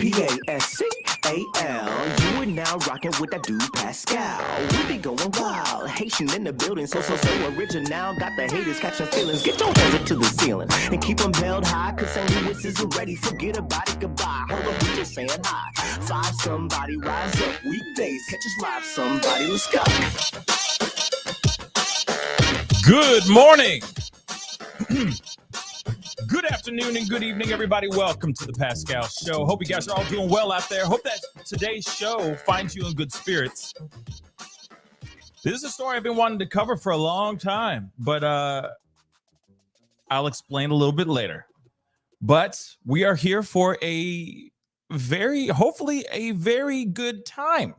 Pascal. You are now rocking with that dude Pascal. We be going wild, Haitian in the building, so original. Got the haters catching feelings. Get your hands up to the ceiling and keep them held high, cause St. Louis isn't ready. Forget about it, goodbye. Hold up, we just saying hi. Five somebody, rise up. Weekdays, catch us live, somebody. Let's go. Good morning. Good afternoon and good evening, everybody. Welcome to the Pascal Show. Hope you guys are all doing well out there. Hope that today's show finds you in good spirits. This is a story I've been wanting to cover for a long time, but I'll explain a little bit later. But we are here for hopefully a very good time,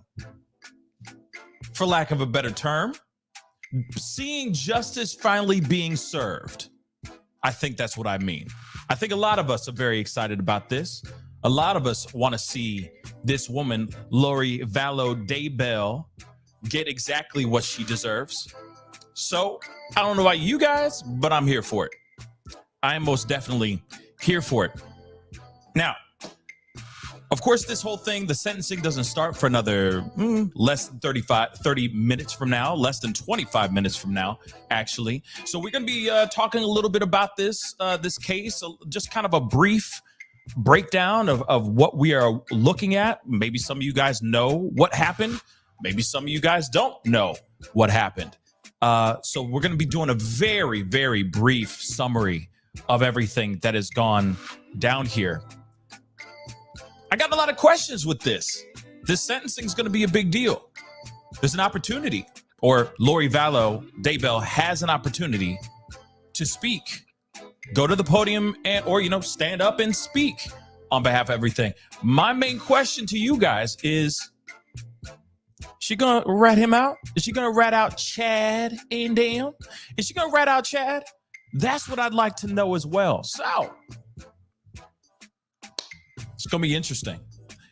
for lack of a better term. Seeing justice finally being served. I think that's what I mean. I think a lot of us are very excited about this. A lot of us want to see this woman, Vallow Daybell, get exactly what she deserves. So I don't know about you guys, but I'm here for it. I am most definitely here for it. Now, of course, this whole thing, the sentencing doesn't start for another less than 30 minutes from now, less than 25 minutes from now, actually. So we're going to be talking a little bit about this case, just kind of a brief breakdown of what we are looking at. Maybe some of you guys know what happened. Maybe some of you guys don't know what happened. So we're going to be doing a very, very brief summary of everything that has gone down here. I got a lot of questions with this. This sentencing is going to be a big deal. There's an opportunity, or Vallow Daybell has an opportunity to speak. Go to the podium or stand up and speak on behalf of everything. My main question to you guys is she going to rat him out? Is she going to rat out Chad and them? Is she going to rat out Chad? That's what I'd like to know as well. So it's going to be interesting.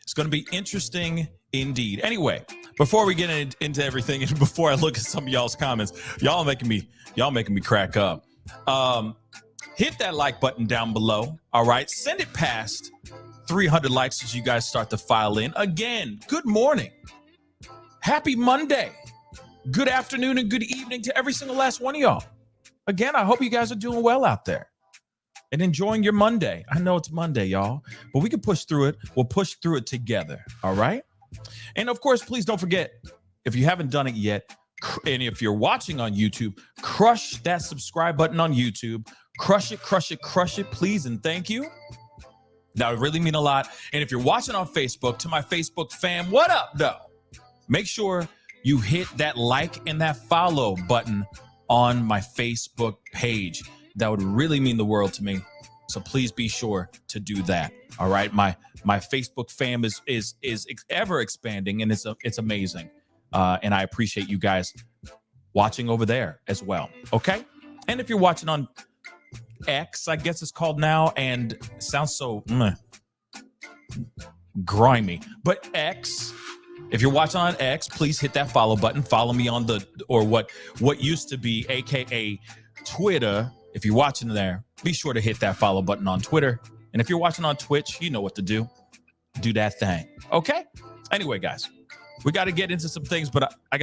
It's going to be interesting indeed. Anyway, before we get into everything and before I look at some of y'all's comments, y'all making me crack up. Hit that like button down below. All right. Send it past 300 likes as you guys start to file in. Again, good morning. Happy Monday. Good afternoon and good evening to every single last one of y'all. Again, I hope you guys are doing well out there and enjoying your Monday. I know it's Monday, y'all, but we can push through it. We'll push through it together, all right? And, of course, please don't forget, if you haven't done it yet, and if you're watching on YouTube, crush that subscribe button on YouTube. Crush it, crush it, crush it, please, and thank you. That would really mean a lot. And if you're watching on Facebook, to my Facebook fam, what up, though? Make sure you hit that like and that follow button on my Facebook page. That would really mean the world to me. So please be sure to do that. All right. My Facebook fam is ever expanding, and it's amazing. And I appreciate you guys watching over there as well. Okay. And if you're watching on X, I guess it's called now, and it sounds so grimy, but X. If you're watching on X, please hit that follow button. Follow me on what used to be AKA Twitter. If you're watching there, be sure to hit that follow button on Twitter. And if you're watching on Twitch, you know what to do. Do that thing. Okay? Anyway, guys, we got to get into some things, but I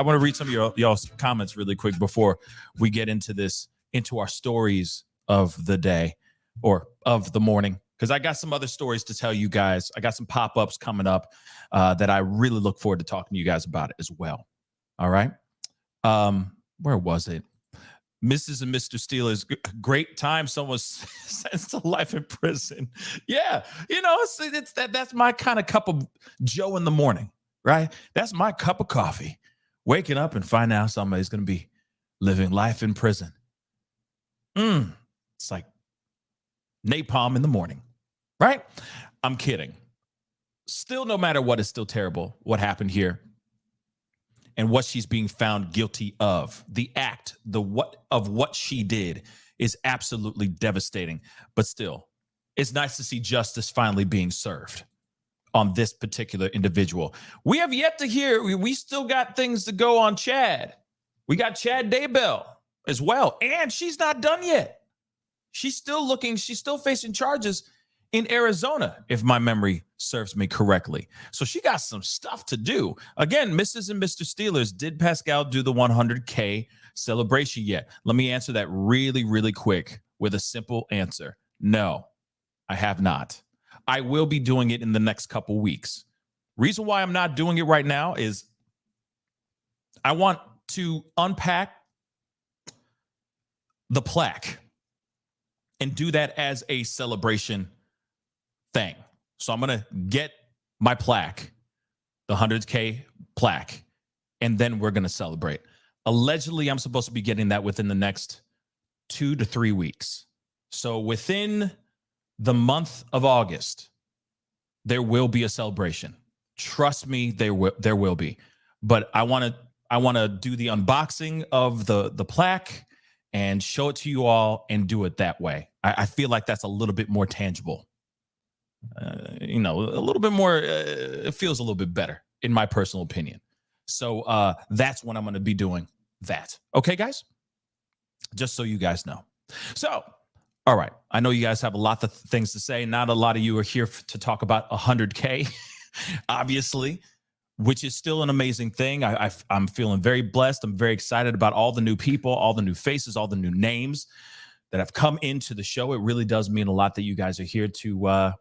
want to read some of y'all's comments really quick before we get into our stories of the day or of the morning, because I got some other stories to tell you guys. I got some pop-ups coming up that I really look forward to talking to you guys about it as well. All right? Where was it? Mrs. and Mr. Steelers, great time. Someone sentenced to life in prison. Yeah, that's my kind of cup of Joe in the morning, right? That's my cup of coffee. Waking up and finding out somebody's going to be living life in prison. It's like napalm in the morning, right? I'm kidding. Still, no matter what, it's still terrible what happened here. And what she's being found guilty of, the act, what she did is absolutely devastating. But still, it's nice to see justice finally being served on this particular individual. We have yet to hear, we still got things to go on Chad. We got Chad Daybell as well. And she's not done yet. She's still facing charges in Arizona, if my memory serves me correctly. So she got some stuff to do. Again, Mrs. and Mr. Steelers, did Pascal do the 100K celebration yet? Let me answer that really, really quick with a simple answer. No, I have not. I will be doing it in the next couple weeks. Reason why I'm not doing it right now is I want to unpack the plaque and do that as a celebration thing. So I'm going to get my plaque, the 100K plaque, and then we're going to celebrate. Allegedly, I'm supposed to be getting that within the next 2 to 3 weeks. So within the month of August, there will be a celebration. Trust me, there will be. But I want to do the unboxing of the plaque and show it to you all and do it that way. I feel like that's a little bit more tangible. A little bit more, it feels a little bit better in my personal opinion. So that's when I'm going to be doing that. Okay, guys? Just so you guys know. So, all right. I know you guys have a lot of things to say. Not a lot of you are here to talk about 100K, obviously, which is still an amazing thing. I'm feeling very blessed. I'm very excited about all the new people, all the new faces, all the new names that have come into the show. It really does mean a lot that you guys are here to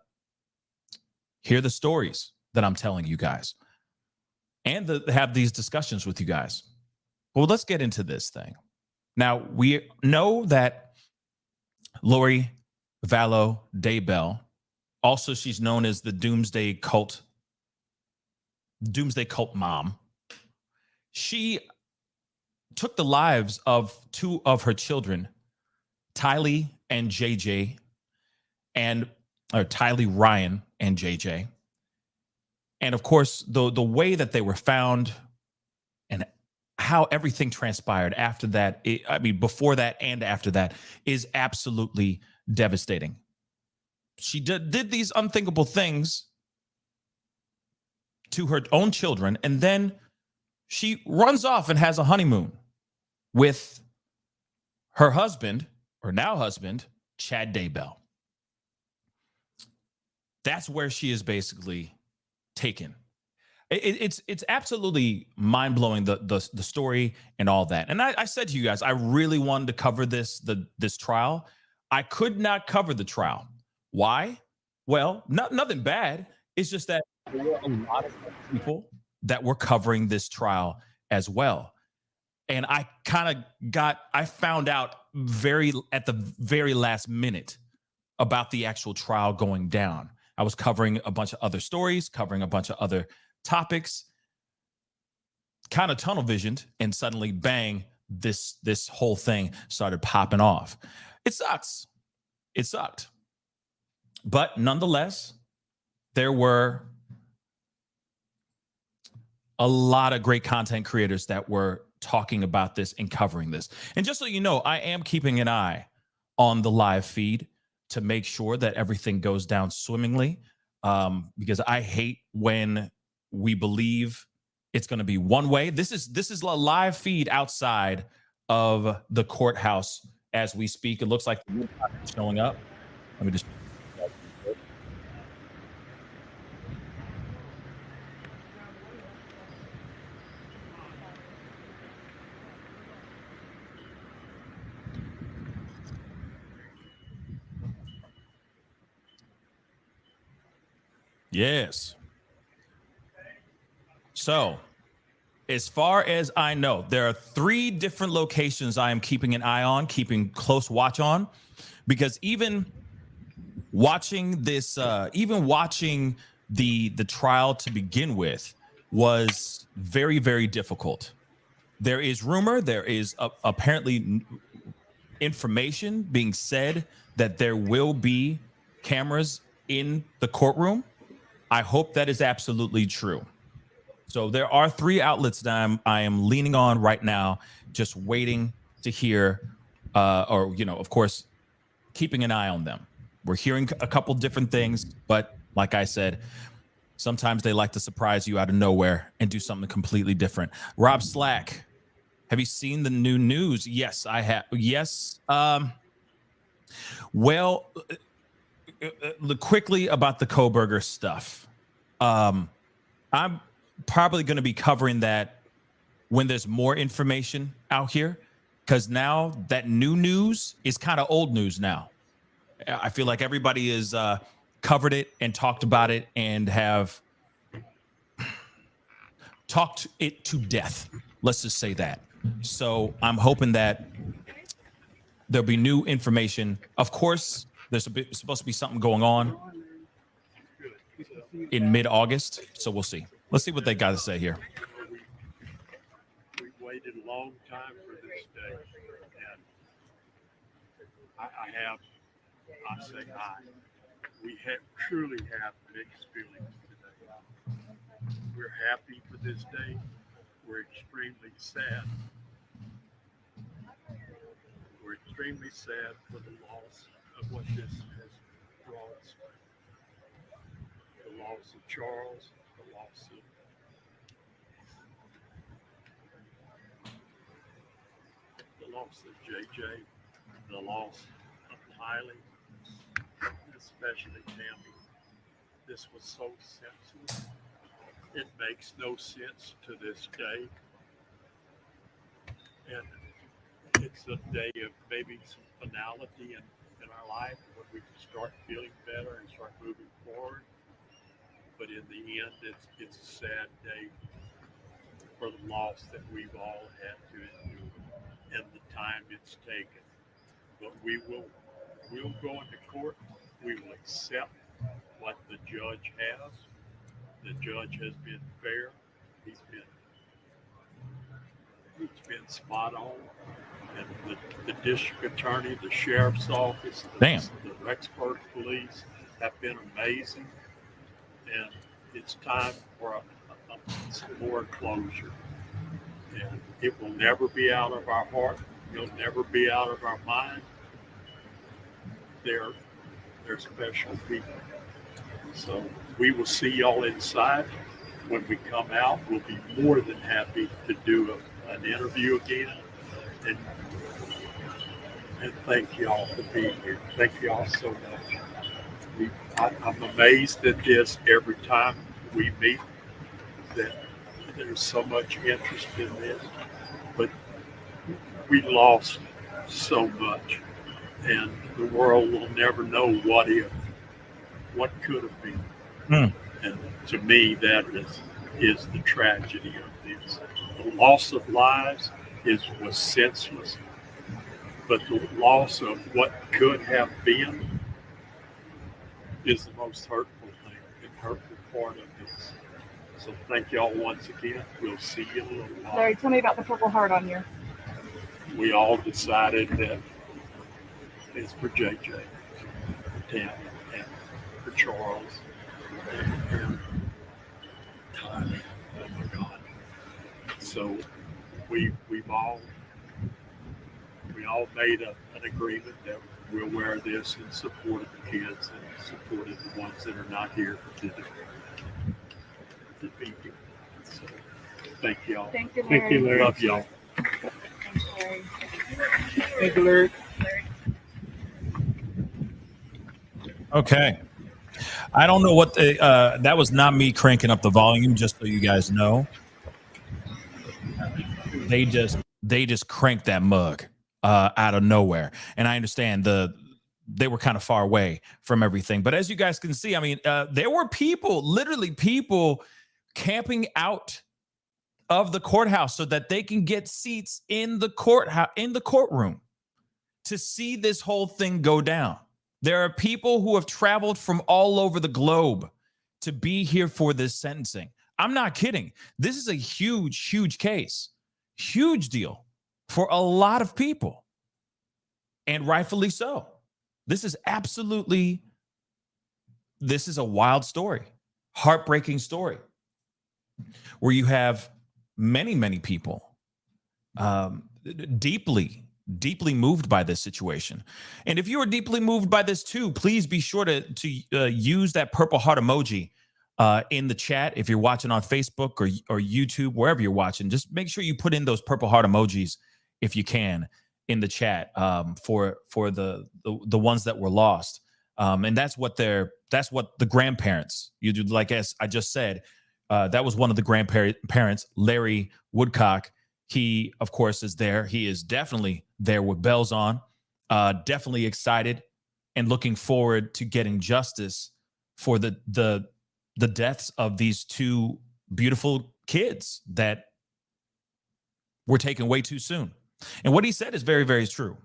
hear the stories that I'm telling you guys and have these discussions with you guys. Well, let's get into this thing. Now, we know that Lori Vallow Daybell, also she's known as the Doomsday cult mom. She took the lives of 2 of her children, Tylee and JJ, or Tylee Ryan and JJ. And of course, the way that they were found and how everything transpired after that, before that and after that, is absolutely devastating. She did these unthinkable things to her own children, and then she runs off and has a honeymoon with her husband, or now husband, Chad Daybell. That's where she is basically taken. It's absolutely mind-blowing, the story and all that. And I said to you guys, I really wanted to cover this trial. I could not cover the trial. Why? Well, nothing bad. It's just that there were a lot of people that were covering this trial as well. And I found out at the very last minute about the actual trial going down. I was covering a bunch of other stories, covering a bunch of other topics, kind of tunnel visioned, and suddenly bang, this whole thing started popping off. It sucks. It sucked. But nonetheless, there were a lot of great content creators that were talking about this and covering this. And just so you know, I am keeping an eye on the live feed to make sure that everything goes down swimmingly, because I hate when we believe it's going to be one way. This is a live feed outside of the courthouse as we speak. It looks like the is showing up. Let me just. Yes. So, as far as I know, there are 3 different locations I am keeping an eye on, keeping close watch on, because even watching this, watching the trial to begin with was very, very difficult. There is rumor, there is apparently information being said that there will be cameras in the courtroom. I hope that is absolutely true. So there are 3 outlets that I am leaning on right now, just waiting to hear, of course, keeping an eye on them. We're hearing a couple different things, but like I said, sometimes they like to surprise you out of nowhere and do something completely different. Rob Slack, have you seen the new news? Yes, I have. Yes. Well, quickly about the Koberger stuff. I'm probably going to be covering that when there's more information out here, because now that new news is kind of old news now. I feel like everybody has covered it and talked about it and have talked it to death. Let's just say that. So I'm hoping that there'll be new information. Of course, there's supposed to be something going on in mid-August, so we'll see. Let's see what they got to say here. We waited a long time for this day, and I say we truly have mixed feelings today. We're happy for this day. We're extremely sad. We're extremely sad for the loss of what this has brought us. The loss of Charles, the loss of JJ, the loss of Miley, especially Tammy. This was so senseless. It makes no sense to this day. And it's a day of maybe some finality in our life where we can start feeling better and start moving forward. But in the end, it's a sad day for the loss that we've all had to endure and the time it's taken. But we'll go into court. We will accept what the judge has. The judge has been fair. He's been spot on. And the district attorney, the sheriff's office, the Rexburg police have been amazing. And it's time for some more closure. And it will never be out of our heart. It'll never be out of our mind. They're special people. So we will see y'all inside. When we come out, we'll be more than happy to do an interview again. And thank y'all for being here. Thank y'all so much. I'm amazed at this every time we meet, that there's so much interest in this. But we lost so much, and the world will never know what could have been. And to me, that is the tragedy of this. The loss of lives was senseless, but the loss of what could have been is the most hurtful thing and hurtful part of this. So thank y'all once again. We'll see you in a little while. Larry, tell me about the Purple Heart on you. We all decided that it's for JJ, for Tammy, and for Charles, and Tyler. Oh my God. So we all made an agreement that we'll wear this in support of the kids and support of the ones that are not here to be here. So thank y'all. Thank you, Larry. Thank you, Larry. Love y'all. Thanks, Larry. Thank you, Larry. Okay. I don't know what that was not me cranking up the volume, just so you guys know. They just cranked that mug out of nowhere. And I understand they were kind of far away from everything. But as you guys can see, I mean, there were literally people camping out of the courthouse so that they can get seats in the courtroom to see this whole thing go down. There are people who have traveled from all over the globe to be here for this sentencing. I'm not kidding. This is a huge, huge case. Huge deal for a lot of people. And rightfully so. This is a wild story, heartbreaking story, where you have many, many people deeply moved by this situation. And if you are deeply moved by this too, please be sure to use that purple heart emoji in the chat. If you're watching on Facebook or YouTube, wherever you're watching, just make sure you put in those purple heart emojis if you can in the chat for the ones that were lost. And that's what the grandparents, you do, like as I just said, that was one of the grandparents, Larry Woodcock. He, of course, is there. He is definitely there with bells on, definitely excited and looking forward to getting justice for the deaths of these two beautiful kids that were taken way too soon. And what he said is very, very true.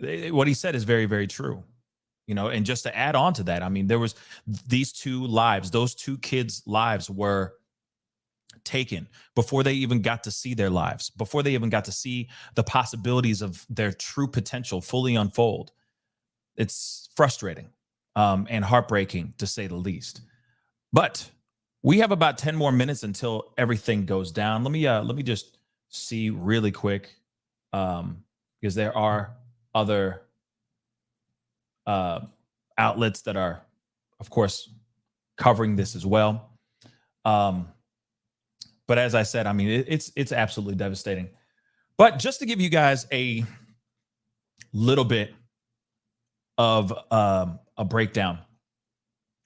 What he said is very, very true. You know, and just to add on to that, I mean, there was these two lives, those two kids' lives were taken before they even got to see their lives, before they even got to see the possibilities of their true potential fully unfold. It's frustrating and heartbreaking, to say the least. But we have about 10 more minutes until everything goes down. Let me just see really quick, because there are other outlets that are, of course, covering this as well. But as I said, I mean, it's absolutely devastating. But just to give you guys a little bit of a breakdown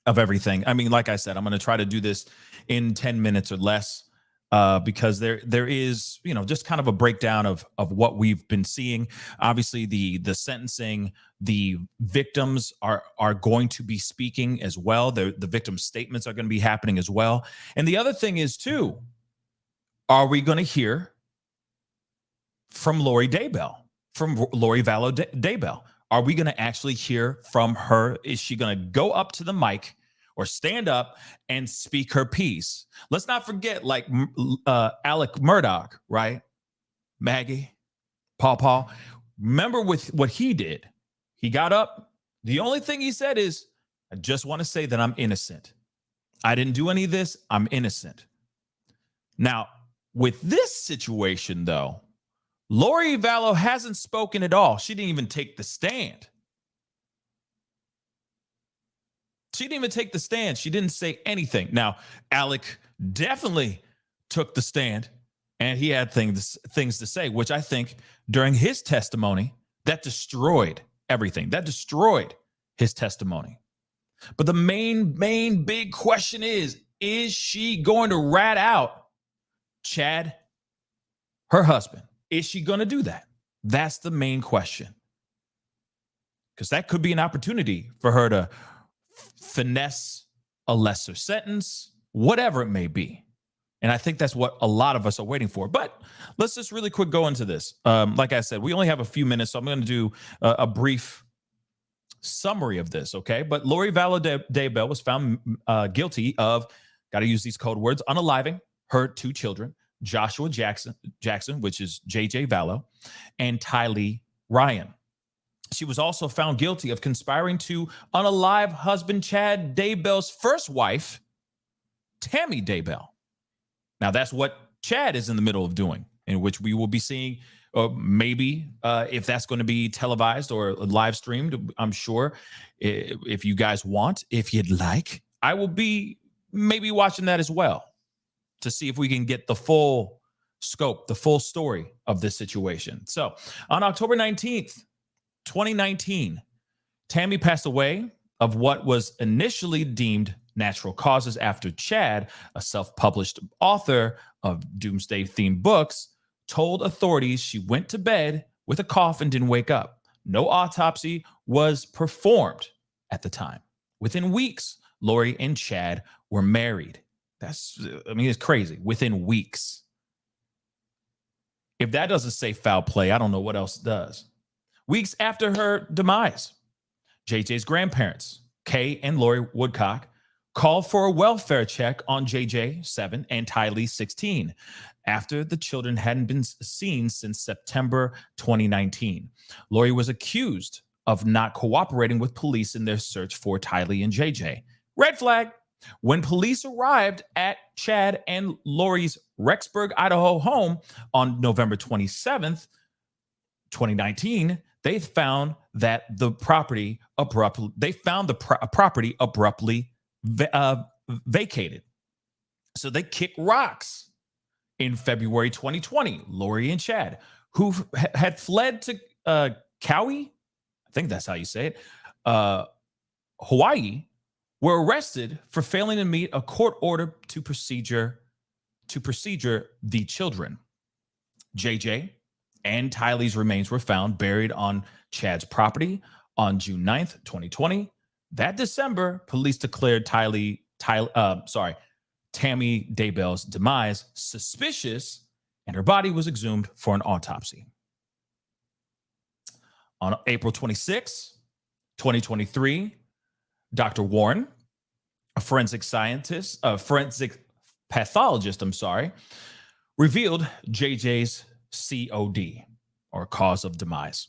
of everything. I mean, like I said, I'm going to try to do this in 10 minutes or less, because there is, you know, just kind of a breakdown of what we've been seeing. Obviously, the sentencing, the victims are going to be speaking as well. The victim statements are going to be happening as well. And the other thing is, too, are we going to hear from Lori Daybell, from Lori Vallow Daybell? Are we going to actually hear from her? Is she going to go up to the mic or stand up and speak her piece? Let's not forget, like Alec Murdoch, right? Maggie, Paw. Remember with what he did? He got up. The only thing he said is, I just want to say that I'm innocent. I didn't do any of this. I'm innocent. Now, with this situation, though, Lori Vallow hasn't spoken at all. She didn't even take the stand. She didn't even take the stand. She didn't say anything. Now, Alec definitely took the stand, and he had things to say, which I think during his testimony, that destroyed everything. That destroyed his testimony. But the main big question is she going to rat out Chad, her husband? Is she going to do that? That's the main question. Because that could be an opportunity for her to finesse a lesser sentence, whatever it may be. And I think that's what a lot of us are waiting for. But let's just really quick go into this. Like I said, we only have a few minutes, so I'm going to do a brief summary of this, okay? But Lori Vallow Daybell was found guilty of, got to use these code words, unaliving her two children, Joshua Jackson, which is JJ Vallow, and Tylee Ryan. She was also found guilty of conspiring to unalive husband Chad Daybell's first wife, Tammy Daybell. Now, that's what Chad is in the middle of doing, in which we will be seeing, or maybe if that's going to be televised or live streamed, I'm sure if you guys want, if you'd like, I will be maybe watching that as well, to see if we can get the full scope, the full story of this situation. So on October 19th, 2019, Tammy passed away of what was initially deemed natural causes after Chad, a self-published author of Doomsday-themed books, told authorities she went to bed with a cough and didn't wake up. No autopsy was performed at the time. Within weeks, Lori and Chad were married. It's crazy. Within weeks. If that doesn't say foul play, I don't know what else does. Weeks after her demise, JJ's grandparents, Kay and Lori Woodcock, called for a welfare check on JJ, 7, and Tylee, 16, after the children hadn't been seen since September 2019. Lori was accused of not cooperating with police in their search for Tylee and JJ. Red flag. When police arrived at Chad and Lori's Rexburg, Idaho home on November 27th, 2019, they found that the property abruptly vacated. So they kicked rocks. In February 2020, Lori and Chad, who had fled to Cowie, I think that's how you say it, Hawaii were arrested for failing to meet a court order to procedure the children. JJ and Tylee's remains were found buried on Chad's property on June 9th, 2020. That December, police declared Tammy Daybell's demise suspicious, and her body was exhumed for an autopsy. On April 26, 2023, Dr. Warren, a forensic pathologist, revealed JJ's COD, or cause of demise.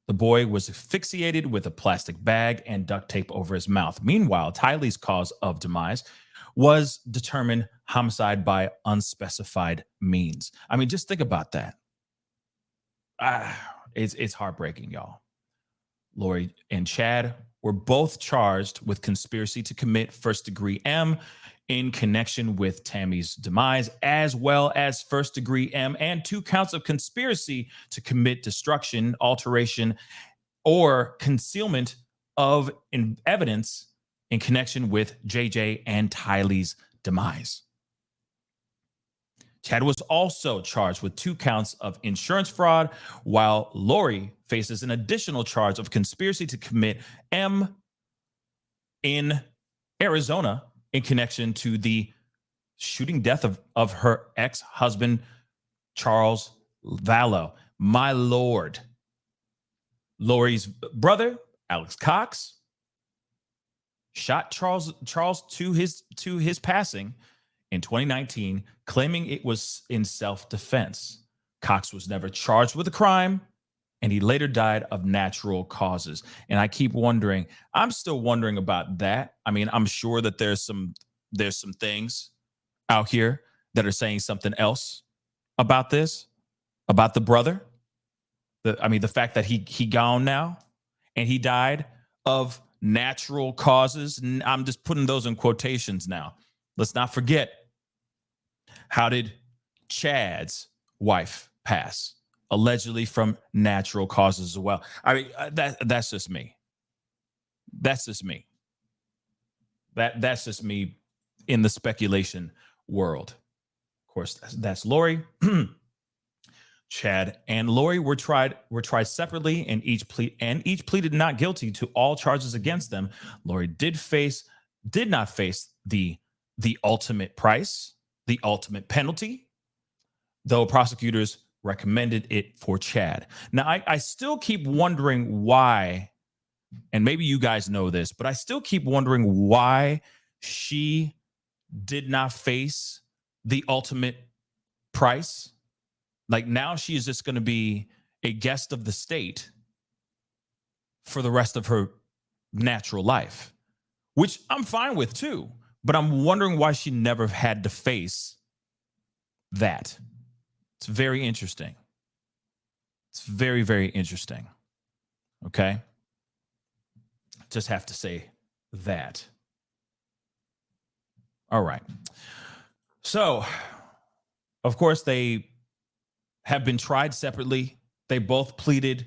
The boy was asphyxiated with a plastic bag and duct tape over his mouth. Meanwhile, Tylee's cause of demise was determined homicide by unspecified means. I mean, just think about that. It's heartbreaking, y'all. Lori and Chad were both charged with conspiracy to commit first-degree M in connection with Tammy's demise, as well as first-degree M and 2 counts of conspiracy to commit destruction, alteration, or concealment of evidence in connection with JJ and Tylee's demise. Chad was also charged with 2 counts of insurance fraud, while Lori faces an additional charge of conspiracy to commit M in Arizona in connection to the shooting death of her ex-husband, Charles Vallow. My Lord. Lori's brother, Alex Cox, shot Charles to his passing in 2019, claiming it was in self-defense. Cox was never charged with a crime, and he later died of natural causes. And I keep wondering, I'm still wondering about that. I mean, I'm sure that there's some things out here that are saying something else about this, about the brother. The fact that he gone now and he died of natural causes. I'm just putting those in quotations now. Let's not forget, how did Chad's wife pass? Allegedly from natural causes as well. I mean, that's just me. That's just me. That's just me in the speculation world. Of course, that's Lori. Chad and Lori were tried separately, and each pleaded not guilty to all charges against them. Lori did not face the ultimate price, the ultimate penalty, though prosecutors recommended it for Chad. Now, I still keep wondering why, and maybe you guys know this, but I still keep wondering why she did not face the ultimate price. Like, now she is just going to be a guest of the state for the rest of her natural life, which I'm fine with too. But I'm wondering why she never had to face that. It's very interesting. It's very, very interesting. Okay? Just have to say that. All right. So, of course, they have been tried separately. They both pleaded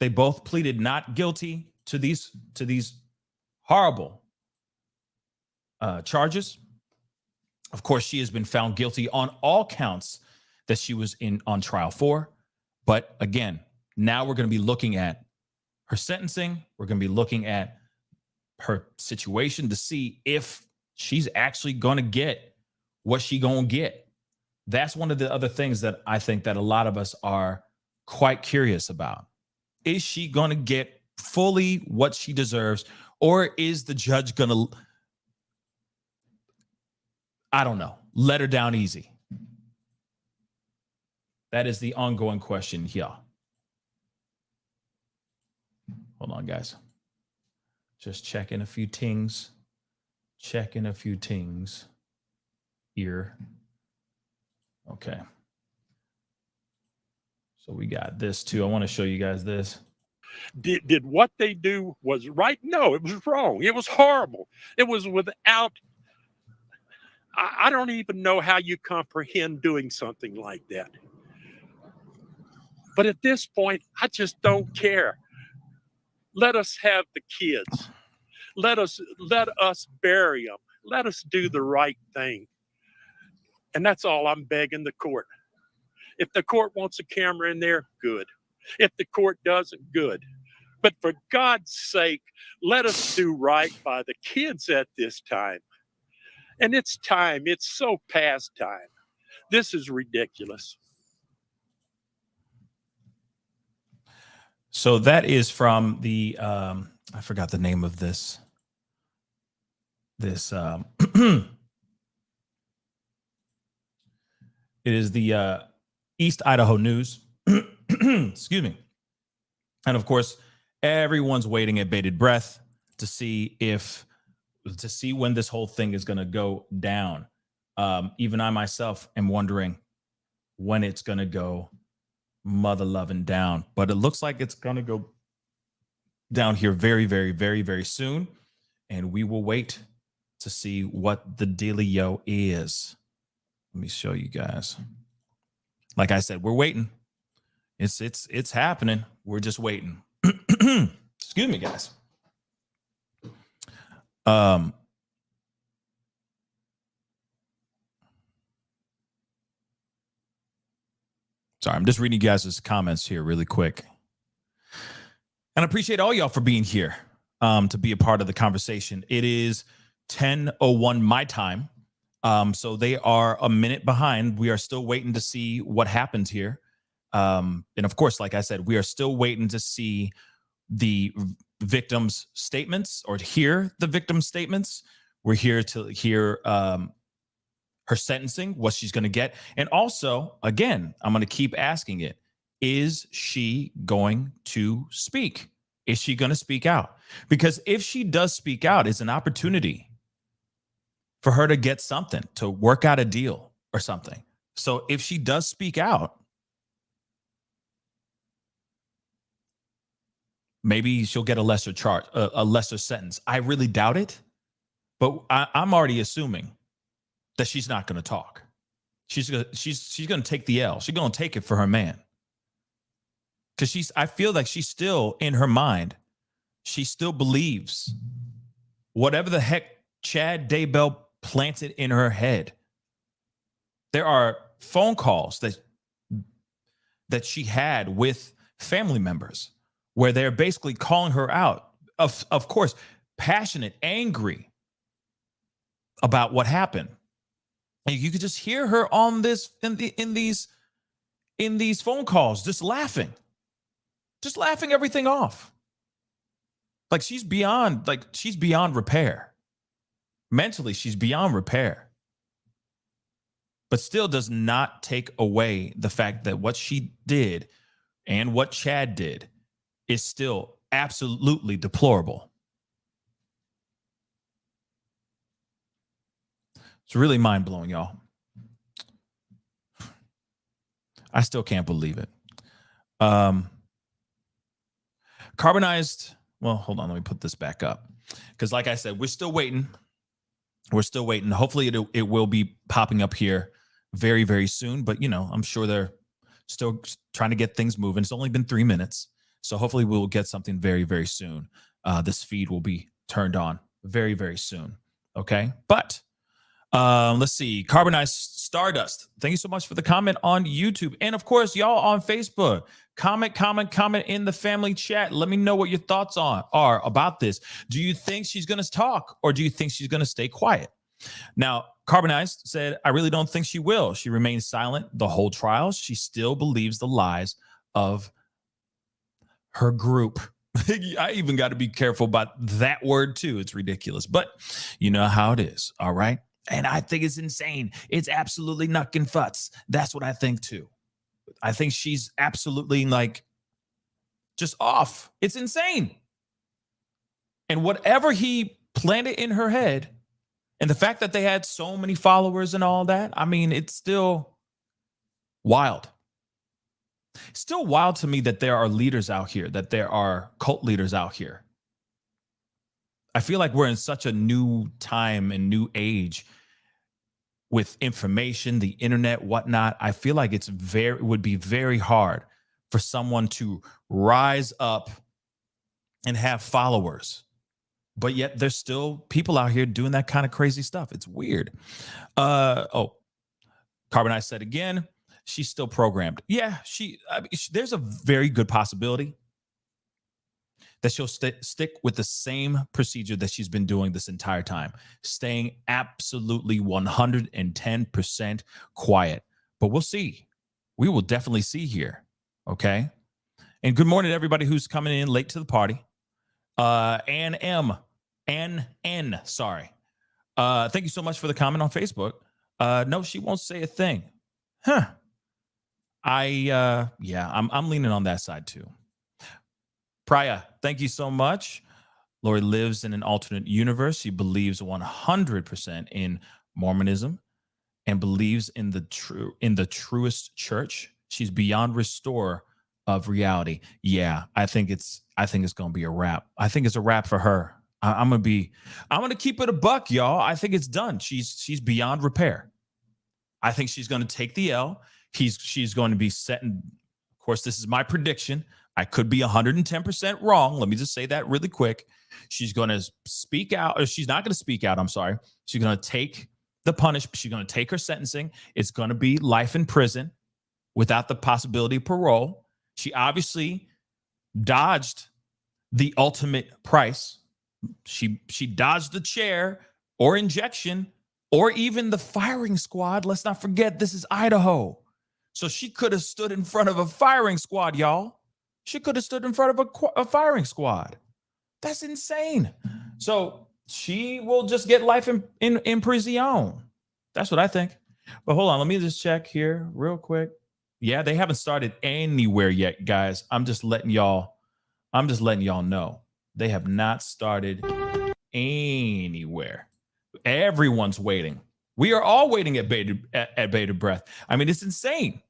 not guilty to these horrible charges. Of course, she has been found guilty on all counts that she was on trial for. But again, now we're going to be looking at her sentencing. We're going to be looking at her situation to see if she's actually going to get what she going to get. That's one of the other things that I think that a lot of us are quite curious about. Is she going to get fully what she deserves, or is the judge going to, I don't know, let her down easy? That is the ongoing question here. Hold on, guys. Just checking a few things. Here. Okay. So we got this too. I want to show you guys this. Did what they do was right? No, it was wrong. It was horrible. It was without, I don't even know how you comprehend doing something like that. But at this point, I just don't care. Let us have the kids. Let us bury them. Let us do the right thing. And that's all I'm begging the court. If the court wants a camera in there, good. If the court doesn't, good. But for God's sake, let us do right by the kids at this time. And it's time. It's so past time. This is ridiculous. So that is from the, I forgot the name of this. It is the East Idaho News. Excuse me. And of course, everyone's waiting at bated breath to see when this whole thing is going to go down. Even I myself am wondering when it's going to go mother loving down, but it looks like it's going to go down here very, very, very, very soon. And we will wait to see what the dealio is. Let me show you guys. Like I said, we're waiting. It's happening. We're just waiting. Excuse me, guys. Sorry, I'm just reading you guys' comments here really quick. And I appreciate all y'all for being here to be a part of the conversation. It is 10:01 my time. So they are a minute behind. We are still waiting to see what happens here. And of course, like I said, we are still waiting to see the victim's statements or to hear the victim's statements. We're here to hear her sentencing, what she's going to get. And also, again, I'm going to keep asking it. Is she going to speak? Is she going to speak out? Because if she does speak out, it's an opportunity for her to get something, to work out a deal or something. So if she does speak out, maybe she'll get a lesser charge, a lesser sentence. I really doubt it, but I'm already assuming that she's not going to talk. She's going to take the L. She's going to take it for her man. Because I feel like she's still in her mind. She still believes whatever the heck Chad Daybell planted in her head. There are phone calls that she had with family members where they're basically calling her out. Of course, passionate, angry about what happened. And you could just hear her on this in these phone calls, just laughing everything off. Like she's beyond repair. Mentally, she's beyond repair. But still does not take away the fact that what she did and what Chad did is still absolutely deplorable. It's really mind-blowing, y'all. I still can't believe it. Carbonized, well, hold on, let me put this back up. Because like I said, we're still waiting. We're still waiting. Hopefully it will be popping up here very, very soon. But, I'm sure they're still trying to get things moving. It's only been 3 minutes. So hopefully we'll get something very, very soon. This feed will be turned on very, very soon. Okay. But let's see. Carbonized Stardust. Thank you so much for the comment on YouTube. And of course, y'all on Facebook. Comment in the family chat. Let me know what your thoughts are about this. Do you think she's going to talk or do you think she's going to stay quiet? Now, Carbonized said, I really don't think she will. She remains silent the whole trial. She still believes the lies of her group. I even got to be careful about that word too. It's ridiculous, but you know how it is. All right. And I think it's insane. It's absolutely nuckin' futz. That's what I think too. I think she's absolutely just off. It's insane. And whatever he planted in her head and the fact that they had so many followers and all that, I mean, it's still wild. It's still wild to me that there are leaders out here, that there are cult leaders out here. I feel like we're in such a new time and new age with information, the internet, whatnot. I feel like it would be very hard for someone to rise up and have followers but yet there's still people out here doing that kind of crazy stuff. It's weird. Carbonite said again, she's still programmed. Yeah, there's a very good possibility that she'll stick with the same procedure that she's been doing this entire time, staying absolutely 110% quiet. But we'll see. We will definitely see here. Okay. And good morning to everybody who's coming in late to the party. Ann N, sorry. Thank you so much for the comment on Facebook. No, she won't say a thing. Huh. I'm leaning on that side too. Priya, thank you so much. Lori lives in an alternate universe. She believes 100% in Mormonism and believes in the truest church. She's beyond restore of reality. Yeah, I think it's gonna be a wrap. I think it's a wrap for her. I'm gonna keep it a buck, y'all. I think it's done. She's beyond repair. I think she's gonna take the L. She's going to be set in. Of course, this is my prediction. I could be 110% wrong. Let me just say that really quick. She's going to speak out, or she's not going to speak out. I'm sorry. She's going to take the punishment. She's going to take her sentencing. It's going to be life in prison without the possibility of parole. She obviously dodged the ultimate price. She dodged the chair or injection or even the firing squad. Let's not forget, this is Idaho. So she could have stood in front of a firing squad, y'all. She could have stood in front of a firing squad. That's insane. So she will just get life in prison. That's what I think. But hold on, let me just check here real quick. Yeah, they haven't started anywhere yet, guys. I'm just letting y'all know. They have not started anywhere. Everyone's waiting. We are all waiting at bated breath. I mean, it's insane,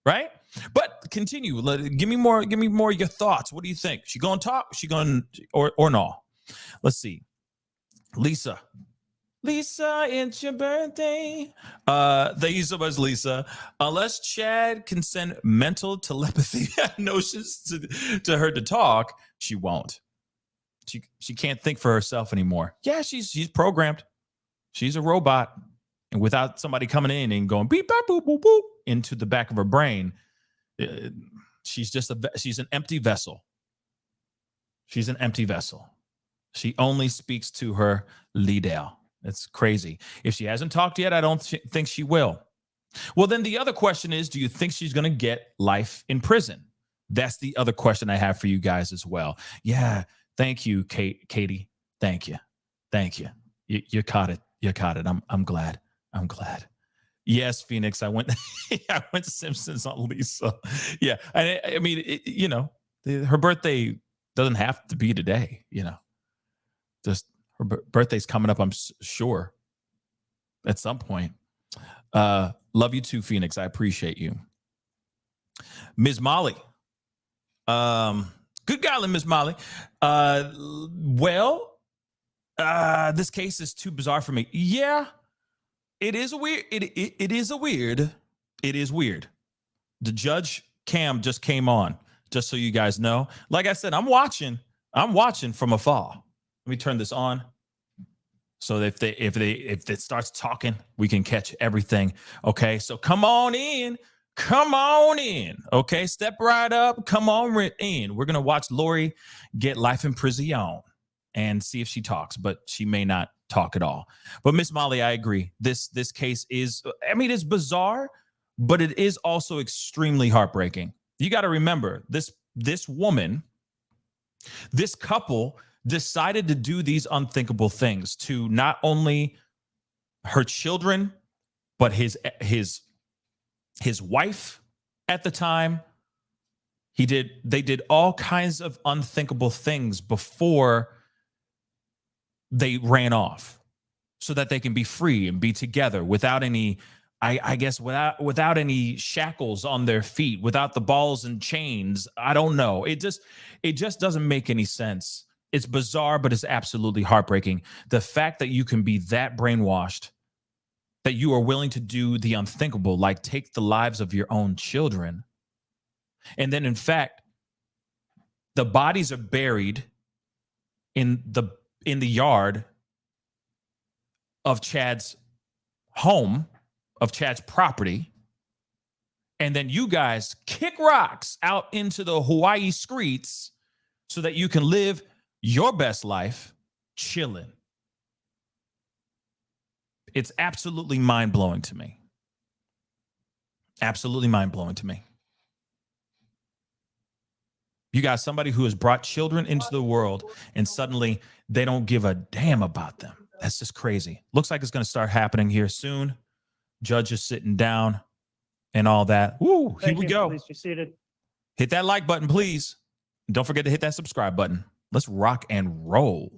right? But continue. Give me more of your thoughts. What do you think? She going to talk? She going or no? Let's see. Lisa, it's your birthday. Thank you so much, Lisa. Unless Chad can send mental telepathy notions to her to talk, she won't. She can't think for herself anymore. Yeah, she's programmed. She's a robot. And without somebody coming in and going beep, bop, boop, boop, boop into the back of her brain, she's an empty vessel. She's an empty vessel. She only speaks to her leader. It's crazy. If she hasn't talked yet, I don't think she will. Well, then the other question is, do you think she's going to get life in prison? That's the other question I have for you guys as well. Yeah. Thank you, Katie. Thank you. You caught it. I'm glad. Yes, Phoenix. I went Simpsons on Lisa. Yeah. I mean, her birthday doesn't have to be today, just her birthday's coming up. I'm sure at some point. Love you too, Phoenix. I appreciate you. Ms. Molly. Good golly, Ms. Molly. This case is too bizarre for me. Yeah, it is weird. It is weird. The judge cam just came on, just so you guys know. Like I said, I'm watching from afar. Let me turn this on. So if it starts talking, we can catch everything. Okay, so come on in. Okay, step right up. Come on in. We're gonna watch Lori get life in prison and see if she talks, but she may not talk at all. But Miss Molly, I agree. This case is, it's bizarre, but it is also extremely heartbreaking. You got to remember, this woman, this couple decided to do these unthinkable things to not only her children, but his wife at the time. They did all kinds of unthinkable things before they ran off so that they can be free and be together without any, I guess, without any shackles on their feet, without the balls and chains. I don't know. It just doesn't make any sense. It's bizarre, but it's absolutely heartbreaking. The fact that you can be that brainwashed, that you are willing to do the unthinkable, like take the lives of your own children. And then, in fact, the bodies are buried in the in the yard of Chad's home, of Chad's property, and then you guys kick rocks out into the Hawaii streets so that you can live your best life chilling. It's absolutely mind-blowing to me. Absolutely mind-blowing to me. You got somebody who has brought children into the world and suddenly they don't give a damn about them. That's just crazy. Looks like it's going to start happening here soon. Judge is sitting down and all that. Woo, here we go. Please be seated. Hit that like button, please. And don't forget to hit that subscribe button. Let's rock and roll.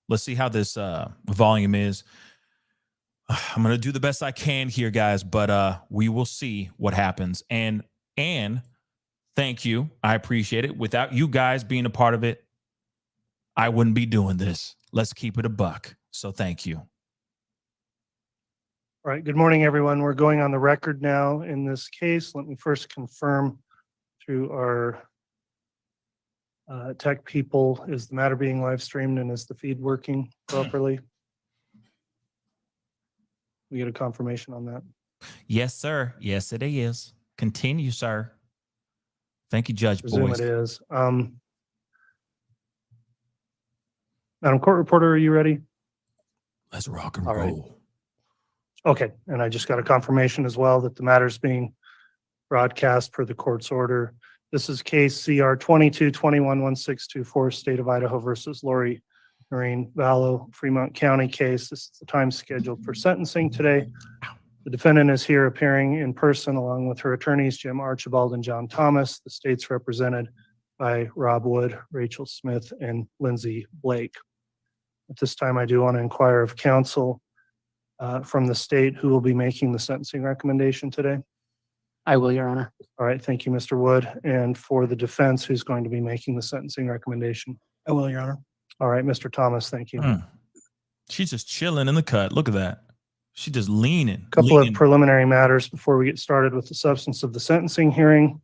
Let's see how this volume is. I'm going to do the best I can here, guys, but we will see what happens. And thank you. I appreciate it. Without you guys being a part of it, I wouldn't be doing this. Let's keep it a buck. So thank you. All right. Good morning, everyone. We're going on the record now in this case. Let me first confirm through our tech people, is the matter being live streamed and is the feed working properly? We get a confirmation on that. Yes, sir. Yes, it is. Continue, sir. Thank you, Judge Presume Boyce. it is. Madam Court Reporter, are you ready? Let's rock and All right. roll. Okay, and I just got a confirmation as well that the matter's being broadcast per the court's order. This is case CR 22-21-1624, State of Idaho versus Lori Marine Vallow, Fremont County case. This is the time scheduled for sentencing today. The defendant is here appearing in person along with her attorneys, Jim Archibald and John Thomas. The state's represented by Rob Wood, Rachel Smith, and Lindsay Blake. At this time, I do want to inquire of counsel from the state who will be making the sentencing recommendation today. I will, Your Honor. All right, thank you, Mr. Wood. And for the defense, who's going to be making the sentencing recommendation? I will, Your Honor. All right, Mr. Thomas, thank you. She's just chilling in the cut. Look at that. She just leaning. Couple of preliminary matters before we get started with the substance of the sentencing hearing.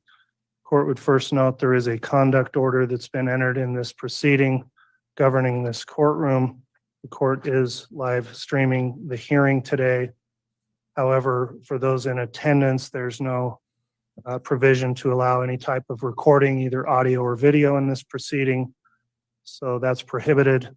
Court would first note there is a conduct order that's been entered in this proceeding governing this courtroom. The court is live streaming the hearing today. However, for those in attendance, there's no provision to allow any type of recording, either audio or video, in this proceeding. So that's prohibited.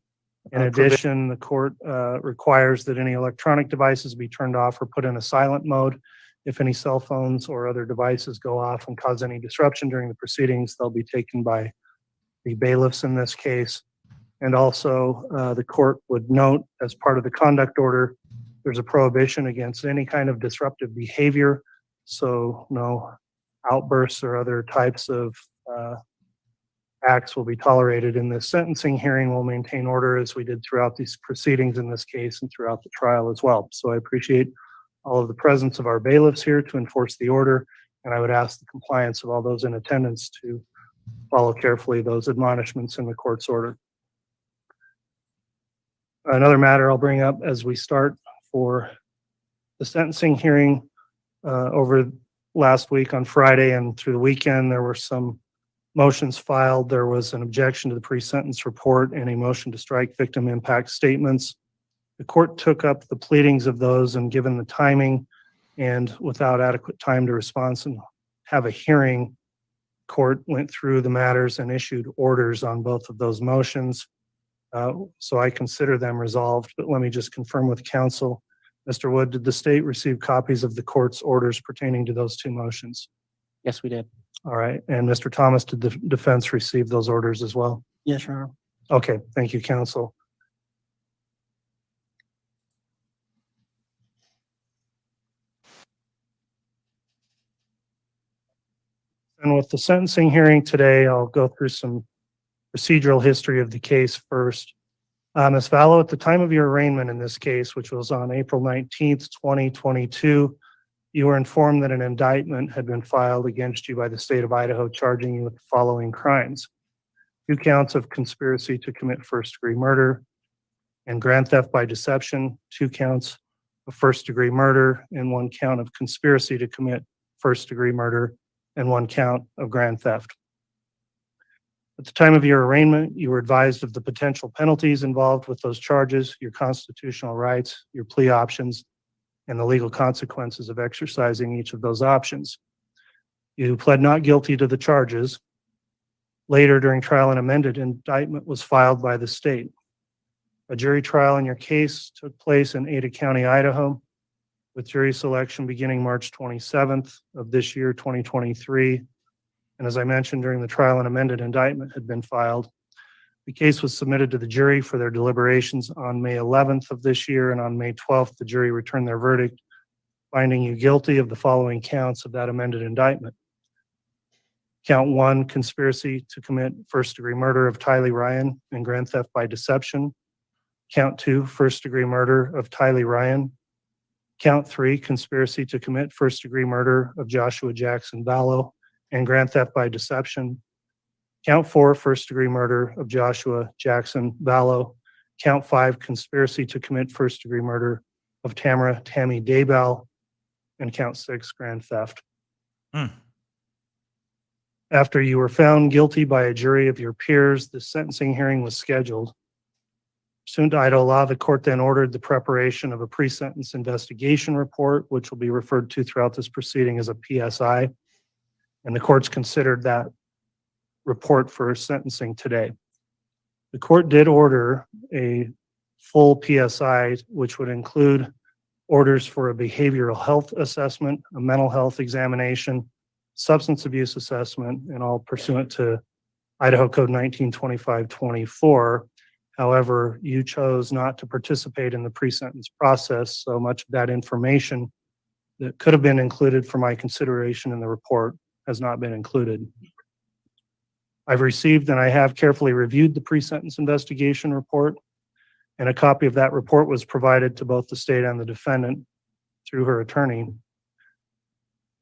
In addition, the court requires that any electronic devices be turned off or put in a silent mode. If any cell phones or other devices go off and cause any disruption during the proceedings, they'll be taken by the bailiffs in this case. And also, the court would note, as part of the conduct order, there's a prohibition against any kind of disruptive behavior. So no outbursts or other types of acts will be tolerated in this sentencing hearing. We'll maintain order as we did throughout these proceedings in this case and throughout the trial as well. So I appreciate all of the presence of our bailiffs here to enforce the order. And I would ask the compliance of all those in attendance to follow carefully those admonishments in the court's order. Another matter I'll bring up as we start for the sentencing hearing over last week on Friday and through the weekend, there were some motions filed. There was an objection to the pre-sentence report and a motion to strike victim impact statements. The court took up the pleadings of those, and given the timing and without adequate time to respond and have a hearing, court went through the matters and issued orders on both of those motions. So I consider them resolved, but let me just confirm with counsel. Mr. Wood, did the state receive copies of the court's orders pertaining to those two motions? Yes, we did. All right. And Mr. Thomas, did the defense receive those orders as well? Yes, Your Honor. Okay. Thank you, counsel. And with the sentencing hearing today, I'll go through some procedural history of the case first. Ms. Vallow, at the time of your arraignment in this case, which was on April 19th, 2022, you were informed that an indictment had been filed against you by the state of Idaho, charging you with the following crimes: 2 counts of conspiracy to commit first-degree murder and grand theft by deception, 2 counts of first-degree murder, and 1 count of conspiracy to commit first-degree murder, and 1 count of grand theft. At the time of your arraignment, you were advised of the potential penalties involved with those charges, your constitutional rights, your plea options, and the legal consequences of exercising each of those options. You pled not guilty to the charges. Later, during trial, an amended indictment was filed by the state. A jury trial in your case took place in Ada County, Idaho, with jury selection beginning March 27th of this year, 2023. And as I mentioned, during the trial, an amended indictment had been filed. The case was submitted to the jury for their deliberations on May 11th of this year, and on May 12th, the jury returned their verdict, finding you guilty of the following counts of that amended indictment. Count 1, conspiracy to commit first-degree murder of Tylee Ryan and grand theft by deception. Count 2, first-degree murder of Tylee Ryan. Count 3, conspiracy to commit first-degree murder of Joshua Jackson Vallow and grand theft by deception. Count 4, first-degree murder of Joshua Jackson Vallow. Count 5, conspiracy to commit first-degree murder of Tammy Daybell. And count 6, grand theft. After you were found guilty by a jury of your peers, the sentencing hearing was scheduled. Pursuant to Idaho law, the court then ordered the preparation of a pre-sentence investigation report, which will be referred to throughout this proceeding as a PSI. And the courts considered that report for sentencing today. The court did order a full PSI, which would include orders for a behavioral health assessment, a mental health examination, substance abuse assessment, and all pursuant to Idaho Code 1925-24. However, you chose not to participate in the pre-sentence process, so much of that information that could have been included for my consideration in the report has not been included. I've received and I have carefully reviewed the pre-sentence investigation report, and a copy of that report was provided to both the state and the defendant through her attorney.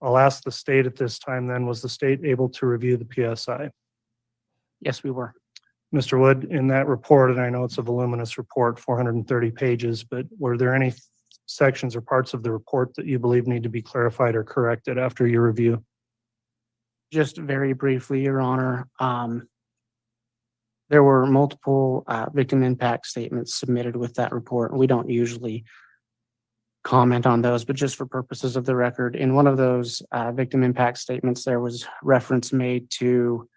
I'll ask the state at this time then, was the state able to review the PSI? Yes, we were. Mr. Wood, in that report, and I know it's a voluminous report, 430 pages, but were there any sections or parts of the report that you believe need to be clarified or corrected after your review? Just very briefly, Your Honor, there were multiple victim impact statements submitted with that report. We don't usually comment on those, but just for purposes of the record, in one of those victim impact statements, there was reference made to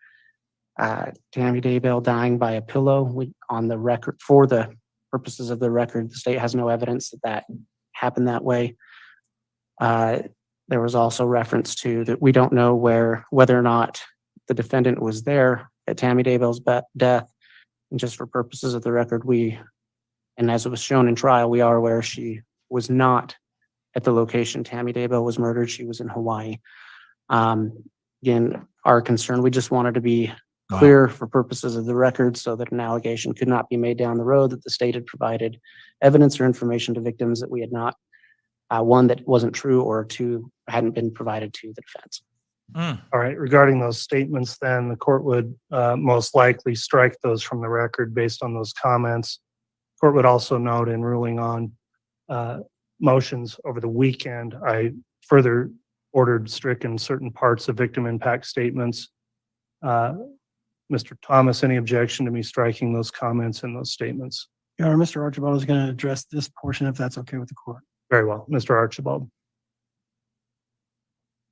Tammy Daybell dying by a pillow. On the record, for the purposes of the record, the state has no evidence that that happened that way. There was also reference to that we don't know whether or not the defendant was there at Tammy Daybell's death. And just for purposes of the record, and as it was shown in trial, we are aware she was not at the location Tammy Daybell was murdered. She was in Hawaii. Again, our concern, we just wanted to be clear for purposes of the record so that an allegation could not be made down the road that the state had provided evidence or information to victims that we had not, one, that wasn't true, or two, hadn't been provided to the defense. All right, regarding those statements, then the court would most likely strike those from the record based on those comments. Court would also note in ruling on motions over the weekend, I further ordered stricken certain parts of victim impact statements. Mr. Thomas, any objection to me striking those comments and those statements? Your Honor, Mr. Archibald is going to address this portion if that's okay with the court. Very well, Mr. Archibald.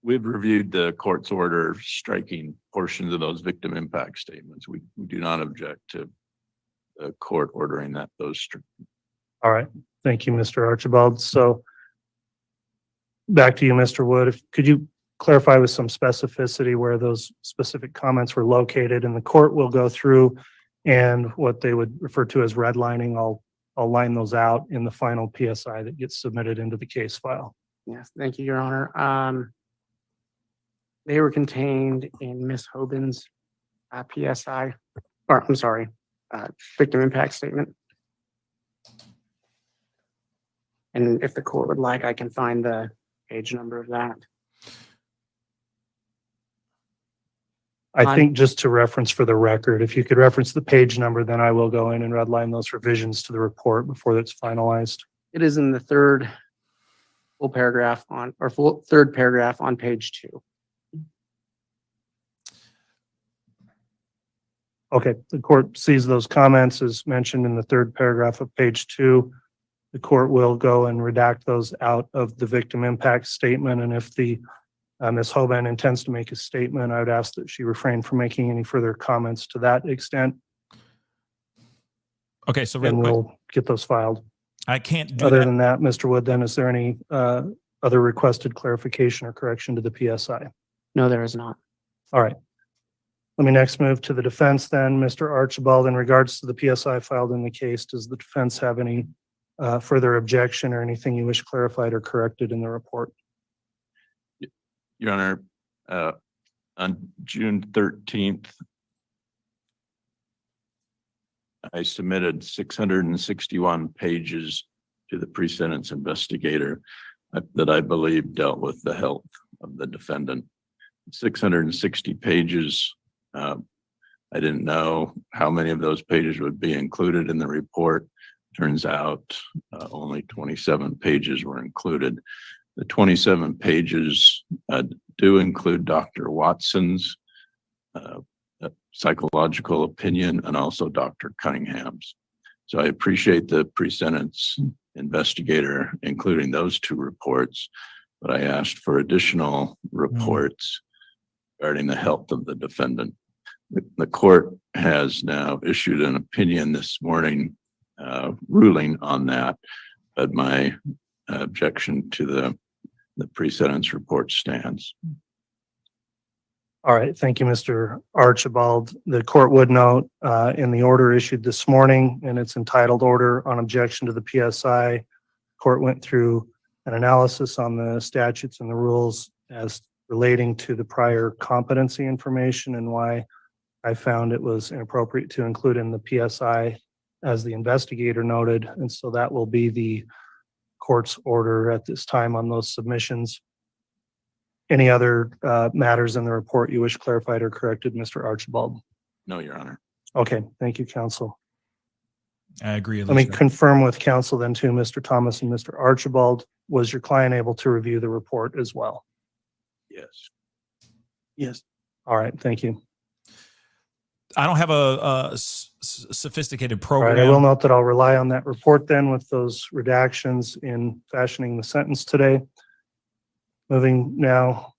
We've reviewed the court's order striking portions of those victim impact statements. We do not object to the court ordering those stricken. All right, thank you, Mr. Archibald. So back to you, Mr. Wood. Could you clarify with some specificity where those specific comments were located? And the court will go through and what they would refer to as redlining. I'll line those out in the final PSI that gets submitted into the case file. Yes, thank you, Your Honor. They were contained in Ms. Hoban's PSI, or I'm sorry, victim impact statement. And if the court would like, I can find the page number of that. I think just to reference for the record, if you could reference the page number, then I will go in and redline those revisions to the report before it's finalized. It is in the third paragraph on page 2. Okay, the court sees those comments as mentioned in the third paragraph of page 2. The court will go and redact those out of the victim impact statement. And if the Ms. Hoban intends to make a statement, I would ask that she refrain from making any further comments to that extent, Okay, so real and quick, we'll get those filed. I can't do Other that. than that, Mr. Wood, then is there any other requested clarification or correction to the PSI? No, there is not. All right. Let me next move to the defense then. Mr. Archibald, in regards to the PSI filed in the case, does the defense have any further objection or anything you wish clarified or corrected in the report? Your Honor, on June 13th, I submitted 661 pages to the pre-sentence investigator that I believe dealt with the health of the defendant. 660 pages. I didn't know how many of those pages would be included in the report. Turns out only 27 pages were included. The 27 pages do include Dr. Watson's psychological opinion and also Dr. Cunningham's. So I appreciate the pre-sentence investigator including those two reports, but I asked for additional reports regarding the health of the defendant. The court has now issued an opinion this morning ruling on that, but my objection to the pre-sentence report stands. All right, thank you, Mr. Archibald. The court would note in the order issued this morning, and it's entitled Order on Objection to the PSI, court went through an analysis on the statutes and the rules as relating to the prior competency information and why I found it was inappropriate to include in the PSI as the investigator noted. And so that will be the court's order at this time on those submissions. Any other matters in the report you wish clarified or corrected, Mr. Archibald? No, Your Honor. Okay, thank you, counsel. I agree. Let me Alicia. confirm with counsel then too, Mr. Thomas and Mr. Archibald, was your client able to review the report as well? Yes. Yes. All right, thank you. I don't have a sophisticated All right, program. I will note that I'll rely on that report then with those redactions in fashioning the sentence today. Moving now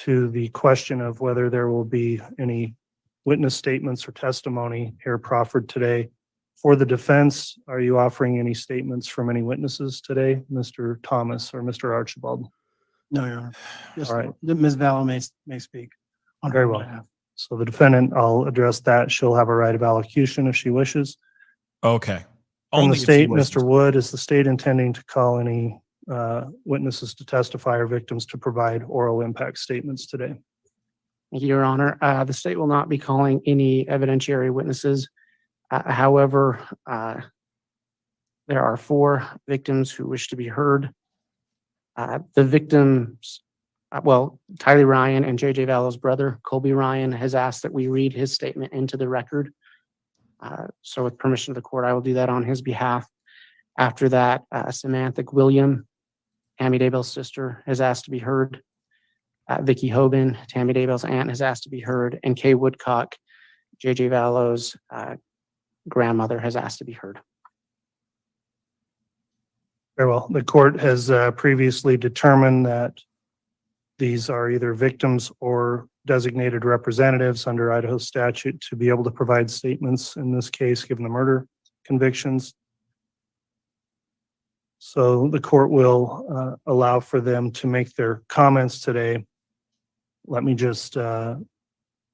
to the question of whether there will be any witness statements or testimony here proffered today. For the defense, are you offering any statements from any witnesses today, Mr. Thomas or Mr. Archibald? No, Your Honor. Yes, All right. Ms. Vallow may speak. on Very her well. behalf. So the defendant, I'll address that. She'll have a right of allocution if she wishes. Okay. From Only the if she state, wishes. Mr. Wood, is the state intending to call any witnesses to testify or victims to provide oral impact statements today? Your Honor, the state will not be calling any evidentiary witnesses. However, there are 4 victims who wish to be heard. The victims, Tylee Ryan and JJ Vallow's brother, Colby Ryan, has asked that we read his statement into the record. So with permission of the court, I will do that on his behalf. After that, Samantha William, Tammy Daybell's sister, has asked to be heard. Vicky Hoban, Tammy Daybell's aunt, has asked to be heard. And Kay Woodcock, JJ Vallow's grandmother, has asked to be heard. Very well. The court has previously determined that these are either victims or designated representatives under Idaho statute to be able to provide statements in this case, given the murder convictions. So the court will allow for them to make their comments today. Let me just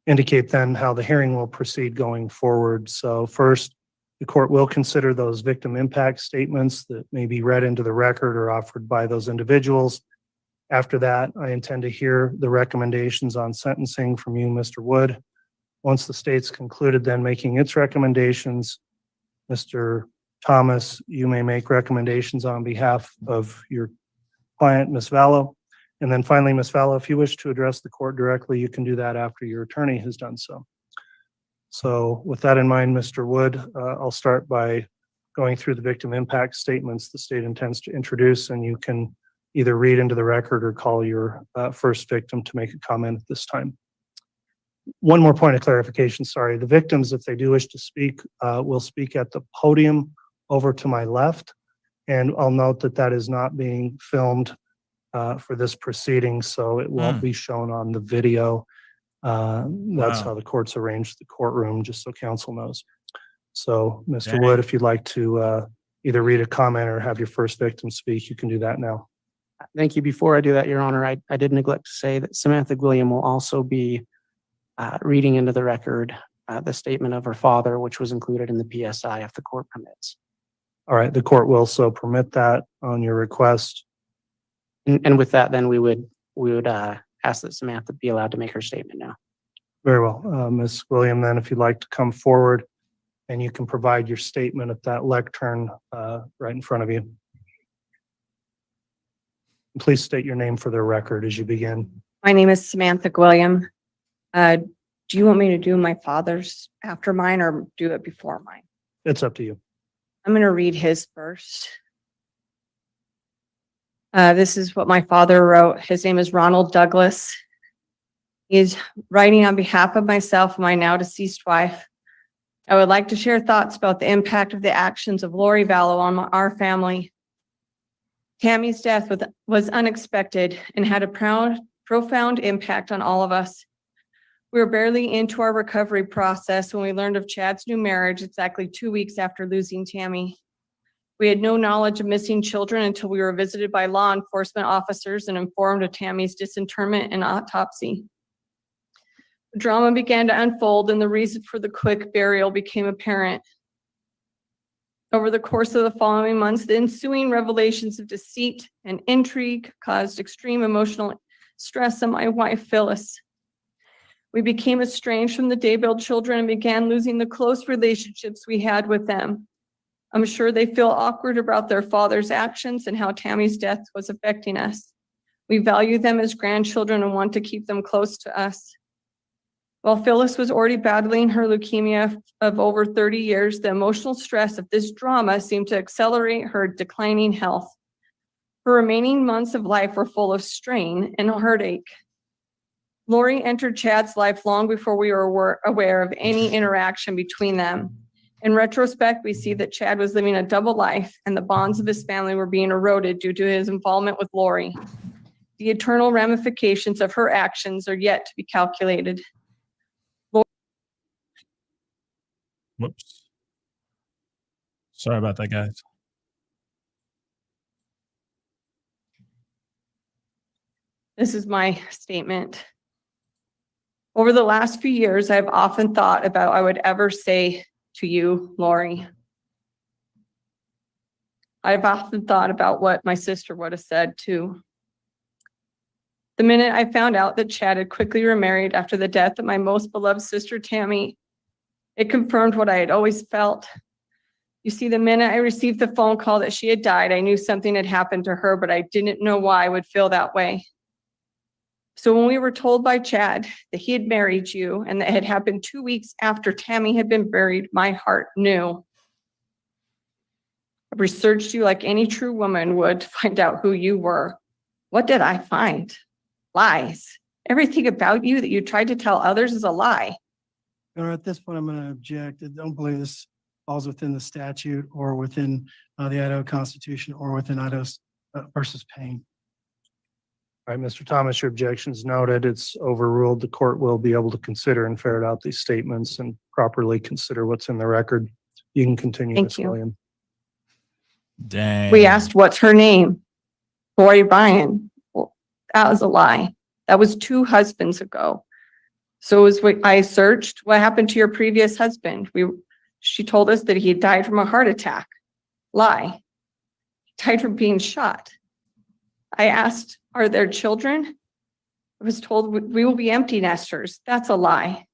indicate then how the hearing will proceed going forward. So first, the court will consider those victim impact statements that may be read into the record or offered by those individuals. After that, I intend to hear the recommendations on sentencing from you, Mr. Wood. Once the state's concluded then making its recommendations, Mr. Thomas, you may make recommendations on behalf of your client, Ms. Vallow. And then finally, Ms. Vallow, if you wish to address the court directly, you can do that after your attorney has done so. So with that in mind, Mr. Wood, I'll start by going through the victim impact statements the state intends to introduce, and you can either read into the record or call your first victim to make a comment at this time. One more point of clarification, sorry. The victims, if they do wish to speak, will speak at the podium over to my left. And I'll note that that is not being filmed for this proceeding, so it won't be shown on the video. That's how the court's arranged the courtroom, just so council knows. So, Mr. Wood, if you'd like to either read a comment or have your first victim speak, you can do that now. Thank you. Before I do that, Your Honor, I did neglect to say that Samantha Gwilliam will also be reading into the record the statement of her father, which was included in the PSI if the court permits. All right, the court will so permit that on your request. And with that, then we would ask that Samantha be allowed to make her statement now. Very well. Ms. William, then if you'd like to come forward and you can provide your statement at that lectern right in front of you. Please state your name for the record as you begin. My name is Samantha Gwilliam. Do you want me to do my father's after mine or do it before mine? It's up to you. I'm going to read his first. This is what my father wrote. His name is Ronald Douglas. He is writing on behalf of myself and my now deceased wife. I would like to share thoughts about the impact of the actions of Lori Vallow on our family. Tammy's death was unexpected and had a profound impact on all of us. We were barely into our recovery process when we learned of Chad's new marriage exactly 2 weeks after losing Tammy. We had no knowledge of missing children until we were visited by law enforcement officers and informed of Tammy's disinterment and autopsy. The drama began to unfold and the reason for the quick burial became apparent. Over the course of the following months, the ensuing revelations of deceit and intrigue caused extreme emotional stress on my wife, Phyllis. We became estranged from the Daybell children and began losing the close relationships we had with them. I'm sure they feel awkward about their father's actions and how Tammy's death was affecting us. We value them as grandchildren and want to keep them close to us. While Phyllis was already battling her leukemia of over 30 years, the emotional stress of this drama seemed to accelerate her declining health. Her remaining months of life were full of strain and heartache. Lori entered Chad's life long before we were aware of any interaction between them. In retrospect, we see that Chad was living a double life and the bonds of his family were being eroded due to his involvement with Lori. The eternal ramifications of her actions are yet to be calculated. Whoops. Sorry about that, guys. This is my statement. Over the last few years, I've often thought about what I would ever say to you, Lori. I've often thought about what my sister would have said too. The minute I found out that Chad had quickly remarried after the death of my most beloved sister, Tammy, it confirmed what I had always felt. You see, the minute I received the phone call that she had died, I knew something had happened to her, but I didn't know why I would feel that way. So when we were told by Chad that he had married you and that had happened 2 weeks after Tammy had been buried, my heart knew. I researched you like any true woman would to find out who you were. What did I find? Lies. Everything about you that you tried to tell others is a lie. At this point, I'm going to object. I don't believe this falls within the statute or within the Idaho Constitution or within Idaho versus Payne. All right, Mr. Thomas, your objection is noted. It's overruled. The court will be able to consider and ferret out these statements and properly consider what's in the record. You can continue, Thank Ms. you. William. Dang. We asked, what's her name? Lori Bryan. Well, that was a lie. That was 2 husbands ago. So it was what I searched. What happened to your previous husband? She told us that he died from a heart attack. Lie. He died from being shot. I asked, are there children? I was told we will be empty nesters. That's a lie.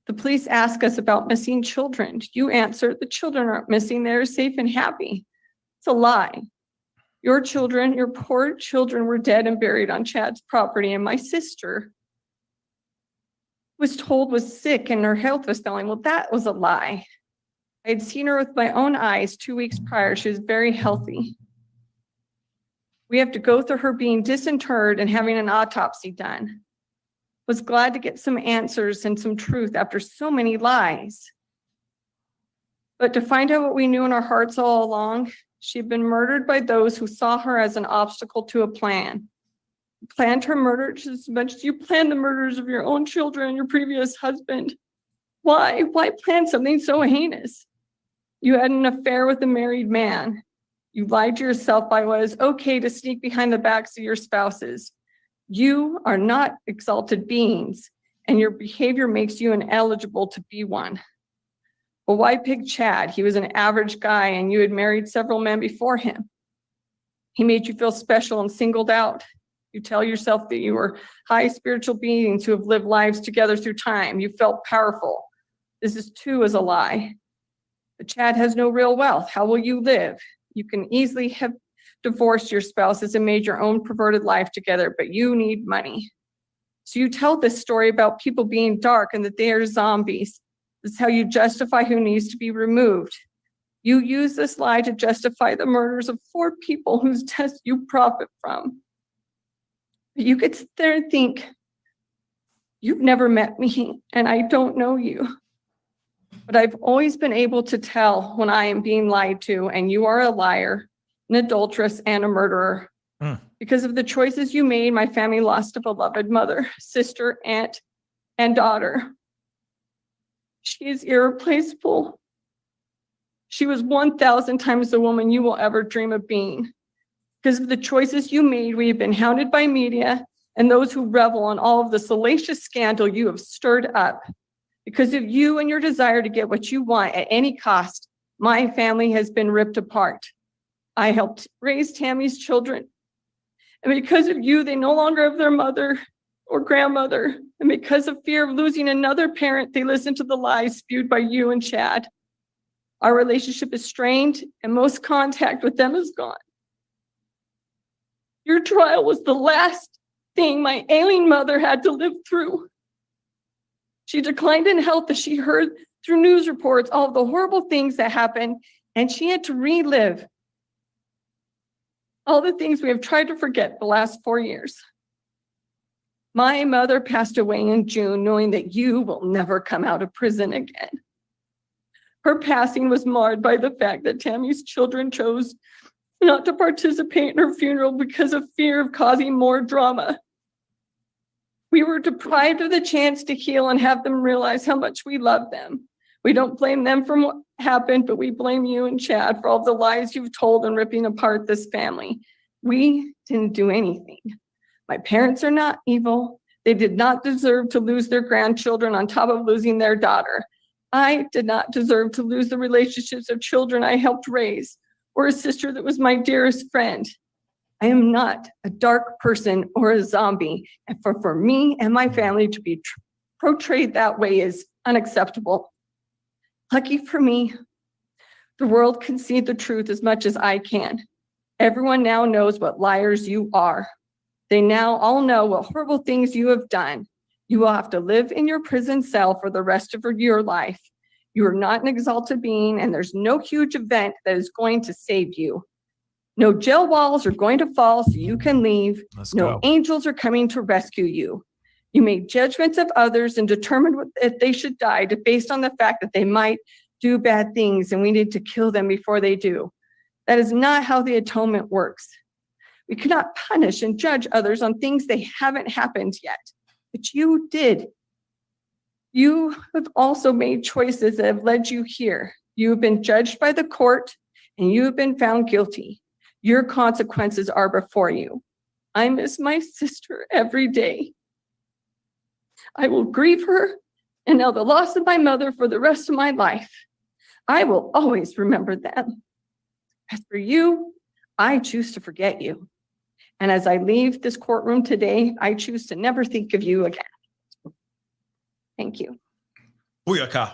The police ask us about missing children. You answer, the children aren't missing. They're safe and happy. It's a lie. Your children, your poor children were dead and buried on Chad's property, and my sister was told was sick and her health was failing. Well, that was a lie. I had seen her with my own eyes 2 weeks prior. She was very healthy. We have to go through her being disinterred and having an autopsy done. was glad to get some answers and some truth after so many lies. But to find out what we knew in our hearts all along, she'd been murdered by those who saw her as an obstacle to a plan. Planned her murder just as much as you planned the murders of your own children and your previous husband. Why? Why plan something so heinous? You had an affair with a married man. You lied to yourself by what is okay to sneak behind the backs of your spouses. You are not exalted beings, and your behavior makes you ineligible to be one. But why pick Chad? He was an average guy, and you had married several men before him. He made you feel special and singled out. You tell yourself that you were high spiritual beings who have lived lives together through time. You felt powerful. This is too is a lie. But Chad has no real wealth. How will you live? You can easily have divorced your spouses and made your own perverted life together, but you need money. So you tell this story about people being dark and that they are zombies. This is how you justify who needs to be removed. You use this lie to justify the murders of 4 people whose deaths you profit from. But you could sit there and think, you've never met me and I don't know you. But I've always been able to tell when I am being lied to, and you are a liar, an adulteress, and a murderer. Because of the choices you made, my family lost a beloved mother, sister, aunt, and daughter. She is irreplaceable. She was 1,000 times the woman you will ever dream of being. Because of the choices you made, we have been hounded by media and those who revel in all of the salacious scandal you have stirred up. Because of you and your desire to get what you want at any cost, my family has been ripped apart. I helped raise Tammy's children. And because of you, they no longer have their mother or grandmother. And because of fear of losing another parent, they listen to the lies spewed by you and Chad. Our relationship is strained and most contact with them is gone. Your trial was the last thing my ailing mother had to live through. She declined in health as she heard through news reports all of the horrible things that happened, and she had to relive all the things we have tried to forget the last 4 years. My mother passed away in June, knowing that you will never come out of prison again. Her passing was marred by the fact that Tammy's children chose not to participate in her funeral because of fear of causing more drama. We were deprived of the chance to heal and have them realize how much we love them. We don't blame them for what happened, but we blame you and Chad for all the lies you've told and ripping apart this family. We didn't do anything. My parents are not evil. They did not deserve to lose their grandchildren on top of losing their daughter. I did not deserve to lose the relationships of children I helped raise, or a sister that was my dearest friend. I am not a dark person or a zombie, and for me and my family to be portrayed that way is unacceptable. Lucky for me, the world can see the truth as much as I can. Everyone now knows what liars you are. They now all know what horrible things you have done. You will have to live in your prison cell for the rest of your life. You are not an exalted being, and there's no huge event that is going to save you. No jail walls are going to fall so you can leave. No angels are coming to rescue you. You made judgments of others and determined if they should die based on the fact that they might do bad things and we need to kill them before they do. That is not how the atonement works. We cannot punish and judge others on things they haven't happened yet, but you did. You have also made choices that have led you here. You have been judged by the court and you have been found guilty. Your consequences are before you. I miss my sister every day. I will grieve her and now the loss of my mother for the rest of my life. I will always remember them. As for you, I choose to forget you. And as I leave this courtroom today, I choose to never think of you again. Thank you. Booyaka.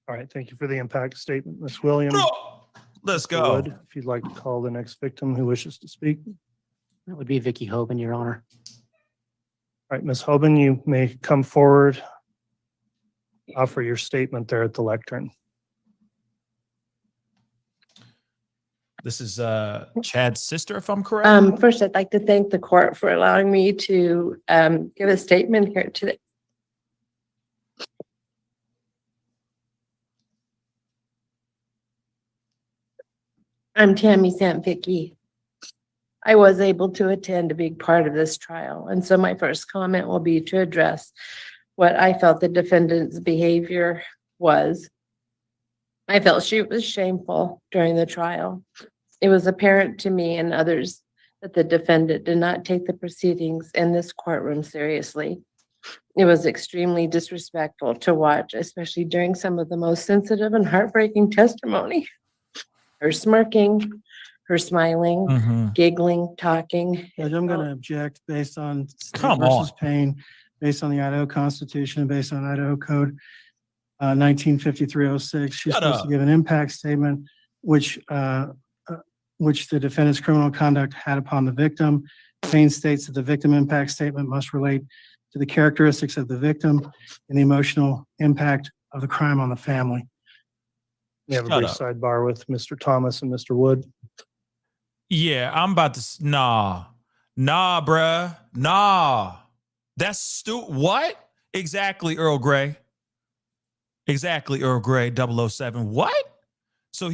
All right, thank you for the impact statement, Ms. Williams. Let's Mr. go. Wood, if you'd like to call the next victim who wishes to speak. That would be Vicky Hoban, Your Honor. All right, Ms. Hoban, you may come forward, offer your statement there at the lectern. This is Chad's sister, if I'm correct. First, I'd like to thank the court for allowing me to give a statement here today. I'm Tammy Sanficki. I was able to attend a big part of this trial, and so my first comment will be to address what I felt the defendant's behavior was. I felt she was shameful during the trial. It was apparent to me and others that the defendant did not take the proceedings in this courtroom seriously. It was extremely disrespectful to watch, especially during some of the most sensitive and heartbreaking testimony. Her smirking, her smiling, Mhm. giggling, talking. Judge, I'm going to object based on state Come versus on. Payne, based on the Idaho Constitution, and based on Idaho Code 195306. She's Shut supposed to up. give an impact statement, which the defendant's criminal conduct had upon the victim. Payne states that the victim impact statement must relate to the characteristics of the victim and the emotional impact of the crime on the family. We have a Shut brief up. sidebar with Mr. Thomas and Mr. Wood. Yeah, I'm about to. Nah, bruh. Nah. That's what? Exactly, Earl Grey. Exactly, Earl Grey, 007. What? So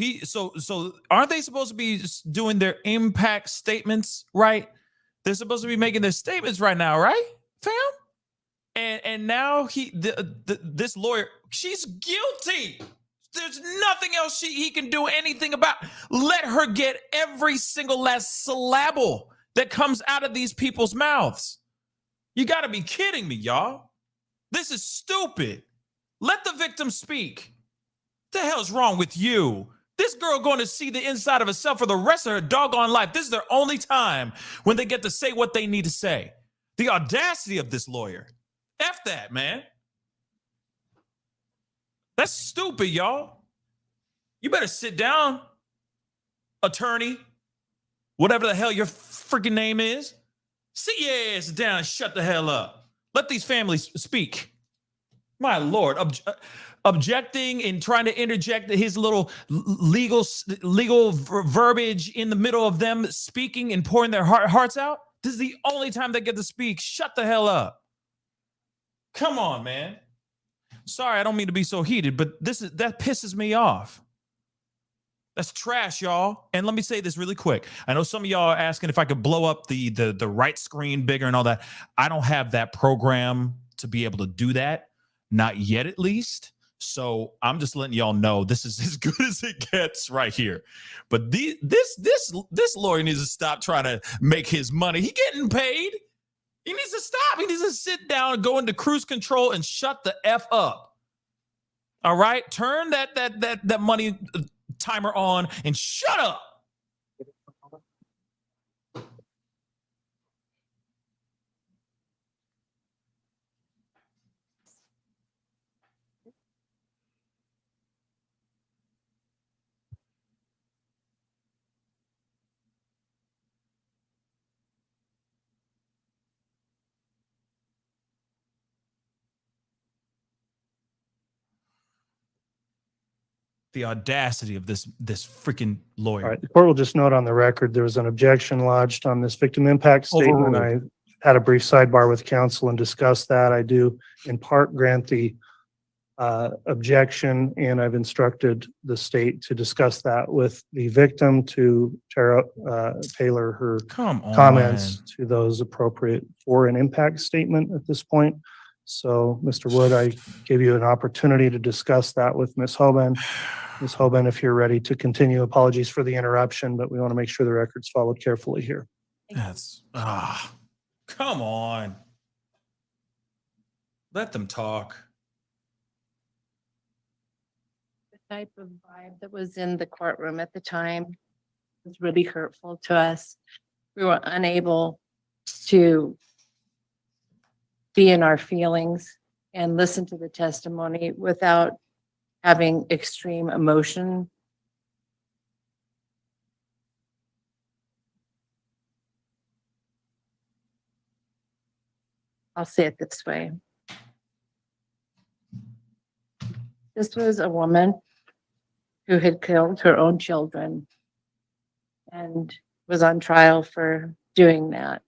aren't they supposed to be doing their impact statements, right? They're supposed to be making their statements right now, right, fam? And now this lawyer, she's guilty. There's nothing else he can do anything about. Let her get every single last syllable that comes out of these people's mouths. You got to be kidding me, y'all. This is stupid. Let the victim speak. What the hell's wrong with you? This girl going to see the inside of herself for the rest of her doggone life. This is their only time when they get to say what they need to say. The audacity of this lawyer. F that, man. That's stupid, y'all. You better sit down, attorney, whatever the hell your freaking name is. Sit your ass down and shut the hell up. Let these families speak. My Lord, objecting and trying to interject his little legal verbiage in the middle of them speaking and pouring their hearts out. This is the only time they get to speak. Shut the hell up. Come on, man. Sorry, I don't mean to be so heated, but that pisses me off. That's trash, y'all. And let me say this really quick. I know some of y'all are asking if I could blow up the right screen bigger and all that. I don't have that program to be able to do that. Not yet, at least. So I'm just letting y'all know this is as good as it gets right here. But this lawyer needs to stop trying to make his money. He getting paid. He needs to stop. He needs to sit down and go into cruise control and shut the F up. All right? Turn that money timer on and shut up. The audacity of this freaking lawyer. All right, the court will just note on the record, there was an objection lodged on this victim impact statement. I Overruled. had a brief sidebar with counsel and discussed that. I do in part grant the objection, and I've instructed the state to discuss that with the victim to tailor her Come on. comments to those appropriate for an impact statement at this point. So, Mr. Wood, I gave you an opportunity to discuss that with Ms. Hoban. Ms. Hoban, if you're ready to continue, apologies for the interruption, but we want to make sure the record's followed carefully here. That's come on. Let them talk. The type of vibe that was in the courtroom at the time was really hurtful to us. We were unable to be in our feelings and listen to the testimony without having extreme emotion. I'll say it this way. This was a woman who had killed her own children and was on trial for doing that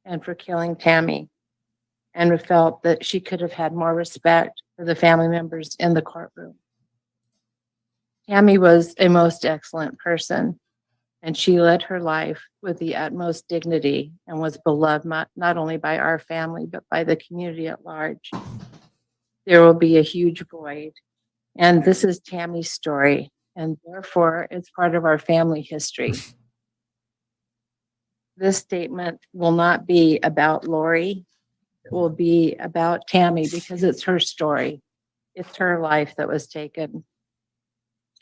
and for killing Tammy, and felt that she could have had more respect for the family members in the courtroom. Tammy was a most excellent person, and she led her life with the utmost dignity and was beloved not only by our family, but by the community at large. There will be a huge void, and this is Tammy's story, and therefore it's part of our family history. This statement will not be about Lori. It will be about Tammy because it's her story. It's her life that was taken.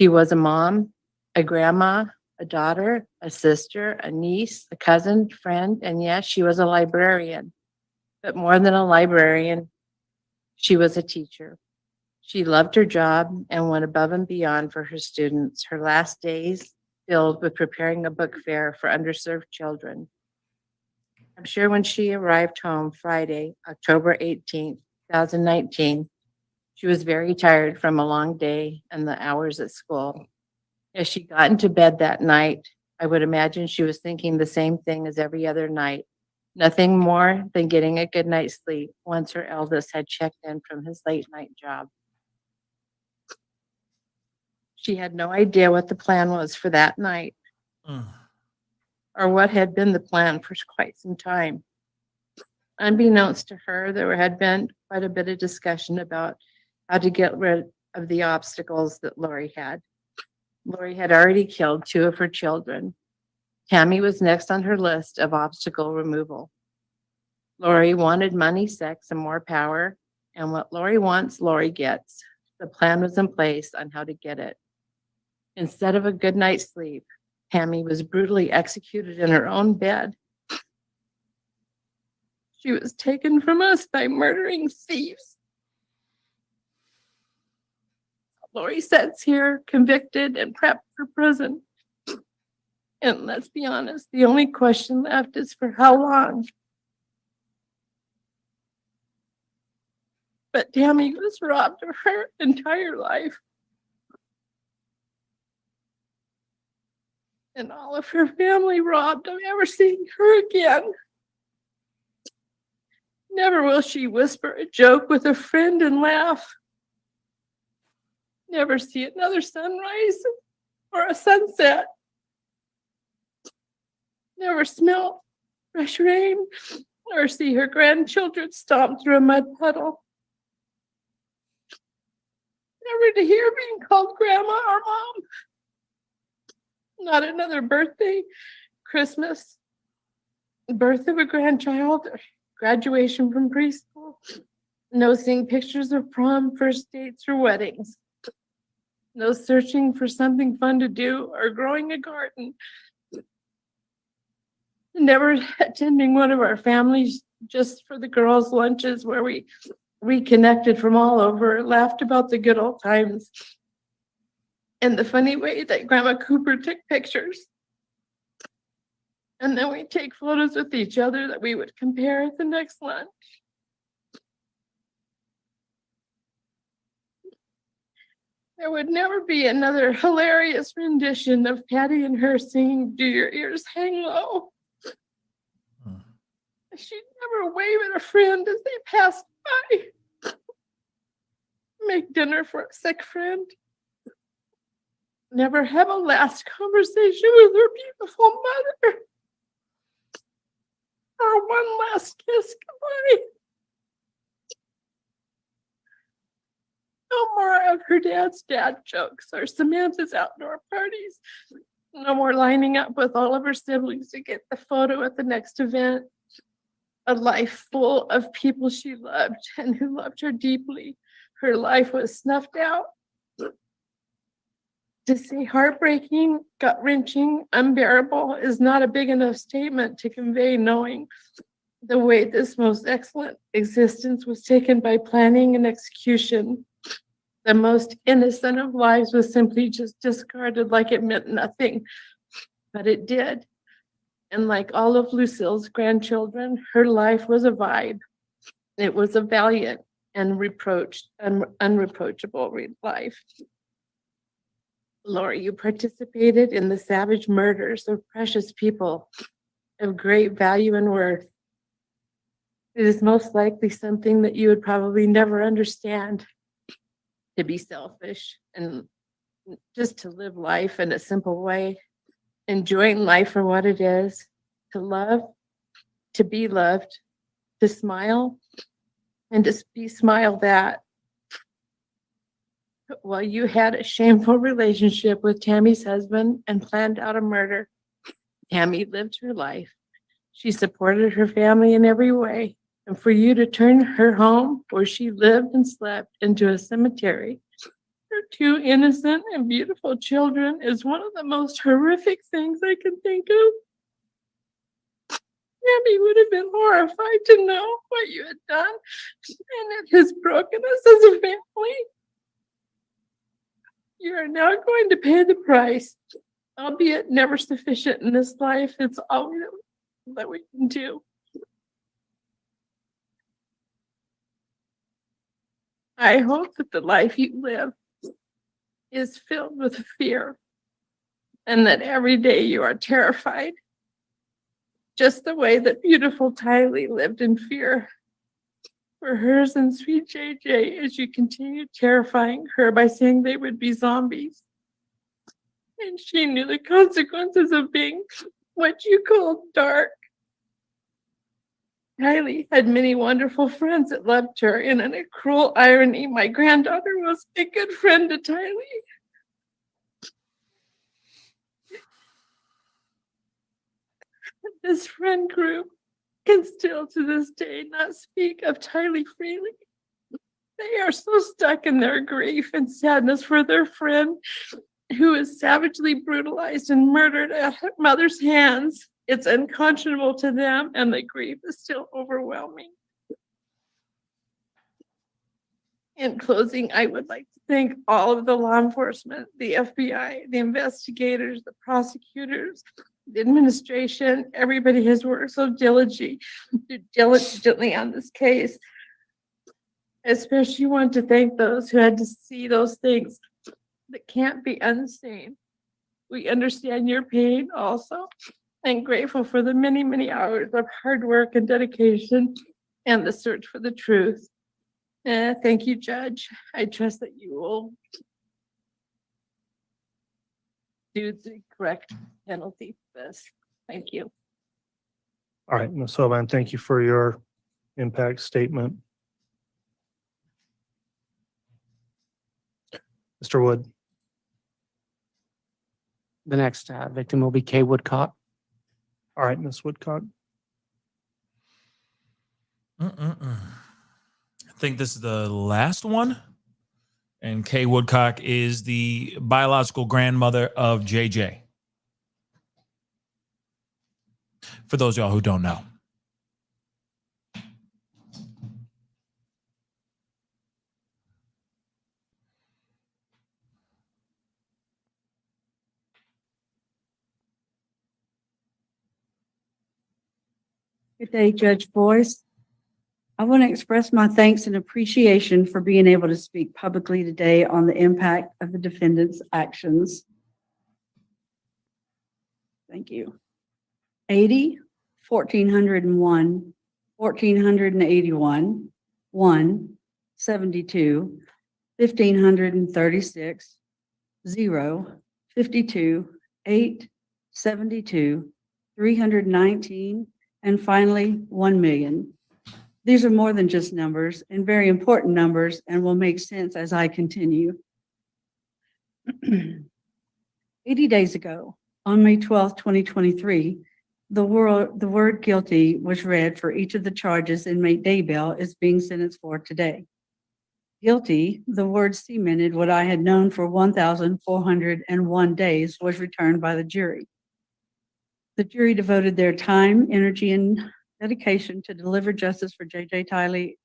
She was a mom, a grandma, a daughter, a sister, a niece, a cousin, friend, and yes, she was a librarian. But more than a librarian, she was a teacher. She loved her job and went above and beyond for her students. Her last days filled with preparing a book fair for underserved children. I'm sure when she arrived home Friday, October 18th, 2019, she was very tired from a long day and the hours at school. As she got into bed that night, I would imagine she was thinking the same thing as every other night. Nothing more than getting a good night's sleep once her eldest had checked in from his late night job. She had no idea what the plan was for that night, or what had been the plan for quite some time. Unbeknownst to her, there had been quite a bit of discussion about how to get rid of the obstacles that Lori had. Lori had already killed 2 of her children. Tammy was next on her list of obstacle removal. Lori wanted money, sex, and more power, and what Lori wants, Lori gets. The plan was in place on how to get it. Instead of a good night's sleep, Tammy was brutally executed in her own bed. She was taken from us by murdering thieves. Lori sits here convicted and prepped for prison. And let's be honest, the only question left is for how long? But Tammy was robbed of her entire life. And all of her family robbed of ever seeing her again. Never will she whisper a joke with a friend and laugh. Never see another sunrise or a sunset. Never smell fresh rain or see her grandchildren stomp through a mud puddle. Never to hear being called grandma or mom. Not another birthday, Christmas, birth of a grandchild, or graduation from preschool. No seeing pictures of prom, first dates, or weddings. No searching for something fun to do or growing a garden. Never attending one of our families just for the girls' lunches where we reconnected from all over, laughed about the good old times. And the funny way that Grandma Cooper took pictures. And then we take photos with each other that we would compare at the next lunch. There would never be another hilarious rendition of Patty and her singing "Do Your Ears Hang Low." She'd never wave at a friend as they passed by. Make dinner for a sick friend. Never have a last conversation with her beautiful mother. Or one last kiss goodbye. No more of her dad's dad jokes or Samantha's outdoor parties. No more lining up with all of her siblings to get the photo at the next event. A life full of people she loved and who loved her deeply. Her life was snuffed out. To say heartbreaking, gut-wrenching, unbearable is not a big enough statement to convey knowing the way this most excellent existence was taken by planning and execution. The most innocent of lives was simply just discarded like it meant nothing, but it did. And like all of Lucille's grandchildren, her life was a vibe. It was a valiant and unreproachable life. Lori, you participated in the savage murders of precious people of great value and worth. It is most likely something that you would probably never understand, to be selfish and just to live life in a simple way, enjoying life for what it is, to love, to be loved, to smile, and to be smiled at. While you had a shameful relationship with Tammy's husband and planned out a murder, Tammy lived her life. She supported her family in every way. And for you to turn her home where she lived and slept into a cemetery, her two innocent and beautiful children, is one of the most horrific things I can think of. Tammy would have been horrified to know what you had done and it has broken us as a family. You are now going to pay the price, albeit never sufficient in this life. It's all that we can do. I hope that the life you live is filled with fear and that every day you are terrified, just the way that beautiful Tylee lived in fear for hers and sweet JJ as you continue terrifying her by saying they would be zombies. And she knew the consequences of being what you called dark. Tylee had many wonderful friends that loved her, and in a cruel irony, my granddaughter was a good friend to Tylee. This friend group can still to this day not speak of Tylee freely. They are so stuck in their grief and sadness for their friend who is savagely brutalized and murdered at her mother's hands. It's unconscionable to them, and the grief is still overwhelming. In closing, I would like to thank all of the law enforcement, the FBI, the investigators, the prosecutors, the administration. Everybody has worked so diligently on this case. Especially want to thank those who had to see those things that can't be unseen. We understand your pain also, and grateful for the many, many hours of hard work and dedication and the search for the truth. Thank you, Judge. I trust that you will do the correct penalty for this. Thank you. All right, Ms. Hoban, thank you for your impact statement. Mr. Wood. The next victim will be Kay Woodcock. All right, Ms. Woodcock. I think this is the last one. And Kay Woodcock is the biological grandmother of JJ. For those of y'all who don't know. Good day, Judge Boyce. I want to express my thanks and appreciation for being able to speak publicly today on the impact of the defendant's actions. Thank you. 80, 1,401, 1,481, 1, 72, 1,536, 0, 52, 8, 72, 319, and finally, 1 million. These are more than just numbers and very important numbers and will make sense as I continue. 80 days ago, on May 12th, 2023, the word guilty was read for each of the charges inmate Daybell is being sentenced for today. Guilty, the word cemented what I had known for 1,401 days, was returned by the jury. The jury devoted their time, energy, and dedication to deliver justice for JJ, Tylee,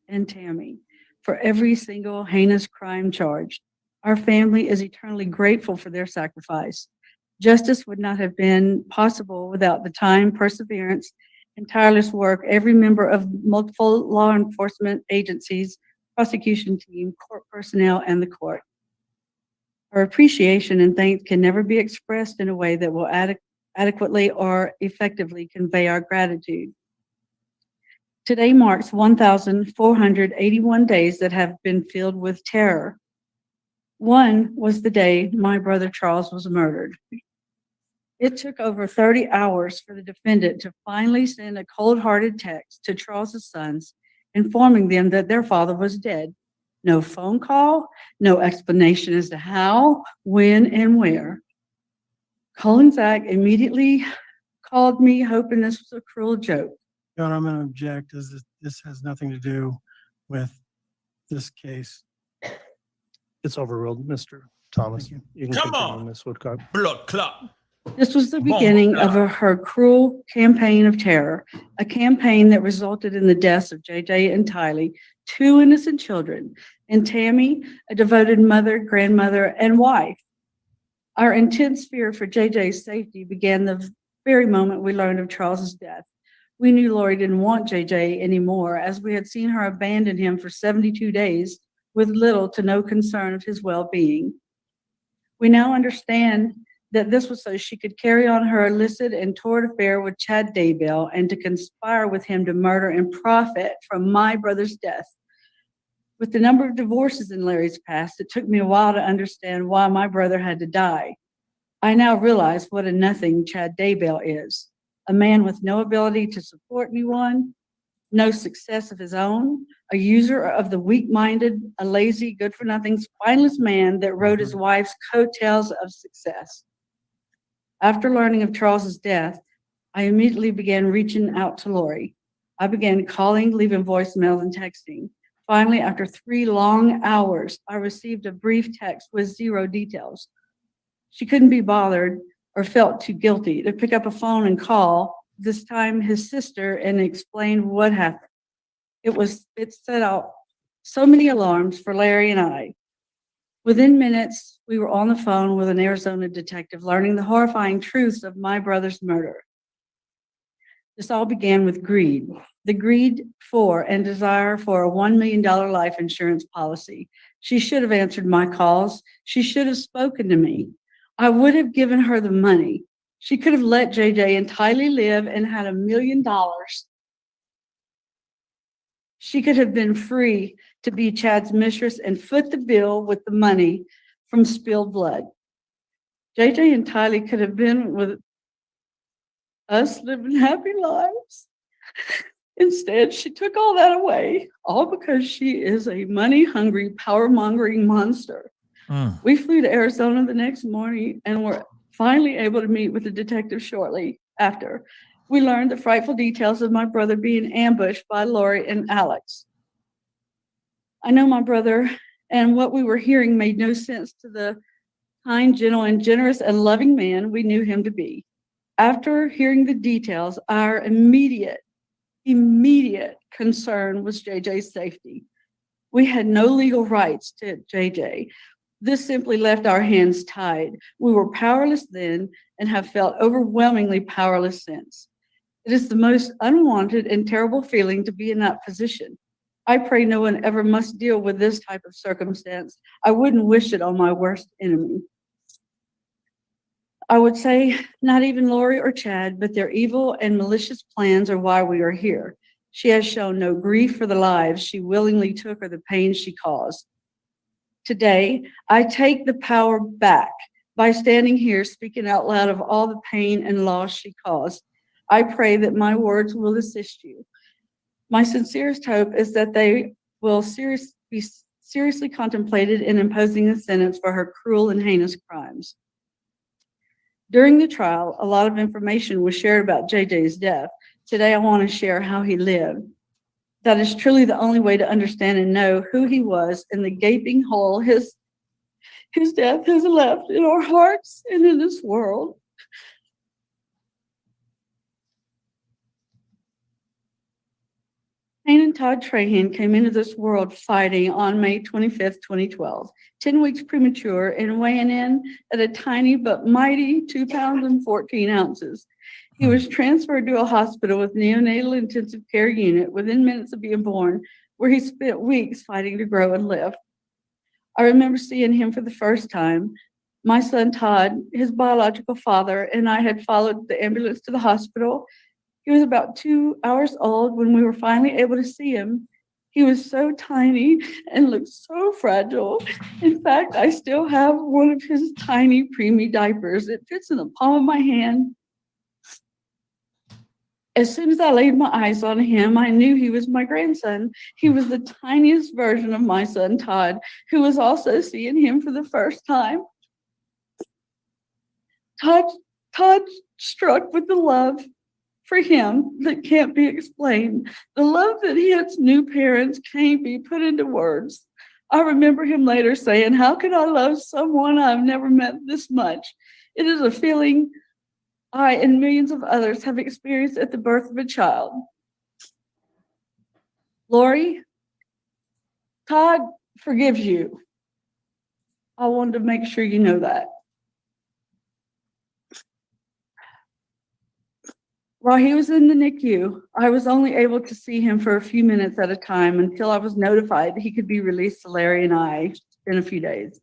and Tammy for every single heinous crime charged. Our family is eternally grateful for their sacrifice. Justice would not have been possible without the time, perseverance, and tireless work every member of multiple law enforcement agencies, prosecution team, court personnel, and the court. Her appreciation and thanks can never be expressed in a way that will adequately or effectively convey our gratitude. Today marks 1,481 days that have been filled with terror. One was the day my brother Charles was murdered. It took over 30 hours for the defendant to finally send a cold-hearted text to Charles's sons, informing them that their father was dead. No phone call, no explanation as to how, when, and where. Colin Zach immediately called me, hoping this was a cruel joke. Your Honor, I'm going to object as this has nothing to do with this case. It's overruled, Mr. Thomas. Thank You can Come continue, on. Ms. Woodcock. Blood clot. This was the Come on, beginning of Mom. her cruel campaign of terror, a campaign that resulted in the deaths of JJ and Tylee, two innocent children, and Tammy, a devoted mother, grandmother, and wife. Our intense fear for JJ's safety began the very moment we learned of Charles's death. We knew Lori didn't want JJ anymore, as we had seen her abandon him for 72 days with little to no concern of his well-being. We now understand that this was so she could carry on her illicit and torrid affair with Chad Daybell and to conspire with him to murder and profit from my brother's death. With the number of divorces in Larry's past, it took me a while to understand why my brother had to die. I now realize what a nothing Chad Daybell is. A man with no ability to support anyone, no success of his own, a user of the weak-minded, a lazy, good-for-nothing, spineless man that rode his wife's coattails of success. After learning of Charles's death, I immediately began reaching out to Lori. I began calling, leaving voicemails, and texting. Finally, after 3 long hours, I received a brief text with 0 details. She couldn't be bothered or felt too guilty to pick up a phone and call, this time his sister, and explain what happened. It set out so many alarms for Larry and I. Within minutes, we were on the phone with an Arizona detective learning the horrifying truths of my brother's murder. This all began with greed, the greed for and desire for a $1 million life insurance policy. She should have answered my calls. She should have spoken to me. I would have given her the money. She could have let JJ and Tylee live and had $1 million. She could have been free to be Chad's mistress and foot the bill with the money from spilled blood. JJ and Tylee could have been with us living happy lives. Instead, she took all that away, all because she is a money-hungry, power-mongering monster. We flew to Arizona the next morning and were finally able to meet with the detective shortly after. We learned the frightful details of my brother being ambushed by Lori and Alex. I know my brother, and what we were hearing made no sense to the kind, gentle, and generous and loving man we knew him to be. After hearing the details, our immediate concern was JJ's safety. We had no legal rights to JJ. This simply left our hands tied. We were powerless then and have felt overwhelmingly powerless since. It is the most unwanted and terrible feeling to be in that position. I pray no one ever must deal with this type of circumstance. I wouldn't wish it on my worst enemy. I would say not even Lori or Chad, but their evil and malicious plans are why we are here. She has shown no grief for the lives she willingly took or the pain she caused. Today, I take the power back by standing here speaking out loud of all the pain and loss she caused. I pray that my words will assist you. My sincerest hope is that they will be seriously contemplated in imposing a sentence for her cruel and heinous crimes. During the trial, a lot of information was shared about JJ's death. Today, I want to share how he lived. That is truly the only way to understand and know who he was and the gaping hole his death has left in our hearts and in this world. Payne and Todd Trahan came into this world fighting on May 25th, 2012, 10 weeks premature and weighing in at a tiny but mighty 2 pounds and 14 ounces. He was transferred to a hospital with neonatal intensive care unit within minutes of being born, where he spent weeks fighting to grow and live. I remember seeing him for the first time. My son Todd, his biological father, and I had followed the ambulance to the hospital. He was about 2 hours old when we were finally able to see him. He was so tiny and looked so fragile. In fact, I still have one of his tiny preemie diapers. It fits in the palm of my hand. As soon as I laid my eyes on him, I knew he was my grandson. He was the tiniest version of my son Todd, who was also seeing him for the first time. Todd struck with the love for him that can't be explained. The love that hits new parents can't be put into words. I remember him later saying, "How could I love someone I've never met this much?" It is a feeling I and millions of others have experienced at the birth of a child. Lori, Todd forgives you. I wanted to make sure you know that. While he was in the NICU, I was only able to see him for a few minutes at a time until I was notified he could be released to Larry and I in a few days.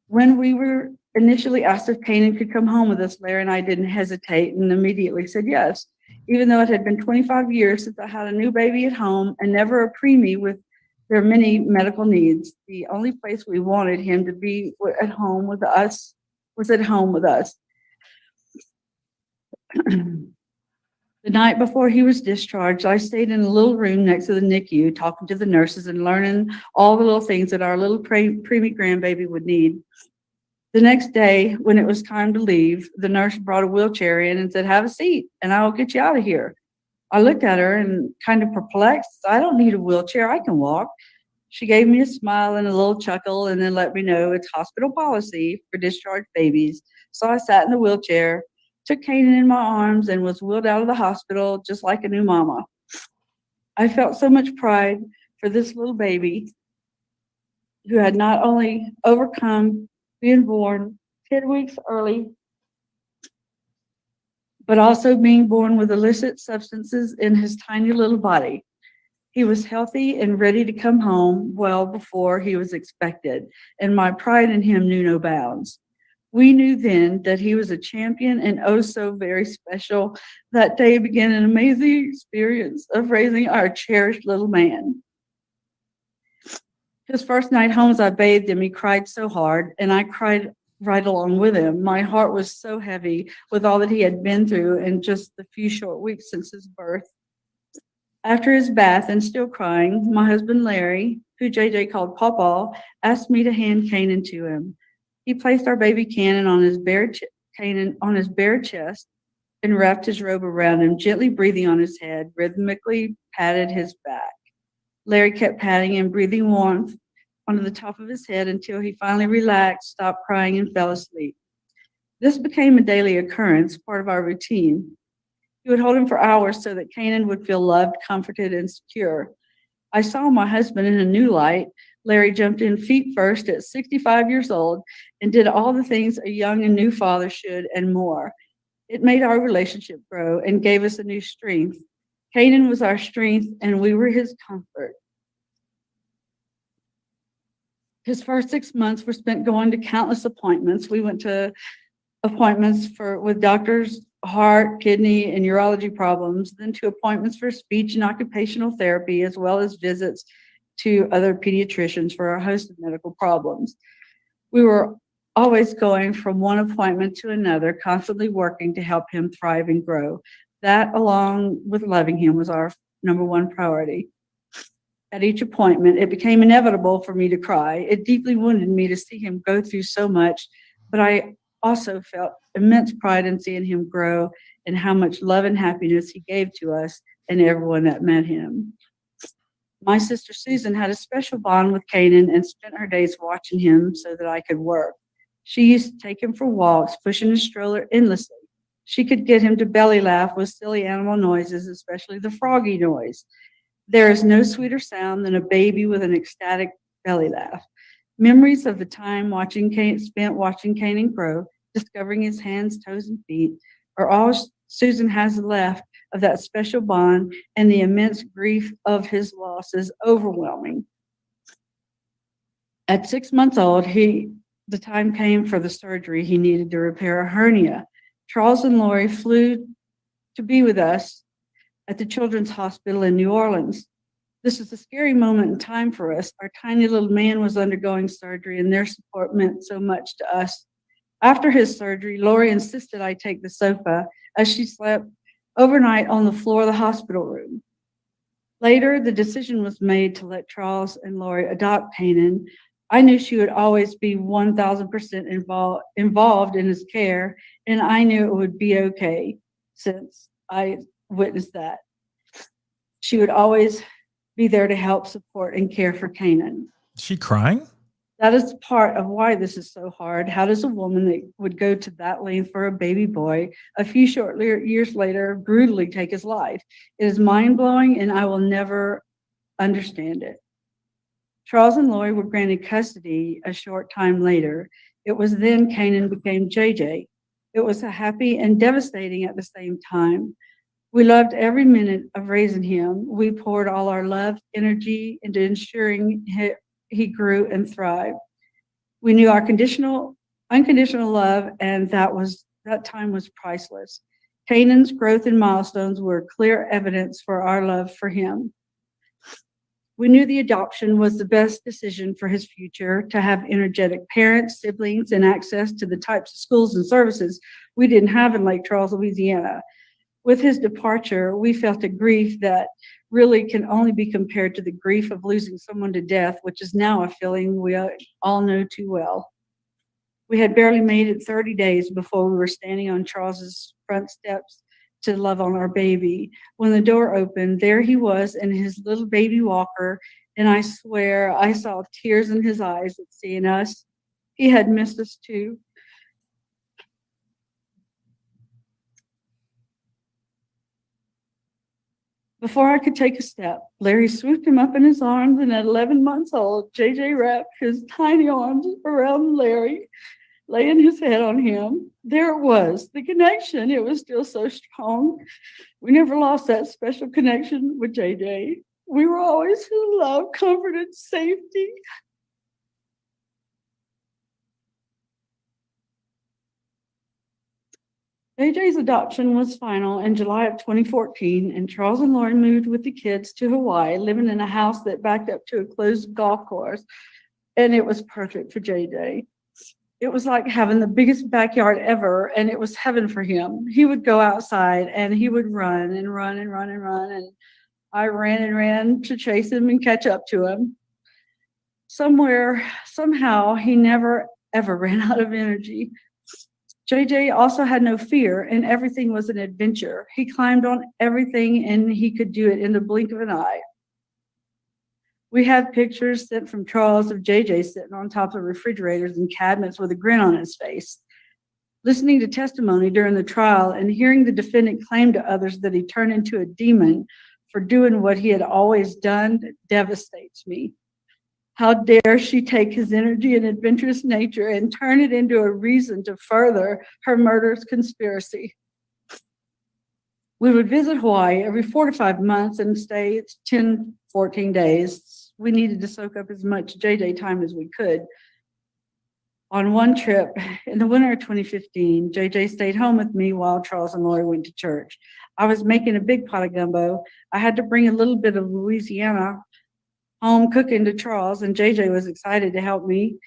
When we were initially asked if Kanan could come home with us, Larry and I didn't hesitate and immediately said yes, even though it had been 25 years since I had a new baby at home and never a preemie with their many medical needs. The only place we wanted him to be at home with us was at home with us. The night before he was discharged, I stayed in a little room next to the NICU, talking to the nurses and learning all the little things that our little preemie grandbaby would need. The next day, when it was time to leave, the nurse brought a wheelchair in and said, "Have a seat, and I will get you out of here." I looked at her and kind of perplexed. "I don't need a wheelchair. I can walk." She gave me a smile and a little chuckle and then let me know it's hospital policy for discharged babies. So I sat in the wheelchair, took Kanan in my arms, and was wheeled out of the hospital just like a new mama. I felt so much pride for this little baby who had not only overcome being born 10 weeks early, but also being born with illicit substances in his tiny little body. He was healthy and ready to come home well before he was expected, and my pride in him knew no bounds. We knew then that he was a champion and oh so very special. That day began an amazing experience of raising our cherished little man. His first night home, as I bathed him, he cried so hard, and I cried right along with him. My heart was so heavy with all that he had been through in just the few short weeks since his birth. After his bath and still crying, my husband Larry, who JJ called Pawpaw, asked me to hand Kanan to him. He placed our baby Kanan on his bare chest and wrapped his robe around him, gently breathing on his head, rhythmically patted his back. Larry kept patting and breathing warmth onto the top of his head until he finally relaxed, stopped crying, and fell asleep. This became a daily occurrence, part of our routine. He would hold him for hours so that Kanan would feel loved, comforted, and secure. I saw my husband in a new light. Larry jumped in feet first at 65 years old and did all the things a young and new father should and more. It made our relationship grow and gave us a new strength. Kanan was our strength and we were his comfort. His first 6 months were spent going to countless appointments. We went to appointments with doctors, heart, kidney, and urology problems, then to appointments for speech and occupational therapy, as well as visits to other pediatricians for a host of medical problems. We were always going from one appointment to another, constantly working to help him thrive and grow. That, along with loving him, was our number one priority. At each appointment, it became inevitable for me to cry. It deeply wounded me to see him go through so much, but I also felt immense pride in seeing him grow and how much love and happiness he gave to us and everyone that met him. My sister Susan had a special bond with Kanan and spent her days watching him so that I could work. She used to take him for walks, pushing his stroller endlessly. She could get him to belly laugh with silly animal noises, especially the froggy noise. There is no sweeter sound than a baby with an ecstatic belly laugh. Memories of the time spent watching Kanan grow, discovering his hands, toes, and feet, are all Susan has left of that special bond, and the immense grief of his loss is overwhelming. At 6 months old, the time came for the surgery. He needed to repair a hernia. Charles and Lori flew to be with us at the Children's Hospital in New Orleans. This was a scary moment in time for us. Our tiny little man was undergoing surgery, and their support meant so much to us. After his surgery, Lori insisted I take the sofa as she slept overnight on the floor of the hospital room. Later, the decision was made to let Charles and Lori adopt Canaan. I knew she would always be 1000% involved in his care, and I knew it would be okay since I witnessed that. She would always be there to help support and care for Canaan. Is she crying? That is part of why this is so hard. How does a woman that would go to that length for a baby boy a few short years later brutally take his life? It is mind-blowing, and I will never understand it. Charles and Lori were granted custody a short time later. It was then Canaan became JJ. It was happy and devastating at the same time. We loved every minute of raising him. We poured all our love, energy into ensuring he grew and thrived. We knew our unconditional love, and that time was priceless. Canaan's growth and milestones were clear evidence for our love for him. We knew the adoption was the best decision for his future, to have energetic parents, siblings, and access to the types of schools and services we didn't have in Lake Charles, Louisiana. With his departure, we felt a grief that really can only be compared to the grief of losing someone to death, which is now a feeling we all know too well. We had barely made it 30 days before we were standing on Charles's front steps to love on our baby. When the door opened, there he was in his little baby walker, and I swear I saw tears in his eyes at seeing us. He had missed us too. Before I could take a step, Larry swooped him up in his arms, and at 11 months old, JJ wrapped his tiny arms around Larry, laying his head on him. There it was, the connection. It was still so strong. We never lost that special connection with JJ. We were always in love, comfort, and safety. JJ's adoption was final in July of 2014, and Charles and Lori moved with the kids to Hawaii, living in a house that backed up to a closed golf course, and it was perfect for JJ. It was like having the biggest backyard ever, and it was heaven for him. He would go outside, and he would run and run and run and run, and I ran and ran to chase him and catch up to him. Somehow, he never, ever ran out of energy. JJ also had no fear, and everything was an adventure. He climbed on everything, and he could do it in the blink of an eye. We have pictures sent from Charles of JJ sitting on top of refrigerators and cabinets with a grin on his face. Listening to testimony during the trial and hearing the defendant claim to others that he turned into a demon for doing what he had always done devastates me. How dare she take his energy and adventurous nature and turn it into a reason to further her murderous conspiracy? We would visit Hawaii every 4 to 5 months and stay 10, 14 days. We needed to soak up as much JJ time as we could. On one trip in the winter of 2015, JJ stayed home with me while Charles and Lori went to church. I was making a big pot of gumbo. I had to bring a little bit of Louisiana home cooking to Charles, and JJ was excited to help me.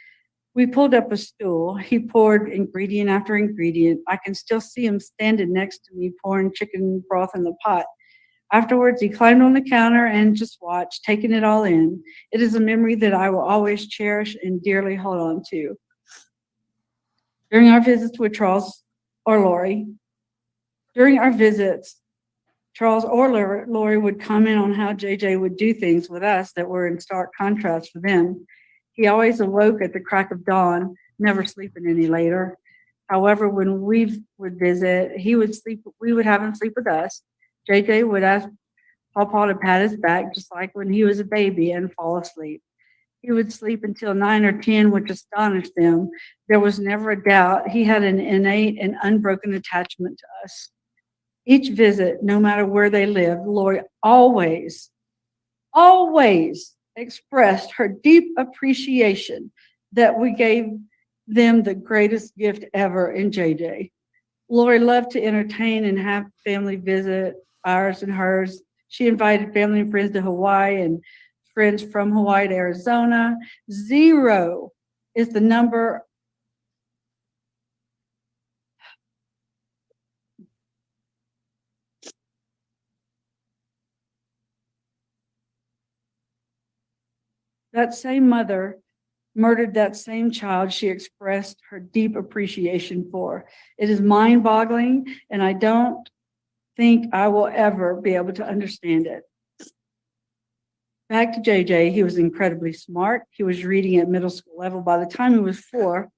We pulled up a stool. He poured ingredient after ingredient. I can still see him standing next to me pouring chicken broth in the pot. Afterwards, he climbed on the counter and just watched, taking it all in. It is a memory that I will always cherish and dearly hold on to. During our visits with Charles or Lori, Charles or Lori would comment on how JJ would do things with us that were in stark contrast for them. He always awoke at the crack of dawn, never sleeping any later. However, when we would visit, we would have him sleep with us. JJ would ask Pawpaw to pat his back just like when he was a baby and fall asleep. He would sleep until 9 or 10, which astonished them. There was never a doubt he had an innate and unbroken attachment to us. Each visit, no matter where they lived, Lori always expressed her deep appreciation that we gave them the greatest gift ever in JJ. Lori loved to entertain and have family visit, ours and hers. She invited family and friends to Hawaii and friends from Hawaii to Arizona. 0 is the number. That same mother murdered that same child she expressed her deep appreciation for. It is mind-boggling, and I don't think I will ever be able to understand it. Back to JJ, he was incredibly smart. He was reading at middle school level. By the time he was 4,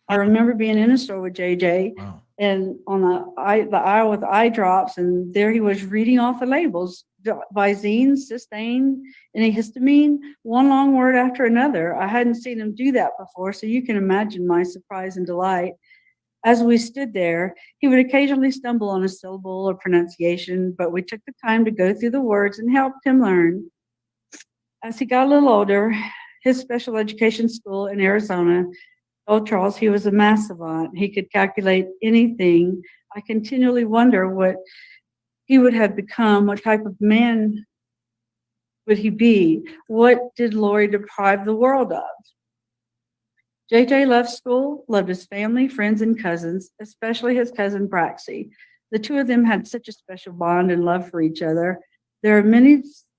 I remember being in a store with JJ Wow. and on the aisle with eye drops, and there he was reading off the labels, Visine, cysteine, antihistamine, one long word after another. I hadn't seen him do that before, so you can imagine my surprise and delight. As we stood there, he would occasionally stumble on a syllable or pronunciation, but we took the time to go through the words and helped him learn. As he got a little older, his special education school in Arizona told Charles he was a math savant. He could calculate anything. I continually wonder what he would have become, what type of man would he be? What did Lori deprive the world of? JJ loved school, loved his family, friends, and cousins, especially his cousin Braxy. The two of them had such a special bond and love for each other. There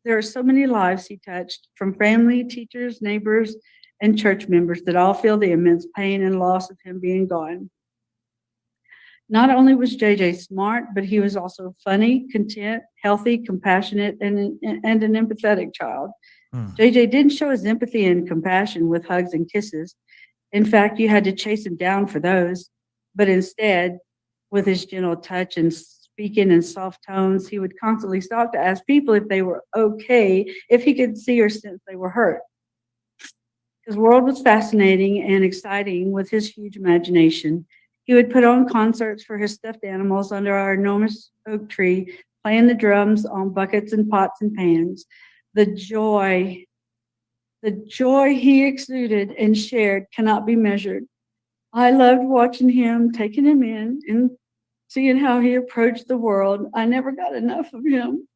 are so many lives he touched, from family, teachers, neighbors, and church members that all feel the immense pain and loss of him being gone. Not only was JJ smart, but he was also funny, content, healthy, compassionate, and an empathetic child. JJ didn't show his empathy and compassion with hugs and kisses. In fact, you had to chase him down for those. But instead, with his gentle touch and speaking in soft tones, he would constantly stop to ask people if they were okay, if he could see or sense they were hurt. His world was fascinating and exciting with his huge imagination. He would put on concerts for his stuffed animals under our enormous oak tree, playing the drums on buckets and pots and pans. The joy he exuded and shared cannot be measured. I loved watching him, taking him in, and seeing how he approached the world. I never got enough of him.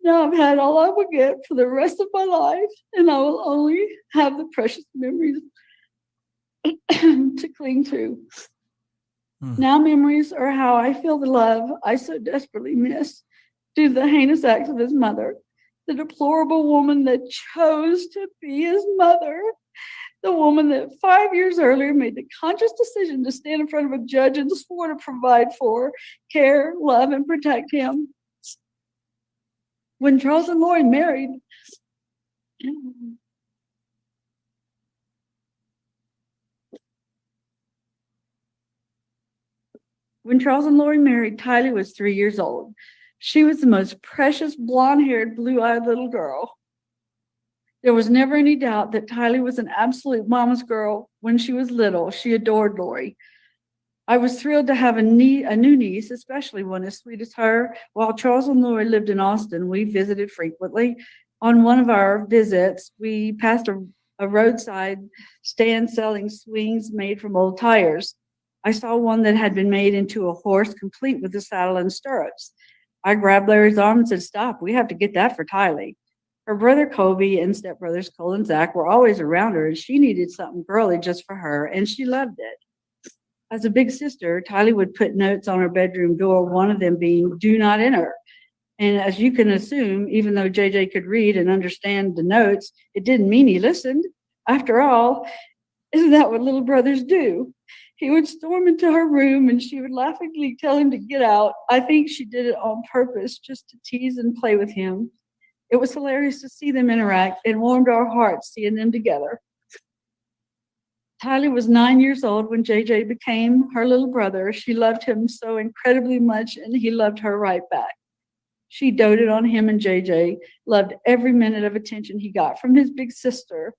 Now I've had all I will get for the rest of my life, and I will only have the precious memories to cling to. Now memories are how I feel the love I so desperately miss due to the heinous acts of his mother, the deplorable woman that chose to be his mother, the woman that 5 years earlier made the conscious decision to stand in front of a judge and swore to provide for, care, love, and protect him. When Charles and Lori married, Tylee was 3 years old. She was the most precious, blonde-haired, blue-eyed little girl. There was never any doubt that Tylee was an absolute mama's girl. When she was little, she adored Lori. I was thrilled to have a new niece, especially one as sweet as her. While Charles and Lori lived in Austin, we visited frequently. On one of our visits, we passed a roadside stand selling swings made from old tires. I saw one that had been made into a horse, complete with the saddle and stirrups. I grabbed Larry's arm and said, "Stop, we have to get that for Tylee." Her brother Kobe and stepbrothers Cole and Zach were always around her, and she needed something girly just for her, and she loved it. As a big sister, Tylee would put notes on her bedroom door, one of them being, "Do not enter." And as you can assume, even though JJ could read and understand the notes, it didn't mean he listened. After all, isn't that what little brothers do? He would storm into her room and she would laughingly tell him to get out. I think she did it on purpose, just to tease and play with him. It was hilarious to see them interact and warmed our hearts seeing them together. Tylee was 9 years old when JJ became her little brother. She loved him so incredibly much, and he loved her right back. She doted on him, and JJ loved every minute of attention he got from his big sister.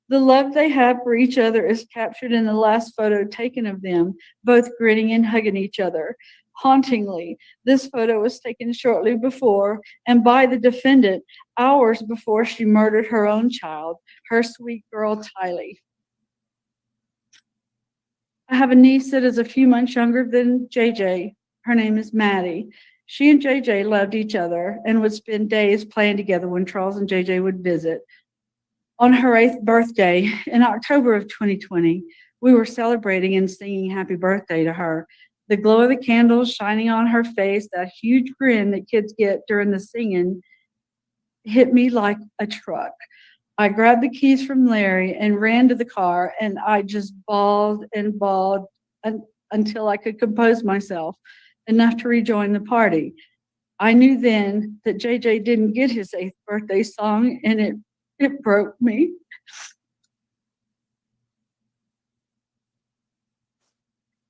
The love they have for each other is captured in the last photo taken of them, both grinning and hugging each other. Hauntingly, this photo was taken shortly before and by the defendant hours before she murdered her own child, her sweet girl, Tylee. I have a niece that is a few months younger than JJ. Her name is Maddie. She and JJ loved each other and would spend days playing together when Charles and JJ would visit. On her 8th birthday in October of 2020, we were celebrating and singing happy birthday to her. The glow of the candles shining on her face, that huge grin that kids get during the singing, hit me like a truck. I grabbed the keys from Larry and ran to the car, and I just bawled and bawled until I could compose myself enough to rejoin the party. I knew then that JJ didn't get his 8th birthday song, and it broke me.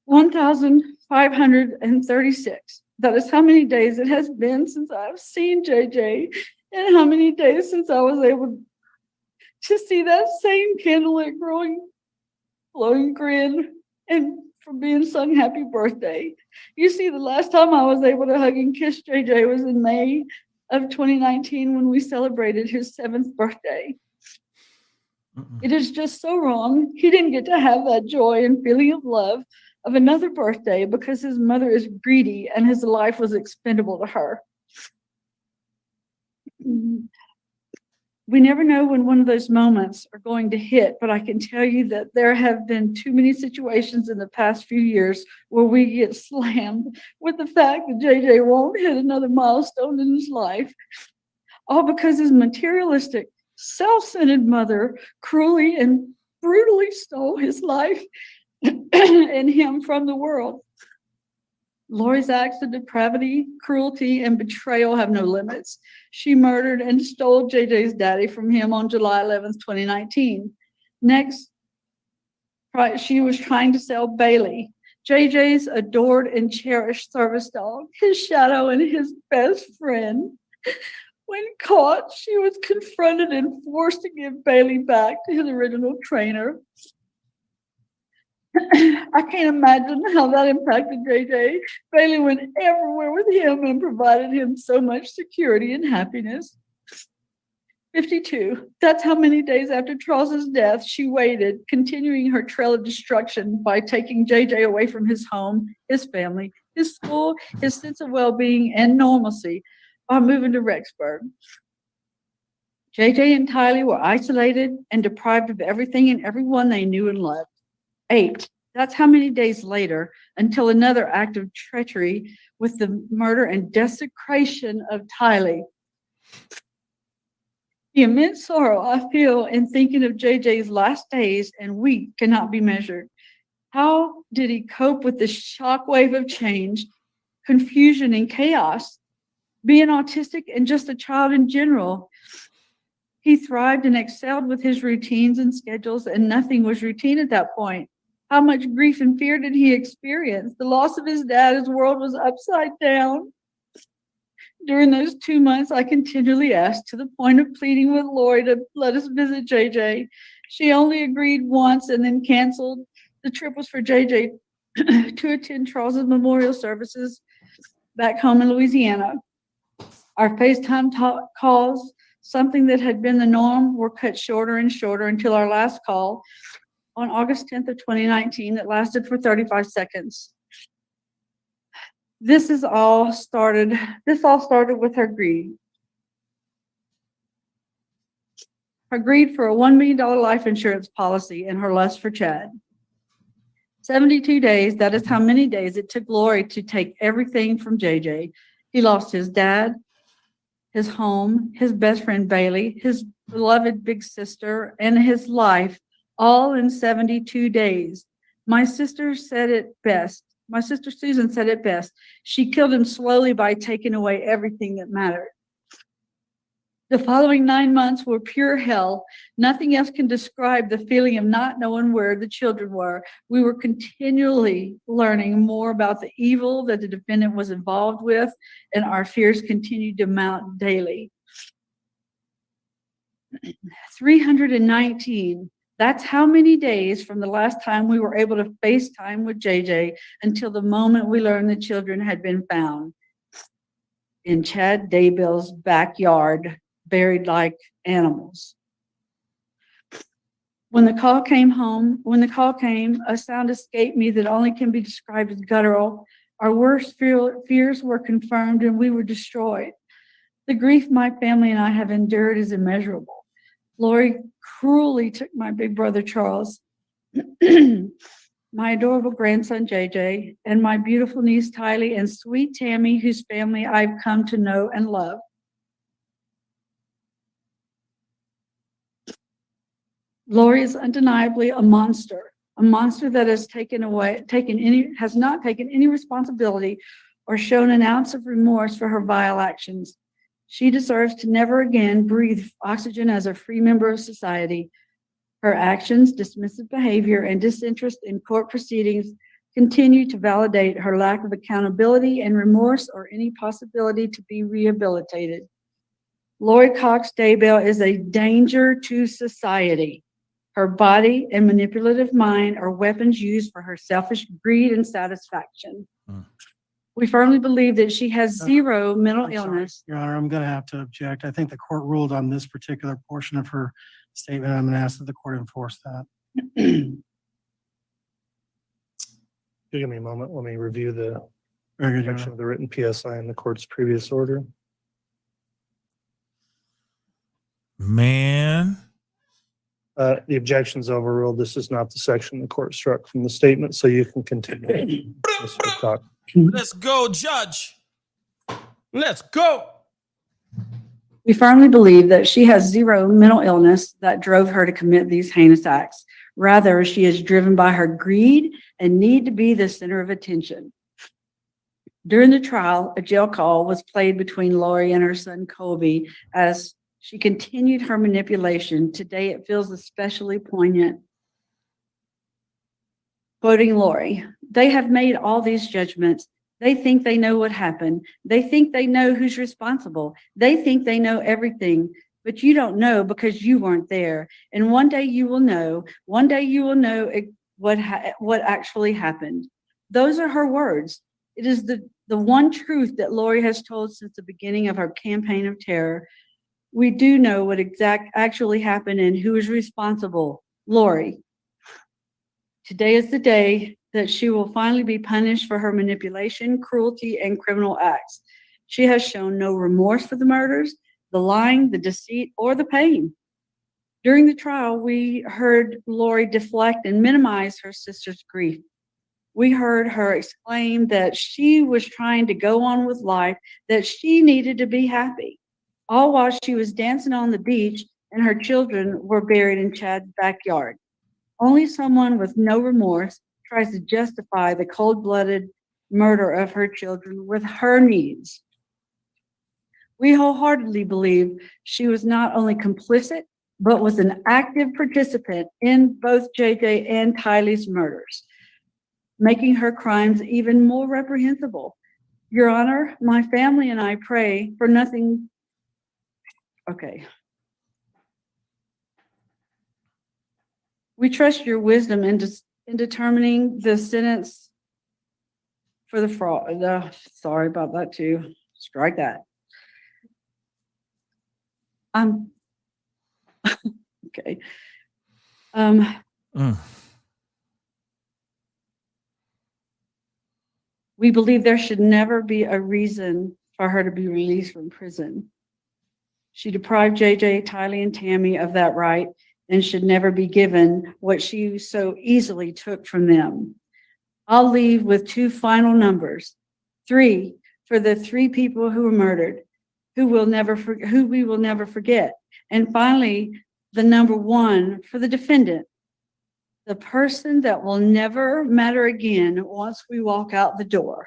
$1,536. That is how many days it has been since I've seen JJ, and how many days since I was able to see that same candlelit glowing grin and for being sung happy birthday. You see, the last time I was able to hug and kiss JJ was in May of 2019 when we celebrated his 7th birthday. It is just so wrong. He didn't get to have that joy and feeling of love of another birthday because his mother is greedy and his life was expendable to her. We never know when one of those moments are going to hit, but I can tell you that there have been too many situations in the past few years where we get slammed with the fact that JJ won't hit another milestone in his life, all because his materialistic, self-centered mother cruelly and brutally stole his life and him from the world. Lori's acts of depravity, cruelty, and betrayal have no limits. She murdered and stole JJ's daddy from him on July 11th, 2019. Next, she was trying to sell Bailey, JJ's adored and cherished service dog, his shadow and his best friend. When caught, she was confronted and forced to give Bailey back to his original trainer. I can't imagine how that impacted JJ. Bailey went everywhere with him and provided him so much security and happiness. 52. That's how many days after Charles's death she waited, continuing her trail of destruction by taking JJ away from his home, his family, his school, his sense of well-being and normalcy by moving to Rexburg. JJ and Tylee were isolated and deprived of everything and everyone they knew and loved. 8. That's how many days later until another act of treachery with the murder and desecration of Tylee. The immense sorrow I feel in thinking of JJ's last days and week cannot be measured. How did he cope with the shockwave of change, confusion, and chaos? Being autistic and just a child in general, he thrived and excelled with his routines and schedules, and nothing was routine at that point. How much grief and fear did he experience? The loss of his dad, his world was upside down. During those 2 months, I continually asked, to the point of pleading with Lori to let us visit JJ. She only agreed once and then canceled. The trip was for JJ to attend Charles's memorial services back home in Louisiana. Our FaceTime calls, something that had been the norm, were cut shorter and shorter until our last call on August 10th of 2019 that lasted for 35 seconds. This all started with her greed. Her greed for a $1 million life insurance policy and her lust for Chad. 72 days, that is how many days it took Lori to take everything from JJ. He lost his dad, his home, his best friend Bailey, his beloved big sister, and his life, all in 72 days. My sister said it best. My sister Susan said it best. She killed him slowly by taking away everything that mattered. The following 9 months were pure hell. Nothing else can describe the feeling of not knowing where the children were. We were continually learning more about the evil that the defendant was involved with, and our fears continued to mount daily. 319 That's how many days from the last time we were able to FaceTime with JJ until the moment we learned the children had been found in Chad Daybell's backyard, buried like animals. When the call came, a sound escaped me that only can be described as guttural. Our worst fears were confirmed and we were destroyed. The grief my family and I have endured is immeasurable. Lori cruelly took my big brother Charles, my adorable grandson JJ, and my beautiful niece Tylee and sweet Tammy, whose family I've come to know and love. Lori is undeniably a monster that has not taken any responsibility or shown an ounce of remorse for her vile actions. She deserves to never again breathe oxygen as a free member of society. Her actions, dismissive behavior, and disinterest in court proceedings continue to validate her lack of accountability and remorse or any possibility to be rehabilitated. Lori Cox Daybell is a danger to society. Her body and manipulative mind are weapons used for her selfish greed and satisfaction. We firmly believe that she has zero mental I'm sorry, illness. Your Honor, I'm going to have to object. I think the court ruled on this particular portion of her statement. I'm going to ask that the court enforce that. Give me a moment. Let me review the Very good, Your section Honor. of the written PSI in the court's previous order. Man. The objection's overruled. This is not the section the court struck from the statement, so you can continue. Ms. Woodcock. Let's go, Judge. Let's go. We firmly believe that she has zero mental illness that drove her to commit these heinous acts. Rather, she is driven by her greed and need to be the center of attention. During the trial, a jail call was played between Lori and her son Colby as she continued her manipulation. Today, it feels especially poignant. Quoting Lori, "They have made all these judgments. They think they know what happened. They think they know who's responsible. They think they know everything, but you don't know because you weren't there. And one day you will know. One day you will know what actually happened." Those are her words. It is the one truth that Lori has told since the beginning of her campaign of terror. We do know what actually happened and who is responsible. Lori. Today is the day that she will finally be punished for her manipulation, cruelty, and criminal acts. She has shown no remorse for the murders, the lying, the deceit, or the pain. During the trial, we heard Lori deflect and minimize her sister's grief. We heard her exclaim that she was trying to go on with life, that she needed to be happy, all while she was dancing on the beach and her children were buried in Chad's backyard. Only someone with no remorse tries to justify the cold-blooded murder of her children with her needs. We wholeheartedly believe she was not only complicit, but was an active participant in both JJ and Tylee's murders, making her crimes even more reprehensible. Your Honor, my family and I pray for nothing. Okay. We trust your wisdom in determining the sentence for the fraud. Sorry about that too. Strike that. Okay. We believe there should never be a reason for her to be released from prison. She deprived JJ, Tylee, and Tammy of that right and should never be given what she so easily took from them. I'll leave with two final numbers. 3 for the 3 people who were murdered, who we will never forget. And finally, the number 1 for the defendant, the person that will never matter again once we walk out the door.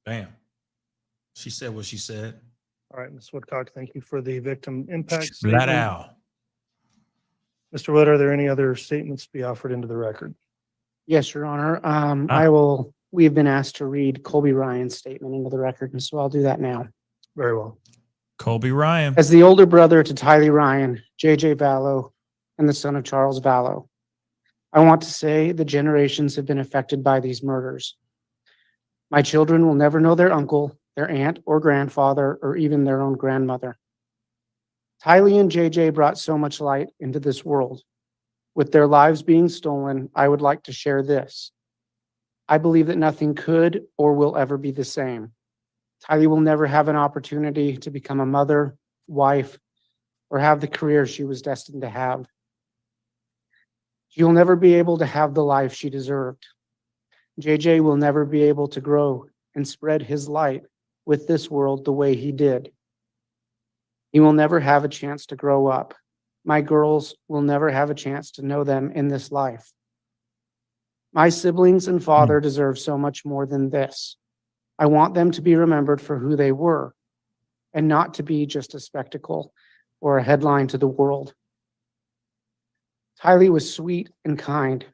Bam. She said what she said. All right, Ms. Woodcock, thank you for the victim impact Flat statement. out. Mr. Wood, are there any other statements to be offered into the record? Yes, Your Honor. We have been asked to read Colby Ryan's statement into the record, and so I'll do that now. Very well. Colby Ryan. As the older brother to Tylee Ryan, JJ Vallow and the son of Charles Vallow. I want to say the generations have been affected by these murders. My children will never know their uncle, their aunt or grandfather, or even their own grandmother. Tylee and JJ brought so much light into this world. With their lives being stolen, I would like to share this. I believe that nothing could or will ever be the same. Tylee will never have an opportunity to become a mother, wife, or have the career she was destined to have. She will never be able to have the life she deserved. JJ will never be able to grow and spread his light with this world the way he did. He will never have a chance to grow up. My girls will never have a chance to know them in this life. My siblings and father deserve so much more than this. I want them to be remembered for who they were and not to be just a spectacle or a headline to the world. Tylee was sweet and kind,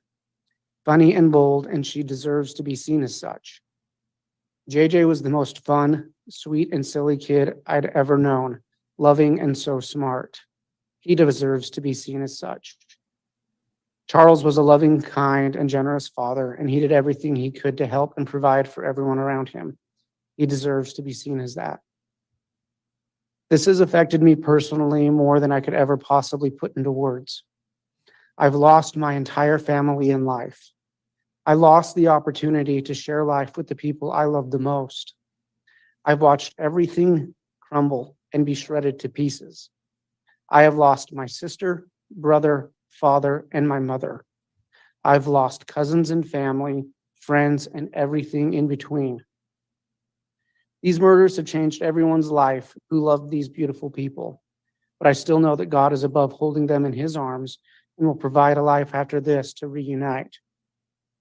funny and bold, and she deserves to be seen as such. JJ was the most fun, sweet, and silly kid I'd ever known, loving and so smart. He deserves to be seen as such. Charles was a loving, kind, and generous father, and he did everything he could to help and provide for everyone around him. He deserves to be seen as that. This has affected me personally more than I could ever possibly put into words. I've lost my entire family in life. I lost the opportunity to share life with the people I love the most. I've watched everything crumble and be shredded to pieces. I have lost my sister, brother, father, and my mother. I've lost cousins and family, friends, and everything in between. These murders have changed everyone's life who loved these beautiful people, but I still know that God is above holding them in his arms and will provide a life after this to reunite.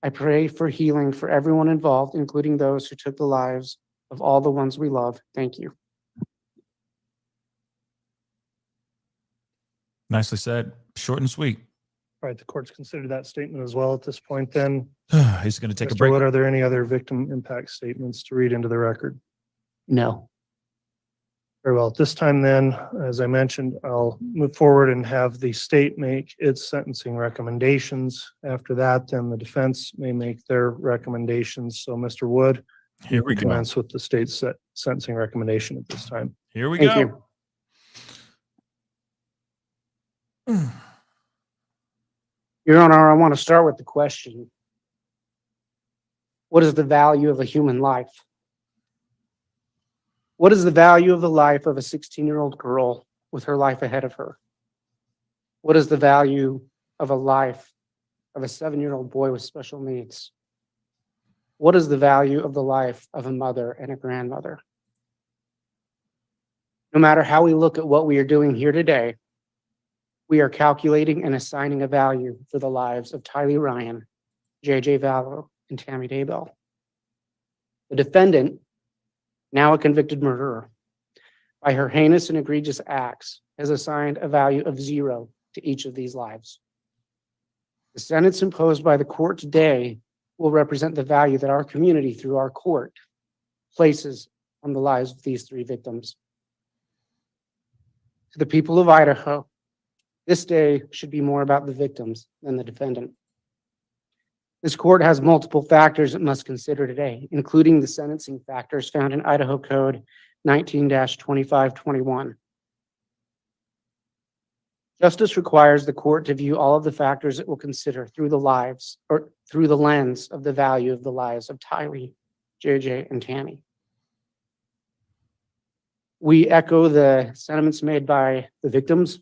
I pray for healing for everyone involved, including those who took the lives of all the ones we love. Thank you. Nicely said. Short and sweet. All right, the court's considered that statement as well at this point then. He's going to take a Mr. break. Wood, are there any other victim impact statements to read into the record? No. Very well. At this time then, as I mentioned, I'll move forward and have the state make its sentencing recommendations. After that, then the defense may make their recommendations. So Mr. Wood, Here we you go. commence with the state's sentencing recommendation at this time. Here we Thank go. you. Your Honor, I want to start with the question. What is the value of a human life? What is the value of the life of a 16-year-old girl with her life ahead of her? What is the value of a life of a 7-year-old boy with special needs? What is the value of the life of a mother and a grandmother? No matter how we look at what we are doing here today, we are calculating and assigning a value for the lives of Tylee Ryan, JJ Vallow, and Tammy Daybell. The defendant, now a convicted murderer, by her heinous and egregious acts, has assigned a value of 0 to each of these lives. The sentence imposed by the court today will represent the value that our community, through our court, places on the lives of these 3 victims. To the people of Idaho, this day should be more about the victims than the defendant. This court has multiple factors it must consider today, including the sentencing factors found in Idaho Code 19-2521. Justice requires the court to view all of the factors it will consider through the lens of the value of the lives of Tylee, JJ, and Tammy. We echo the sentiments made by the victims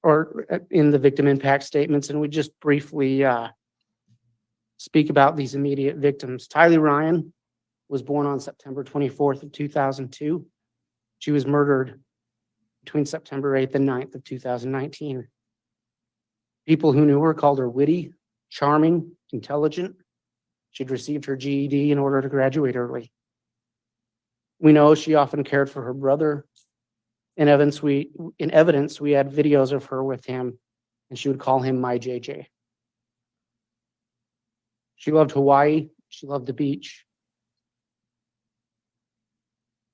or in the victim impact statements, and we just briefly speak about these immediate victims. Tylee Ryan was born on September 24th of 2002. She was murdered between September 8th and 9th of 2019. People who knew her called her witty, charming, intelligent. She'd received her GED in order to graduate early. We know she often cared for her brother. In evidence, we had videos of her with him, and she would call him my JJ. She loved Hawaii. She loved the beach.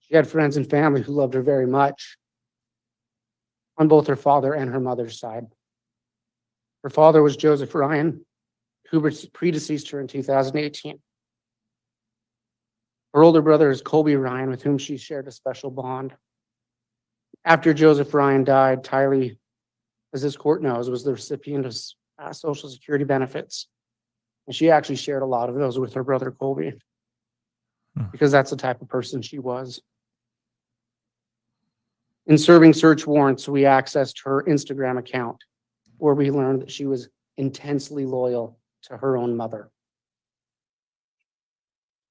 She had friends and family who loved her very much. on both her father and her mother's side. Her father was Joseph Ryan, who predeceased her in 2018. Her older brother is Colby Ryan, with whom she shared a special bond. After Joseph Ryan died, Tylee, as this court knows, was the recipient of Social Security benefits. And she actually shared a lot of those with her brother Colby, because that's the type of person she was. In serving search warrants, we accessed her Instagram account, where we learned that she was intensely loyal to her own mother.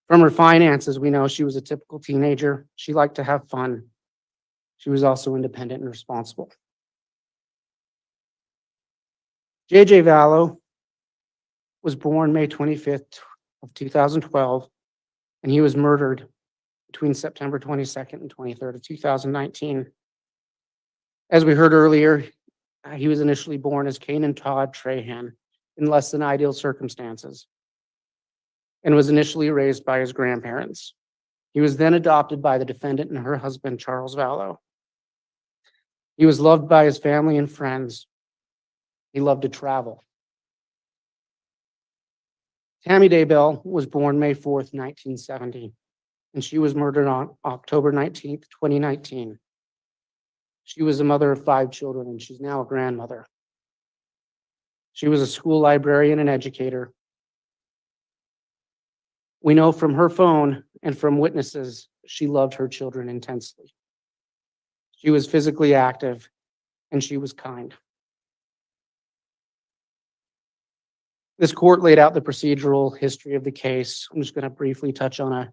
From her finances, we know she was a typical teenager. She liked to have fun. She was also independent and responsible. J.J. Vallow was born May 25th of 2012, and he was murdered between September 22nd and 23rd of 2019. As we heard earlier, he was initially born as Kanan Todd Trahan in less than ideal circumstances, and was initially raised by his grandparents. He was then adopted by the defendant and her husband, Charles Vallow. He was loved by his family and friends. He loved to travel. Tammy Daybell was born May 4th, 1970, and she was murdered on October 19th, 2019. She was a mother of 5 children, and she's now a grandmother. She was a school librarian and educator. We know from her phone and from witnesses, she loved her children intensely. She was physically active, and she was kind. This court laid out the procedural history of the case. I'm just going to briefly touch on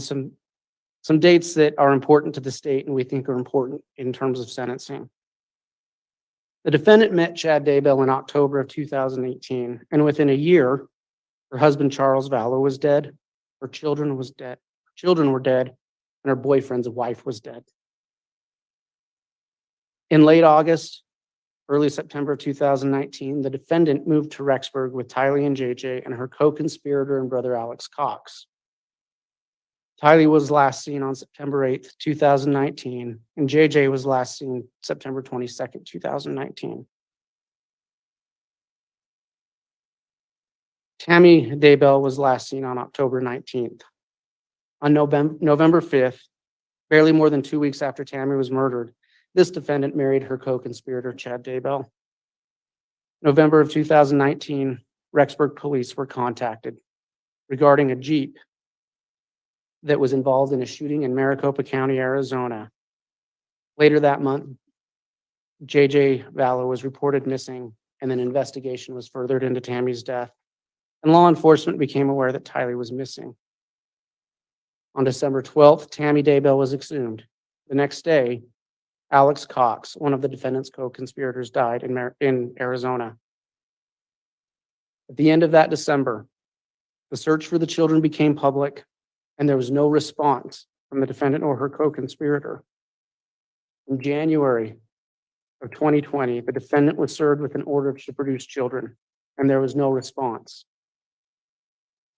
some dates that are important to the state and we think are important in terms of sentencing. The defendant met Chad Daybell in October of 2018, and within a year, her husband Charles Vallow was dead, her children were dead, and her boyfriend's wife was dead. In late August, early September of 2019, the defendant moved to Rexburg with Tylee and JJ and her co-conspirator and brother Alex Cox. Tylee was last seen on September 8th, 2019, and JJ was last seen September 22nd, 2019. Tammy Daybell was last seen on October 19th. On November 5th, barely more than 2 weeks after Tammy was murdered, this defendant married her co-conspirator, Chad Daybell. November of 2019, Rexburg police were contacted regarding a Jeep that was involved in a shooting in Maricopa County, Arizona. Later that month, JJ Vallow was reported missing, and an investigation was furthered into Tammy's death, and law enforcement became aware that Tylee was missing. On December 12th, Tammy Daybell was exhumed. The next day, Alex Cox, one of the defendant's co-conspirators, died in Arizona. At the end of that December, the search for the children became public, and there was no response from the defendant or her co-conspirator. In January of 2020, the defendant was served with an order to produce children, and there was no response.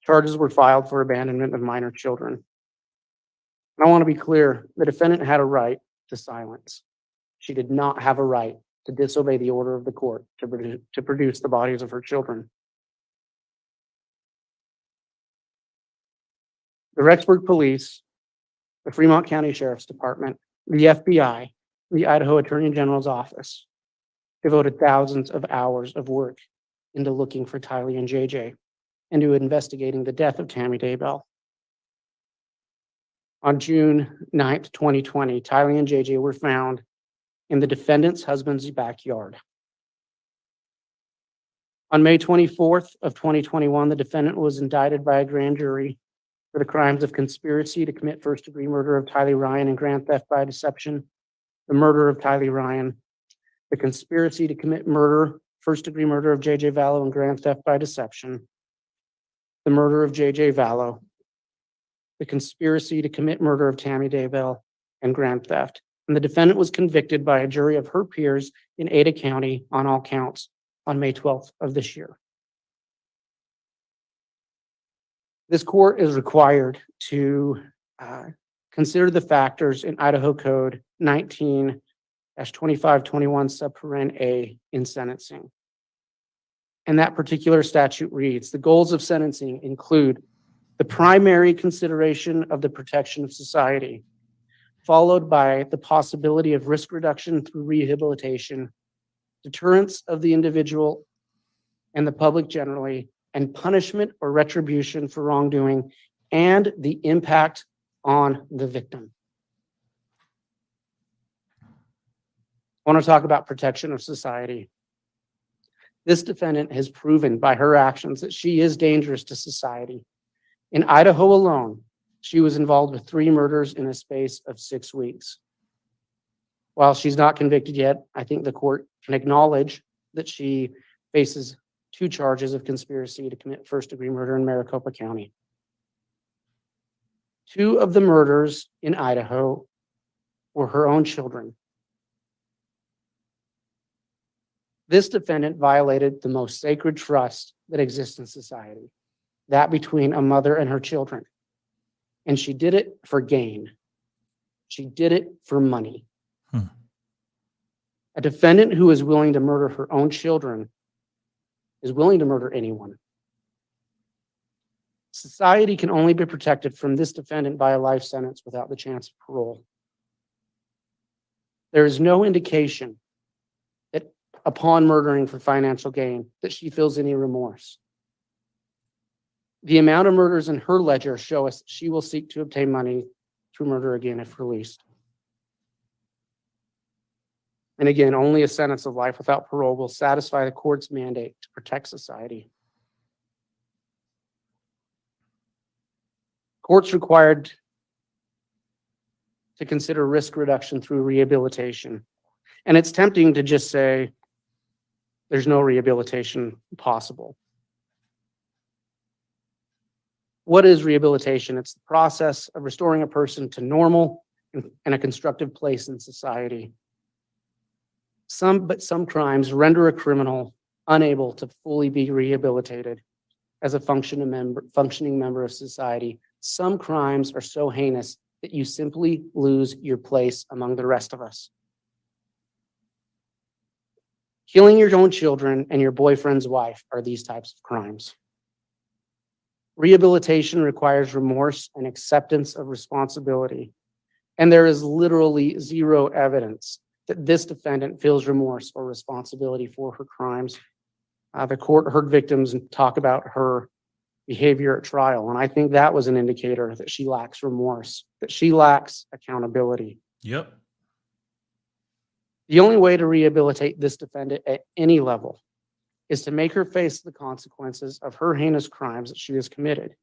Charges were filed for abandonment of minor children. And I want to be clear, the defendant had a right to silence. She did not have a right to disobey the order of the court to produce the bodies of her children. The Rexburg Police, the Fremont County Sheriff's Department, the FBI, the Idaho Attorney General's Office devoted thousands of hours of work into looking for Tylee and JJ and to investigating the death of Tammy Daybell. On June 9th, 2020, Tylee and JJ were found in the defendant's husband's backyard. On May 24th of 2021, the defendant was indicted by a grand jury for the crimes of conspiracy to commit first-degree murder of Tylee Ryan and grand theft by deception, the murder of Tylee Ryan, the conspiracy to commit murder, first-degree murder of J.J. Vallow and grand theft by deception, the murder of J.J. Vallow, the conspiracy to commit murder of Tammy Daybell and grand theft. And the defendant was convicted by a jury of her peers in Ada County on all counts on May 12th of this year. This court is required to consider the factors in Idaho Code 19 2521 subparen A in sentencing. And that particular statute reads, the goals of sentencing include the primary consideration of the protection of society, followed by the possibility of risk reduction through rehabilitation, deterrence of the individual and the public generally, and punishment or retribution for wrongdoing, and the impact on the victim. I want to talk about protection of society. This defendant has proven by her actions that she is dangerous to society. In Idaho alone, she was involved with 3 murders in a space of 6 weeks. While she's not convicted yet, I think the court can acknowledge that she faces 2 charges of conspiracy to commit first-degree murder in Maricopa County. 2 of the murders in Idaho were her own children. This defendant violated the most sacred trust that exists in society, that between a mother and her children. And she did it for gain. She did it for money. A defendant who is willing to murder her own children is willing to murder anyone. Society can only be protected from this defendant by a life sentence without the chance of parole. There is no indication that upon murdering for financial gain that she feels any remorse. The amount of murders in her ledger show us she will seek to obtain money through murder again if released. And again, only a sentence of life without parole will satisfy the court's mandate to protect society. Courts required to consider risk reduction through rehabilitation. And it's tempting to just say there's no rehabilitation possible. What is rehabilitation? It's the process of restoring a person to normal and a constructive place in society. Some crimes render a criminal unable to fully be rehabilitated as a functioning member of society. Some crimes are so heinous that you simply lose your place among the rest of us. Killing your own children and your boyfriend's wife are these types of crimes. Rehabilitation requires remorse and acceptance of responsibility. And there is literally zero evidence that this defendant feels remorse or responsibility for her crimes. The court heard victims talk about her behavior at trial, and I think that was an indicator that she lacks remorse, that she lacks accountability. Yep. The only way to rehabilitate this defendant at any level is to make her face the consequences of her heinous crimes that she has committed.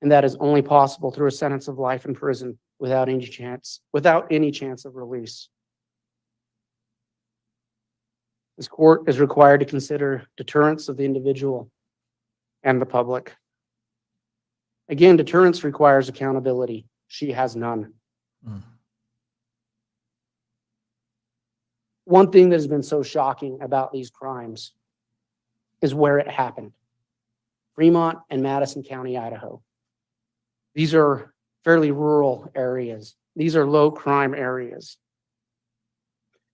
And that is only possible through a sentence of life in prison without any chance of release. This court is required to consider deterrence of the individual and the public. Again, deterrence requires accountability. She has none. One thing that has been so shocking about these crimes is where it happened. Fremont and Madison County, Idaho. These are fairly rural areas. These are low crime areas.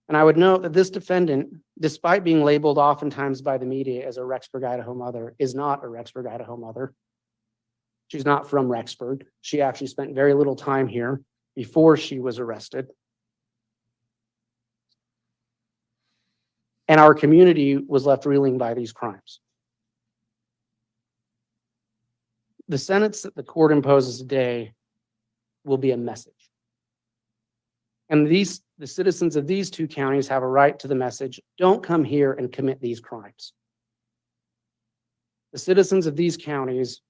And I would note that this defendant, despite being labeled oftentimes by the media as a Rexburg, Idaho mother, is not a Rexburg, Idaho mother. She's not from Rexburg. She actually spent very little time here before she was arrested. And our community was left reeling by these crimes. The sentence that the court imposes today will be a message. And the citizens of these 2 counties have a right to the message, don't come here and commit these crimes. The citizens of these counties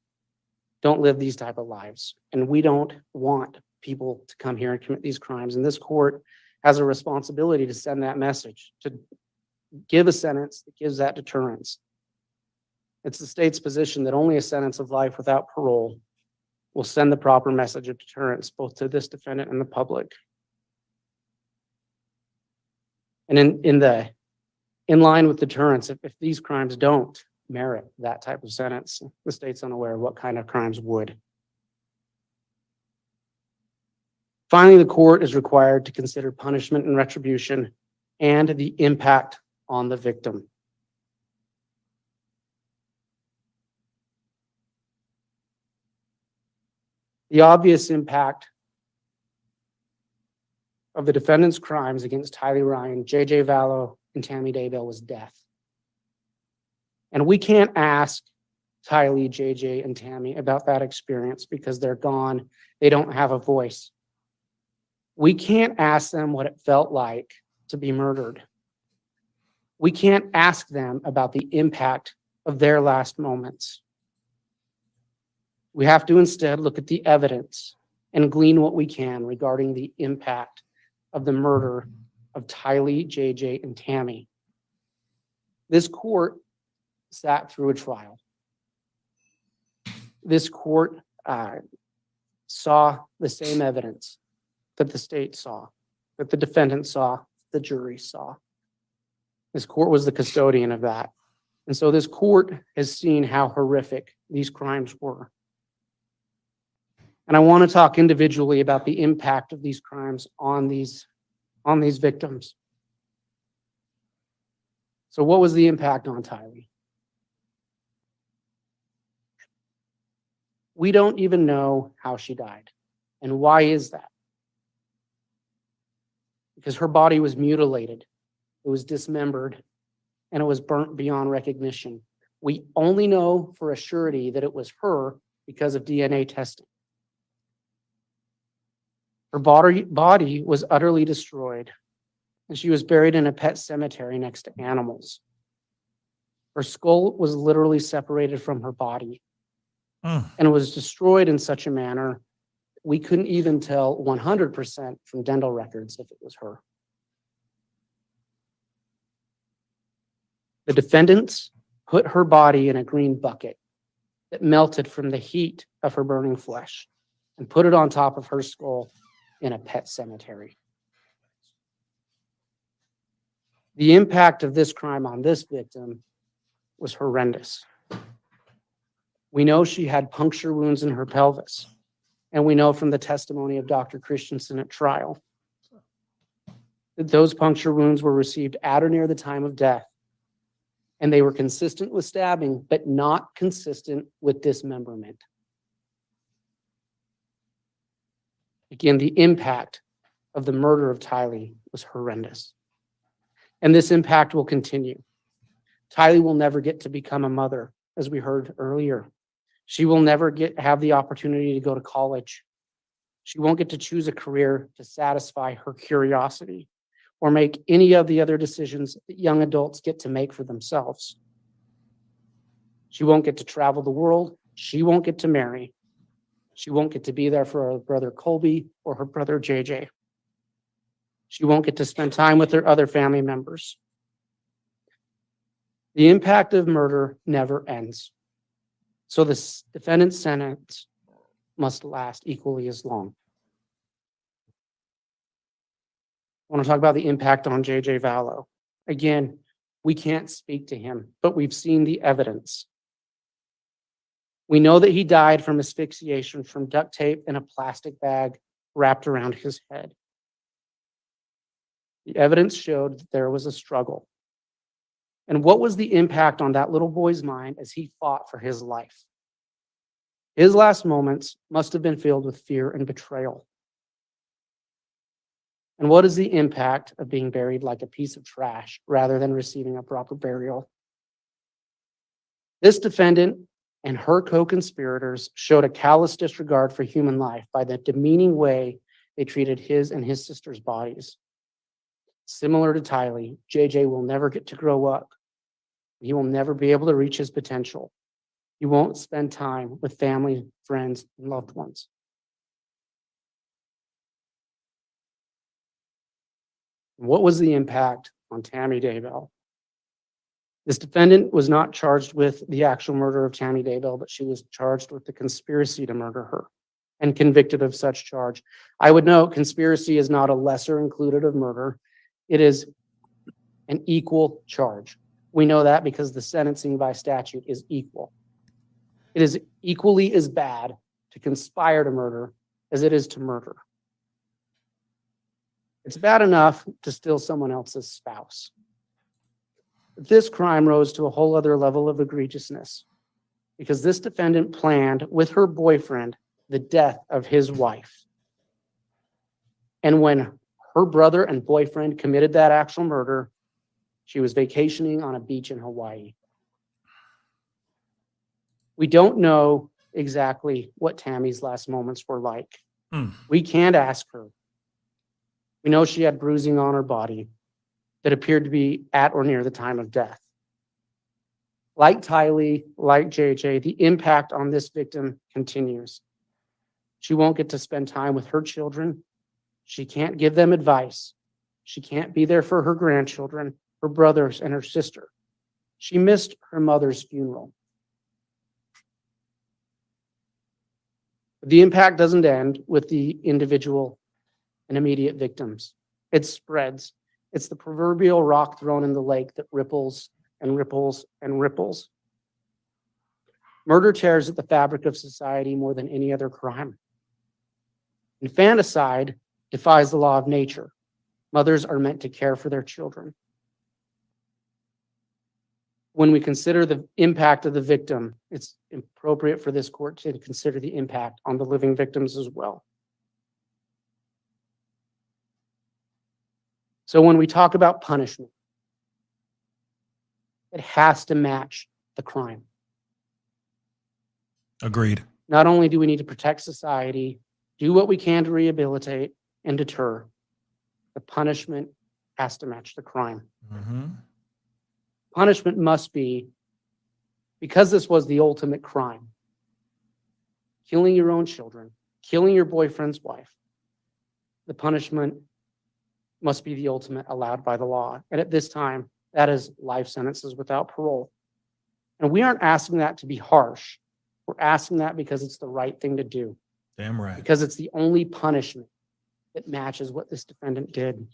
don't live these type of lives, and we don't want people to come here and commit these crimes. And this court has a responsibility to send that message, to give a sentence that gives that deterrence. It's the state's position that only a sentence of life without parole will send the proper message of deterrence both to this defendant and the public. And in line with deterrence, if these crimes don't merit that type of sentence, the state's unaware of what kind of crimes would. Finally, the court is required to consider punishment and retribution and the impact on the victim. The obvious impact of the defendant's crimes against Tylee Ryan, J.J. Vallow, and Tammy Daybell was death. And we can't ask Tylee, J.J., and Tammy about that experience because they're gone. They don't have a voice. We can't ask them what it felt like to be murdered. We can't ask them about the impact of their last moments. We have to instead look at the evidence and glean what we can regarding the impact of the murder of Tylee, JJ, and Tammy. This court sat through a trial. This court saw the same evidence that the state saw, that the defendant saw, the jury saw. This court was the custodian of that. And so this court has seen how horrific these crimes were. And I want to talk individually about the impact of these crimes on these victims. So what was the impact on Tylee? We don't even know how she died. And why is that? Because her body was mutilated, it was dismembered, and it was burnt beyond recognition. We only know for a surety that it was her because of DNA testing. Her body was utterly destroyed, and she was buried in a pet cemetery next to animals. Her skull was literally separated from her body, and it was destroyed in such a manner we couldn't even tell 100% from dental records if it was her. The defendants put her body in a green bucket that melted from the heat of her burning flesh and put it on top of her skull in a pet cemetery. The impact of this crime on this victim was horrendous. We know she had puncture wounds in her pelvis, and we know from the testimony of Dr. Christensen at trial that those puncture wounds were received at or near the time of death, and they were consistent with stabbing, but not consistent with dismemberment. Again, the impact of the murder of Tylee was horrendous. And this impact will continue. Tylee will never get to become a mother, as we heard earlier. She will never have the opportunity to go to college. She won't get to choose a career to satisfy her curiosity or make any of the other decisions that young adults get to make for themselves. She won't get to travel the world. She won't get to marry. She won't get to be there for her brother Colby or her brother JJ. She won't get to spend time with her other family members. The impact of murder never ends. So the defendant's sentence must last equally as long. I want to talk about the impact on J.J. Vallow. Again, we can't speak to him, but we've seen the evidence. We know that he died from asphyxiation from duct tape in a plastic bag wrapped around his head. The evidence showed that there was a struggle. And what was the impact on that little boy's mind as he fought for his life? His last moments must have been filled with fear and betrayal. And what is the impact of being buried like a piece of trash rather than receiving a proper burial? This defendant and her co-conspirators showed a callous disregard for human life by the demeaning way they treated his and his sister's bodies. Similar to Tylee, JJ will never get to grow up. He will never be able to reach his potential. He won't spend time with family, friends, and loved ones. What was the impact on Tammy Daybell? This defendant was not charged with the actual murder of Tammy Daybell, but she was charged with the conspiracy to murder her and convicted of such charge. I would note conspiracy is not a lesser included of murder. It is an equal charge. We know that because the sentencing by statute is equal. It is equally as bad to conspire to murder as it is to murder. It's bad enough to steal someone else's spouse. But this crime rose to a whole other level of egregiousness because this defendant planned with her boyfriend the death of his wife. And when her brother and boyfriend committed that actual murder, she was vacationing on a beach in Hawaii. We don't know exactly what Tammy's last moments were like. We can't ask her. We know she had bruising on her body that appeared to be at or near the time of death. Like Tylee, like JJ, the impact on this victim continues. She won't get to spend time with her children. She can't give them advice. She can't be there for her grandchildren, her brothers, and her sister. She missed her mother's funeral. The impact doesn't end with the individual and immediate victims. It spreads. It's the proverbial rock thrown in the lake that ripples and ripples and ripples. Murder tears at the fabric of society more than any other crime. Infanticide defies the law of nature. Mothers are meant to care for their children. When we consider the impact of the victim, it's appropriate for this court to consider the impact on the living victims as well. So when we talk about punishment, it has to match the crime. Agreed. Not only do we need to protect society, do what we can to rehabilitate and deter, the punishment has to match the crime. Punishment must be, because this was the ultimate crime, killing your own children, killing your boyfriend's wife, the punishment must be the ultimate allowed by the law. And at this time, that is life sentences without parole. And we aren't asking that to be harsh. We're asking that because it's the right thing to do. Damn right. Because it's the only punishment that matches what this defendant did.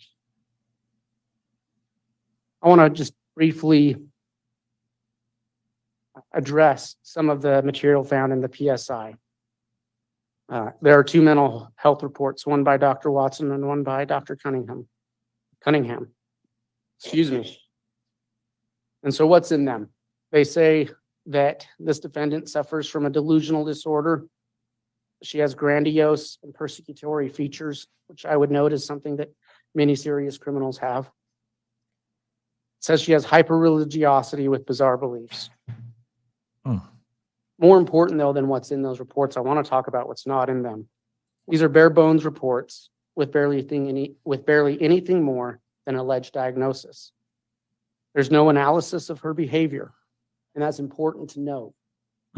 I want to just briefly address some of the material found in the PSI. There are two mental health reports, one by Dr. Watson and one by Dr. Cunningham. Excuse me. And so what's in them? They say that this defendant suffers from a delusional disorder. She has grandiose and persecutory features, which I would note is something that many serious criminals have. It says she has hyper-religiosity with bizarre beliefs. More important, though, than what's in those reports, I want to talk about what's not in them. These are bare bones reports with barely anything more than alleged diagnosis. There's no analysis of her behavior, and that's important to know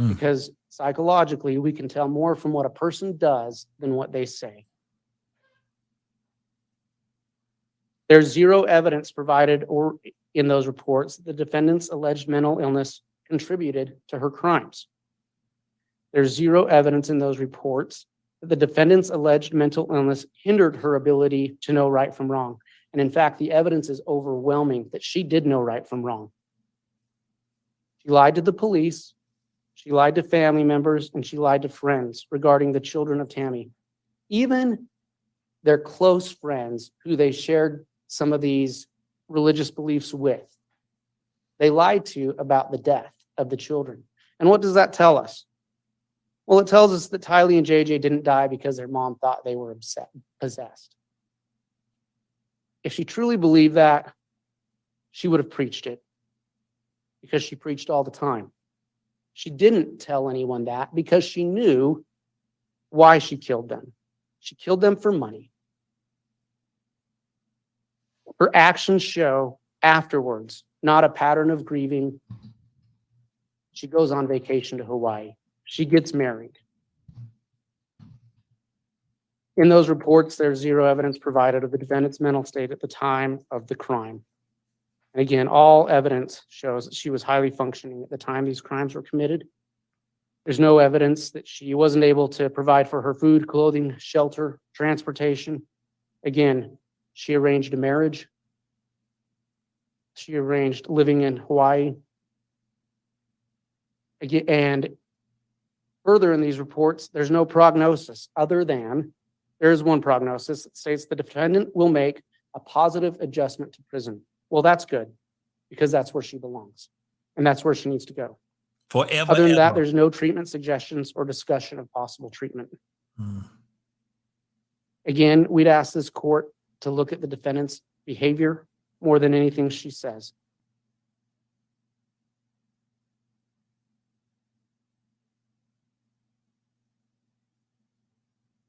because psychologically, we can tell more from what a person does than what they say. There's zero evidence provided or in those reports that the defendant's alleged mental illness contributed to her crimes. There's zero evidence in those reports that the defendant's alleged mental illness hindered her ability to know right from wrong. And in fact, the evidence is overwhelming that she did know right from wrong. She lied to the police, she lied to family members, and she lied to friends regarding the children of Tammy. Even their close friends who they shared some of these religious beliefs with, they lied to about the death of the children. And what does that tell us? Well, it tells us that Tylee and JJ didn't die because their mom thought they were possessed. If she truly believed that, she would have preached it because she preached all the time. She didn't tell anyone that because she knew why she killed them. She killed them for money. Her actions show afterwards, not a pattern of grieving. She goes on vacation to Hawaii. She gets married. In those reports, there's zero evidence provided of the defendant's mental state at the time of the crime. And again, all evidence shows that she was highly functioning at the time these crimes were committed. There's no evidence that she wasn't able to provide for her food, clothing, shelter, transportation. Again, she arranged a marriage. She arranged living in Hawaii. Again, and further in these reports, there's no prognosis other than There is one prognosis that states the defendant will make a positive adjustment to prison. Well, that's good because that's where she belongs and that's where she needs to go. Forever. Other than that, ever. there's no treatment suggestions or discussion of possible treatment. Hmm. Again, we'd ask this court to look at the defendant's behavior more than anything she says.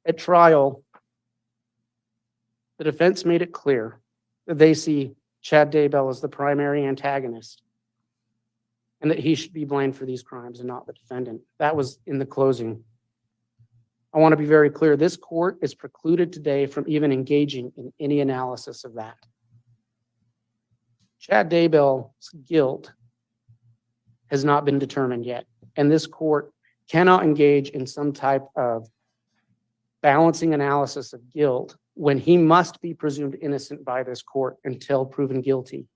At trial, the defense made it clear that they see Chad Daybell as the primary antagonist and that he should be blamed for these crimes and not the defendant. That was in the closing. I want to be very clear. This court is precluded today from even engaging in any analysis of that. Chad Daybell's guilt has not been determined yet, and this court cannot engage in some type of balancing analysis of guilt when he must be presumed innocent by this court until proven guilty.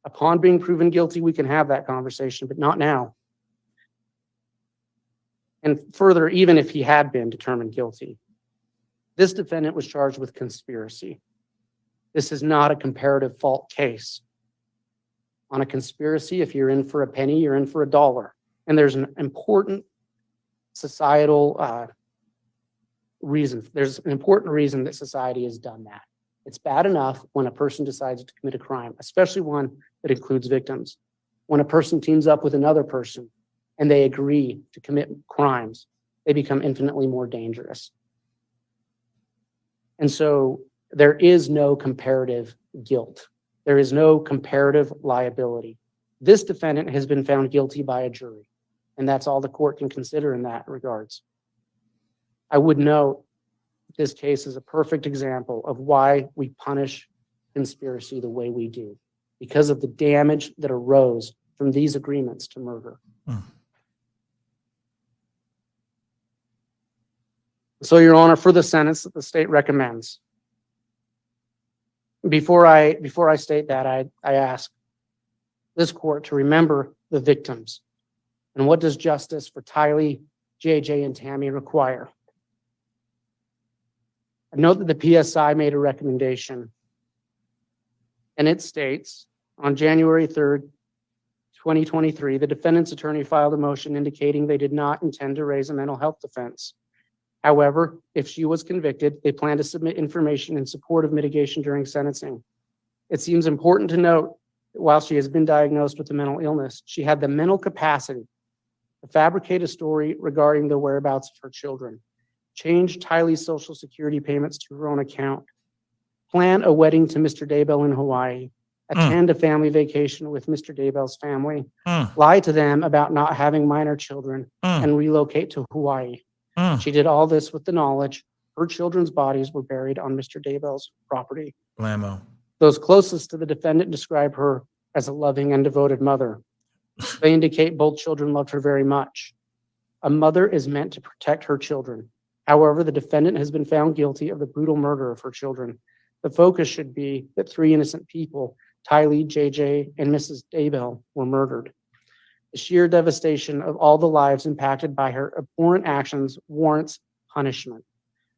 Upon being proven guilty, we can have that conversation, but not now. And further, even if he had been determined guilty, this defendant was charged with conspiracy. This is not a comparative fault case. On a conspiracy, if you're in for a penny, you're in for a dollar. And there's an important societal reason. There's an important reason that society has done that. It's bad enough when a person decides to commit a crime, especially one that includes victims. When a person teams up with another person and they agree to commit crimes, they become infinitely more dangerous. And so there is no comparative guilt. There is no comparative liability. This defendant has been found guilty by a jury, and that's all the court can consider in that regards. I would note this case is a perfect example of why we punish conspiracy the way we do, because of the damage that arose from these agreements to murder. So, Your Honor, for the sentence that the state recommends, before I state that, I ask this court to remember the victims and what does justice for Tylee, JJ, and Tammy require. I note that the PSI made a recommendation, and it states, on January 3rd, 2023, the defendant's attorney filed a motion indicating they did not intend to raise a mental health defense. However, if she was convicted, they plan to submit information in support of mitigation during sentencing. It seems important to note that while she has been diagnosed with a mental illness, she had the mental capacity to fabricate a story regarding the whereabouts of her children, change Tylee's Social Security payments to her own account, plan a wedding to Mr. Daybell in Hawaii, attend a family vacation with Mr. Daybell's family, lie to them about not having minor children, and relocate to Hawaii. She did all this with the knowledge her children's bodies were buried on Mr. Daybell's property. Blammo. Those closest to the defendant describe her as a loving and devoted mother. They indicate both children loved her very much. A mother is meant to protect her children. However, the defendant has been found guilty of the brutal murder of her children. The focus should be that 3 innocent people, Tylee, JJ, and Mrs. Daybell, were murdered. The sheer devastation of all the lives impacted by her abhorrent actions warrants punishment.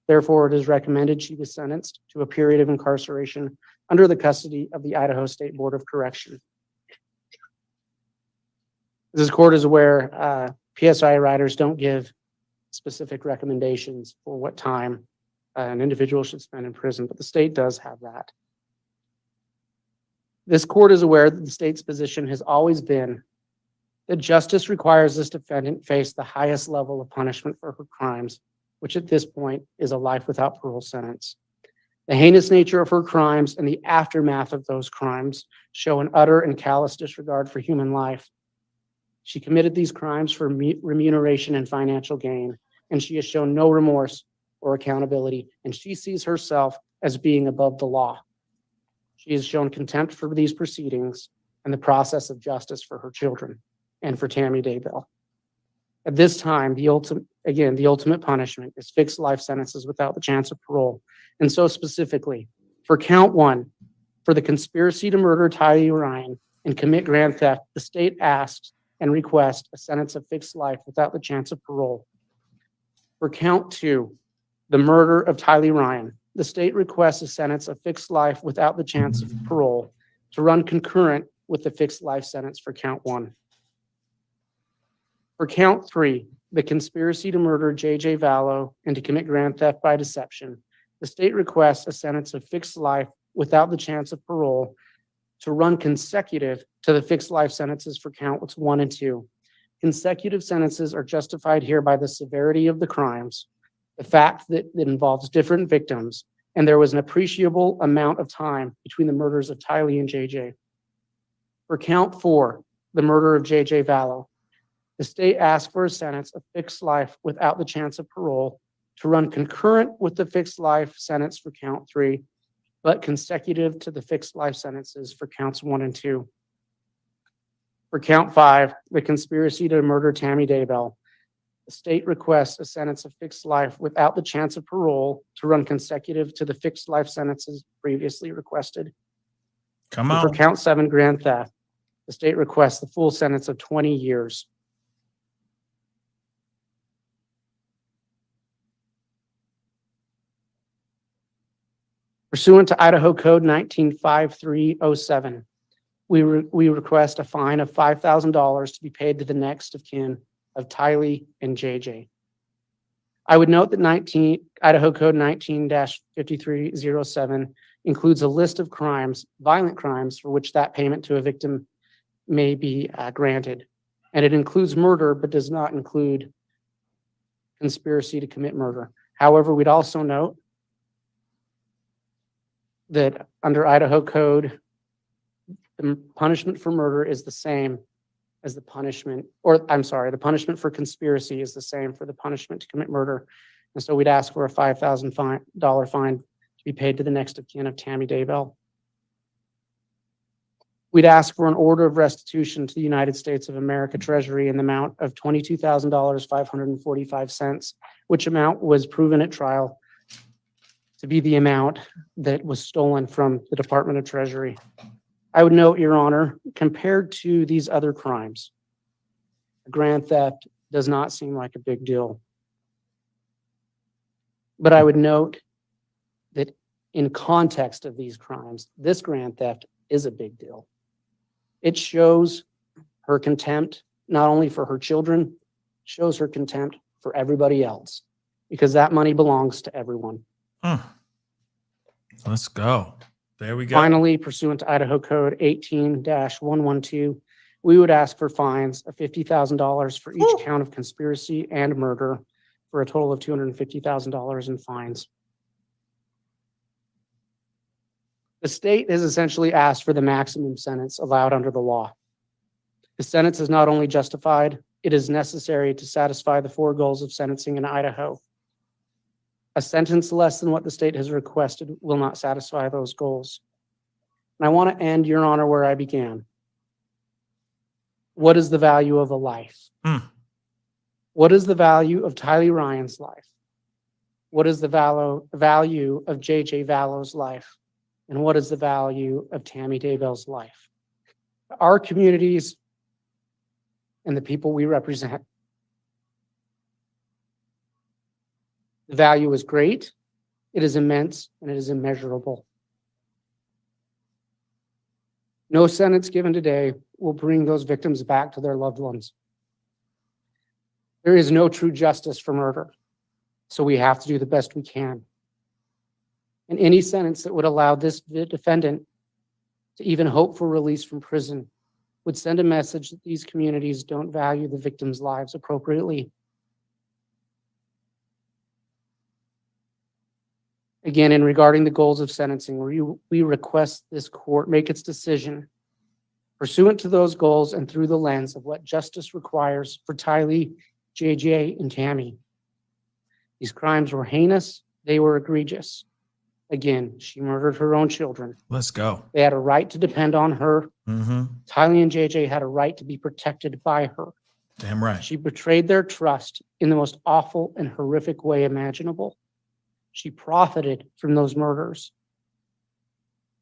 Therefore, it is recommended she be sentenced to a period of incarceration under the custody of the Idaho State Board of Correction. This court is aware PSI writers don't give specific recommendations for what time an individual should spend in prison, but the state does have that. This court is aware that the state's position has always been that justice requires this defendant face the highest level of punishment for her crimes, which at this point is a life without parole sentence. The heinous nature of her crimes and the aftermath of those crimes show an utter and callous disregard for human life. She committed these crimes for remuneration and financial gain, and she has shown no remorse or accountability, and she sees herself as being above the law. She has shown contempt for these proceedings and the process of justice for her children and for Tammy Daybell. At this time, the ultimate punishment is fixed life sentences without the chance of parole. And so specifically, for count 1, for the conspiracy to murder Tylee Ryan and commit grand theft, the state asks and requests a sentence of fixed life without the chance of parole. For count 2, The murder of Tylee Ryan. The state requests a sentence of fixed life without the chance of parole to run concurrent with the fixed life sentence for count 1. For count 3, the conspiracy to murder J.J. Vallow and to commit grand theft by deception, the state requests a sentence of fixed life without the chance of parole to run consecutive to the fixed life sentences for counts 1 and 2. Consecutive sentences are justified here by the severity of the crimes, the fact that it involves different victims, and there was an appreciable amount of time between the murders of Tylee and J.J. For count 4, the murder of J.J. Vallow, the state asked for a sentence of fixed life without the chance of parole to run concurrent with the fixed life sentence for count 3, but consecutive to the fixed life sentences for counts 1 and 2. For count 5, the conspiracy to murder Tammy Daybell, the state requests a sentence of fixed life without the chance of parole to run consecutive to the fixed life sentences previously requested. Come And for on. count 7, grand theft, the state requests the full sentence of 20 years. Pursuant to Idaho Code 195307, we request a fine of $5,000 to be paid to the next of kin of Tylee and JJ. I would note that Idaho Code 19-5307 includes a list of crimes, violent crimes, for which that payment to a victim may be granted. And it includes murder, but does not include conspiracy to commit murder. However, we'd also note that under Idaho Code, the punishment for murder is the same as the punishment, the punishment for conspiracy is the same for the punishment to commit murder. And so we'd ask for a $5,000 fine to be paid to the next of kin of Tammy Daybell. We'd ask for an order of restitution to the United States of America Treasury in the amount of $22,545, which amount was proven at trial to be the amount that was stolen from the Department of Treasury. I would note, Your Honor, compared to these other crimes, grand theft does not seem like a big deal. But I would note that in context of these crimes, this grand theft is a big deal. It shows her contempt, not only for her children, shows her contempt for everybody else, because that money belongs to everyone. Let's go. There we go. Finally, pursuant to Idaho Code 18-112, we would ask for fines of $50,000 for each count of conspiracy and murder, for a total of $250,000 in fines. The state has essentially asked for the maximum sentence allowed under the law. The sentence is not only justified, it is necessary to satisfy the 4 goals of sentencing in Idaho. A sentence less than what the state has requested will not satisfy those goals. And I want to end, Your Honor, where I began. What is the value of a life? What is the value of Tylee Ryan's life? What is the value of J.J. Vallow's life? And what is the value of Tammy Daybell's life? Our communities and the people we represent, the value is great, it is immense, and it is immeasurable. No sentence given today will bring those victims back to their loved ones. There is no true justice for murder, so we have to do the best we can. And any sentence that would allow this defendant to even hope for release from prison would send a message that these communities don't value the victims' lives appropriately. Again, in regarding the goals of sentencing, we request this court make its decision pursuant to those goals and through the lens of what justice requires for Tylee, JJ, and Tammy. These crimes were heinous, they were egregious. Again, she murdered her own children. Let's go. They had a right to depend on her. Mm-hmm. Tylee and JJ had a right to be protected by her. Damn right. She betrayed their trust in the most awful and horrific way imaginable. She profited from those murders.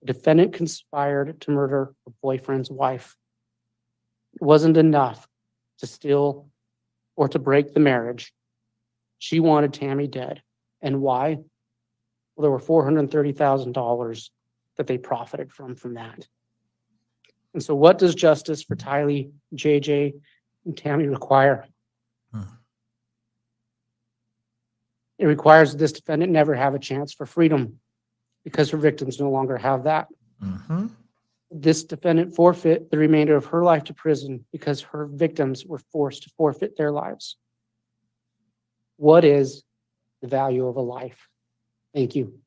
The defendant conspired to murder her boyfriend's wife. It wasn't enough to steal or to break the marriage. She wanted Tammy dead, And why? Well, there were $430,000 that they profited from that. And so what does justice for Tylee, JJ, and Tammy require? It requires this defendant never have a chance for freedom because her victims no longer have that. Mm-hmm. This defendant forfeit the remainder of her life to prison because her victims were forced to forfeit their lives. What is the value of a life? Thank you.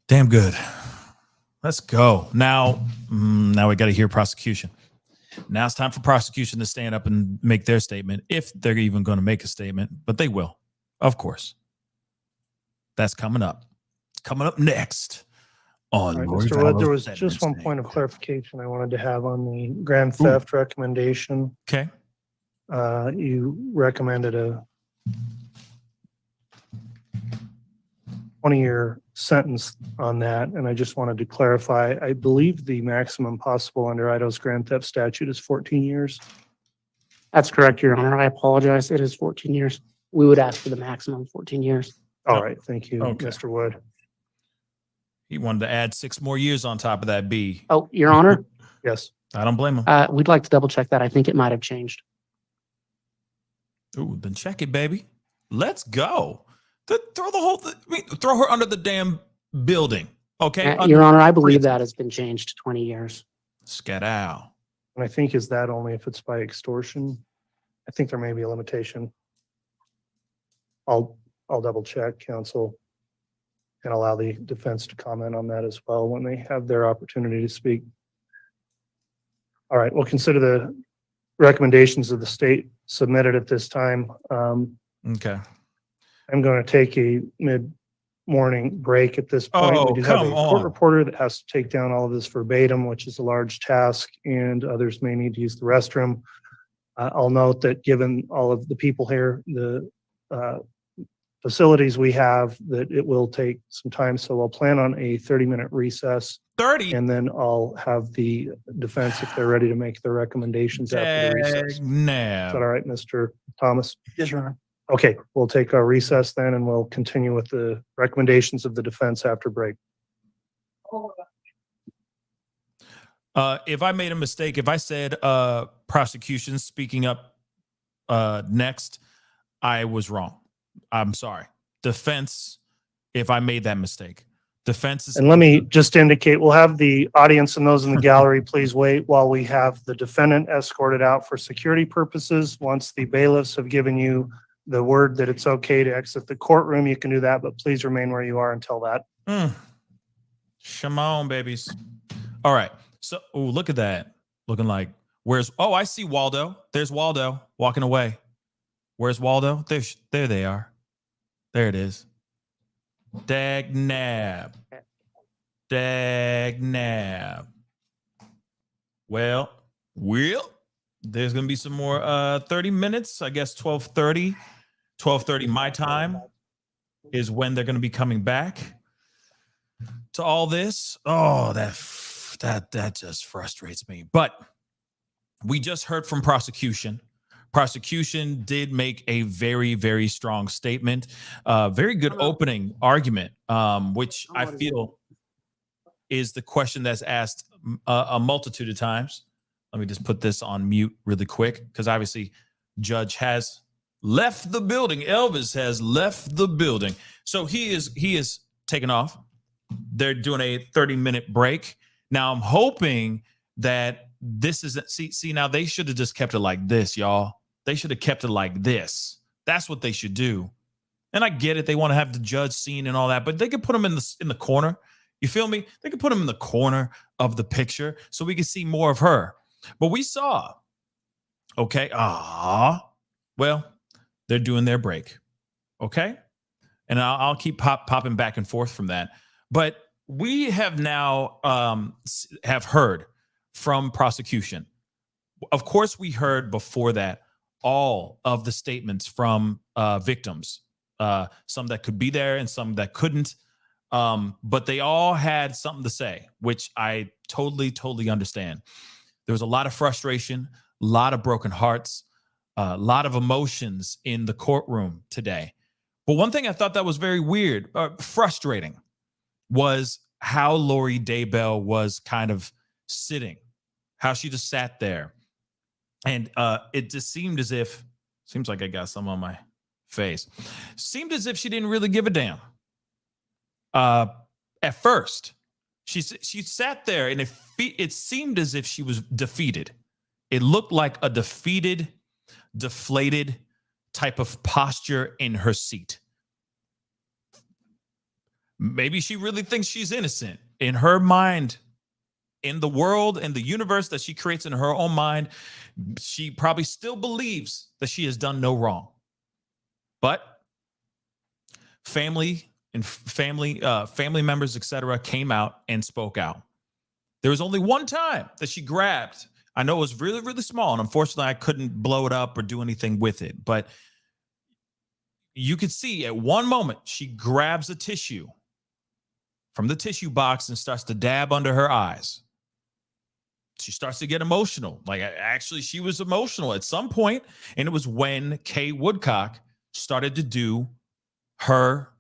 Damn good. Let's go. Now we got to hear prosecution. Now it's time for prosecution to stand up and make their statement, if they're even going to make a statement, but they will, of course. That's coming up. Coming up next on All right, Lori Mr. Wood, there Vallow's was just one sentencing. point of clarification I wanted to have on the grand theft recommendation. Okay. You recommended a 20-year sentence on that, and I just wanted to clarify. I believe the maximum possible under Idaho's grand theft statute is 14 years. That's correct, Your Honor. I apologize. It is 14 years. We would ask for the maximum 14 years. All right, thank you, Okay. Mr. Wood. He wanted to add 6 more years on top of that B. Oh, Your Honor, Yes. I don't blame him. we'd like to double check that. I think it might have changed. Ooh, then check it, baby. Let's go. Throw the whole throw her under the damn building. Okay. Your Honor, I believe that has been changed to 20 years. Skedaddle. And I think is that only if it's by extortion? I think there may be a limitation. I'll double check, counsel, and allow the defense to comment on that as well when they have their opportunity to speak. All right, we'll consider the recommendations of the state submitted at this time. Okay. I'm going to take a mid-morning break at this point. Oh, We do have come a court on. reporter that has to take down all of this verbatim, which is a large task, and others may need to use the restroom. I'll note that given all of the people here, the facilities we have, that it will take some time. So I'll plan on a 30-minute recess, 30. and then I'll have the defense, if they're ready to make their recommendations after the recess. Is that Nab. all right, Mr. Thomas? Yes, Your Honor. Okay, we'll take a recess then, and we'll continue with the recommendations of the defense after break. If I made a mistake, if I said prosecution speaking up next, I was wrong. I'm sorry. Defense, if I made that mistake. Defense is. And let me just indicate, we'll have the audience and those in the gallery, please wait while we have the defendant escorted out for security purposes. Once the bailiffs have given you the word that it's okay to exit the courtroom, you can do that, but please remain where you are until that. Shimon, babies. All right. So, ooh, look at that. Looking like, I see Waldo. There's Waldo walking away. Where's Waldo? There they are. There it is. Dag nab. Well, there's going to be some more 30 minutes. I guess 12:30 my time is when they're going to be coming back to all this. Oh, that just frustrates me. But we just heard from prosecution. Prosecution did make a very, very strong statement. Very good opening argument, which I feel is the question that's asked a multitude of times. Let me just put this on mute really quick, because obviously judge has left the building. Elvis has left the building. So he is taken off. They're doing a 30-minute break. Now I'm hoping that this isn't, see now they should have just kept it like this, y'all. They should have kept it like this. That's what they should do. And I get it. They want to have the judge scene and all that, but they could put him in the corner. You feel me? They could put him in the corner of the picture so we could see more of her. But we saw, okay, well, they're doing their break, okay? And I'll keep popping back and forth from that. But we have now have heard from prosecution. Of course, we heard before that all of the statements from victims, some that could be there and some that couldn't. But they all had something to say, which I totally understand. There was a lot of frustration, a lot of broken hearts, a lot of emotions in the courtroom today. But one thing I thought that was very weird, frustrating, was how Lori Daybell was kind of sitting, how she just sat there. And it just seemed as if, seems like I got some on my face, seemed as if she didn't really give a damn. At first, she sat there and it seemed as if she was defeated. It looked like a defeated, deflated type of posture in her seat. Maybe she really thinks she's innocent. In her mind, in the world, in the universe that she creates in her own mind, she probably still believes that she has done no wrong. But family members, etc., came out and spoke out. There was only one time that she grabbed. I know it was really, really small, and unfortunately, I couldn't blow it up or do anything with it. But you could see at one moment she grabs a tissue from the tissue box and starts to dab under her eyes. She starts to get emotional. Like, actually, she was emotional at some point, and it was when Kay Woodcock started to do her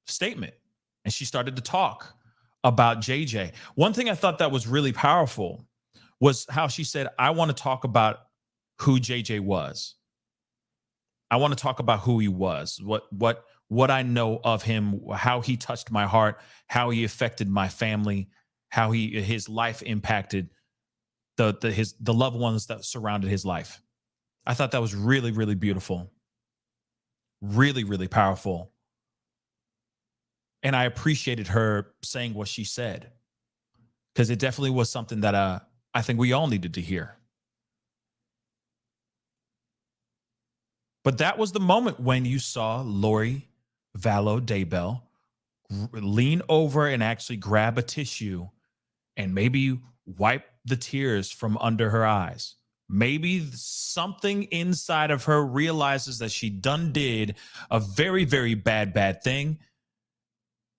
statement, and she started to talk about JJ. One thing I thought that was really powerful was how she said, I want to talk about who JJ was. I want to talk about who he was, what I know of him, how he touched my heart, how he affected my family, how his life impacted the loved ones that surrounded his life. I thought that was really, really beautiful. Really, really powerful. And I appreciated her saying what she said, because it definitely was something that I think we all needed to hear. But that was the moment when you saw Lori Vallow Daybell lean over and actually grab a tissue and maybe wipe the tears from under her eyes. Maybe something inside of her realizes that she did a very, very bad thing.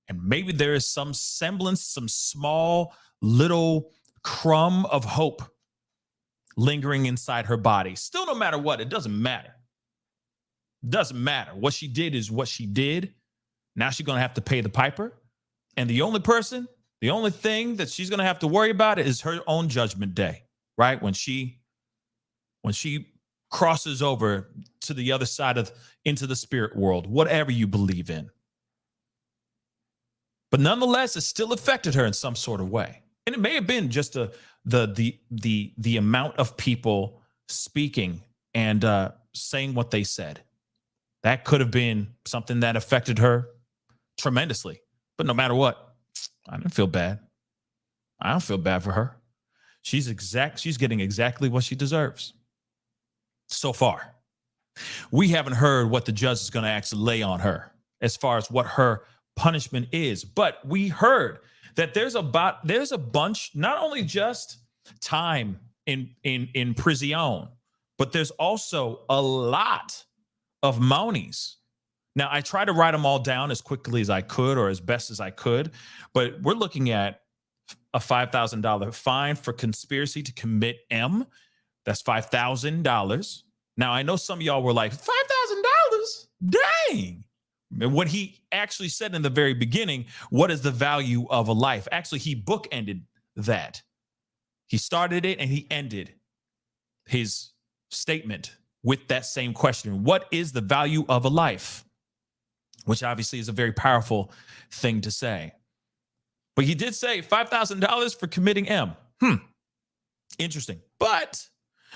And maybe there is some semblance, some small little crumb of hope lingering inside her body. Still, no matter what, it doesn't matter. Doesn't matter. What she did is what she did. Now she's going to have to pay the piper. And the only thing that she's going to have to worry about is her own judgment day, right? When she crosses over to the other side into the spirit world, whatever you believe in. But nonetheless, it still affected her in some sort of way. And it may have been just the amount of people speaking and saying what they said. That could have been something that affected her tremendously. But no matter what, I didn't feel bad. I don't feel bad for her. She's getting exactly what she deserves. So far, we haven't heard what the judge is going to actually lay on her as far as what her punishment is. But we heard that there's a bunch, not only just time in prison, but there's also a lot of monies. Now, I tried to write them all down as quickly as I could or as best as I could, but we're looking at a $5,000 fine for conspiracy to commit M. That's $5,000. Now, I know some of y'all were like, $5,000? Dang. And what he actually said in the very beginning, what is the value of a life? Actually, he bookended that. He started it and he ended his statement with that same question. What is the value of a life? Which obviously is a very powerful thing to say. But he did say $5,000 for committing M. Interesting. But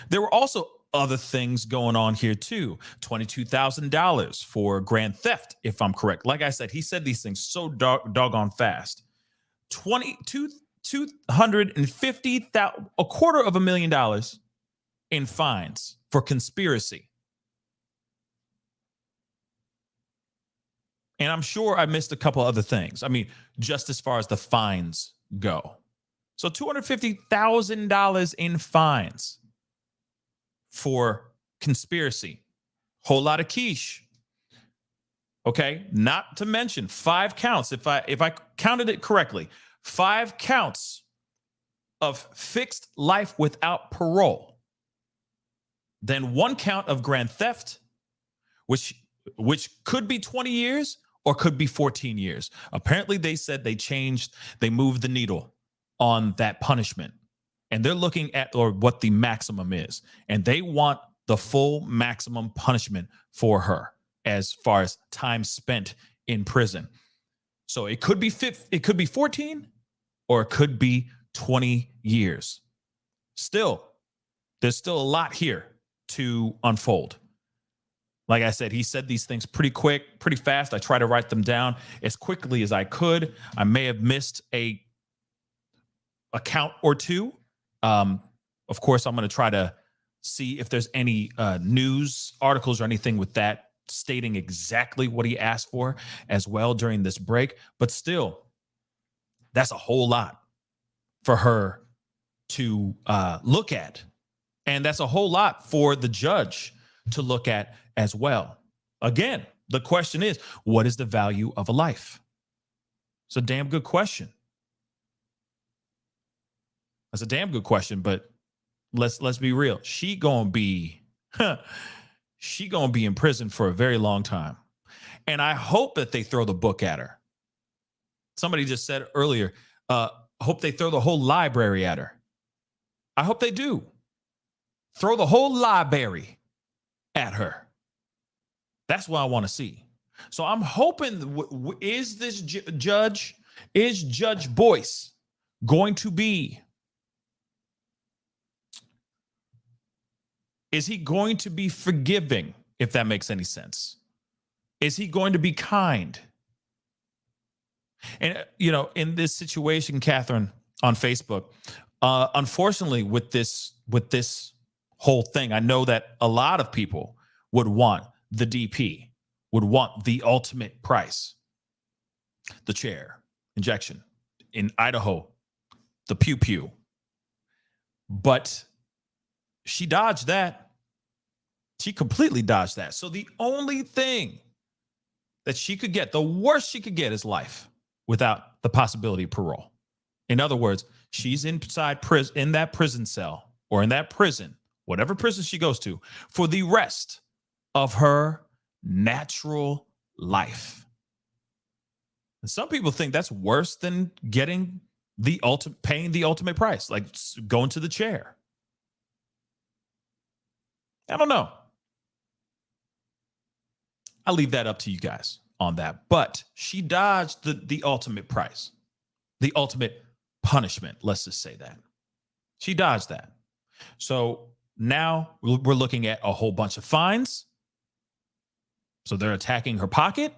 there were also other things going on here too. $22,000 for grand theft, if I'm correct. Like I said, he said these things so doggone fast. $250,000, $250,000 in fines for conspiracy. And I'm sure I missed a couple other things. I mean, just as far as the fines go. So $250,000 in fines for conspiracy. Whole lot of quiche. Okay, not to mention 5 counts. If I counted it correctly, 5 counts of fixed life without parole. Then 1 count of grand theft, which which could be 20 years or could be 14 years. Apparently, they said they moved the needle on that punishment. And they're looking at or what the maximum is. And they want the full maximum punishment for her as far as time spent in prison. So it could be 14 or it could be 20 years. Still, there's still a lot here to unfold. Like I said, he said these things pretty quick, pretty fast. I try to write them down as quickly as I could. I may have missed a count or two. Of course, I'm going to try to see if there's any news articles or anything with that stating exactly what he asked for as well during this break. But still, that's a whole lot for her to look at. And that's a whole lot for the judge to look at as well. Again, the question is, what is the value of a life? It's a damn good question. That's a damn good question, but let's be real. She gonna be in prison for a very long time. And I hope that they throw the book at her. Somebody just said earlier, hope they throw the whole library at her. I hope they do. Throw the whole library at her. That's what I want to see. So I'm hoping, is Judge Boyce going to be, is he going to be forgiving, if that makes any sense? Is he going to be kind? And, you know, in this situation, Catherine, on Facebook, unfortunately, with this whole thing, I know that a lot of people would want the DP, would want the ultimate price, the chair, injection. In Idaho, the pew-pew. But she dodged that. She completely dodged that. So the only thing that she could get, the worst she could get, is life without the possibility of parole. In other words, she's inside prison, in that prison cell, or in that prison, whatever prison she goes to, for the rest of her natural life. And some people think that's worse than getting paying the ultimate price, like going to the chair. I don't know. I'll leave that up to you guys on that. But she dodged the ultimate price, the ultimate punishment. Let's just say that. She dodged that. So now we're looking at a whole bunch of fines. So they're attacking her pocket,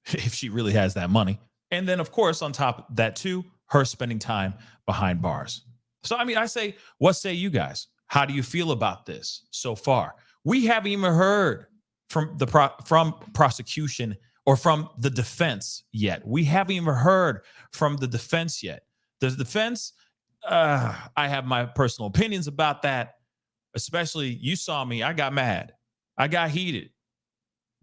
if she really has that money. And then, of course, on top of that, too, her spending time behind bars. So, I mean, I say, what say you guys? How do you feel about this so far? We haven't even heard from from prosecution or from the defense yet. We haven't even heard from the defense yet. The defense, I have my personal opinions about that. Especially, you saw me, I got mad. I got heated.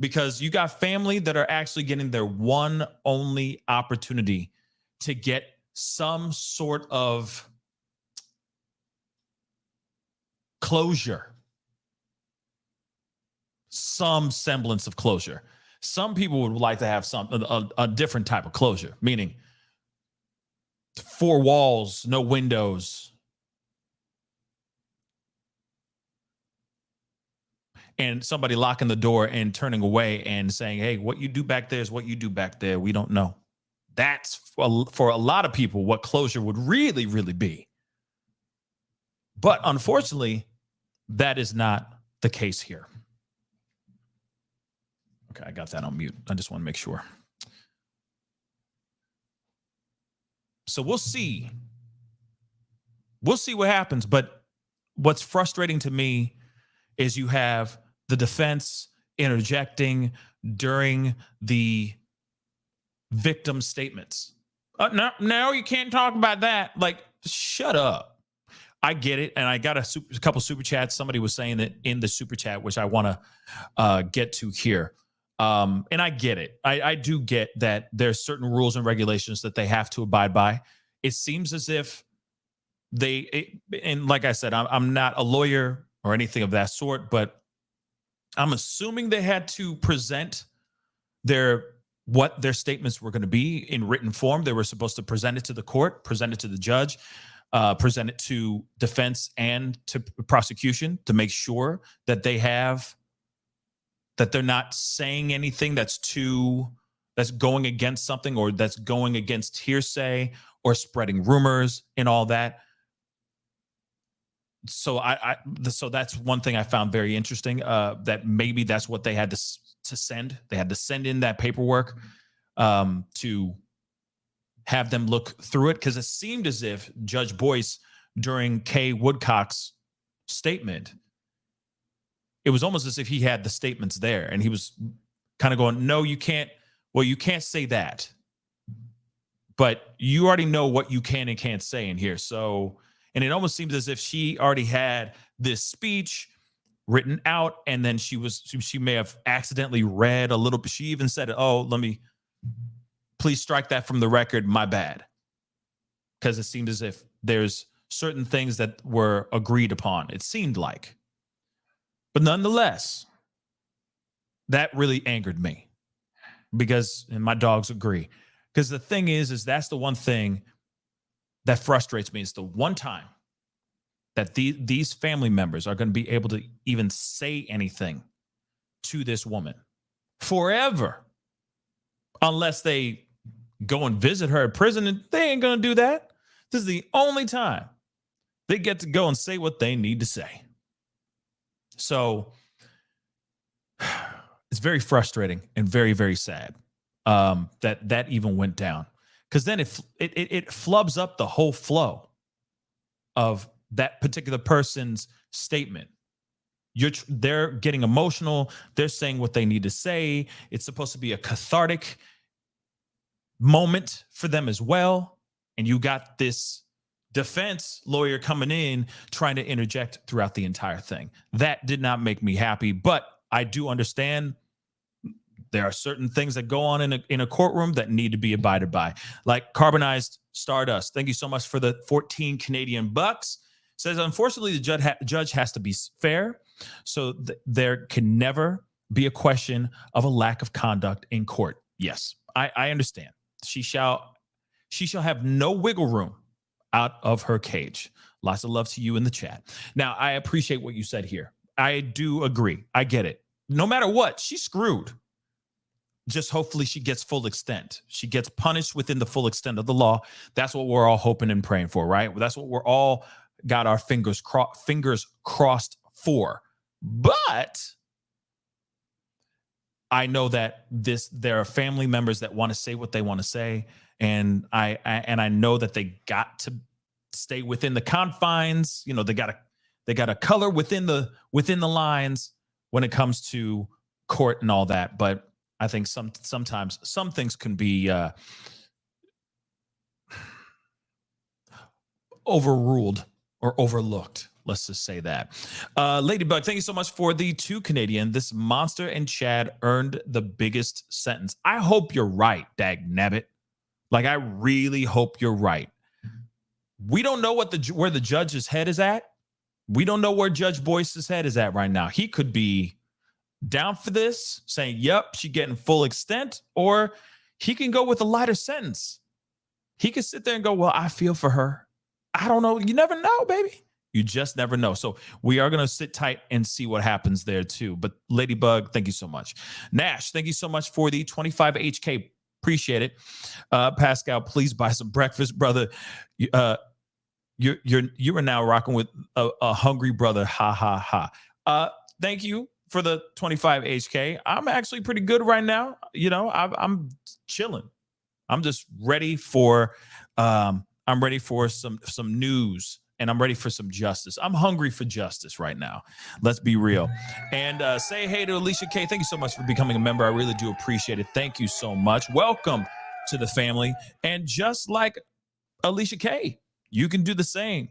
Because you got family that are actually getting their one only opportunity to get some sort of closure, some semblance of closure. Some people would like to have a different type of closure, meaning 4 walls, no windows, and somebody locking the door and turning away and saying, hey, what you do back there is what you do back there. We don't know. That's for a lot of people what closure would really, really be. But unfortunately, that is not the case here. Okay, I got that on mute. I just want to make sure. So we'll see. We'll see what happens. But what's frustrating to me is you have the defense interjecting during the victim statements. No, you can't talk about that. Like, shut up. I get it. And I got a couple super chats. Somebody was saying that in the super chat, which I want to get to here. And I get it. I do get that there's certain rules and regulations that they have to abide by. It seems as if and like I said, I'm not a lawyer or anything of that sort, but I'm assuming they had to present what their statements were going to be in written form. They were supposed to present it to the court, present it to the judge, present it to defense and to prosecution to make sure that they're not saying anything that's going against something, or that's going against hearsay or spreading rumors and all that. So so that's one thing I found very interesting, that maybe that's what they had to send. They had to send in that paperwork to have them look through it, because it seemed as if Judge Boyce, during Kay Woodcock's statement, it was almost as if he had the statements there and he was kind of going, no, you can't. Well, you can't say that, but you already know what you can and can't say in here. So, and it almost seems as if she already had this speech written out, and then she may have accidentally read a little bit. She even said, oh, please strike that from the record. My bad. Because it seemed as if there's certain things that were agreed upon. It seemed like. But nonetheless, that really angered me, because, and my dogs agree, because the thing is that's the one thing that frustrates me. It's the one time that these family members are going to be able to even say anything to this woman forever, unless they go and visit her at prison, and they ain't going to do that. This is the only time they get to go and say what they need to say. So it's very frustrating and very, very sad that even went down, because then it flubs up the whole flow of that particular person's statement. They're getting emotional. They're saying what they need to say. It's supposed to be a cathartic moment for them as well. And you got this defense lawyer coming in trying to interject throughout the entire thing. That did not make me happy, but I do understand there are certain things that go on in a courtroom that need to be abided by, like carbonized stardust. Thank you so much for the 14 Canadian bucks. Says, unfortunately, the judge has to be fair, so there can never be a question of a lack of conduct in court. Yes, I understand. She shall have no wiggle room out of her cage. Lots of love to you in the chat. Now, I appreciate what you said here. I do agree. I get it. No matter what, she's screwed. Just hopefully she gets full extent. She gets punished within the full extent of the law. That's what we're all hoping and praying for, right? That's what we're all got our fingers crossed for. But I know that there are family members that want to say what they want to say, and I know that they got to stay within the confines. You know, they got to color within the lines when it comes to court and all that. But I think sometimes some things can be overruled or overlooked. Let's just say that. Ladybug, thank you so much for the 2 Canadian. This monster and Chad earned the biggest sentence. I hope you're right, dag nabbit. Like, I really hope you're right. We don't know where the judge's head is at. We don't know where Judge Boyce's head is at right now. He could be down for this, saying, yep, she getting full extent, or he can go with a lighter sentence. He could sit there and go, well, I feel for her. I don't know. You never know, baby. You just never know. So we are going to sit tight and see what happens there too. But Ladybug, thank you so much. Nash, thank you so much for the 25 HK. Appreciate it. Pascal, please buy some breakfast, brother. You are now rocking with a hungry brother. Ha ha ha. Thank you for the 25 HK. I'm actually pretty good right now. You know, I'm chilling. I'm just ready for some news, and I'm ready for some justice. I'm hungry for justice right now. Let's be real. And say hey to Alicia K. Thank you so much for becoming a member. I really do appreciate it. Thank you so much. Welcome to the family. And just like Alicia K, you can do the same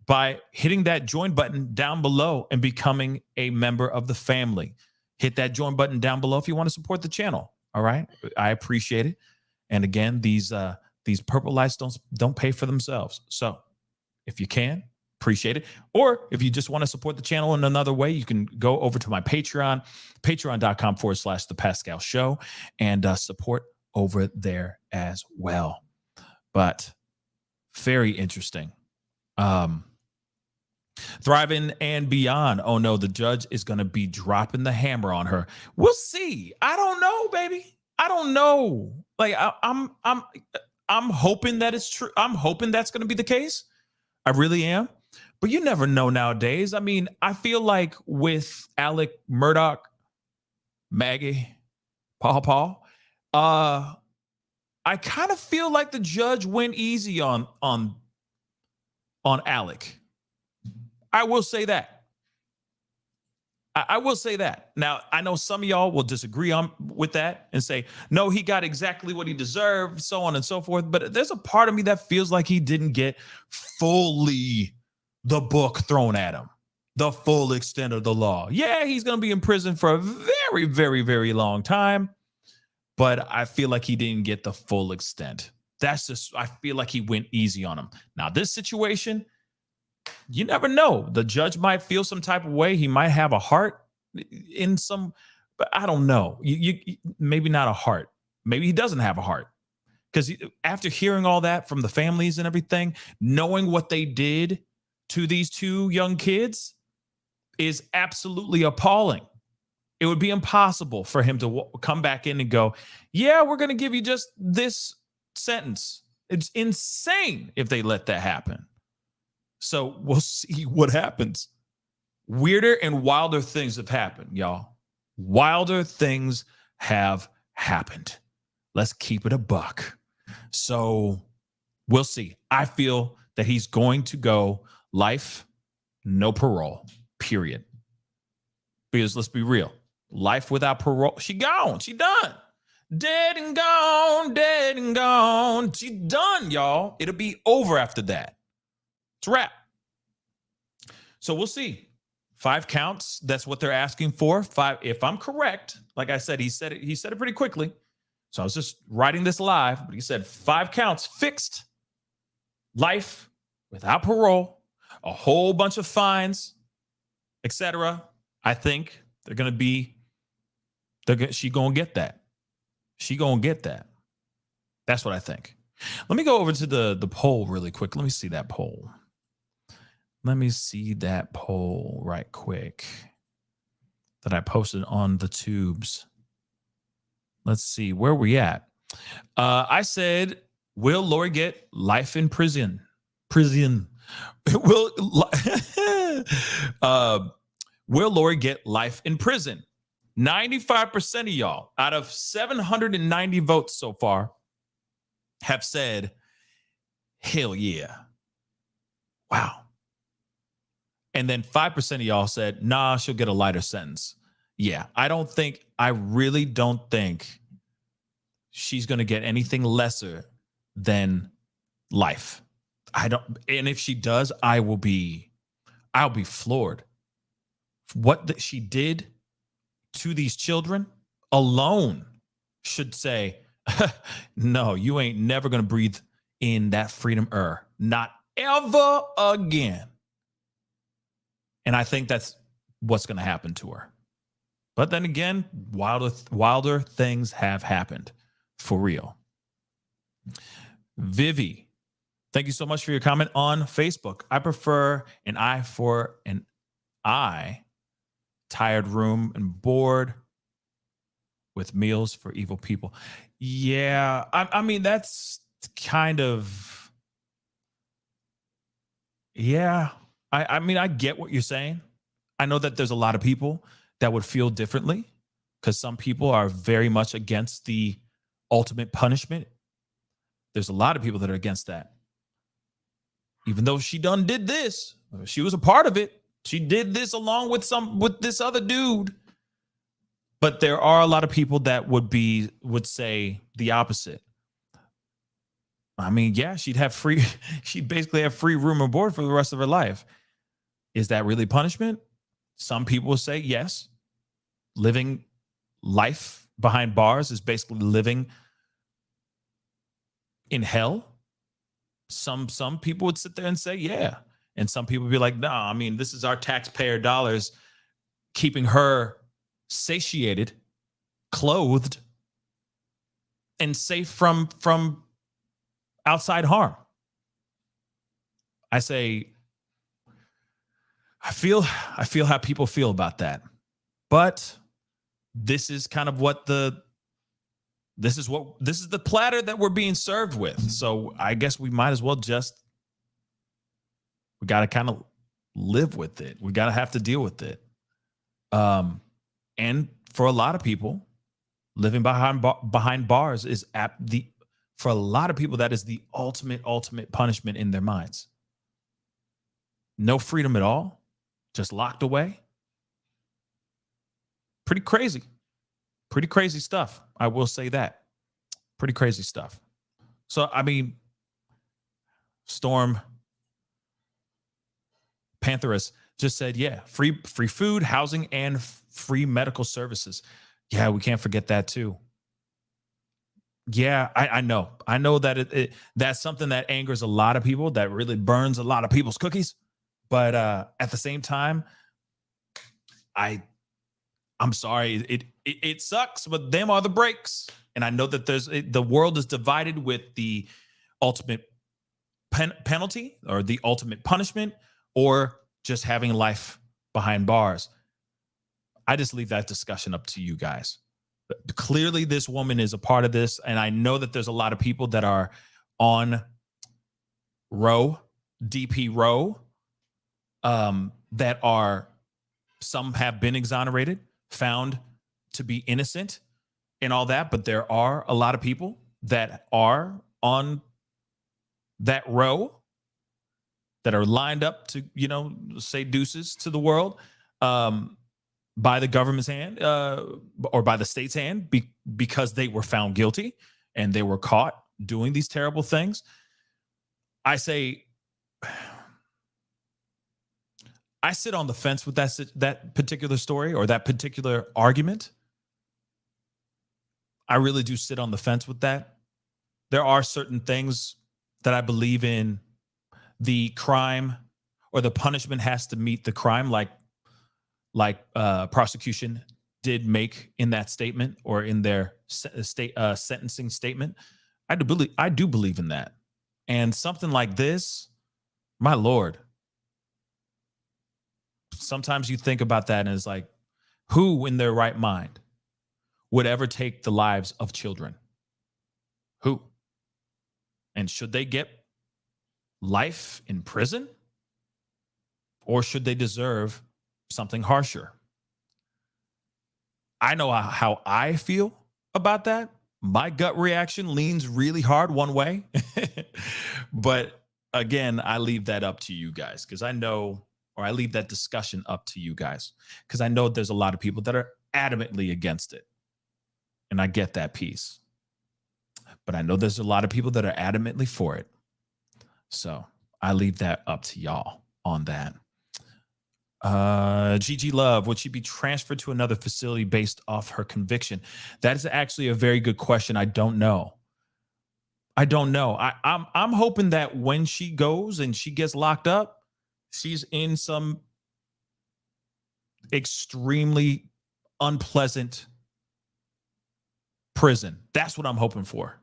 by hitting that join button down below and becoming a member of the family. Hit that join button down below if you want to support the channel. All right. I appreciate it. And again, these purple lights don't pay for themselves. So if you can, Appreciate it. Or if you just want to support the channel in another way, you can go over to my Patreon, patreon.com/the Pascal Show, and support over there as well. But very interesting. Thriving and Beyond. Oh no, the judge is going to be dropping the hammer on her. We'll see. I don't know, baby. I don't know. Like I'm hoping that it's true. I'm hoping that's going to be the case. I really am. But you never know nowadays. I mean, I feel like with Alec Murdoch, Maggie, Paul, I kind of feel like the judge went easy on Alec. I will say that. I will say that. Now, I know some of y'all will disagree with that and say, no, he got exactly what he deserved, so on and so forth. But there's a part of me that feels like he didn't get fully the book thrown at him, the full extent of the law. Yeah, he's going to be in prison for a very, very, very long time. But I feel like he didn't get the full extent. That's just, I feel like he went easy on him. Now, this situation, you never know. The judge might feel some type of way. He might have a heart in some, but I don't know. You maybe not a heart. Maybe he doesn't have a heart. Because after hearing all that from the families and everything, knowing what they did to these two young kids is absolutely appalling. It would be impossible for him to come back in and go, yeah, we're going to give you just this sentence. It's insane if they let that happen. So we'll see what happens. Weirder and wilder things have happened, y'all. Wilder things have happened. Let's keep it a buck. So we'll see. I feel that he's going to go life, no parole, period. Because let's be real. Life without parole, she gone. She done. Dead and gone, dead and gone. She done, y'all. It'll be over after that. It's a wrap. So we'll see. 5 counts. That's what they're asking for. 5. If I'm correct, like I said, he said it pretty quickly. So I was just writing this live, but he said 5 counts fixed. Life without parole, a whole bunch of fines, etc. I think they're going to be, she going to get that. She going to get that. That's what I think. Let me go over to the poll really quick. Let me see that poll. Let me see that poll right quick that I posted on the tubes. Let's see, where we at? I said, will Lori get life in prison? Will Lori get life in prison? 95% of y'all, out of 790 votes so far, have said, hell yeah. Wow. And then 5% of y'all said, nah, she'll get a lighter sentence. Yeah, I really don't think she's going to get anything lesser than life. And if she does, I'll be floored. What she did to these children alone should say, no, you ain't never going to breathe in that freedom not ever again. And I think that's what's going to happen to her. But then again, wilder things have happened for real. Vivi, thank you so much for your comment on Facebook. I prefer an eye for an eye, tired room and bored with meals for evil people. Yeah, I mean, that's kind of, yeah. I mean, I get what you're saying. I know that there's a lot of people that would feel differently because some people are very much against the ultimate punishment. There's a lot of people that are against that. Even though she did this, she was a part of it. She did this along with this other dude. But there are a lot of people that would say the opposite. I mean, yeah, she'd basically have free room and board for the rest of her life. Is that really punishment? Some people will say yes. Living life behind bars is basically living in hell. Some people would sit there and say, yeah. And some people be like, no, I mean, this is our taxpayer dollars keeping her satiated, clothed, and safe from outside harm. I say, I feel how people feel about that. But this is kind of what this is the platter that we're being served with. So I guess we might as well we got to kind of live with it. We got to have to deal with it. And for a lot of people, living behind bars is for a lot of people, that is the ultimate punishment in their minds. No freedom at all, just locked away. Pretty crazy stuff. I will say that. Pretty crazy stuff. So, I mean, Storm Pantherus just said, yeah, free food, housing, and free medical services. Yeah, we can't forget that too. Yeah, I know that that's something that angers a lot of people, that really burns a lot of people's cookies. But at the same time, I'm sorry, it sucks, but them are the breaks. And I know that the world is divided with the ultimate penalty or the ultimate punishment, or just having life behind bars. I just leave that discussion up to you guys. But clearly, this woman is a part of this, and I know that there's a lot of people that are on DP row, that are, some have been exonerated, found to be innocent and all that, but there are a lot of people that are on that row that are lined up to, say deuces to the world, by the government's hand, or by the state's hand, because they were found guilty and they were caught doing these terrible things. I say, I sit on the fence with that particular story or that particular argument. I really do sit on the fence with that. There are certain things that I believe in. The crime or the punishment has to meet the crime, like prosecution did make in that statement or in their sentencing statement. I do believe in that. And something like this, my Lord, sometimes you think about that and it's like, who in their right mind would ever take the lives of children? Who? And should they get life in prison, or should they deserve something harsher? I know how I feel about that. My gut reaction leans really hard one way. But again, I leave that up to you guys, because I know, or I leave that discussion up to you guys, because I know there's a lot of people that are adamantly against it. And I get that piece. But I know there's a lot of people that are adamantly for it. So I leave that up to y'all on that. GG Love, would she be transferred to another facility based off her conviction? That is actually a very good question. I don't know. I'm hoping that when she goes and she gets locked up, she's in some extremely unpleasant prison. That's what I'm hoping for.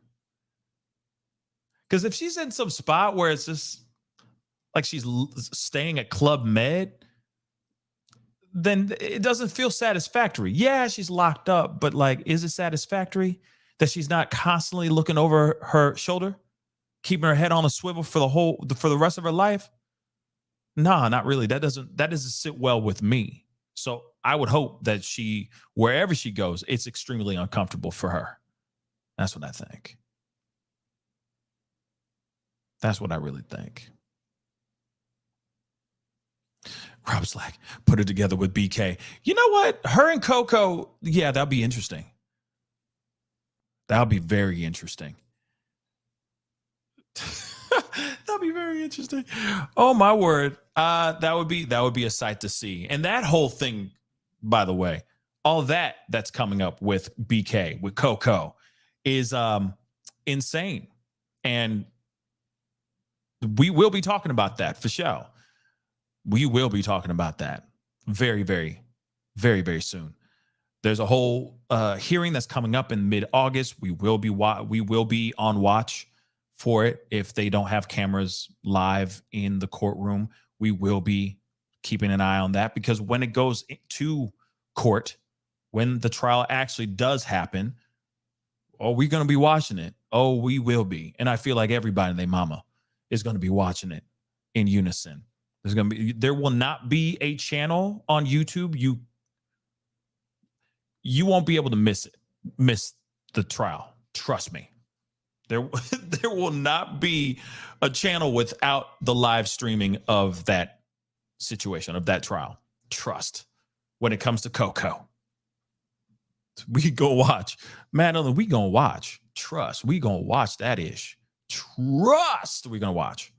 Because if she's in some spot where it's just like she's staying at Club Med, then it doesn't feel satisfactory. Yeah, she's locked up, but like, is it satisfactory that she's not constantly looking over her shoulder, keeping her head on a swivel for the rest of her life? Nah, not really. That doesn't sit well with me. So I would hope that wherever she goes, it's extremely uncomfortable for her. That's what I think. That's what I really think. Rob's like, put it together with BK. You know what? Her and Coco, yeah, that'll be interesting. That'll be very interesting. That'll be very interesting. Oh my word. That would be a sight to see. And that whole thing, by the way, all that's coming up with BK, with Coco, is insane. And we will be talking about that for sure. We will be talking about that very, very, very, very soon. There's a whole hearing that's coming up in mid-August. We will be on watch for it. If they don't have cameras live in the courtroom, we will be keeping an eye on that, because when it goes to court, when the trial actually does happen, oh, we're going to be watching it. Oh, we will be. And I feel like everybody and their mama is going to be watching it in unison. There will not be a channel on YouTube. You won't be able to miss the trial. Trust me. There will not be a channel without the live streaming of that situation, of that trial. Trust. When it comes to Coco, we go watch. Madeline, we gonna watch. Trust. We gonna watch that ish. Trust. We gonna watch.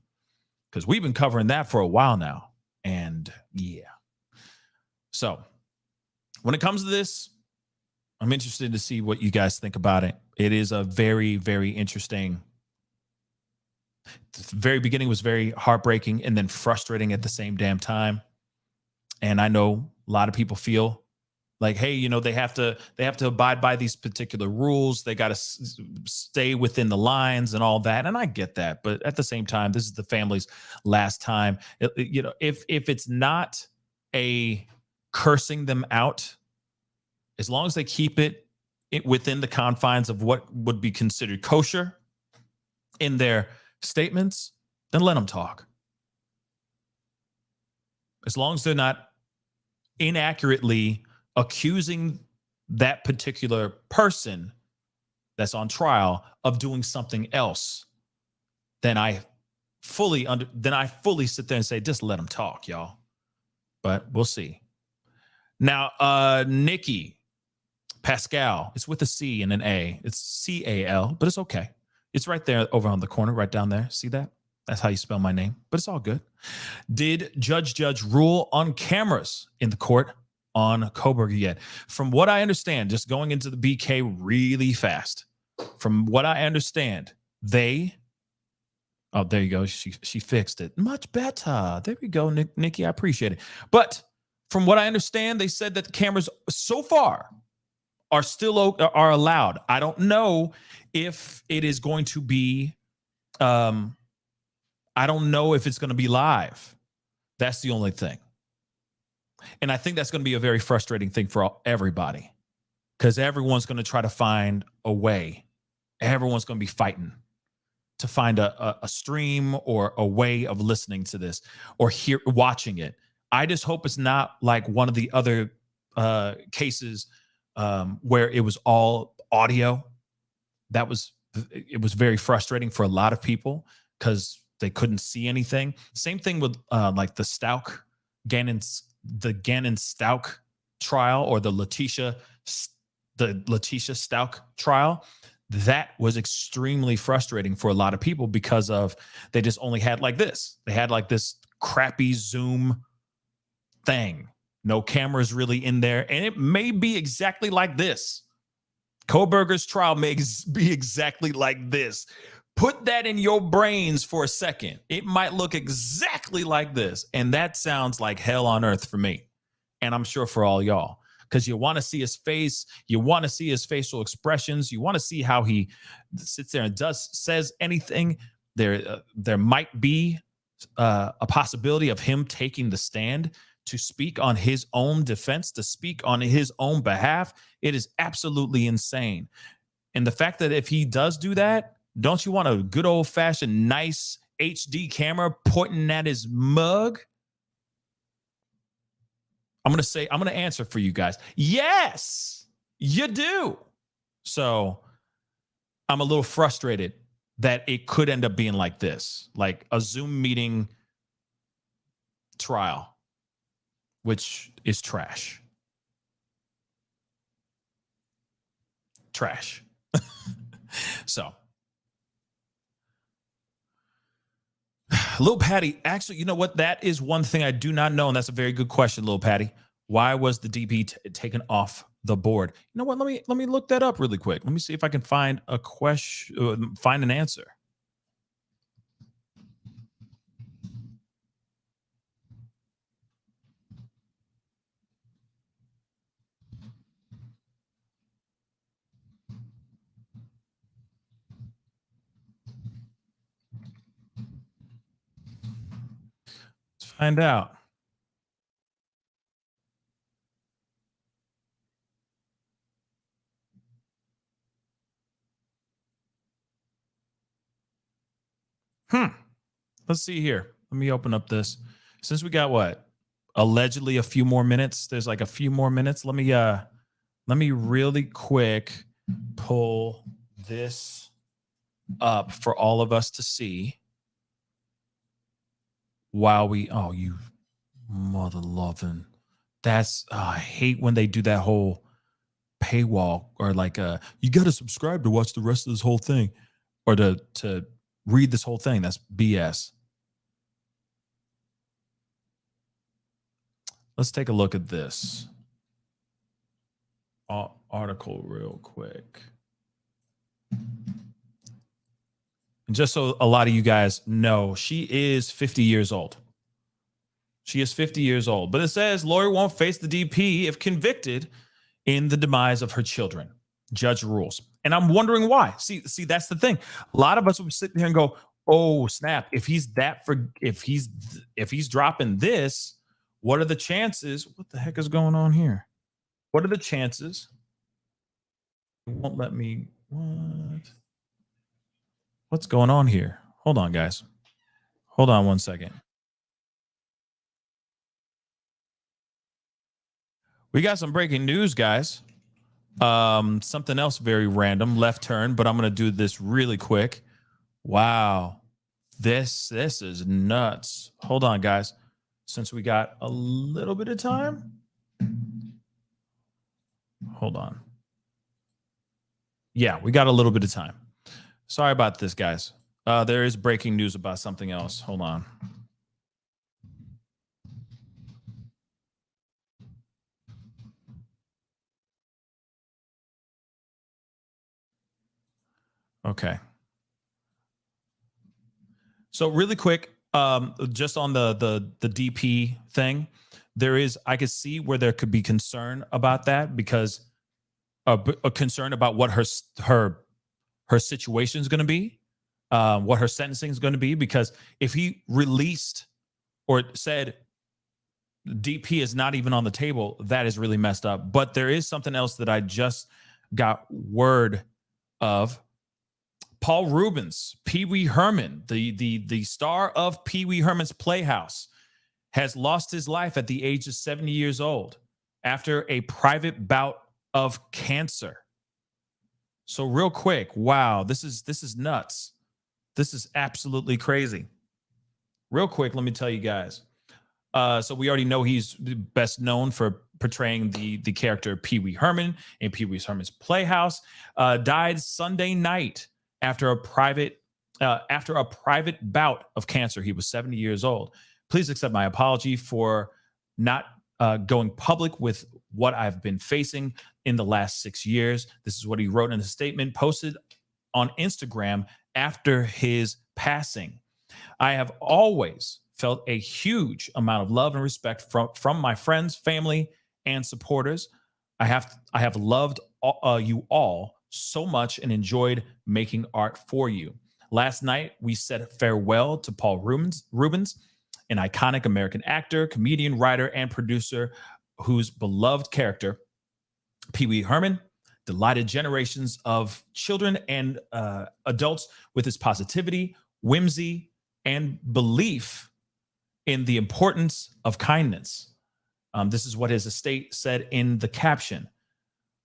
Because we've been covering that for a while now. And yeah. So when it comes to this, I'm interested to see what you guys think about it. It is a very, very interesting. The very beginning was very heartbreaking and then frustrating at the same damn time. And I know a lot of people feel like, hey, you know, they have to abide by these particular rules. They got to stay within the lines and all that. And I get that. But at the same time, this is the family's last time. You know, if it's not a cursing them out, as long as they keep it within the confines of what would be considered kosher in their statements, then let them talk. As long as they're not inaccurately accusing that particular person that's on trial of doing something else, then I fully sit there and say, just let them talk, y'all. But we'll see. Now, Nikki, Pascal, it's with a C and an A. It's C-A-L, but it's okay. It's right there over on the corner, right down there. See that? That's how you spell my name, but it's all good. Did Judge rule on cameras in the court on Koberger yet? From what I understand, just going into the BK really fast, from what I understand, oh, there you go. She fixed it. Much better. There we go, Nikki. I appreciate it. But from what I understand, they said that the cameras so far are allowed. I don't know if it is going to be, I don't know if it's going to be live. That's the only thing. And I think that's going to be a very frustrating thing for everybody, because everyone's going to try to find a way. Everyone's going to be fighting to find a stream or a way of listening to this or watching it. I just hope it's not like one of the other cases where it was all audio. It was very frustrating for a lot of people because they couldn't see anything. Same thing with like the Gannon Stauch trial, or the Letitia Stauch trial. That was extremely frustrating for a lot of people because they just only had like this. They had like this crappy Zoom thing. No cameras really in there. And it may be exactly like this. Koberger's trial may be exactly like this. Put that in your brains for a second. It might look exactly like this. And that sounds like hell on earth for me. And I'm sure for all y'all. Because you want to see his face. You want to see his facial expressions. You want to see how he sits there and says anything. There might be a possibility of him taking the stand to speak on his own defense, to speak on his own behalf. It is absolutely insane. And the fact that if he does do that, don't you want a good old-fashioned nice HD camera pointing at his mug? I'm going to answer for you guys. Yes, you do. So I'm a little frustrated that it could end up being like this, like a Zoom meeting trial, which is trash. Trash. So, Lil Patty, actually, you know what? That is one thing I do not know, and that's a very good question, Lil Patty. Why was the DP taken off the board? You know what? Let me look that up really quick. Let me see if I can find a question, find an answer. – Find out. Let's see here. Let me open up this. Since we got what? Allegedly a few more minutes. There's like a few more minutes. Let me really quick pull this up for all of us to see while we, oh, you mother loving. That's, I hate when they do that whole paywall or like, you got to subscribe to watch the rest of this whole thing or to read this whole thing. That's BS. Let's take a look at this article real quick. And just so a lot of you guys know, she is 50 years old. She is 50 years old. But it says lawyer won't face the DP if convicted in the demise of her children. Judge rules. And I'm wondering why. See, that's the thing. A lot of us would sit here and go, oh, snap. If he's dropping this, what are the chances? What the heck is going on here? What are the chances? It won't let me. What's going on here? Hold on, guys. Hold on one second. We got some breaking news, guys. Something else very random, left turn, but I'm going to do this really quick. Wow. This is nuts. Hold on, guys. Since we got a little bit of time. Hold on. Yeah, we got a little bit of time. Sorry about this, guys. There is breaking news about something else. Hold on. Okay. So really quick, just on the DP thing, I could see where there could be concern about that because a concern about what her situation is going to be, what her sentencing is going to be, because if he released or said DP is not even on the table, that is really messed up. But there is something else that I just got word of. Paul Reubens, Pee Wee Herman, the star of Pee Wee Herman's Playhouse, has lost his life at the age of 70 years old after a private bout of cancer. So real quick, wow, this is nuts. This is absolutely crazy. Real quick, let me tell you guys. So we already know he's best known for portraying the character Pee Wee Herman in Pee Wee Herman's Playhouse. Died Sunday night after a private bout of cancer. He was 70 years old. Please accept my apology for not going public with what I've been facing in the last 6 years. This is what he wrote in a statement posted on Instagram after his passing. I have always felt a huge amount of love and respect from my friends, family, and supporters. I have loved you all so much and enjoyed making art for you. Last night, we said farewell to Paul Reubens, an iconic American actor, comedian, writer, and producer whose beloved character, Pee Wee Herman, delighted generations of children and adults with his positivity, whimsy, and belief in the importance of kindness. This is what his estate said in the caption.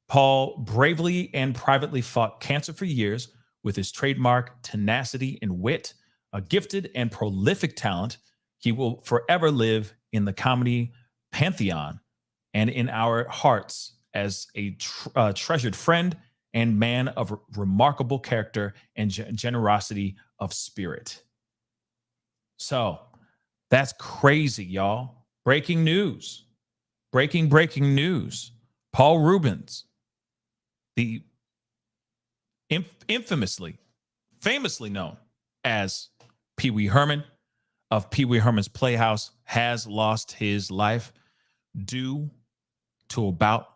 Paul bravely and privately fought cancer for years with his trademark tenacity and wit, a gifted and prolific talent. He will forever live in the comedy pantheon and in our hearts as a treasured friend and man of remarkable character and generosity of spirit. So that's crazy, y'all. Breaking news. Breaking news. Paul Reubens, the famously known as Pee Wee Herman of Pee Wee Herman's Playhouse, has lost his life due to a bout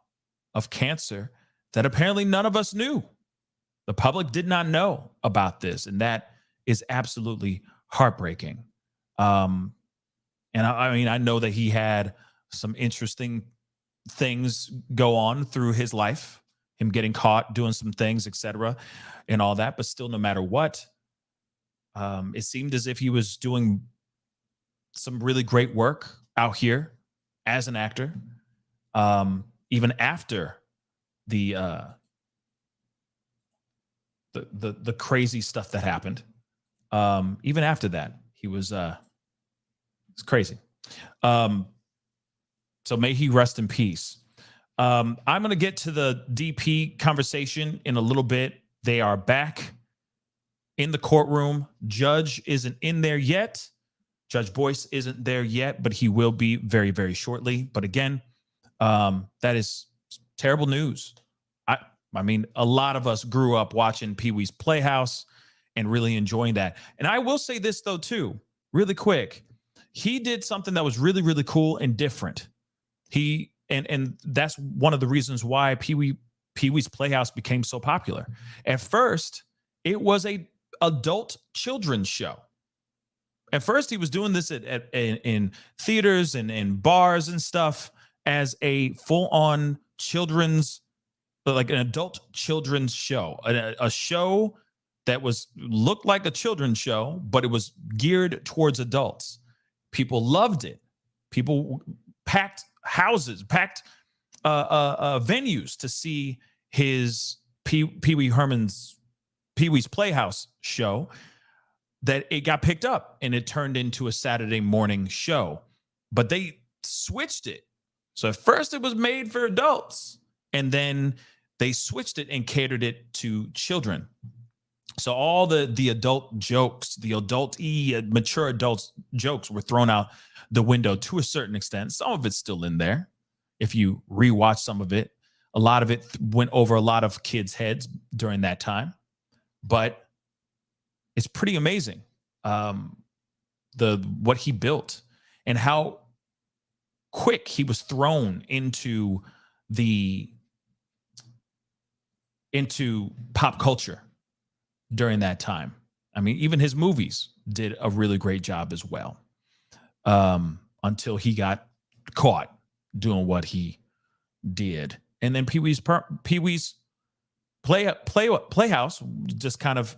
of cancer that apparently none of us knew. The public did not know about this, and that is absolutely heartbreaking. And And I mean, I know that he had some interesting things go on through his life, him getting caught doing some things, etc., and all that. But still, no matter what, it seemed as if he was doing some really great work out here as an actor, even after the crazy stuff that happened. Even after that, he was it's crazy. So may he rest in peace. I'm going to get to the DP conversation in a little bit. They are back in the courtroom. Judge isn't in there yet. Judge Boyce isn't there yet, but he will be very, very shortly. But again, that is terrible news. I mean, a lot of us grew up watching Pee-wee's Playhouse and really enjoying that. And I will say this, though, too, really quick. He did something that was really, really cool and different. And that's one of the reasons why Pee-wee's Playhouse became so popular. At first, it was a adult children's show. At first, he was doing this in theaters and in bars and stuff as a full-on children's, like an adult children's show, a show that looked like a children's show, but it was geared towards adults. People loved it. People packed houses, packed venues to see his Pee-wee's Playhouse show. That it got picked up and it turned into a Saturday morning show, but they switched it. So at first it was made for adults, and then they switched it and catered it to children. So all the adult jokes, the mature adult jokes were thrown out the window to a certain extent. Some of it's still in there. If you rewatch some of it, a lot of it went over a lot of kids' heads during that time, but it's pretty amazing what he built and how quick he was thrown into pop culture during that time. I mean, even his movies did a really great job as well, until he got caught doing what he did. And then Pee-wee's Playhouse just kind of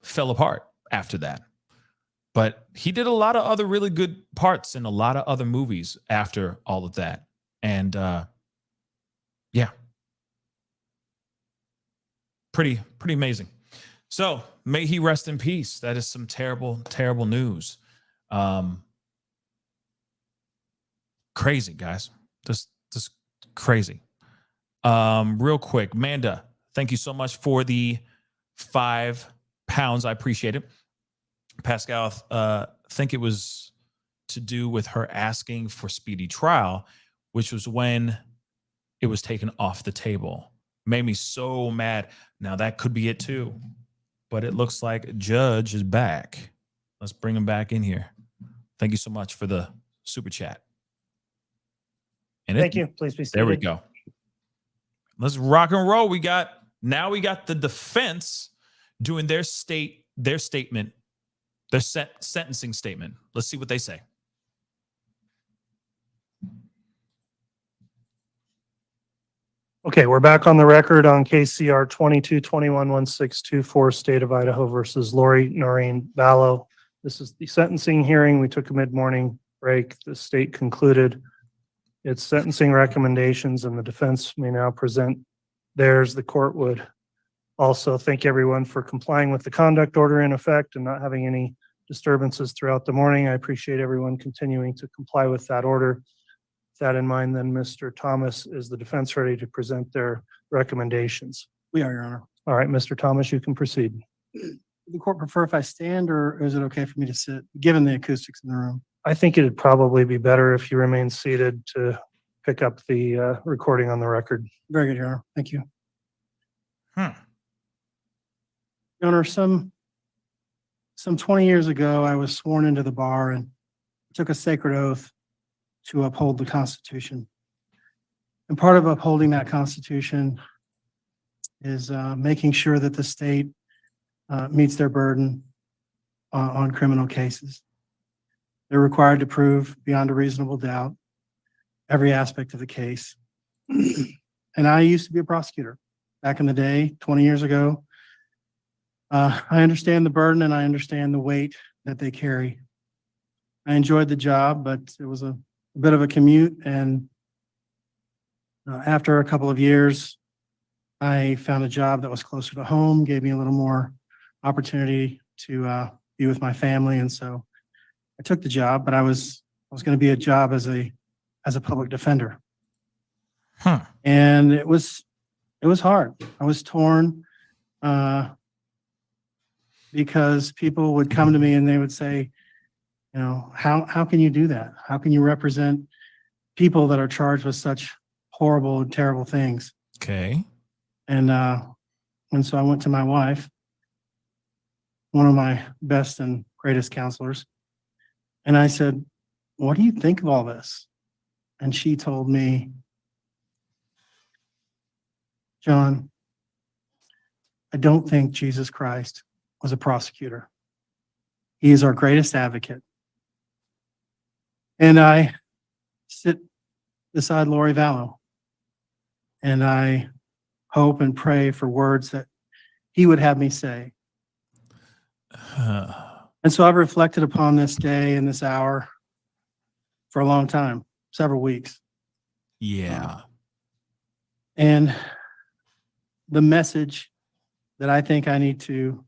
fell apart after that. But he did a lot of other really good parts in a lot of other movies after all of that. And yeah, pretty amazing. So may he rest in peace. That is some terrible, terrible news. Crazy, guys. Just crazy. Real quick, Manda, thank you so much for the £5. I appreciate it. Pascal, think it was to do with her asking for speedy trial, which was when it was taken off the table. Made me so mad. Now that could be it too, but it looks like Judge is back. Let's bring him back in here. Thank you so much for the super chat. And Thank you. Please be seated. There we go. Let's rock and roll. We got the defense doing their statement, their sentencing statement. Let's see what they say. Okay, we're back on the record on KCR 22211624, State of Idaho versus Lori Noreen Vallow. This is the sentencing hearing. We took a mid-morning break. The state concluded its sentencing recommendations, and the defense may now present theirs. The court would also thank everyone for complying with the conduct order in effect and not having any disturbances throughout the morning. I appreciate everyone continuing to comply with that order. With that in mind, then, Mr. Thomas, is the defense ready to present their recommendations? We are, Your Honor. All right, Mr. Thomas, you can proceed. Would the court prefer if I stand, or is it okay for me to sit, given the acoustics in the room? I think it'd probably be better if you remain seated to pick up the recording on the record. Very good, Your Honor. Thank you. Hmm. Your Honor, some 20 years ago, I was sworn into the bar and took a sacred oath to uphold the Constitution. And part of upholding that Constitution is making sure that the state meets their burden on criminal cases. They're required to prove beyond a reasonable doubt every aspect of the case. And I used to be a prosecutor back in the day, 20 years ago. I understand the burden and I understand the weight that they carry. I enjoyed the job, but it was a bit of a commute. And after a couple of years, I found a job that was closer to home, gave me a little more opportunity to be with my family. And so I took the job, but I was going to be a job as a public defender. And it was hard. I was torn because people would come to me and they would say, you know, how can you do that? How can you represent people that are charged with such horrible and terrible things? Okay. And so I went to my wife, one of my best and greatest counselors, and I said, what do you think of all this? And she told me, John, I don't think Jesus Christ was a prosecutor. He is our greatest advocate. And I sit beside Lori Vallow, and I hope and pray for words that he would have me say. And so I've reflected upon this day and this hour for a long time, several weeks. Yeah. And the message that I think I need to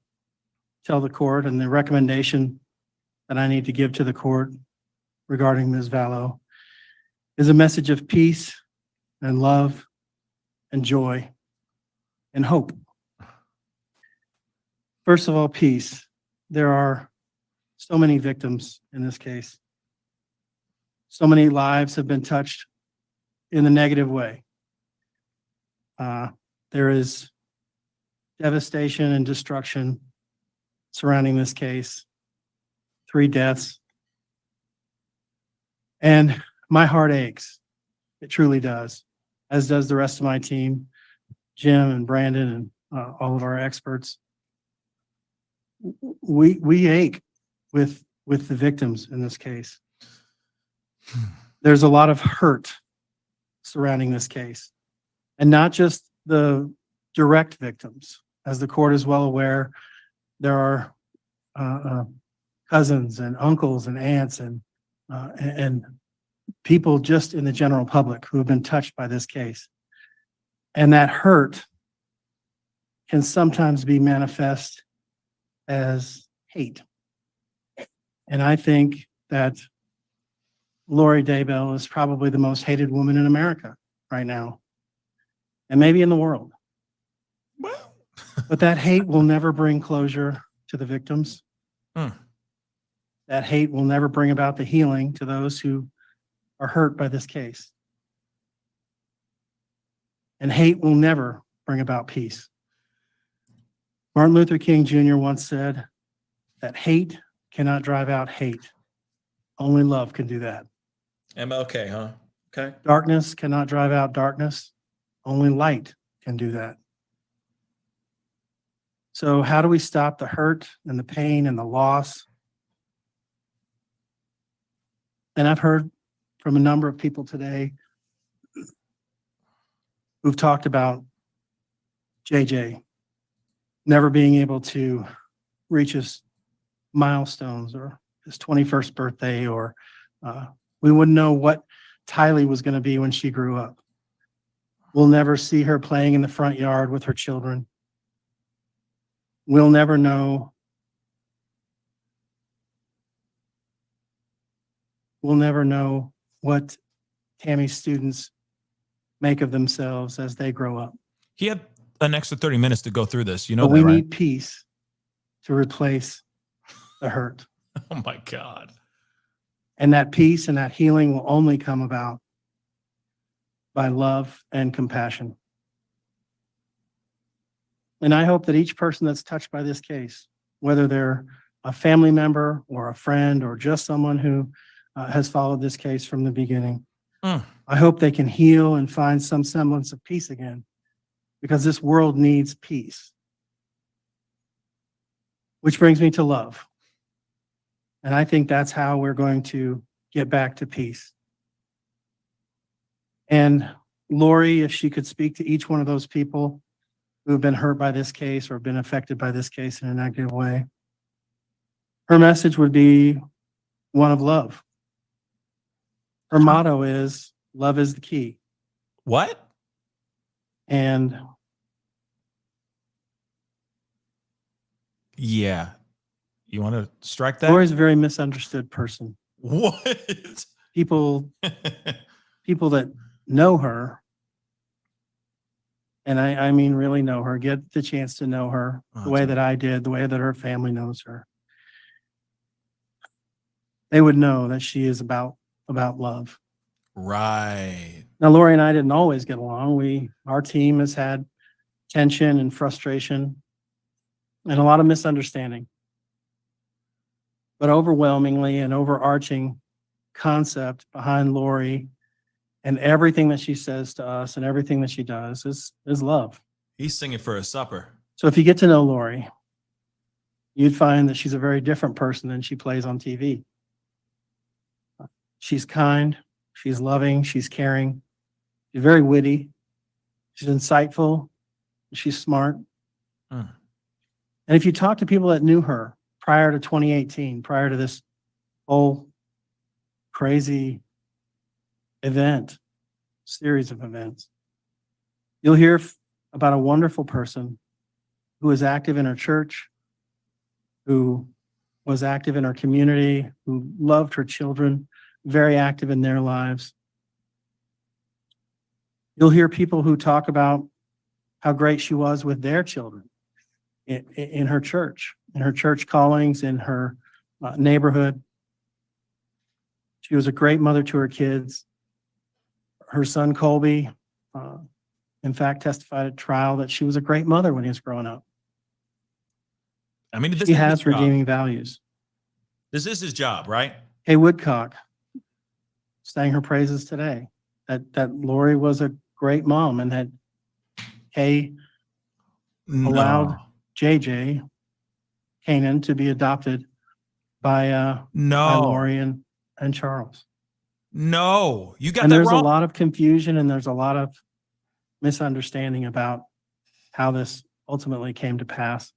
tell the court and the recommendation that I need to give to the court regarding Ms. Vallow is a message of peace and love and joy and hope. First of all, peace. There are so many victims in this case. So many lives have been touched in a negative way. There is devastation and destruction surrounding this case. 3 deaths. And my heart aches. It truly does, as does the rest of my team, Jim and Brandon and all of our experts. We ache with the victims in this case. There's a lot of hurt surrounding this case, and not just the direct victims. As the court is well aware, there are cousins and uncles and aunts and people just in the general public who have been touched by this case. And that hurt can sometimes be manifest as hate. And I think that Lori Daybell is probably the most hated woman in America right now, and maybe in the world. Well, But that hate will never bring closure to the victims. That hate will never bring about the healing to those who are hurt by this case. And hate will never bring about peace. Martin Luther King Jr. once said that hate cannot drive out hate. Only love can do that. MLK, huh? Okay. Darkness cannot drive out darkness. Only light can do that. So how do we stop the hurt and the pain and the loss? And I've heard from a number of people today who've talked about JJ never being able to reach his milestones or his 21st birthday, or we wouldn't know what Tylee was going to be when she grew up. We'll never see her playing in the front yard with her children. We'll never know. We'll never know what Tammy's students make of themselves as they grow up. He had an extra 30 minutes to go through this. You know But that, we right? need peace to replace the hurt. Oh my God. And that peace and that healing will only come about by love and compassion. And I hope that each person that's touched by this case, whether they're a family member or a friend or just someone who has followed this case from the beginning, I hope they can heal and find some semblance of peace again, because this world needs peace. Which brings me to love. And I think that's how we're going to get back to peace. And Lori, if she could speak to each one of those people who have been hurt by this case or been affected by this case in a negative way, her message would be one of love. Her motto is, love is the key. What? And Yeah. You want to strike that? Lori's a very misunderstood person. What? People that know her, and I mean really know her, get the chance to know her the way that I did, the way that her family knows her. They would know that she is about love. Right. Now, Lori and I didn't always get along. Our team has had tension and frustration and a lot of misunderstanding. But overwhelmingly, an overarching concept behind Lori and everything that she says to us and everything that she does is love. He's singing for his supper. So if you get to know Lori, you'd find that she's a very different person than she plays on TV. She's kind, she's loving, she's caring, she's very witty, she's insightful, she's smart. Hmm. And if you talk to people that knew her prior to 2018, prior to this whole crazy series of events, you'll hear about a wonderful person who is active in her church, who was active in her community, who loved her children, very active in their lives. You'll hear people who talk about how great she was with their children in her church callings, in her neighborhood. She was a great mother to her kids. Her son, Colby, in fact, testified at trial that she was a great mother when he was growing up. I mean, this She is has his job. redeeming values. This is his job, right? Kay Woodcock sang her praises today, that Lori was a great mom and that Kay allowed JJ Canaan to be adopted by Lori and Charles. No, you got And that there's wrong. a lot of confusion and there's a lot of misunderstanding about how this ultimately came to pass.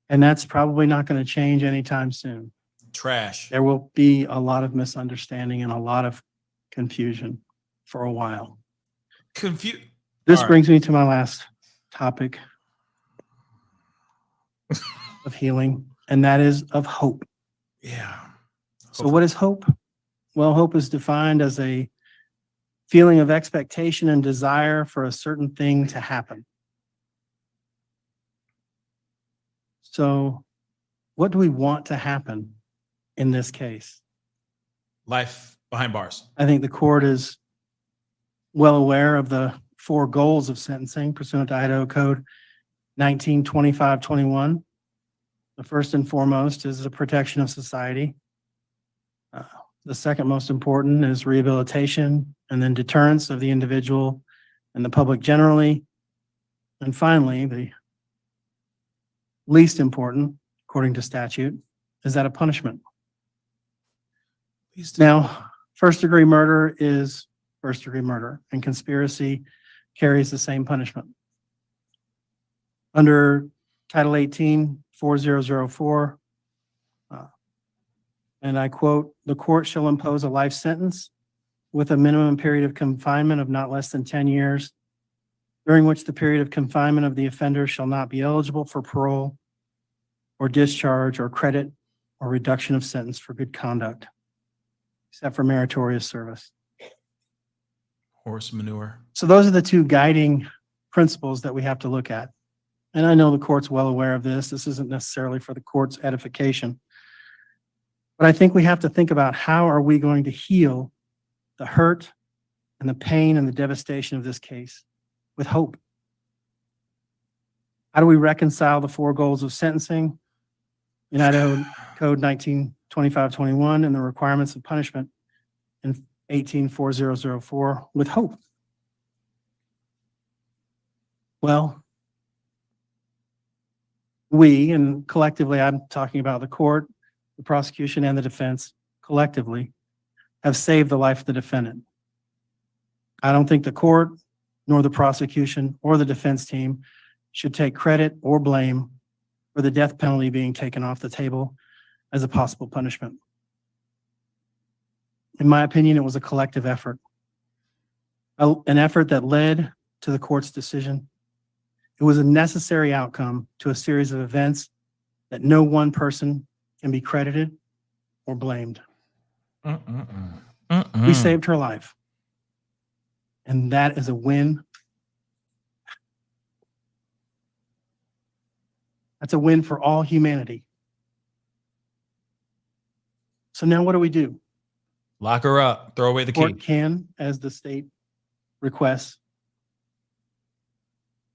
And that's probably not going to change anytime soon. Trash. There will be a lot of misunderstanding and a lot of confusion for a while. This brings me to my last topic of healing, and that is of hope. Yeah. So what is hope? Well, hope is defined as a feeling of expectation and desire for a certain thing to happen. So what do we want to happen in this case? Life behind bars. I think the court is well aware of the 4 goals of sentencing pursuant to Idaho Code 1925-21. The first and foremost is the protection of society. The second most important is rehabilitation, and then deterrence of the individual and the public generally. And finally, the least important, according to statute, is that of punishment. Now, first-degree murder is first-degree murder, and conspiracy carries the same punishment. Under Title 18, 4004, and I quote, "The court shall impose a life sentence with a minimum period of confinement of not less than 10 years, during which the period of confinement of the offender shall not be eligible for parole or discharge or credit or reduction of sentence for good conduct, except for meritorious service." Horse manure. So those are the 2 guiding principles that we have to look at. And I know the court's well aware of this. This isn't necessarily for the court's edification. But I think we have to think about how are we going to heal the hurt and the pain and the devastation of this case with hope. How do we reconcile the 4 goals of sentencing in Idaho Code 1925-21 and the requirements of punishment in 18-4004 with hope? Well, we, and collectively, I'm talking about the court, the prosecution, and the defense collectively, have saved the life of the defendant. I don't think the court, nor the prosecution, or the defense team should take credit or blame for the death penalty being taken off the table as a possible punishment. In my opinion, it was a collective effort, an effort that led to the court's decision. It was a necessary outcome to a series of events that no one person can be credited or blamed. We saved her life. And that is a win. That's a win for all humanity. So now what do we do? Lock her up. Throw away the key. Court can, as the state requests,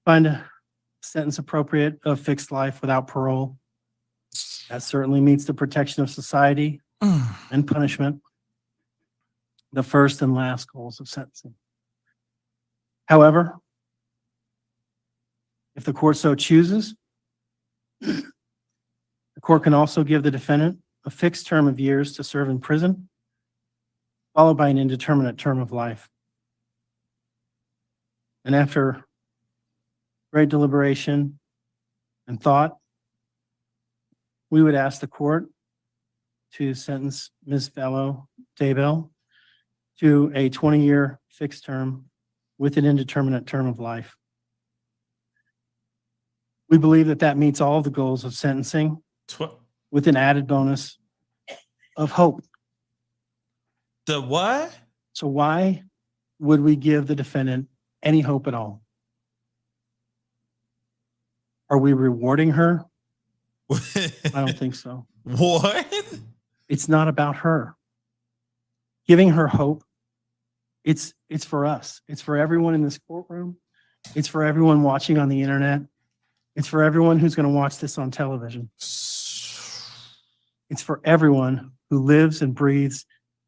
find a sentence appropriate of fixed life without parole. That certainly meets the protection of society and punishment, the first and last goals of sentencing. However, if the court so chooses, the court can also give the defendant a fixed term of years to serve in prison, followed by an indeterminate term of life. And after great deliberation and thought, we would ask the court to sentence Ms. Vallow Daybell to a 20-year fixed term with an indeterminate term of life. We believe that that meets all the goals of sentencing with an added bonus of hope. The what? So why would we give the defendant any hope at all? Are we rewarding her? I don't think so. What? It's not about her. Giving her hope, it's for us. It's for everyone in this courtroom. It's for everyone watching on the internet. It's for everyone who's going to watch this on television. It's for everyone who lives and breathes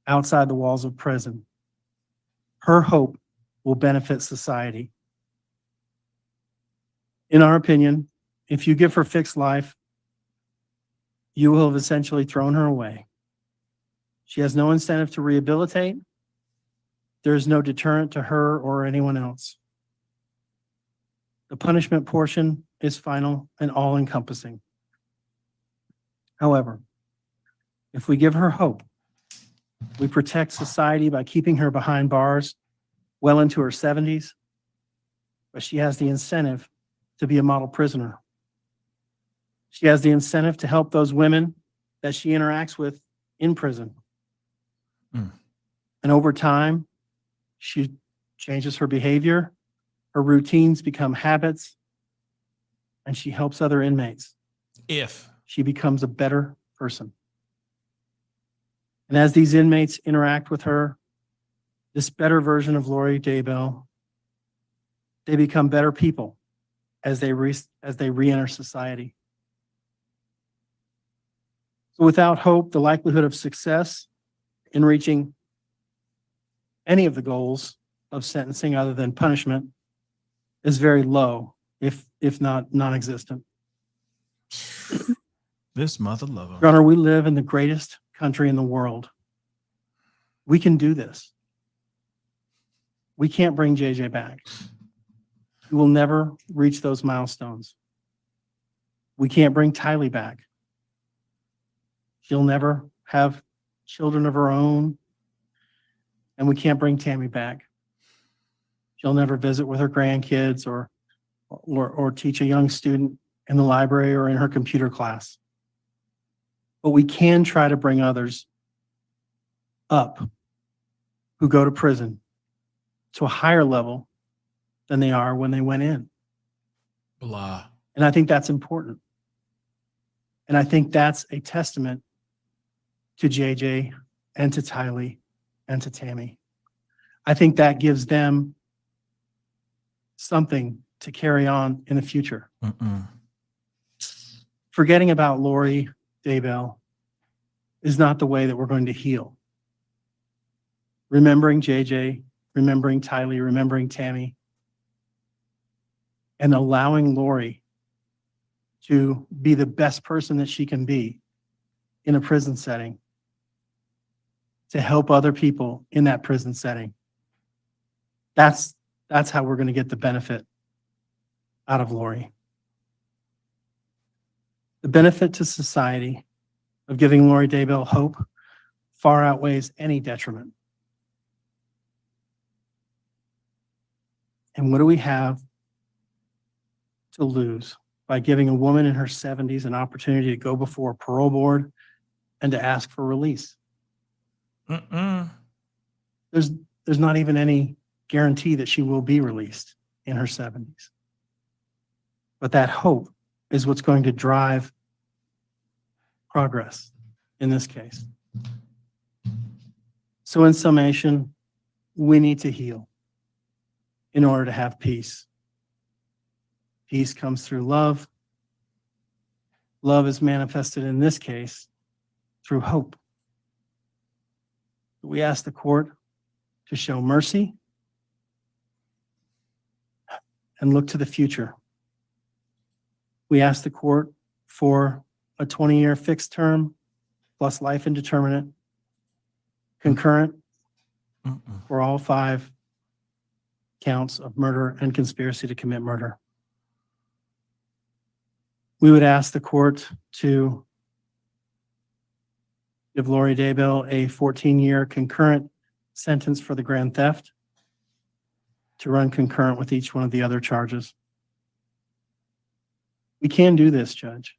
outside the walls of prison. Her hope will benefit society. In our opinion, if you give her fixed life, you will have essentially thrown her away. She has no incentive to rehabilitate. There is no deterrent to her or anyone else. The punishment portion is final and all-encompassing. However, if we give her hope, we protect society by keeping her behind bars well into her 70s, but she has the incentive to be a model prisoner. She has the incentive to help those women that she interacts with in prison. And over time, she changes her behavior, her routines become habits, and she helps other inmates. If She becomes a better person. And as these inmates interact with her, this better version of Lori Daybell, they become better people as they re-enter society. So without hope, the likelihood of success in reaching any of the goals of sentencing other than punishment is very low, if not non-existent. this mother lover. Your Honor, we live in the greatest country in the world. We can do this. We can't bring JJ back. We will never reach those milestones. We can't bring Tylee back. She'll never have children of her own. And we can't bring Tammy back. She'll never visit with her grandkids or teach a young student in the library or in her computer class. But we can try to bring others up who go to prison to a higher level than they are when they went in. Blah. And I think that's important. And I think that's a testament to JJ and to Tylee and to Tammy. I think that gives them something to carry on in the future. Forgetting about Lori Daybell is not the way that we're going to heal. Remembering JJ, remembering Tylee, remembering Tammy, and allowing Lori to be the best person that she can be in a prison setting, to help other people in that prison setting. That's how we're going to get the benefit out of Lori. The benefit to society of giving Lori Daybell hope far outweighs any detriment. And what do we have to lose by giving a woman in her 70s an opportunity to go before a parole board and to ask for release? There's not even any guarantee that she will be released in her 70s. But that hope is what's going to drive progress in this case. So in summation, we need to heal in order to have peace. Peace comes through love. Love is manifested in this case through hope. We ask the court to show mercy and look to the future. We ask the court for a 20-year fixed term plus life indeterminate, concurrent for all 5 counts of murder and conspiracy to commit murder. We would ask the court to give Lori Daybell a 14-year concurrent sentence for the grand theft to run concurrent with each one of the other charges. We can do this, Judge.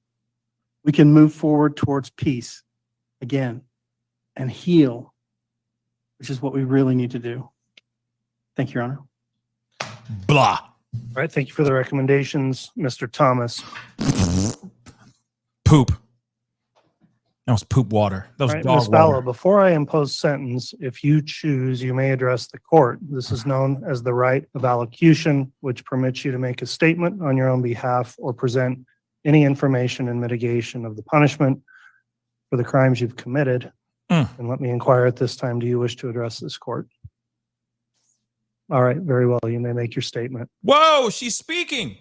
We can move forward towards peace again and heal, which is what we really need to do. Thank you, Your Honor. Blah. All right, thank you for the recommendations, Mr. Thomas. Poop. That was poop water. That was All right, dog Ms. Vallow, water. before I impose sentence, if you choose, you may address the court. This is known as the right of allocution, which permits you to make a statement on your own behalf or present any information in mitigation of the punishment for the crimes you've committed. And let me inquire at this time, do you wish to address this court? All right, very well. You may make your statement. Whoa, she's speaking.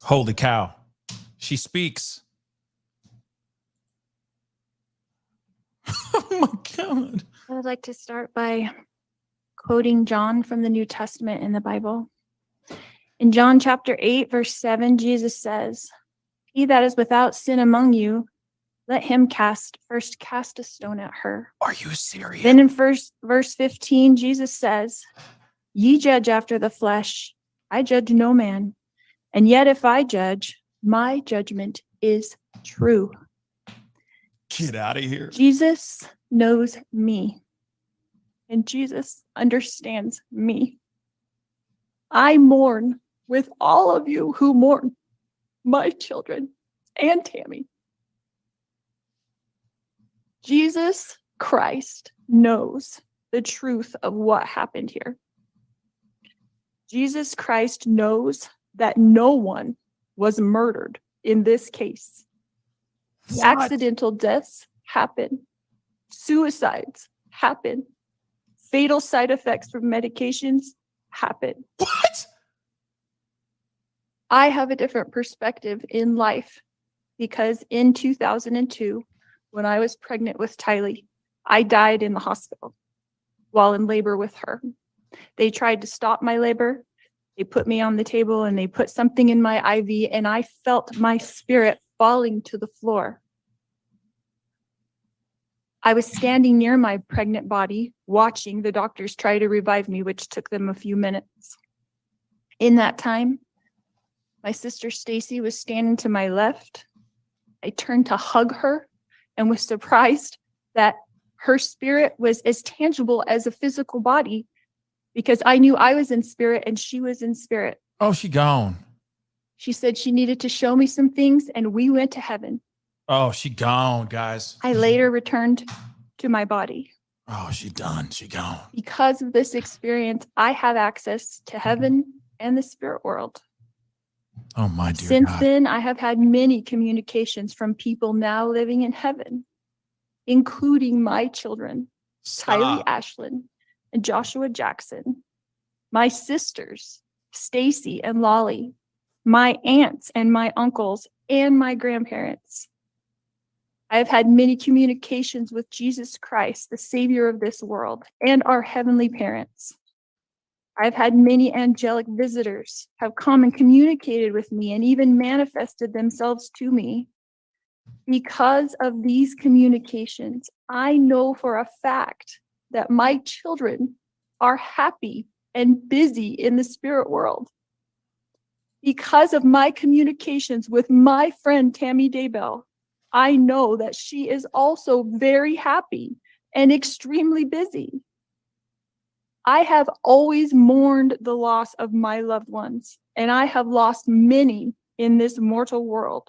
Holy cow. She speaks. Oh my God. I would like to start by quoting John from the New Testament in the Bible. In John chapter 8, verse 7, Jesus says, "He that is without sin among you, let him first cast a stone at her." Are you serious? Then in verse 15, Jesus says, "Ye judge after the flesh, I judge no man. And yet if I judge, my judgment is true." Get out of here. Jesus knows me, and Jesus understands me. I mourn with all of you who mourn my children and Tammy. Jesus Christ knows the truth of what happened here. Jesus Christ knows that no one was murdered in this case. Accidental deaths happen. Suicides happen. Fatal side effects from medications happen. What? I have a different perspective in life because in 2002, when I was pregnant with Tylee, I died in the hospital while in labor with her. They tried to stop my labor. They put me on the table and they put something in my IV, and I felt my spirit falling to the floor. I was standing near my pregnant body, watching the doctors try to revive me, which took them a few minutes. In that time, my sister Stacy was standing to my left. I turned to hug her and was surprised that her spirit was as tangible as a physical body, because I knew I was in spirit and she was in spirit. Oh, she gone. She said she needed to show me some things, and we went to heaven. Oh, she gone, guys. I later returned to my body. Oh, she done. She gone. Because of this experience, I have access to heaven and the spirit world. Oh, my dear Since God. then, I have had many communications from people now living in heaven, including my children, Tylee Stop. Ashlyn and Joshua Jackson, my sisters, Stacy and Lolly, my aunts and my uncles, and my grandparents. I have had many communications with Jesus Christ, the Savior of this world, and our heavenly parents. I've had many angelic visitors have come and communicated with me and even manifested themselves to me. Because of these communications, I know for a fact that my children are happy and busy in the spirit world. Because of my communications with my friend Tammy Daybell, I know that she is also very happy and extremely busy. I have always mourned the loss of my loved ones, and I have lost many in this mortal world.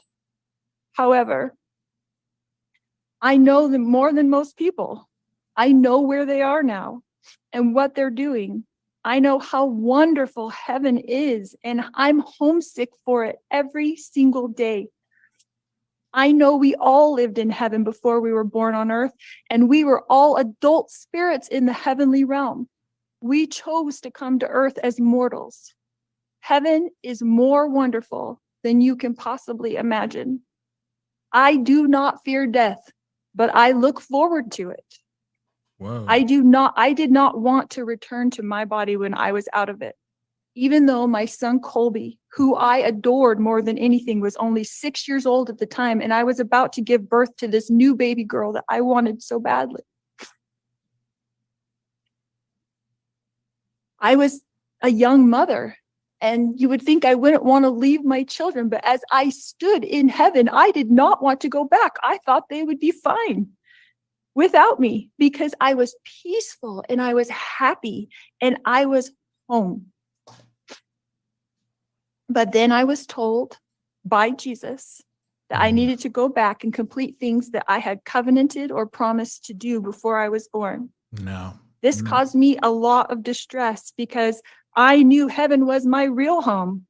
However, I know them more than most people. I know where they are now and what they're doing. I know how wonderful heaven is, and I'm homesick for it every single day. I know we all lived in heaven before we were born on earth, and we were all adult spirits in the heavenly realm. We chose to come to earth as mortals. Heaven is more wonderful than you can possibly imagine. I do not fear death, but I look forward to it. Whoa. I did not want to return to my body when I was out of it. Even though my son Colby, who I adored more than anything, was only 6 years old at the time, and I was about to give birth to this new baby girl that I wanted so badly. I was a young mother, and you would think I wouldn't want to leave my children, but as I stood in heaven, I did not want to go back. I thought they would be fine without me because I was peaceful and I was happy and I was home. But then I was told by Jesus that I needed to go back and complete things that I had covenanted or promised to do before I was born. No. This caused me a lot of distress because I knew heaven was my real home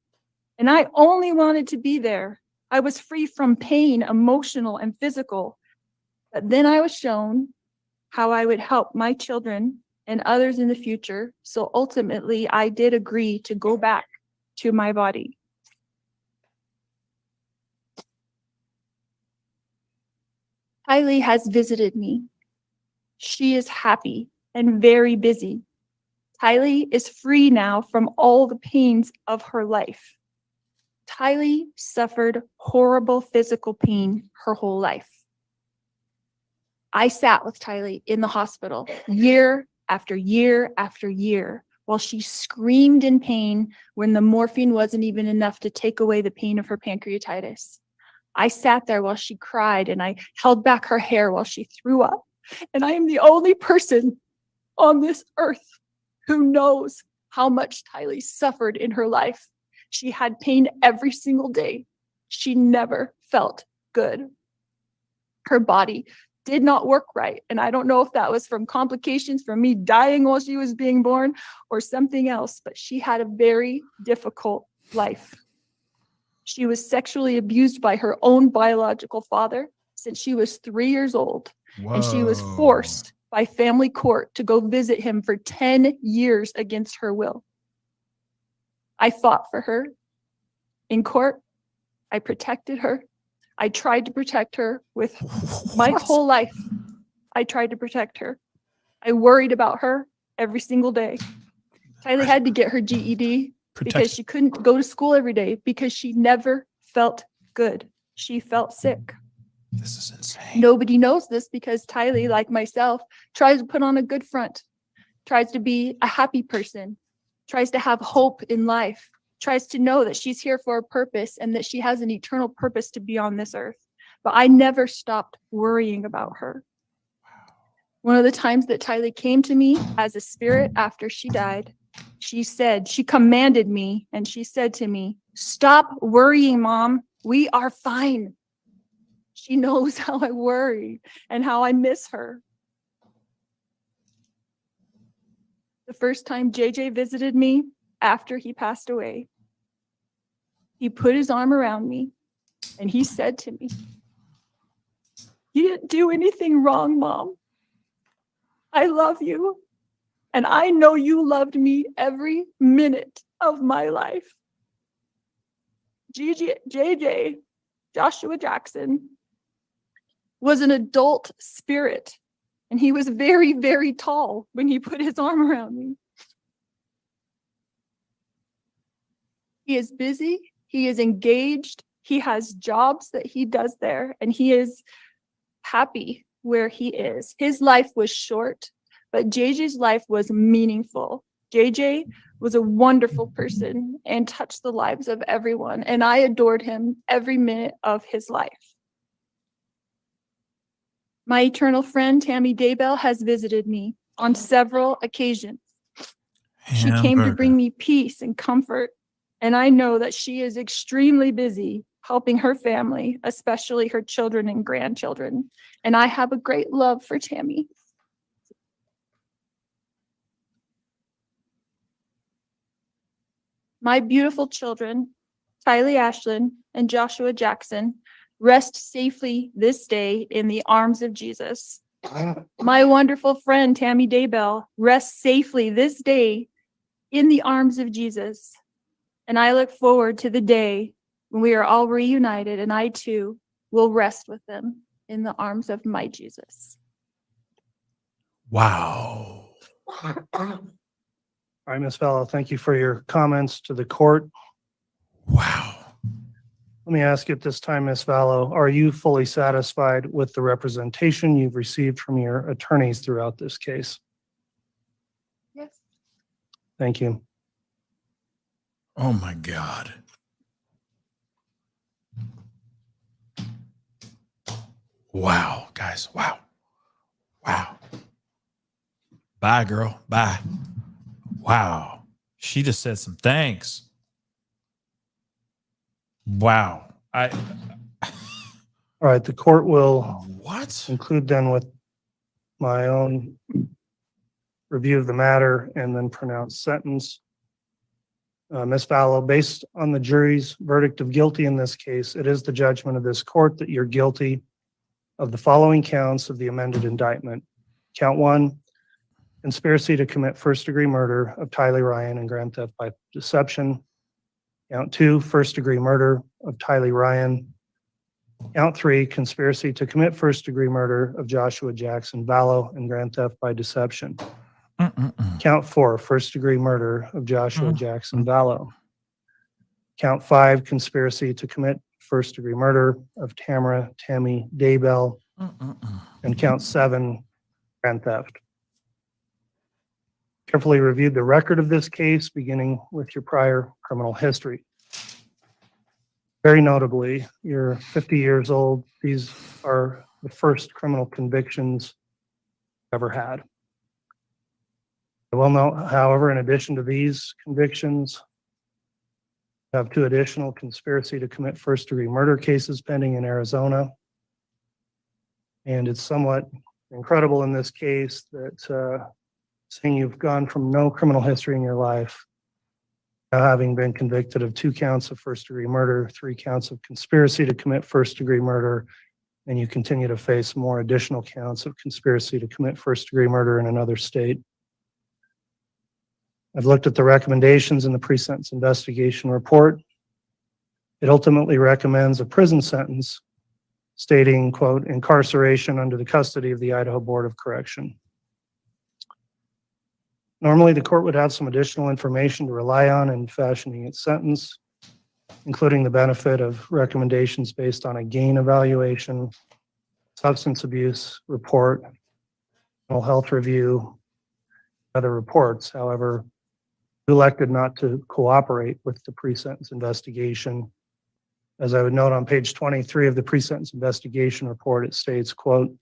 and I only wanted to be there. I was free from pain, emotional and physical. But then I was shown how I would help my children and others in the future. So ultimately, I did agree to go back to my body. Kylie has visited me. She is happy and very busy. Kylie is free now from all the pains of her life. Kylie suffered horrible physical pain her whole life. I sat with Kylie in the hospital year after year after year while she screamed in pain when the morphine wasn't even enough to take away the pain of her pancreatitis. I sat there while she cried and I held back her hair while she threw up. And I am the only person on this earth who knows how much Kylie suffered in her life. She had pain every single day. She never felt good. Her body did not work right. And I don't know if that was from complications from me dying while she was being born or something else, but she had a very difficult life. She was sexually abused by her own biological father since she was 3 years old. Whoa. And she was forced by family court to go visit him for 10 years against her will. I fought for her in court. I protected her. I tried to protect her with my whole life. I tried to protect her. I worried about her every single day. Kylie had to get her GED because she couldn't go to school every day because she never felt good. She felt sick. This is insane. Nobody knows this because Kylie, like myself, tries to put on a good front, tries to be a happy person, tries to have hope in life, tries to know that she's here for a purpose and that she has an eternal purpose to be on this earth. But I never stopped worrying about her. One of the times that Kylie came to me as a spirit after she died, she commanded me and she said to me, "Stop worrying, Mom. We are fine." She knows how I worry and how I miss her. The first time JJ visited me after he passed away, he put his arm around me and he said to me, "You didn't do anything wrong, Mom. I love you. And I know you loved me every minute of my life. JJ, Joshua Jackson, was an adult spirit, and he was very, very tall when he put his arm around me. He is busy, he is engaged, he has jobs that he does there, and he is happy where he is. His life was short, but JJ's life was meaningful. JJ was a wonderful person and touched the lives of everyone, and I adored him every minute of his life. My eternal friend, Tammy Daybell, has visited me on several occasions. She came to bring me peace and comfort, and I know that she is extremely busy helping her family, especially her children and grandchildren. And I have a great love for Tammy. My beautiful children, Tylee Ashlyn and Joshua Jackson, rest safely this day in the arms of Jesus. My wonderful friend, Tammy Daybell, rests safely this day in the arms of Jesus. And I look forward to the day when we are all reunited, and I too will rest with them in the arms of my Jesus. Wow. All right, Ms. Vallow, thank you for your comments to the court. Wow. Let me ask you at this time, Ms. Vallow, are you fully satisfied with the representation you've received from your attorneys throughout this case? Yes. Thank you. Oh my God. Wow, guys. Wow. Wow. Bye, girl. Bye. Wow. She just said some thanks. Wow. All right, the court will What? conclude then with my own review of the matter and then pronounce sentence. Ms. Vallow, based on the jury's verdict of guilty in this case, it is the judgment of this court that you're guilty of the following counts of the amended indictment. Count 1, conspiracy to commit first-degree murder of Tylee Ryan and grand theft by deception. Count 2, first-degree murder of Tylee Ryan. Count 3, conspiracy to commit first-degree murder of Joshua Jackson Vallow and grand theft by deception. Count 4, first-degree murder of Joshua Jackson Vallow. Count 5, conspiracy to commit first-degree murder of Tammy Daybell. And count 7, grand theft. Carefully reviewed the record of this case, beginning with your prior criminal history. Very notably, you're 50 years old. These are the first criminal convictions ever had. I will note, however, in addition to these convictions, I have 2 additional conspiracy to commit first-degree murder cases pending in Arizona. And it's somewhat incredible in this case that seeing you've gone from no criminal history in your life, now having been convicted of 2 counts of first-degree murder, 3 counts of conspiracy to commit first-degree murder, and you continue to face more additional counts of conspiracy to commit first-degree murder in another state. I've looked at the recommendations in the pre-sentence investigation report. It ultimately recommends a prison sentence stating, quote, incarceration under the custody of the Idaho Board of Correction. Normally, the court would have some additional information to rely on in fashioning its sentence, including the benefit of recommendations based on a gain evaluation, substance abuse report, mental health review, other reports. However, we elected not to cooperate with the pre-sentence investigation. As I would note on page 23 of the pre-sentence investigation report, it states, quote,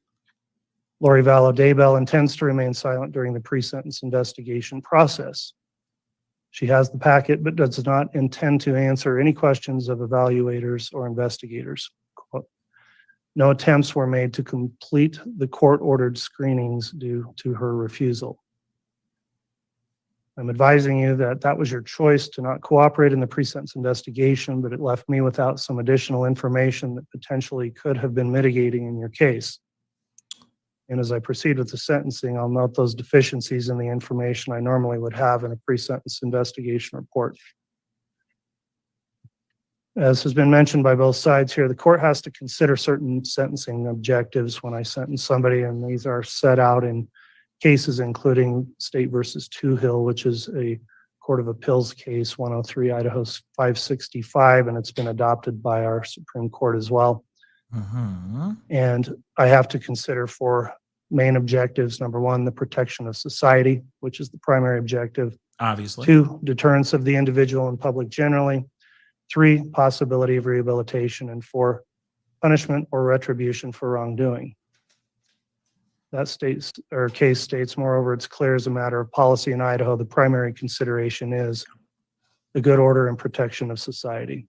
Lori Vallow Daybell intends to remain silent during the pre-sentence investigation process. She has the packet, but does not intend to answer any questions of evaluators or investigators. Quote, no attempts were made to complete the court-ordered screenings due to her refusal. I'm advising you that that was your choice to not cooperate in the pre-sentence investigation, but it left me without some additional information that potentially could have been mitigating in your case. And as I proceed with the sentencing, I'll note those deficiencies in the information I normally would have in a pre-sentence investigation report. As has been mentioned by both sides here, the court has to consider certain sentencing objectives when I sentence somebody, and these are set out in cases including State versus Hill, which is a Court of Appeals case 103 Idaho 565, and it's been adopted by our Supreme Court as well. And I have to consider four main objectives. Number one, the protection of society, which is the primary objective. Obviously. 2, deterrence of the individual and public generally. 3, possibility of rehabilitation. And 4, punishment or retribution for wrongdoing. That case states, moreover, it's clear as a matter of policy in Idaho, the primary consideration is the good order and protection of society.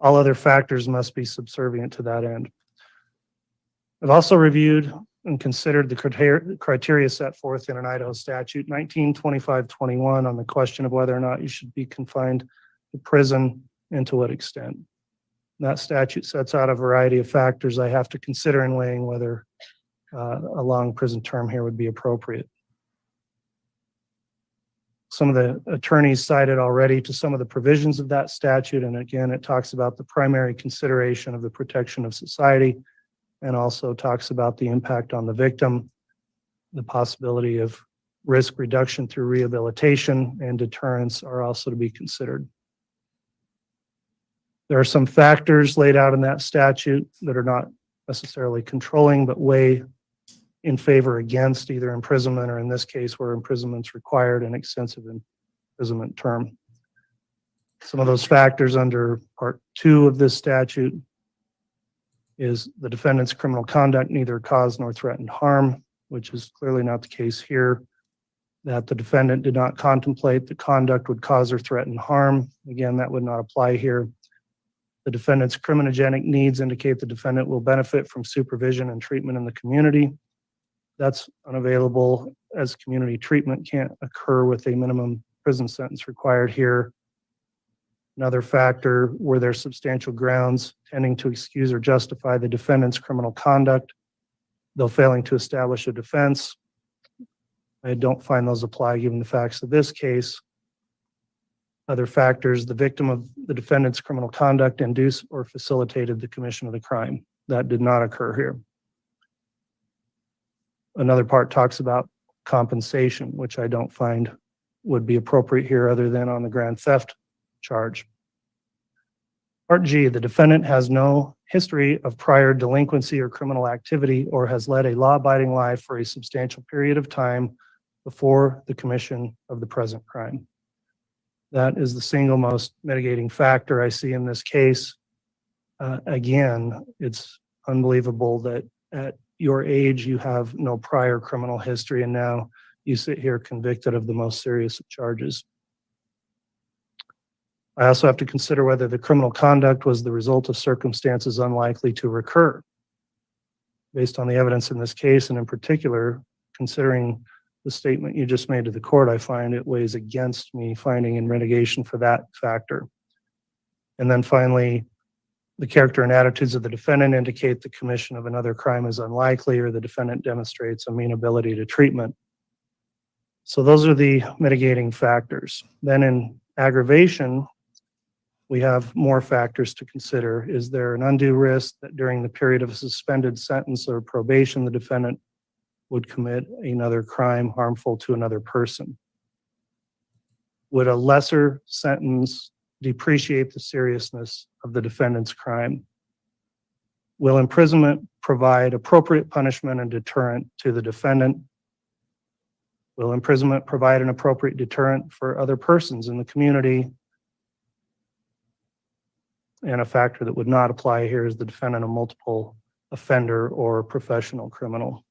All other factors must be subservient to that end. I've also reviewed and considered the criteria set forth in an Idaho statute 1925-21 on the question of whether or not you should be confined to prison and to what extent. That statute sets out a variety of factors I have to consider in weighing whether a long prison term here would be appropriate. Some of the attorneys cited already to some of the provisions of that statute, and again, it talks about the primary consideration of the protection of society, and also talks about the impact on the victim, the possibility of risk reduction through rehabilitation, and deterrence are also to be considered. There are some factors laid out in that statute that are not necessarily controlling, but weigh in favor against either imprisonment, or in this case where imprisonment's required, an extensive imprisonment term. Some of those factors under Part 2 of this statute is the defendant's criminal conduct neither caused nor threatened harm, which is clearly not the case here. That the defendant did not contemplate the conduct would cause or threaten harm. Again, that would not apply here. The defendant's criminogenic needs indicate the defendant will benefit from supervision and treatment in the community. That's unavailable, as community treatment can't occur with a minimum prison sentence required here. Another factor, were there substantial grounds tending to excuse or justify the defendant's criminal conduct, though failing to establish a defense? I don't find those apply given the facts of this case. Other factors, the victim of the defendant's criminal conduct induced or facilitated the commission of the crime. That did not occur here. Another part talks about compensation, which I don't find would be appropriate here other than on the grand theft charge. Part G, the defendant has no history of prior delinquency or criminal activity or has led a law-abiding life for a substantial period of time before the commission of the present crime. That is the single most mitigating factor I see in this case. Again, it's unbelievable that at your age you have no prior criminal history and now you sit here convicted of the most serious of charges. I also have to consider whether the criminal conduct was the result of circumstances unlikely to recur. Based on the evidence in this case, and in particular, considering the statement you just made to the court, I find it weighs against me finding in mitigation for that factor. And then finally, the character and attitudes of the defendant indicate the commission of another crime is unlikely or the defendant demonstrates amenability to treatment. So those are the mitigating factors. Then in aggravation, we have more factors to consider. Is there an undue risk that during the period of a suspended sentence or probation, the defendant would commit another crime harmful to another person? Would a lesser sentence depreciate the seriousness of the defendant's crime? Will imprisonment provide appropriate punishment and deterrent to the defendant? Will imprisonment provide an appropriate deterrent for other persons in the community? And a factor that would not apply here is the defendant a multiple offender or professional criminal.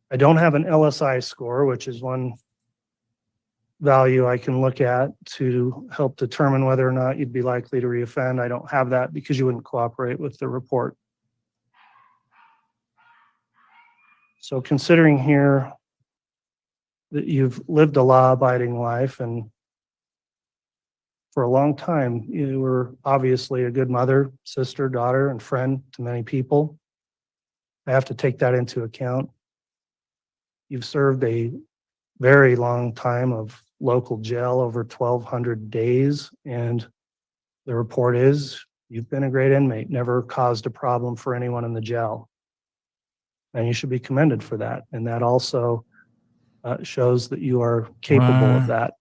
I don't have an LSI score, which is one value I can look at to help determine whether or not you'd be likely to reoffend. I don't have that because you wouldn't cooperate with the report. So considering here that you've lived a law-abiding life and for a long time, you were obviously a good mother, sister, daughter, and friend to many people. I have to take that into account. You've served a very long time of local jail, over 1,200 days, and the report is you've been a great inmate, never caused a problem for anyone in the jail. And you should be commended for that. And that also shows that you are capable of that.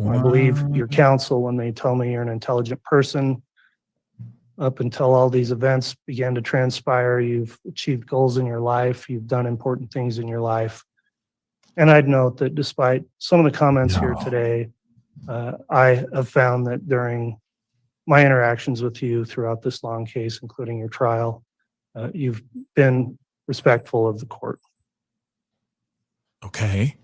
I believe your counsel when they tell me you're an intelligent person. Up until all these events began to transpire, you've achieved goals in your life, you've done important things in your life. And I'd note that despite some of the comments here today, I have found that during my interactions with you throughout this long case, including your trial, you've been respectful of the court. Okay.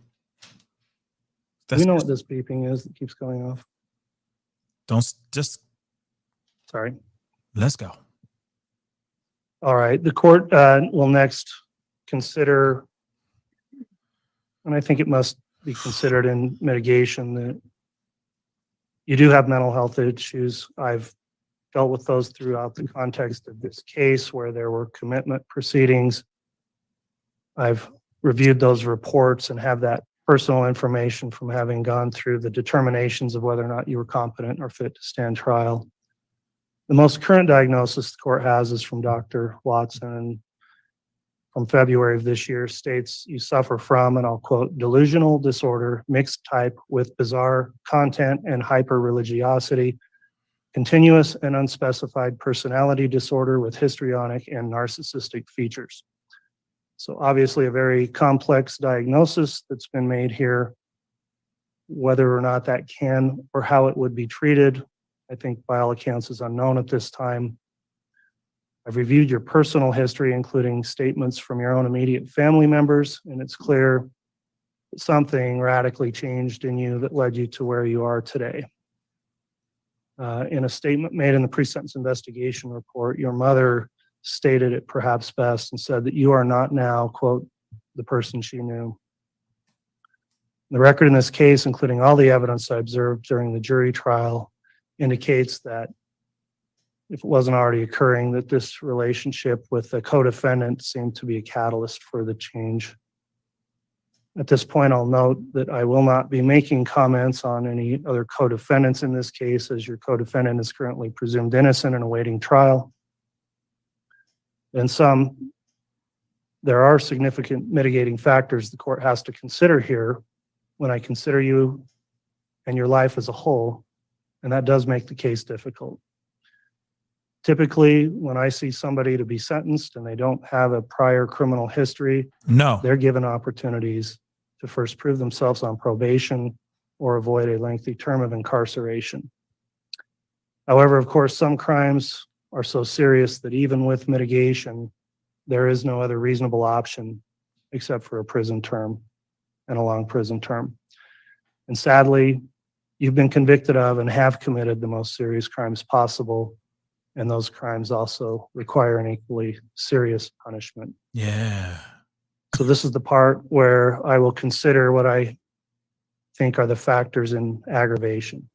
Do you know what this beeping is that keeps going off? Just Sorry. let's go. All right. The court will next consider, and I think it must be considered in mitigation, that you do have mental health issues. I've dealt with those throughout the context of this case where there were commitment proceedings. I've reviewed those reports and have that personal information from having gone through the determinations of whether or not you were competent or fit to stand trial. The most current diagnosis the court has is from Dr. Watson, and from February of this year states you suffer from, and I'll quote, delusional disorder, mixed type with bizarre content and hyper-religiosity, continuous and unspecified personality disorder with histrionic and narcissistic features. So obviously a very complex diagnosis that's been made here. Whether or not that can or how it would be treated, I think by all accounts is unknown at this time. I've reviewed your personal history, including statements from your own immediate family members, and it's clear that something radically changed in you that led you to where you are today. In a statement made in the pre-sentence investigation report, your mother stated it perhaps best and said that you are not now, quote, the person she knew. The record in this case, including all the evidence I observed during the jury trial, indicates that if it wasn't already occurring, that this relationship with the co-defendant seemed to be a catalyst for the change. At this point, I'll note that I will not be making comments on any other co-defendants in this case, as your co-defendant is currently presumed innocent and awaiting trial. In sum, there are significant mitigating factors the court has to consider here when I consider you and your life as a whole, and that does make the case difficult. Typically, when I see somebody to be sentenced and they don't have a prior criminal history, they're given opportunities to first prove themselves on probation or avoid a lengthy term of incarceration. However, of course, some crimes are so serious that even with mitigation, there is no other reasonable option except for a prison term and a long prison term. And sadly, you've been convicted of and have committed the most serious crimes possible, and those crimes also require an equally serious punishment. Yeah. So this is the part where I will consider what I think are the factors in aggravation.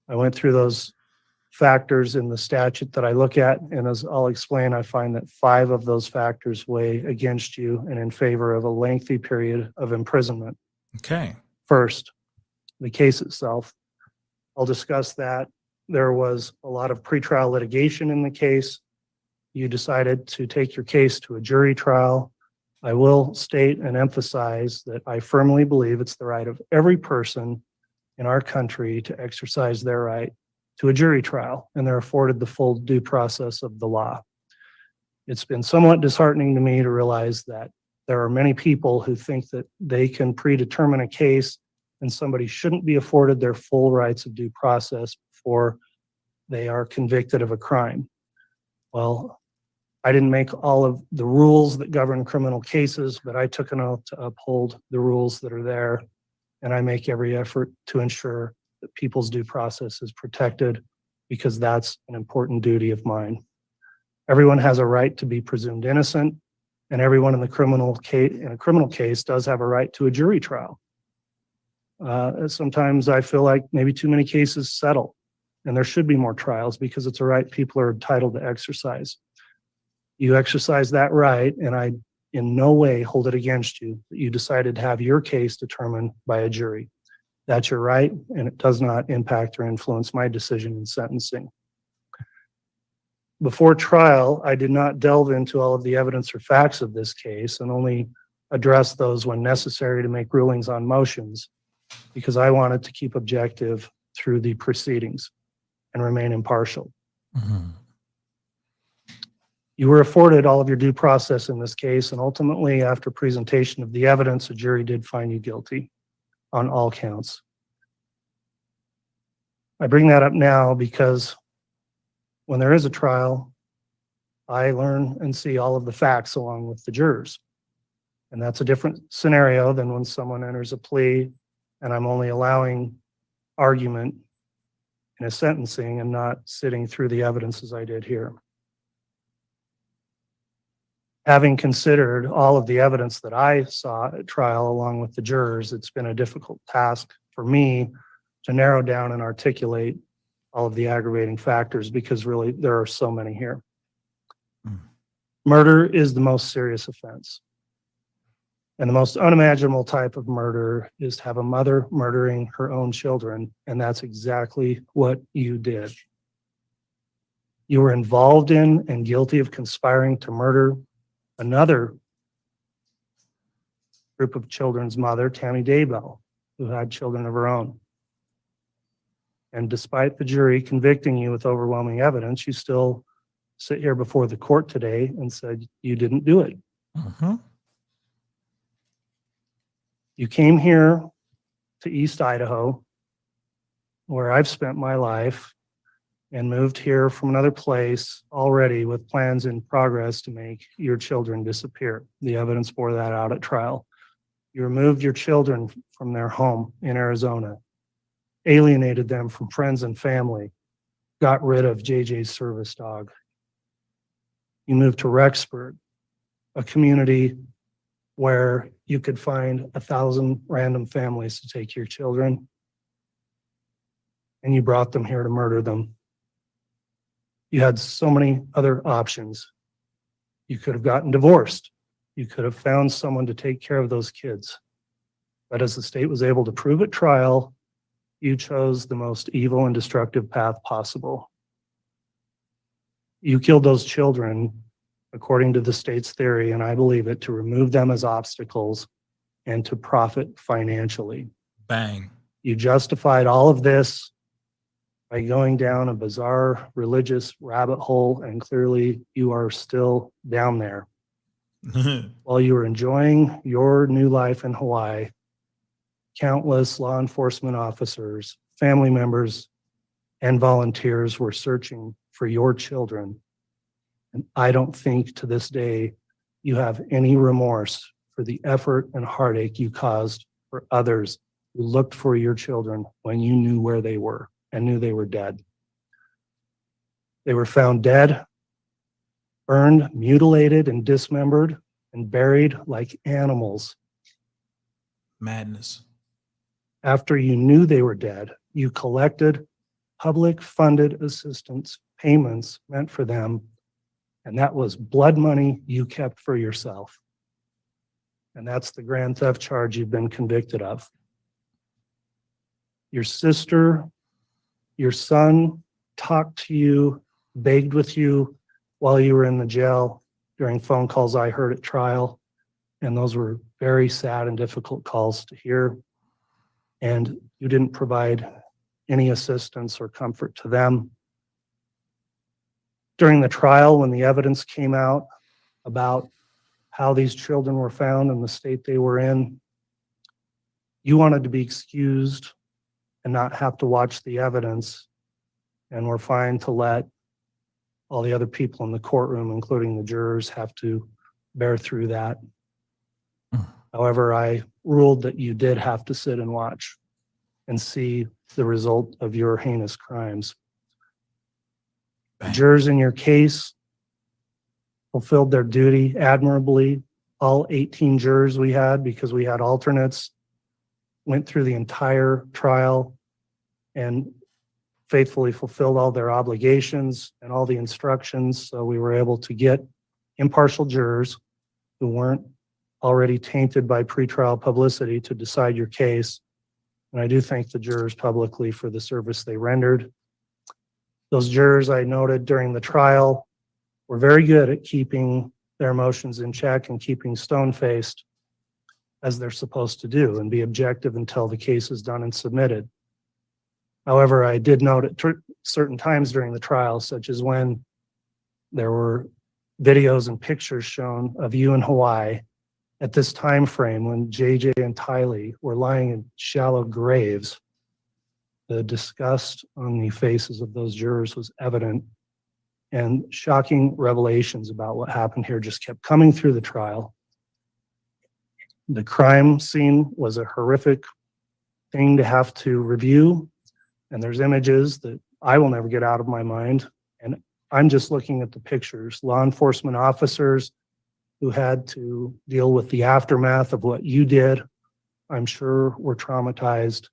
I went through those factors in the statute that I look at, and as I'll explain, I find that 5 of those factors weigh against you and in favor of a lengthy period of imprisonment. Okay. First, the case itself. I'll discuss that. There was a lot of pretrial litigation in the case. You decided to take your case to a jury trial. I will state and emphasize that I firmly believe it's the right of every person in our country to exercise their right to a jury trial, and they're afforded the full due process of the law. It's been somewhat disheartening to me to realize that there are many people who think that they can predetermine a case and somebody shouldn't be afforded their full rights of due process before they are convicted of a crime. Well, I didn't make all of the rules that govern criminal cases, but I took an oath to uphold the rules that are there, and I make every effort to ensure that people's due process is protected, because that's an important duty of mine. Everyone has a right to be presumed innocent, and everyone in a criminal case does have a right to a jury trial. Sometimes I feel like maybe too many cases settle, and there should be more trials because it's a right people are entitled to exercise. You exercise that right, and I in no way hold it against you that you decided to have your case determined by a jury. That's your right, and it does not impact or influence my decision in sentencing. Before trial, I did not delve into all of the evidence or facts of this case and only address those when necessary to make rulings on motions, because I wanted to keep objective through the proceedings and remain impartial. Mhm. You were afforded all of your due process in this case, and ultimately, after presentation of the evidence, a jury did find you guilty on all counts. I bring that up now because when there is a trial, I learn and see all of the facts along with the jurors. And that's a different scenario than when someone enters a plea and I'm only allowing argument in a sentencing and not sitting through the evidence as I did here. Having considered all of the evidence that I saw at trial along with the jurors, it's been a difficult task for me to narrow down and articulate all of the aggravating factors because really there are so many here. Murder is the most serious offense. And the most unimaginable type of murder is to have a mother murdering her own children. And that's exactly what you did. You were involved in and guilty of conspiring to murder another group of children's mother, Tammy Daybell, who had children of her own. And despite the jury convicting you with overwhelming evidence, you still sit here before the court today and said you didn't do it. Mhm. You came here to East Idaho, where I've spent my life, and moved here from another place already with plans in progress to make your children disappear. The evidence bore that out at trial. You removed your children from their home in Arizona, alienated them from friends and family, got rid of JJ's service dog. You moved to Rexburg, a community where you could find 1,000 random families to take your children, and you brought them here to murder them. You had so many other options. You could have gotten divorced. You could have found someone to take care of those kids. But as the state was able to prove at trial, you chose the most evil and destructive path possible. You killed those children, according to the state's theory, and I believe it, to remove them as obstacles and to profit financially. Bang. You justified all of this by going down a bizarre religious rabbit hole, and clearly you are still down there. While you were enjoying your new life in Hawaii, countless law enforcement officers, family members, and volunteers were searching for your children. And I don't think to this day you have any remorse for the effort and heartache you caused for others who looked for your children when you knew where they were and knew they were dead. They were found dead, burned, mutilated, and dismembered, and buried like animals. Madness. After you knew they were dead, you collected public-funded assistance payments meant for them, and that was blood money you kept for yourself. And that's the grand theft charge you've been convicted of. Your sister, your son talked to you, begged with you while you were in the jail during phone calls I heard at trial. And those were very sad and difficult calls to hear. And you didn't provide any assistance or comfort to them. During the trial, when the evidence came out about how these children were found and the state they were in, you wanted to be excused and not have to watch the evidence, and were fine to let all the other people in the courtroom, including the jurors, have to bear through that. However, I ruled that you did have to sit and watch and see the result of your heinous crimes. The jurors in your case fulfilled their duty admirably. All 18 jurors we had, because we had alternates, went through the entire trial and faithfully fulfilled all their obligations and all the instructions. So we were able to get impartial jurors who weren't already tainted by pretrial publicity to decide your case. And I do thank the jurors publicly for the service they rendered. Those jurors I noted during the trial were very good at keeping their emotions in check and keeping stone-faced as they're supposed to do and be objective until the case is done and submitted. However, I did note at certain times during the trial, such as when there were videos and pictures shown of you in Hawaii at this time frame when JJ and Tylee were lying in shallow graves, the disgust on the faces of those jurors was evident, and shocking revelations about what happened here just kept coming through the trial. The crime scene was a horrific thing to have to review, and there's images that I will never get out of my mind, and I'm just looking at the pictures. Law enforcement officers who had to deal with the aftermath of what you did, I'm sure were traumatized.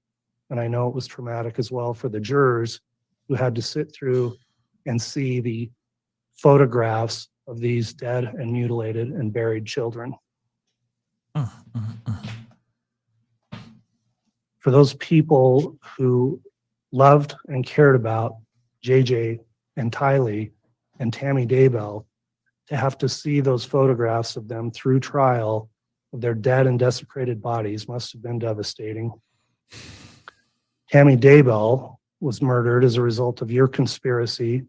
And I know it was traumatic as well for the jurors who had to sit through and see the photographs of these dead and mutilated and buried children. For those people who loved and cared about JJ and Tylee and Tammy Daybell, to have to see those photographs of them through trial of their dead and desecrated bodies must have been devastating. Tammy Daybell was murdered as a result of your conspiracy.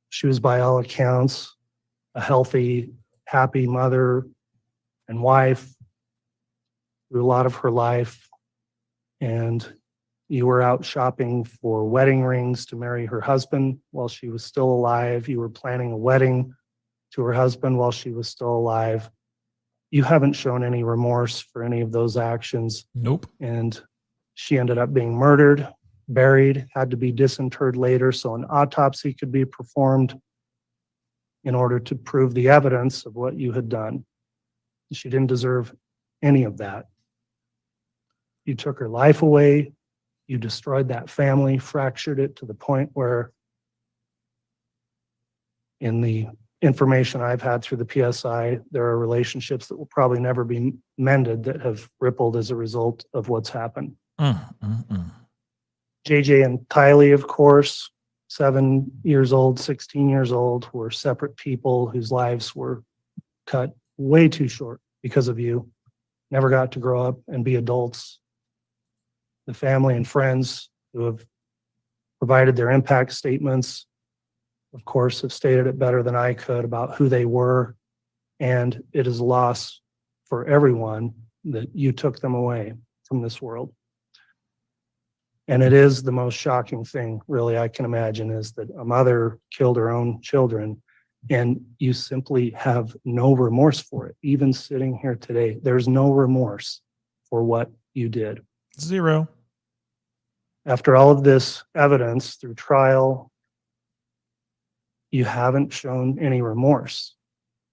She was, by all accounts, a healthy, happy mother and wife through a lot of her life. And you were out shopping for wedding rings to marry her husband while she was still alive. You were planning a wedding to her husband while she was still alive. You haven't shown any remorse for any of those actions. Nope. And she ended up being murdered, buried, had to be disinterred later so an autopsy could be performed in order to prove the evidence of what you had done. She didn't deserve any of that. You took her life away. You destroyed that family, fractured it to the point where, in the information I've had through the PSI, there are relationships that will probably never be mended that have rippled as a result of what's happened. JJ and Tylee, of course, 7 years old, 16 years old, were separate people whose lives were cut way too short because of you. Never got to grow up and be adults. The family and friends who have provided their impact statements, of course, have stated it better than I could about who they were. And it is a loss for everyone that you took them away from this world. And it is the most shocking thing, really, I can imagine, is that a mother killed her own children and you simply have no remorse for it. Even sitting here today, there's no remorse for what you did. Zero. After all of this evidence through trial, you haven't shown any remorse.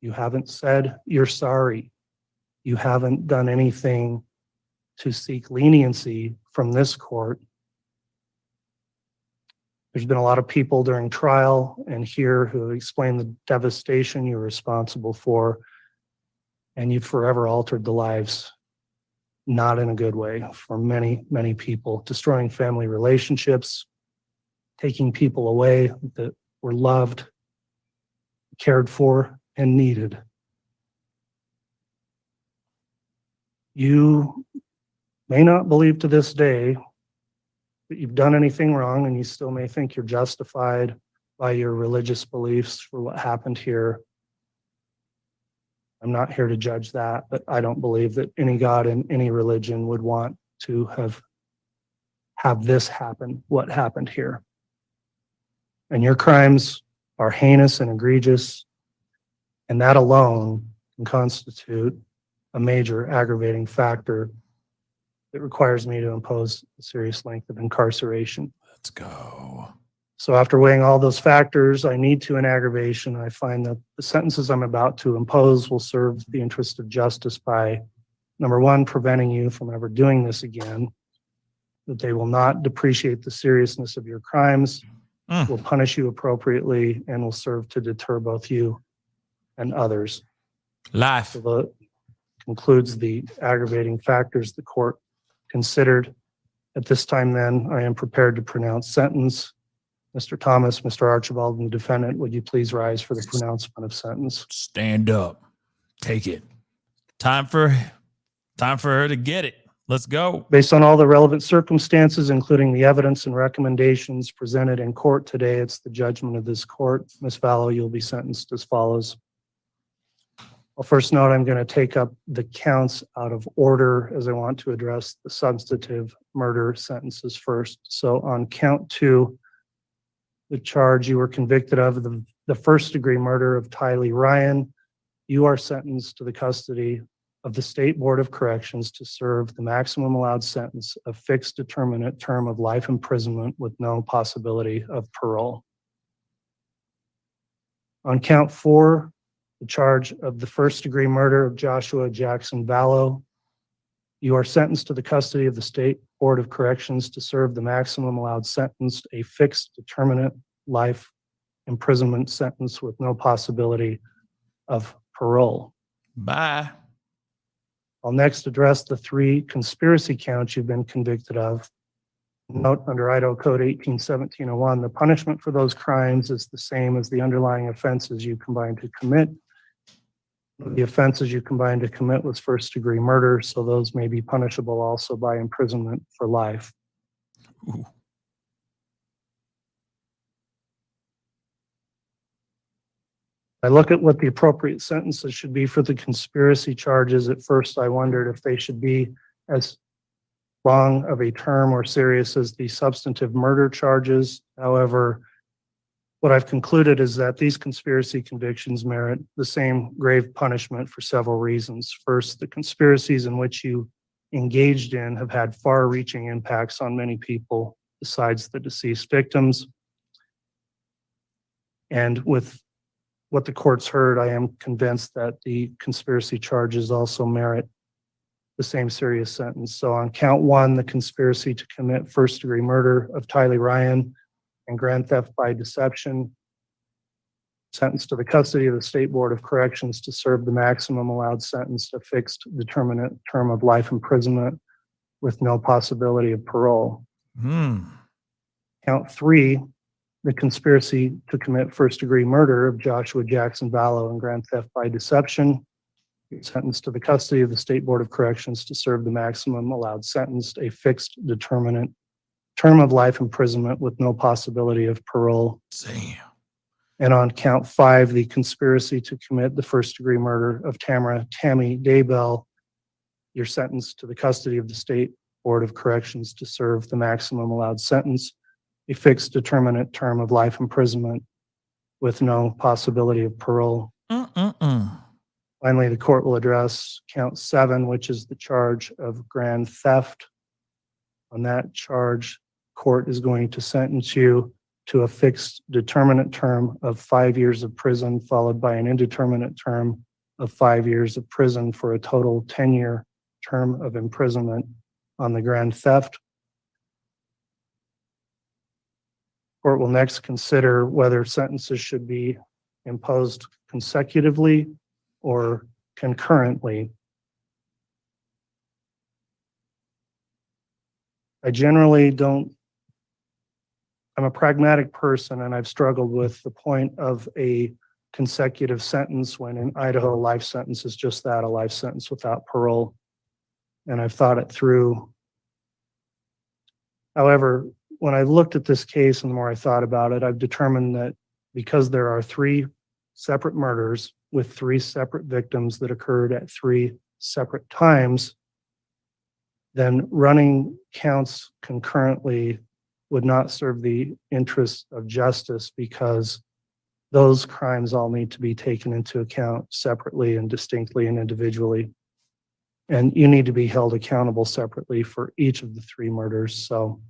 You haven't said you're sorry. You haven't done anything to seek leniency from this court. There's been a lot of people during trial and here who explained the devastation you're responsible for, and you've forever altered the lives, not in a good way, for many, many people, destroying family relationships, taking people away that were loved, cared for, and needed. You may not believe to this day that you've done anything wrong, and you still may think you're justified by your religious beliefs for what happened here. I'm not here to judge that, but I don't believe that any God in any religion would want to have this happen, what happened here. And your crimes are heinous and egregious, and that alone can constitute a major aggravating factor that requires me to impose a serious length of incarceration. Let's go. So after weighing all those factors, I need to an aggravation. I find that the sentences I'm about to impose will serve the interest of justice by Number one, preventing you from ever doing this again, that they will not depreciate the seriousness of your crimes, will punish you appropriately, and will serve to deter both you and others. Life. So that concludes the aggravating factors the court considered. At this time, then, I am prepared to pronounce sentence. Mr. Thomas, Mr. Archibald, and the defendant, would you please rise for the pronouncement of sentence? Stand up. Take it. Time for her to get it. Let's go. Based on all the relevant circumstances, including the evidence and recommendations presented in court today, it's the judgment of this court. Ms. Vallow, you'll be sentenced as follows. I'll first note I'm going to take up the counts out of order as I want to address the substantive murder sentences first. So on count 2, the charge you were convicted of, the first-degree murder of Tylee Ryan, you are sentenced to the custody of the State Board of Corrections to serve the maximum allowed sentence of fixed determinate term of life imprisonment with no possibility of parole. On count 4, the charge of the first-degree murder of Joshua Jackson Vallow, you are sentenced to the custody of the State Board of Corrections to serve the maximum allowed sentence, a fixed determinate life imprisonment sentence with no possibility of parole. Bye. I'll next address the 3 conspiracy counts you've been convicted of. Note under Idaho Code 18-1701, the punishment for those crimes is the same as the underlying offenses you combined to commit. The offenses you combined to commit was first-degree murder, so those may be punishable also by imprisonment for life. Ooh. I look at what the appropriate sentences should be for the conspiracy charges. At first, I wondered if they should be as long of a term or serious as the substantive murder charges. However, what I've concluded is that these conspiracy convictions merit the same grave punishment for several reasons. First, the conspiracies in which you engaged in have had far-reaching impacts on many people besides the deceased victims. And with what the court's heard, I am convinced that the conspiracy charges also merit the same serious sentence. So on count 1, the conspiracy to commit first-degree murder of Tylee Ryan and grand theft by deception, sentenced to the custody of the State Board of Corrections to serve the maximum allowed sentence, a fixed determinate term of life imprisonment with no possibility of parole. Count 3, the conspiracy to commit first-degree murder of Joshua Jackson Vallow and grand theft by deception, sentenced to the custody of the State Board of Corrections to serve the maximum allowed sentence, a fixed determinate term of life imprisonment with no possibility of parole. Damn. And on count 5, the conspiracy to commit the first-degree murder of Tammy Daybell, you're sentenced to the custody of the State Board of Corrections to serve the maximum allowed sentence, a fixed determinate term of life imprisonment with no possibility of parole. Finally, the court will address count 7, which is the charge of grand theft. On that charge, court is going to sentence you to a fixed determinate term of 5 years of prison, followed by an indeterminate term of 5 years of prison for a total 10-year term of imprisonment on the grand theft. Court will next consider whether sentences should be imposed consecutively or concurrently. I generally don't, I'm a pragmatic person, and I've struggled with the point of a consecutive sentence when in Idaho, a life sentence is just that, a life sentence without parole. And I've thought it through. However, when I looked at this case and the more I thought about it, I've determined that because there are 3 separate murders with 3 separate victims that occurred at 3 separate times, then running counts concurrently would not serve the interests of justice, because those crimes all need to be taken into account separately and distinctly and individually. And you need to be held accountable separately for each of the 3 murders. So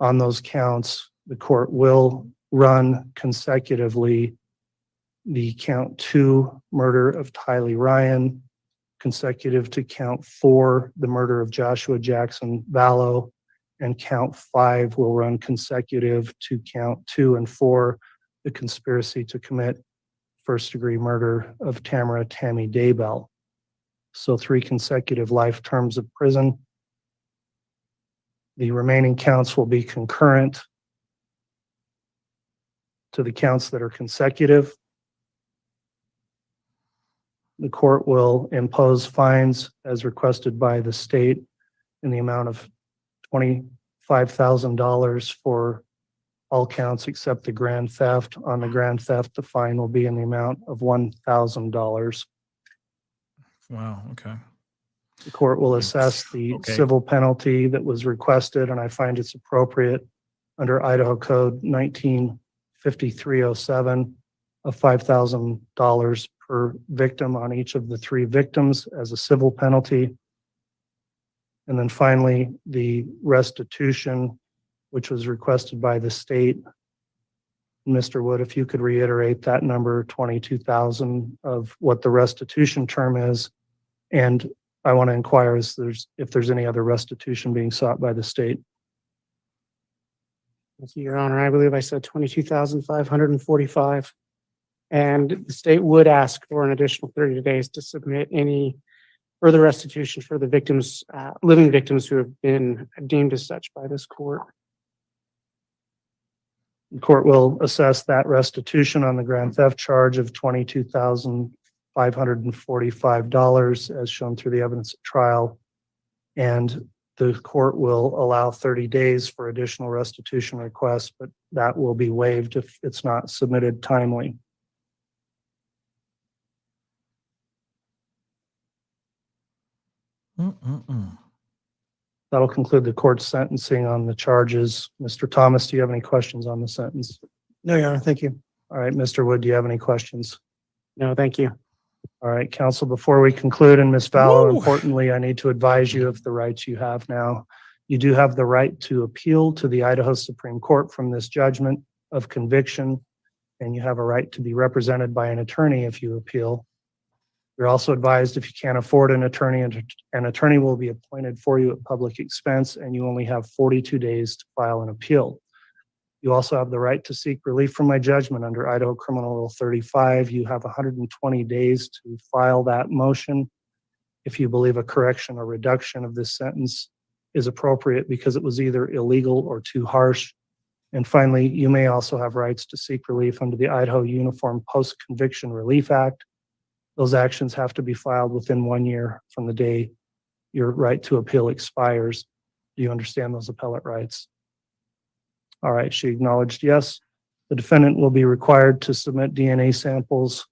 on those counts, the court will run consecutively the count 2 murder of Tylee Ryan, consecutive to count 4, the murder of Joshua Jackson Vallow, and count 5 will run consecutive to count 2 and 4, the conspiracy to commit first-degree murder of Tammy Daybell. So 3 consecutive life terms of prison. The remaining counts will be concurrent to the counts that are consecutive. The court will impose fines as requested by the state in the amount of $25,000 for all counts except the grand theft. On the grand theft, the fine will be in the amount of $1,000. Wow. Okay. The court will assess the Okay. civil penalty that was requested, and I find it's appropriate under Idaho Code 195307 of $5,000 per victim on each of the 3 victims as a civil penalty. And then finally, the restitution, which was requested by the state. Mr. Wood, if you could reiterate that number, 22,000 of what the restitution term is. And I want to inquire if there's any other restitution being sought by the state. Thank you, Your Honor. I believe I said 22,545. And the state would ask for an additional 30 days to submit any further restitution for the victims, living victims who have been deemed as such by this court. The court will assess that restitution on the grand theft charge of $22,545 as shown through the evidence at trial. And the court will allow 30 days for additional restitution requests, but that will be waived if it's not submitted timely. That'll conclude the court's sentencing on the charges. Mr. Thomas, do you have any questions on the sentence? No, Your Honor, thank you. All right, Mr. Wood, do you have any questions? No, thank you. All right, counsel, before we conclude, and Ms. Vallow, Woo! importantly, I need to advise you of the rights you have now. You do have the right to appeal to the Idaho Supreme Court from this judgment of conviction, and you have a right to be represented by an attorney if you appeal. You're also advised if you can't afford an attorney, an attorney will be appointed for you at public expense, and you only have 42 days to file an appeal. You also have the right to seek relief from my judgment under Idaho Criminal Rule 35. You have 120 days to file that motion if you believe a correction or reduction of this sentence is appropriate because it was either illegal or too harsh. And finally, you may also have rights to seek relief under the Idaho Uniform Post-Conviction Relief Act. Those actions have to be filed within 1 year from the day your right to appeal expires. Do you understand those appellate rights? All right, she acknowledged yes. The defendant will be required to submit DNA samples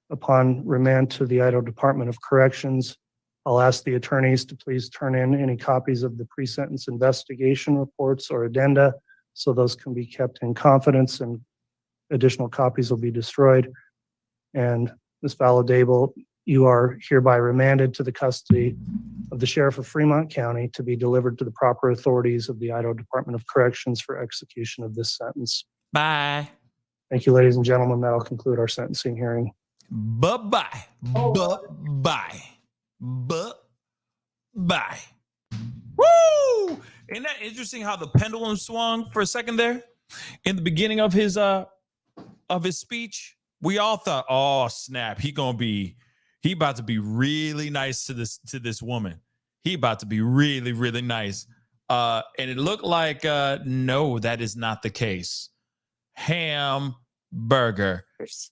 upon remand to the Idaho Department of Corrections. I'll ask the attorneys to please turn in any copies of the pre-sentence investigation reports or addenda so those can be kept in confidence and additional copies will be destroyed. And Ms. Vallow Daybell, you are hereby remanded to the custody of the Sheriff of Fremont County to be delivered to the proper authorities of the Idaho Department of Corrections for execution of this sentence. Bye. Thank you, ladies and gentlemen. That'll conclude our sentencing hearing. Bye-bye. Bye-bye. Bye-bye. Woo! Isn't that interesting how the pendulum swung for a second there? In the beginning of his speech, we all thought, oh snap, he about to be really nice to this woman. He about to be really, really nice. And it looked like no, that is not the case. Hamburger.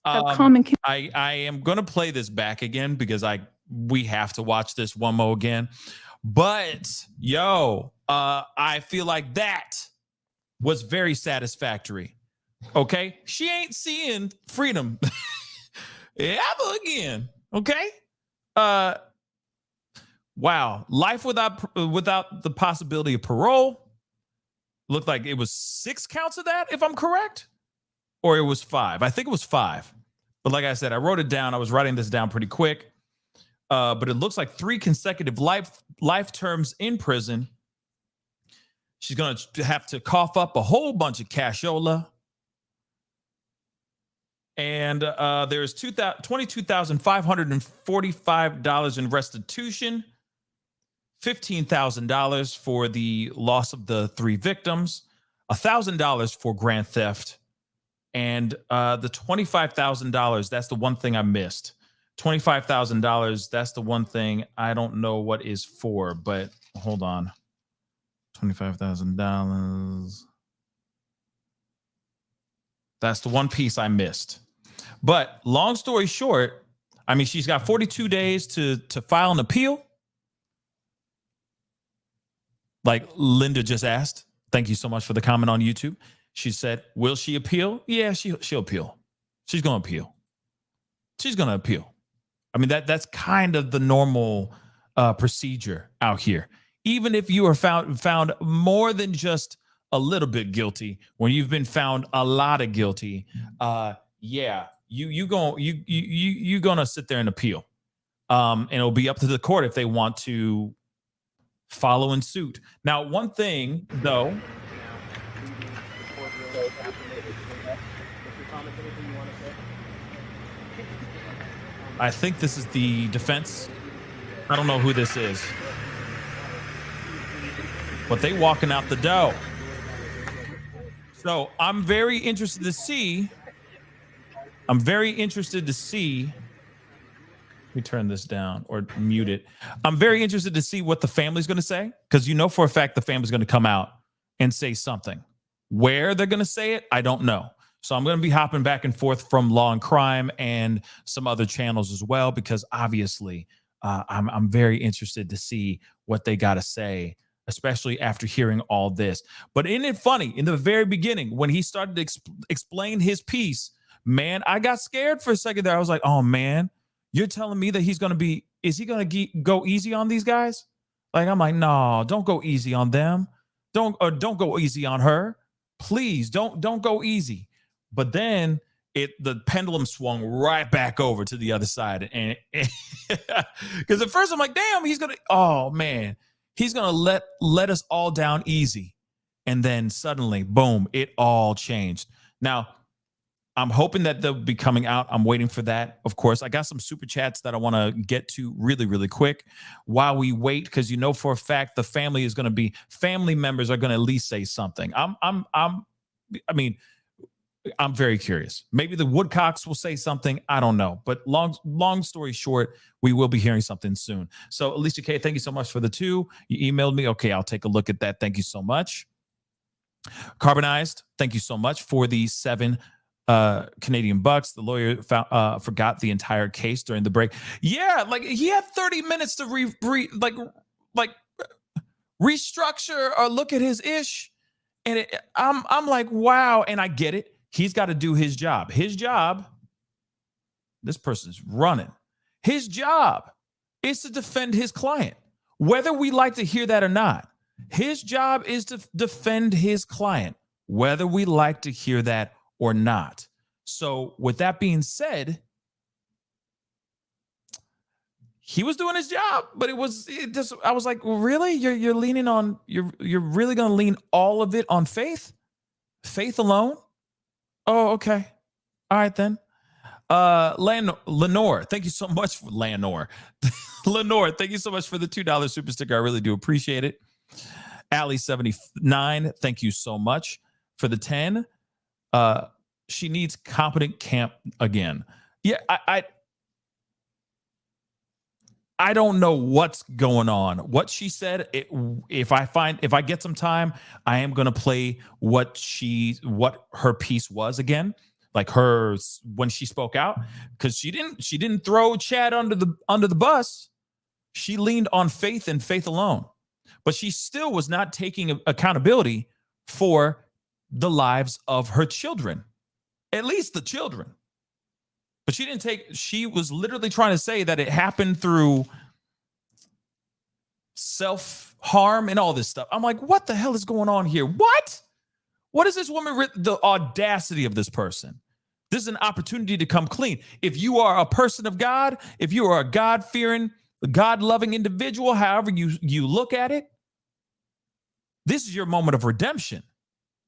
I am gonna play this back again because we have to watch this one more again. But I feel like that was very satisfactory. Okay, she ain't seeing freedom ever again. Okay, wow, life without the possibility of parole. Looked like it was 6 counts of that, if I'm correct, or it was 5. I think it was 5. But like I said, I wrote it down. I was writing this down pretty quick. But it looks like 3 consecutive life terms in prison. She's gonna have to cough up a whole bunch of cashola. And there's $22,545 in restitution, $15,000 for the loss of the 3 victims, $1,000 for grand theft, and the $25,000. That's the one thing I missed. $25,000. That's the one thing I don't know what is for, but hold on. $25,000. That's the one piece I missed. But long story short, I mean, she's got 42 days to file an appeal. Like Linda just asked. Thank you so much for the comment on YouTube. She said, will she appeal? Yeah, she'll appeal. She's going to appeal. She's going to appeal. I mean, that's kind of the normal procedure out here. Even if you are found more than just a little bit guilty, when you've been found a lot of guilty, yeah, you're gonna sit there and appeal, and it'll be up to the court if they want to follow in suit. Now, one thing though. I think this is the defense. I don't know who this is, but they walking out the door. So I'm very interested to see. Let me turn this down or mute it. I'm very interested to see what the family's going to say, because you know for a fact the family's going to come out and say something. Where they're going to say it, I don't know. So I'm going to be hopping back and forth from Law and Crime and some other channels as well, because obviously I'm very interested to see what they got to say, especially after hearing all this. But isn't it funny? In the very beginning, when he started to explain his piece, man, I got scared for a second there. I was like, oh, man, you're telling me that is he going to go easy on these guys? Like, I'm like, no, don't go easy on them. Don't go easy on her. Please don't go easy. But then the pendulum swung right back over to the other side. And because at first I'm like, damn, he's going to let us all down easy. And then suddenly, boom, it all changed. Now, I'm hoping that they'll be coming out. I'm waiting for that. Of course, I got some super chats that I want to get to really, really quick while we wait, because you know for a fact the family members are going to at least say something. I'm very curious. Maybe the Woodcocks will say something. I don't know. But long story short, we will be hearing something soon. So Alicia K, thank you so much for the 2. You emailed me. Okay, I'll take a look at that. Thank you so much. Carbonized, thank you so much for the 7 Canadian bucks. The lawyer forgot the entire case during the break. Yeah, like he had 30 minutes to restructure or look at his ish. And I'm like, wow. And I get it. He's got to do his job. His job, this person's running. His job is to defend his client, whether we like to hear that or not. His job is to defend his client, whether we like to hear that or not. So with that being said, he was doing his job, but I was like, well, really? You're leaning on, you're really going to lean all of it on faith? Faith alone? Oh, okay. All right, then. Lenore, thank you so much for Lenore. Lenore, thank you so much for the $2 super sticker. I really do appreciate it. Allie79, thank you so much for the 10. She needs competent camp again. Yeah, I don't know what's going on. What she said, if I get some time, I am going to play what her piece was again, like when she spoke out, because she didn't throw Chad under the bus. She leaned on faith and faith alone, but she still was not taking accountability for the lives of her children, at least the children. But she was literally trying to say that it happened through self-harm and all this stuff. I'm like, what the hell is going on here? What is this woman, the audacity of this person? This is an opportunity to come clean. If you are a person of God, if you are a God-fearing, God-loving individual, however you look at it, this is your moment of redemption.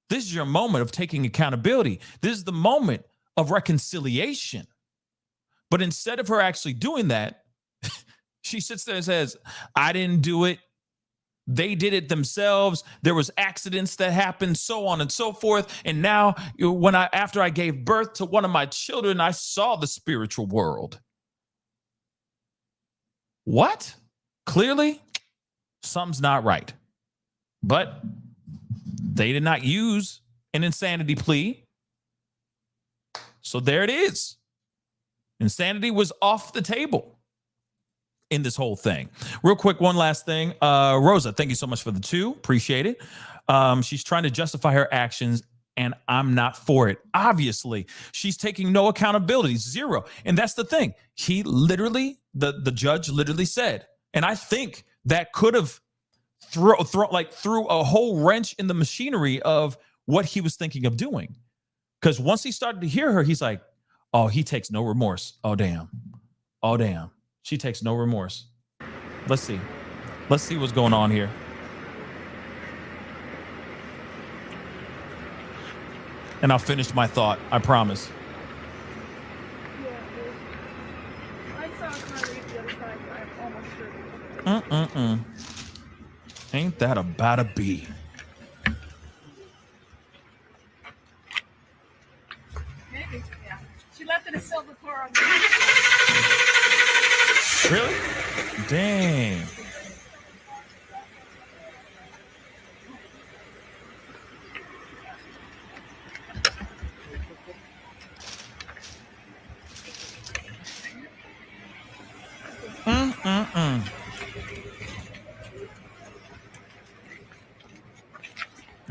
This is your moment of taking accountability. This is the moment of reconciliation. But instead of her actually doing that, she sits there and says, I didn't do it. They did it themselves. There was accidents that happened, so on and so forth. And now after I gave birth to one of my children, I saw the spiritual world. What? Clearly, something's not right. But they did not use an insanity plea. So there it is. Insanity was off the table in this whole thing. Real quick, one last thing. Rosa, thank you so much for the 2. Appreciate it. She's trying to justify her actions, and I'm not for it. Obviously, she's taking no accountability, 0. And that's the thing. He literally, the judge literally said, and I think that could have threw a whole wrench in the machinery of what he was thinking of doing. Because once he started to hear her, he's like, oh, he takes no remorse. Oh, damn. Oh, damn. She takes no remorse. Let's see. Let's see what's going on here. And I'll finish my thought. I promise. Ain't that about a bee? Maybe, yeah. She left it a silver car on Really? Dang.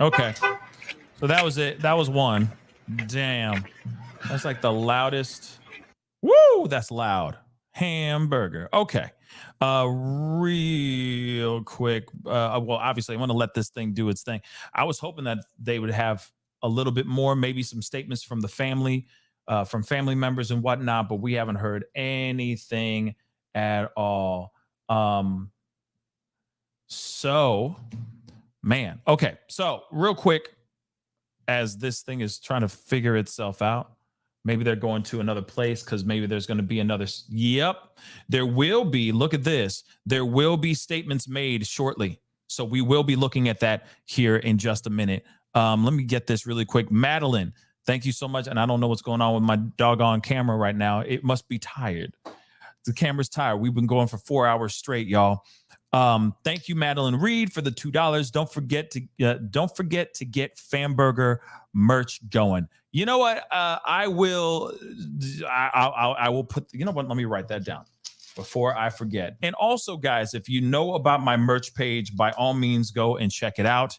Okay. So that was it. That was one. Damn. That's like the loudest. Woo! That's loud. Hamburger. Okay. Real quick. Well, obviously, I want to let this thing do its thing. I was hoping that they would have a little bit more, maybe some statements from the family, from family members and whatnot, but we haven't heard anything at all. So, man. Okay. So, real quick, as this thing is trying to figure itself out, maybe they're going to another place because maybe there's going to be another. Yep. There will be. Look at this. There will be statements made shortly. So we will be looking at that here in just a minute. Let me get this really quick. Madeline, thank you so much. And I don't know what's going on with my doggone camera right now. It must be tired. The camera's tired. We've been going for 4 hours straight, y'all. Thank you, Madeline Reed, for the $2. Don't forget to get Famburger merch going. You know what? I will put. You know what? Let me write that down before I forget. And also, guys, if you know about my merch page, by all means, go and check it out.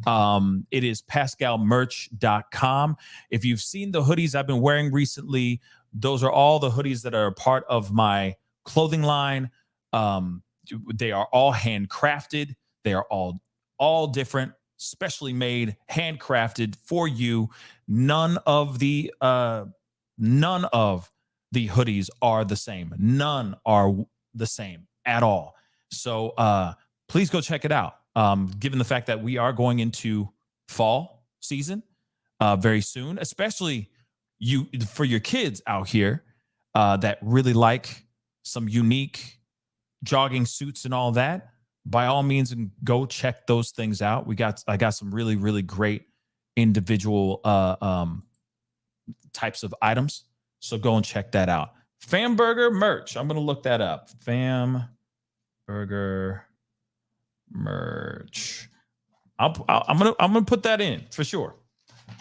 It is pascalmerch.com. If you've seen the hoodies I've been wearing recently, those are all the hoodies that are a part of my clothing line. They are all handcrafted. They are all different, specially made, handcrafted for you. None of the hoodies are the same. None are the same at all. So please go check it out. Given the fact that we are going into fall season very soon, especially for your kids out here that really like some unique jogging suits and all that, by all means, and go check those things out. I got some really, really great individual types of items. So go and check that out. Famburger merch. I'm going to look that up. Famburger merch. I'm going to put that in for sure,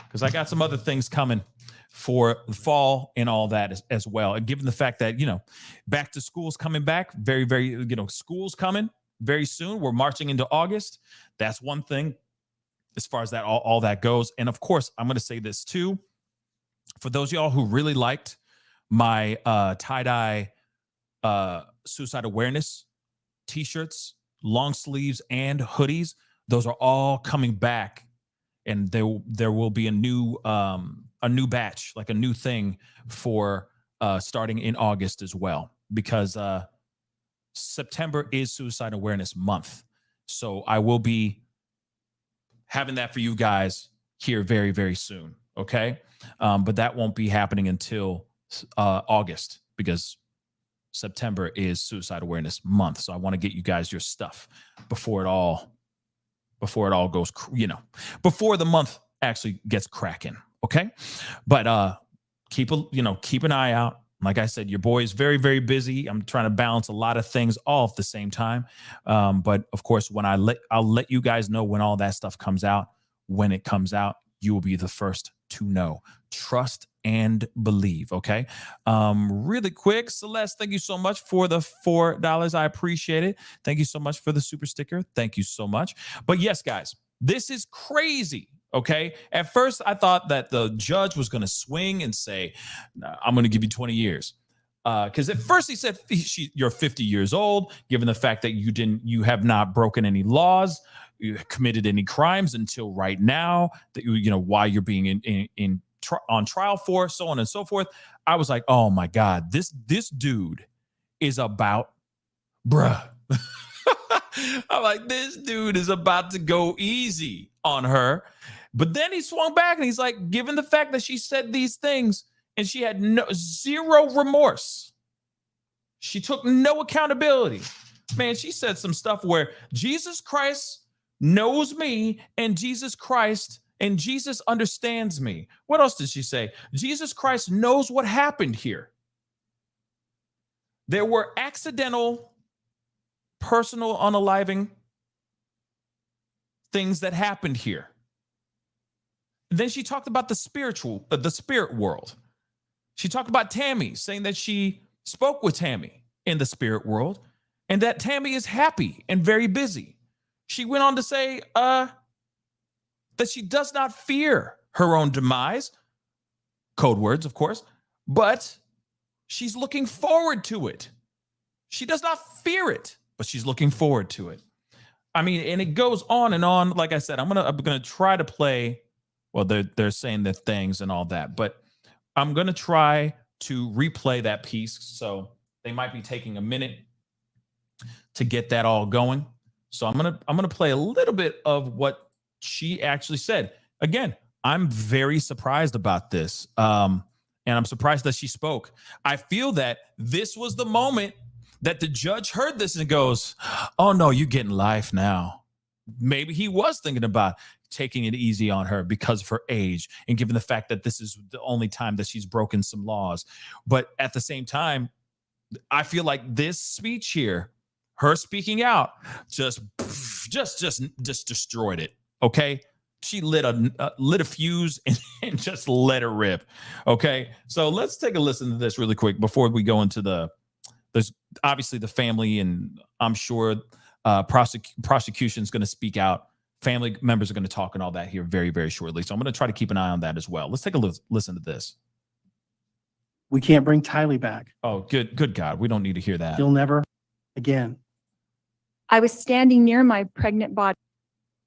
because I got some other things coming for the fall and all that as well. And given the fact that, back to school's coming back very, very, school's coming very soon. We're marching into August. That's one thing as far as that, all that goes. And of course, I'm going to say this too, for those of y'all who really liked my tie-dye suicide awareness t-shirts, long sleeves, and hoodies, those are all coming back. And there will be a new batch, like a new thing for starting in August as well, because September is Suicide Awareness Month. So I will be having that for you guys here very, very soon. Okay. But that won't be happening until August, because September is Suicide Awareness Month. So I want to get you guys your stuff before it all goes, before the month actually gets cracking. Okay. But keep an eye out. Like I said, your boy is very, very busy. I'm trying to balance a lot of things all at the same time. But of course, when I'll let you guys know when all that stuff comes out. When it comes out, you will be the first to know. Trust and believe. Okay. Really quick, Celeste, thank you so much for the $4. I appreciate it. Thank you so much for the super sticker. Thank you so much. But yes, guys, this is crazy. Okay. At first, I thought that the judge was going to swing and say, I'm going to give you 20 years. Because at first he said you're 50 years old, given the fact that you have not broken any laws, you committed any crimes until right now, that why you're being on trial for, so on and so forth. I was like, oh my God, this dude is about, bruh. I'm like, this dude is about to go easy on her. But then he swung back and he's like, given the fact that she said these things and she had zero remorse, she took no accountability. Man, she said some stuff where Jesus Christ knows me and Jesus understands me. What else did she say? Jesus Christ knows what happened here. There were accidental, personal, unaliving things that happened here. Then she talked about the spirit world. She talked about Tammy, saying that she spoke with Tammy in the spirit world and that Tammy is happy and very busy. She went on to say that she does not fear her own demise, code words, of course, but she's looking forward to it. She does not fear it, but she's looking forward to it. I mean, and it goes on and on. Like I said, I'm gonna try to play. Well, they're saying the things and all that, but I'm gonna try to replay that piece. So they might be taking a minute to get that all going. So I'm gonna play a little bit of what she actually said. Again, I'm very surprised about this, and I'm surprised that she spoke. I feel that this was the moment that the judge heard this and goes, "Oh no, you're getting life now." Maybe he was thinking about taking it easy on her because of her age and given the fact that this is the only time that she's broken some laws. But at the same time, I feel like this speech here, her speaking out, just destroyed it. Okay. She lit a fuse and just let it rip. Okay. So let's take a listen to this really quick before we go into there's obviously the family, and I'm sure prosecution is going to speak out. Family members are going to talk and all that here very, very shortly. So I'm going to try to keep an eye on that as well. Let's take a listen to this. We can't bring Tylee back. Oh, good God. We don't need to hear that. He'll never again. I was standing near my pregnant body,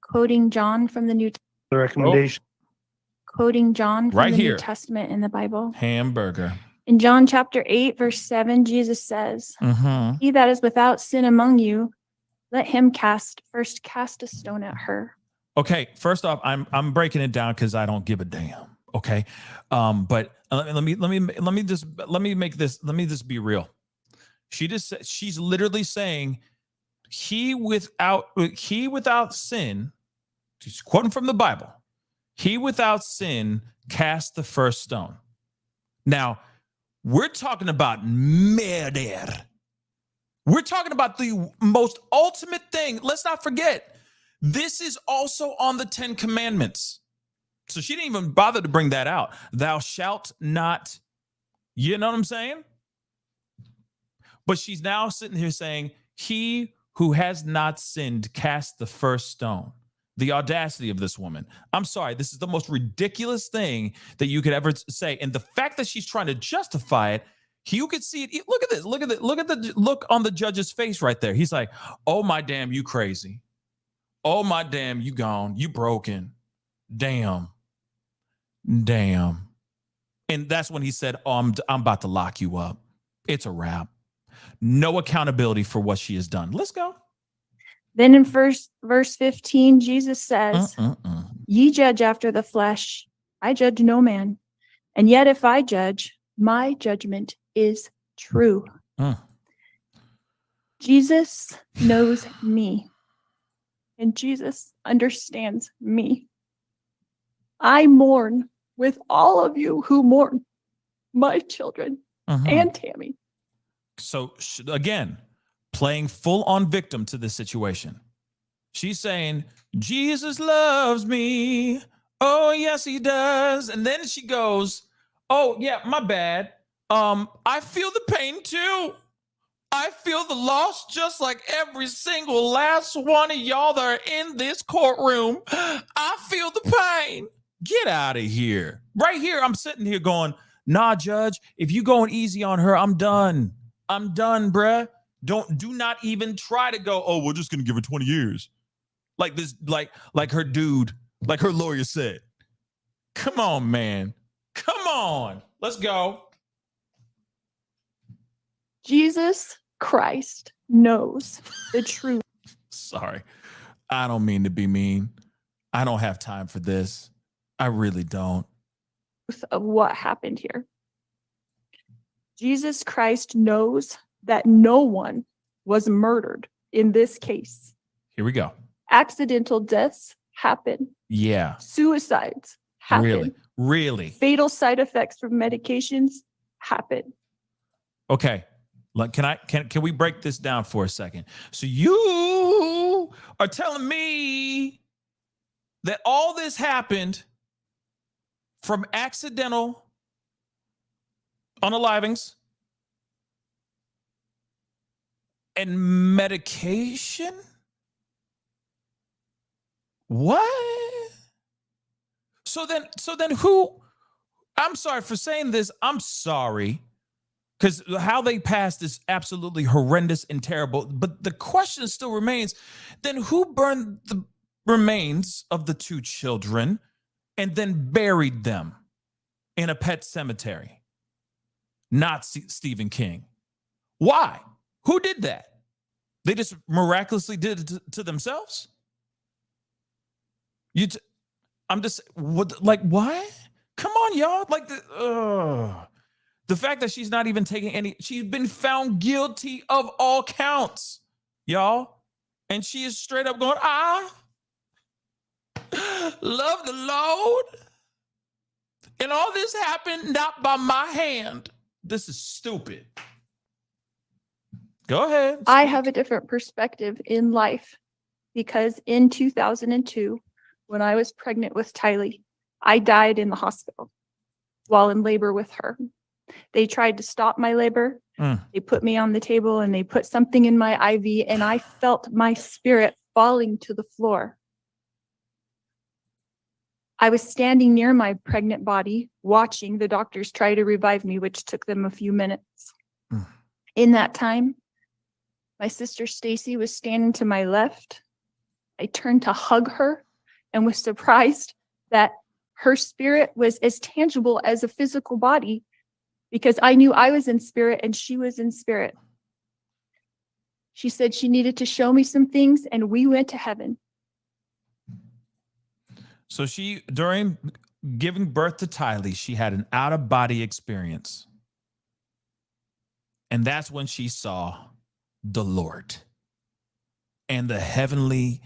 quoting John from the New The recommendation. quoting John from Right the here. New Testament in the Bible. Hamburger. In John chapter 8, verse 7, Jesus says, Mm-hmm. "He that is without sin among you, let him first cast a stone at her." Okay, first off, I'm breaking it down because I don't give a damn. Okay, but let me just be real. She's literally saying, he without sin. She's quoting from the Bible. He without sin cast the first stone. Now, we're talking about murder. We're talking about the most ultimate thing. Let's not forget, this is also on the 10 Commandments. So she didn't even bother to bring that out. Thou shalt not, you know what I'm saying? But she's now sitting here saying, he who has not sinned cast the first stone. The audacity of this woman. I'm sorry, this is the most ridiculous thing that you could ever say. And the fact that she's trying to justify it, you could see it. Look at this. Look at the look on the judge's face right there. He's like, oh my damn, you crazy. Oh my damn, you gone. You broken. Damn. And that's when he said, oh, I'm about to lock you up. It's a wrap. No accountability for what she has done. Let's go. Then in verse 15, Jesus says, "Ye judge after the flesh. I judge no man. And yet if I judge, my judgment is true. Jesus knows me, and Jesus understands me. I mourn with all of you who mourn my children and Tammy. So again, playing full on victim to this situation. She's saying, Jesus loves me. Oh, yes, he does. And then she goes, oh, yeah, my bad. I feel the pain too. I feel the loss just like every single last one of y'all that are in this courtroom. I feel the pain. Get out of here. Right here, I'm sitting here going, nah, Judge, if you going easy on her, I'm done. I'm done, bruh. Do not even try to go, oh, we're just gonna give her 20 years. Like this, like her dude, like her lawyer said. Come on, man. Come on. Let's go. Jesus Christ knows the truth. Sorry. I don't mean to be mean. I don't have time for this. I really don't. Of what happened here. Jesus Christ knows that no one was murdered in this case. Here we go. Accidental deaths happen. Yeah. Suicides happen. Really? Fatal side effects from medications happen. Okay. Like, can we break this down for a second? So you are telling me that all this happened from accidental unalivings and medication? What? So then who? I'm sorry for saying this. I'm sorry. Because how they passed is absolutely horrendous and terrible. But the question still remains, then who burned the remains of the two children and then buried them in a pet cemetery? Not Stephen King. Why? Who did that? They just miraculously did it to themselves? I'm just, what? Come on, y'all. The fact that she's not even taking any, she's been found guilty of all counts, y'all. And she is straight up going, I love the Lord. And all this happened not by my hand. This is stupid. Go ahead. I have a different perspective in life because in 2002, when I was pregnant with Tylee, I died in the hospital while in labor with her. They tried to stop my labor. They put me on the table and they put something in my IV and I felt my spirit falling to the floor. I was standing near my pregnant body, watching the doctors try to revive me, which took them a few minutes. In that time, my sister Stacy was standing to my left. I turned to hug her and was surprised that her spirit was as tangible as a physical body, because I knew I was in spirit and she was in spirit. She said she needed to show me some things and we went to heaven. So during giving birth to Tylee, she had an out-of-body experience. And that's when she saw the Lord and the heavenly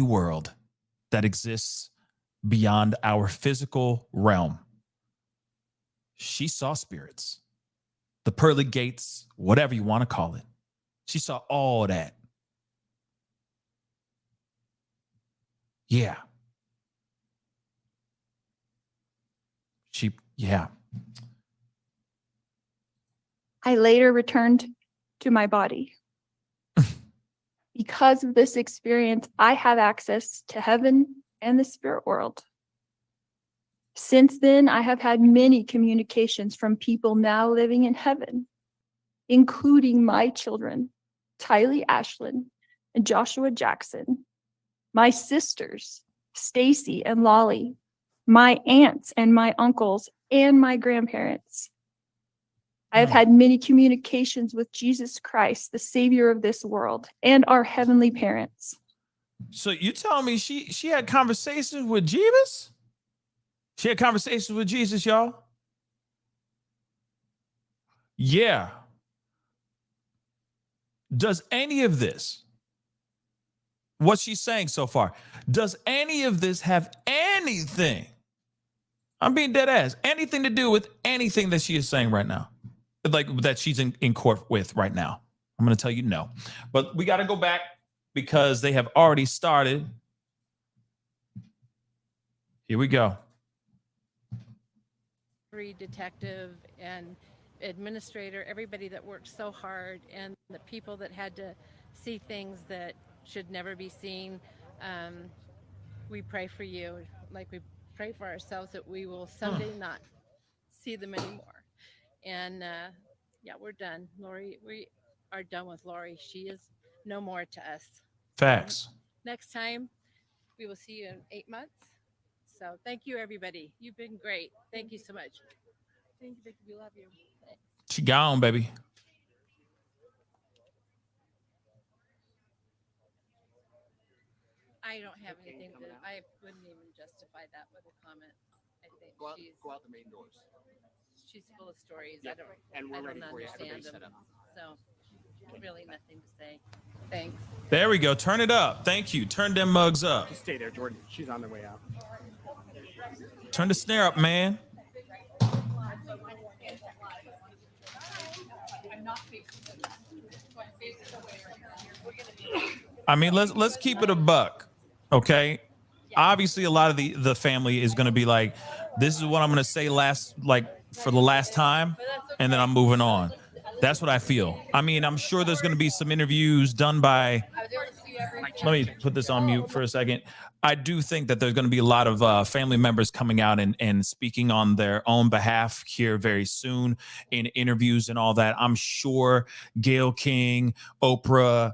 world that exists beyond our physical realm. She saw spirits, the pearly gates, whatever you want to call it. She saw all that. Yeah. Yeah. I later returned to my body. Because of this experience, I have access to heaven and the spirit world. Since then, I have had many communications from people now living in heaven, including my children, Tylee Ashlyn and Joshua Jackson, my sisters, Stacy and Lolly, my aunts and my uncles, and my grandparents. I have had many communications with Jesus Christ, the Savior of this world, and our heavenly parents. So you tell me she had conversations with Jeebus? She had conversations with Jesus, y'all. Yeah. Does any of this, what she's saying so far, does any of this have anything, I'm being dead ass, anything to do with anything that she is saying right now? Like that she's in court with right now? I'm going to tell you no. But we got to go back because they have already started. Here we go. Detective and administrator, everybody that worked so hard, and the people that had to see things that should never be seen. We pray for you, like we pray for ourselves, that we will someday not see them anymore. And yeah, we're done. Lori, we are done with Lori. She is no more to us. Facts. Next time, we will see you in 8 months. So thank you, everybody. You've been great. Thank you so much. Thank you, Vicky. We love you. Thanks. She gone, baby. I don't have anything to, I wouldn't even justify that with a comment. I think Go out the main doors. she's full of stories. Yep. And we're I ready don't for you. understand Everybody's set them. up. So really nothing to say. Thanks. There we go. Turn it up. Thank you. Turn them mugs up. Just stay there, Jordan. She's on the way out. Turn the snare up, man. I mean, let's keep it a buck, okay? Obviously, a lot of the family is going to be like, this is what I'm going to say for the last time, and then I'm moving on. That's what I feel. I mean, I'm sure there's going to be some interviews done by. Let me put this on mute for a second. I do think that there's going to be a lot of family members coming out and speaking on their own behalf here very soon in interviews and all that. I'm sure Gayle King, Oprah,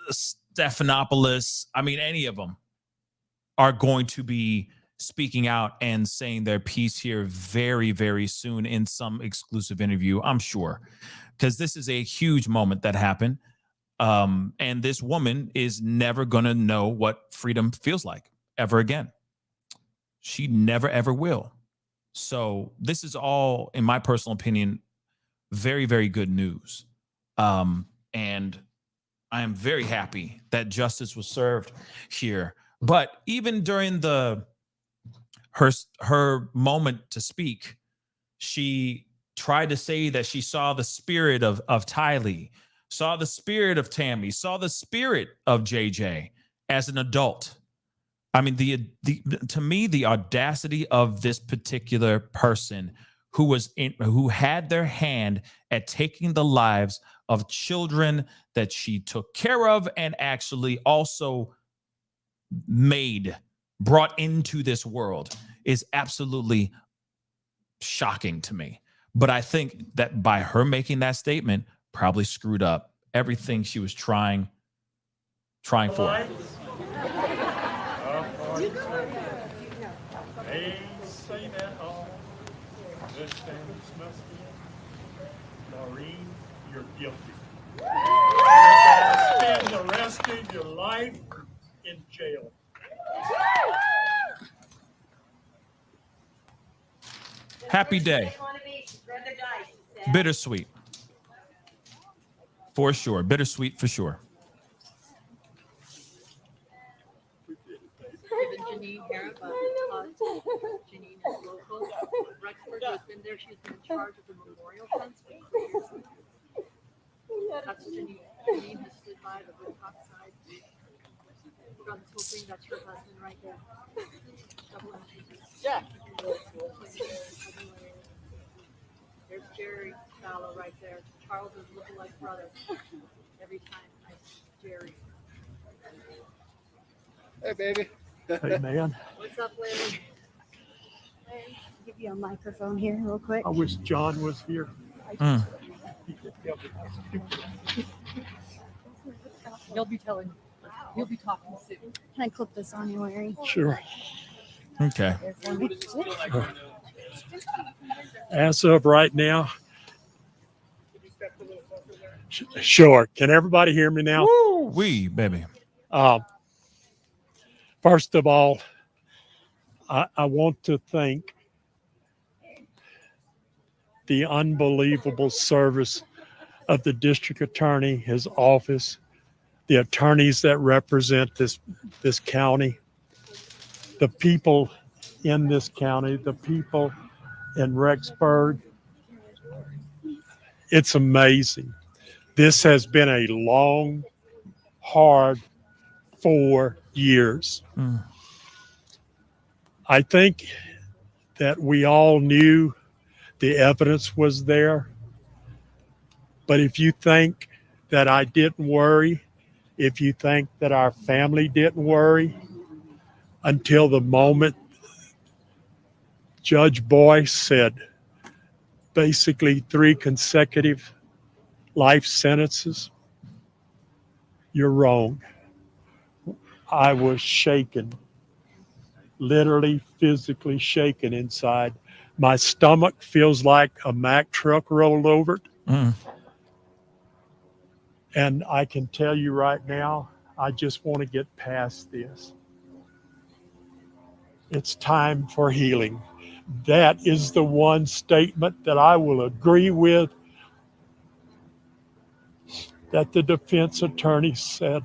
Stephanopoulos, I mean, any of them are going to be speaking out and saying their piece here very, very soon in some exclusive interview, I'm sure, because this is a huge moment that happened. And this woman is never going to know what freedom feels like ever again. She never, ever will. So this is all, in my personal opinion, very, very good news. And I am very happy that justice was served here. But even during her moment to speak, she tried to say that she saw the spirit of Tylee, saw the spirit of Tammy, saw the spirit of JJ as an adult. I mean, to me, the audacity of this particular person who had their hand at taking the lives of children that she took care of and actually also brought into this world is absolutely shocking to me. But I think that by her making that statement, probably screwed up everything she was trying for. Maureen, you're guilty. You're going to spend the rest of your life in jail. Happy day. Bittersweet. For sure. Bittersweet for sure. Janine here, but Janine is local. Rexford has been there. She's been in charge of the memorial fence for 3 years. That's Janine. Janine has stood by the rooftop side. We've got this whole thing. That's her husband right there. Double entries. Yeah. There's Jerry Vallow right there. Charles is looking like brother. Every time I see Jerry. Hey, baby. Hey, man. What's up, Larry? Hey, give you a microphone here real quick. I wish John was here. He'll be telling. He'll be talking soon. Can I clip this on you, Larry? Sure. Okay. As of right now. Sure. Can everybody hear me now? Woo, baby. First of all, I want to thank the unbelievable service of the district attorney, his office, the attorneys that represent this county, the people in this county, the people in Rexburg. It's amazing. This has been a long, hard 4 years. I think that we all knew the evidence was there. But if you think that I didn't worry, if you think that our family didn't worry, until the moment Judge Boyce said basically 3 consecutive life sentences, you're wrong. I was shaken, literally physically shaken inside. My stomach feels like a Mack truck rolled over it. And I can tell you right now, I just want to get past this. It's time for healing. That is the one statement that I will agree with that the defense attorney said.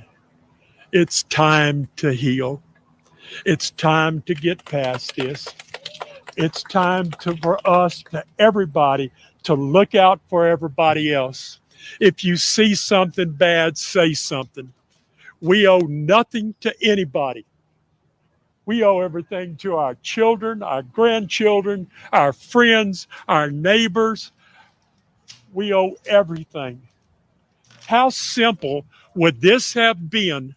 It's time to heal. It's time to get past this. It's time for us, to everybody, to look out for everybody else. If you see something bad, say something. We owe nothing to anybody. We owe everything to our children, our grandchildren, our friends, our neighbors. We owe everything. How simple would this have been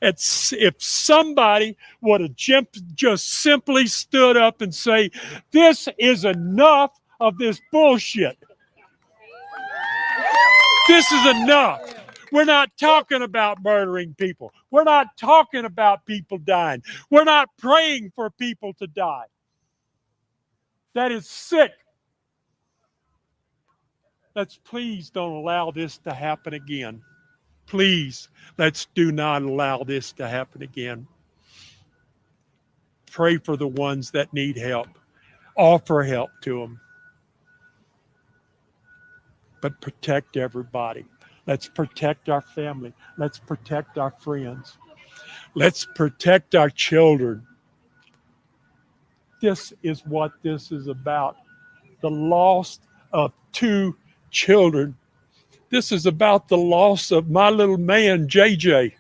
if somebody would have just simply stood up and say, this is enough of this bullshit. This is enough. We're not talking about murdering people. We're not talking about people dying. We're not praying for people to die. That is sick. Let's please don't allow this to happen again. Please, let's do not allow this to happen again. Pray for the ones that need help. Offer help to them. But protect everybody. Let's protect our family. Let's protect our friends. Let's protect our children. This is what this is about. The loss of 2 children. This is about the loss of my little man, JJ.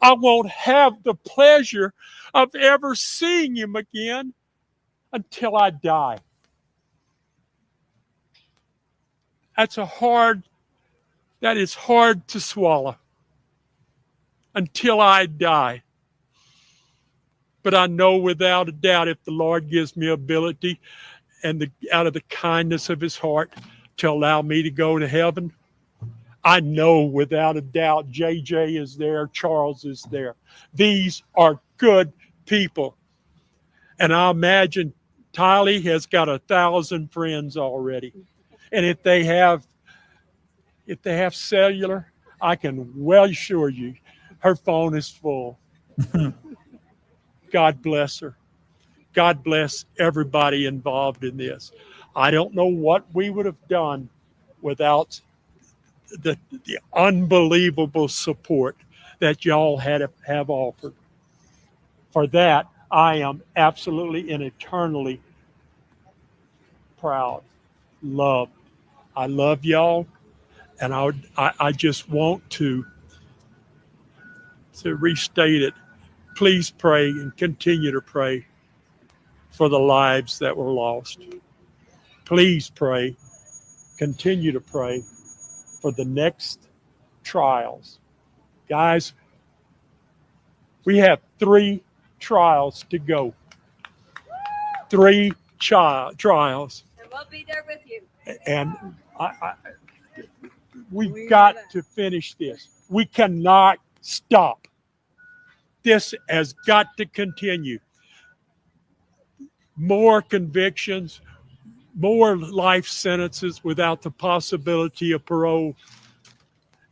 I won't have the pleasure of ever seeing him again until I die. That is hard to swallow. Until I die. But I know without a doubt, if the Lord gives me ability and out of the kindness of his heart to allow me to go to heaven, I know without a doubt JJ is there, Charles is there. These are good people. And I imagine Tylee has got 1,000 friends already. And if they have cellular, I can well assure you her phone is full. God bless her. God bless everybody involved in this. I don't know what we would have done without the unbelievable support that y'all have offered. For that, I am absolutely and eternally proud, loved. I love y'all, and I just want to restate it. Please pray and continue to pray for the lives that were lost. Please pray, continue to pray for the next trials. Guys, we have 3 trials to go. 3 trials. And we'll be there with you. And we've got to finish this. We cannot stop. This has got to continue. More convictions, more life sentences without the possibility of parole.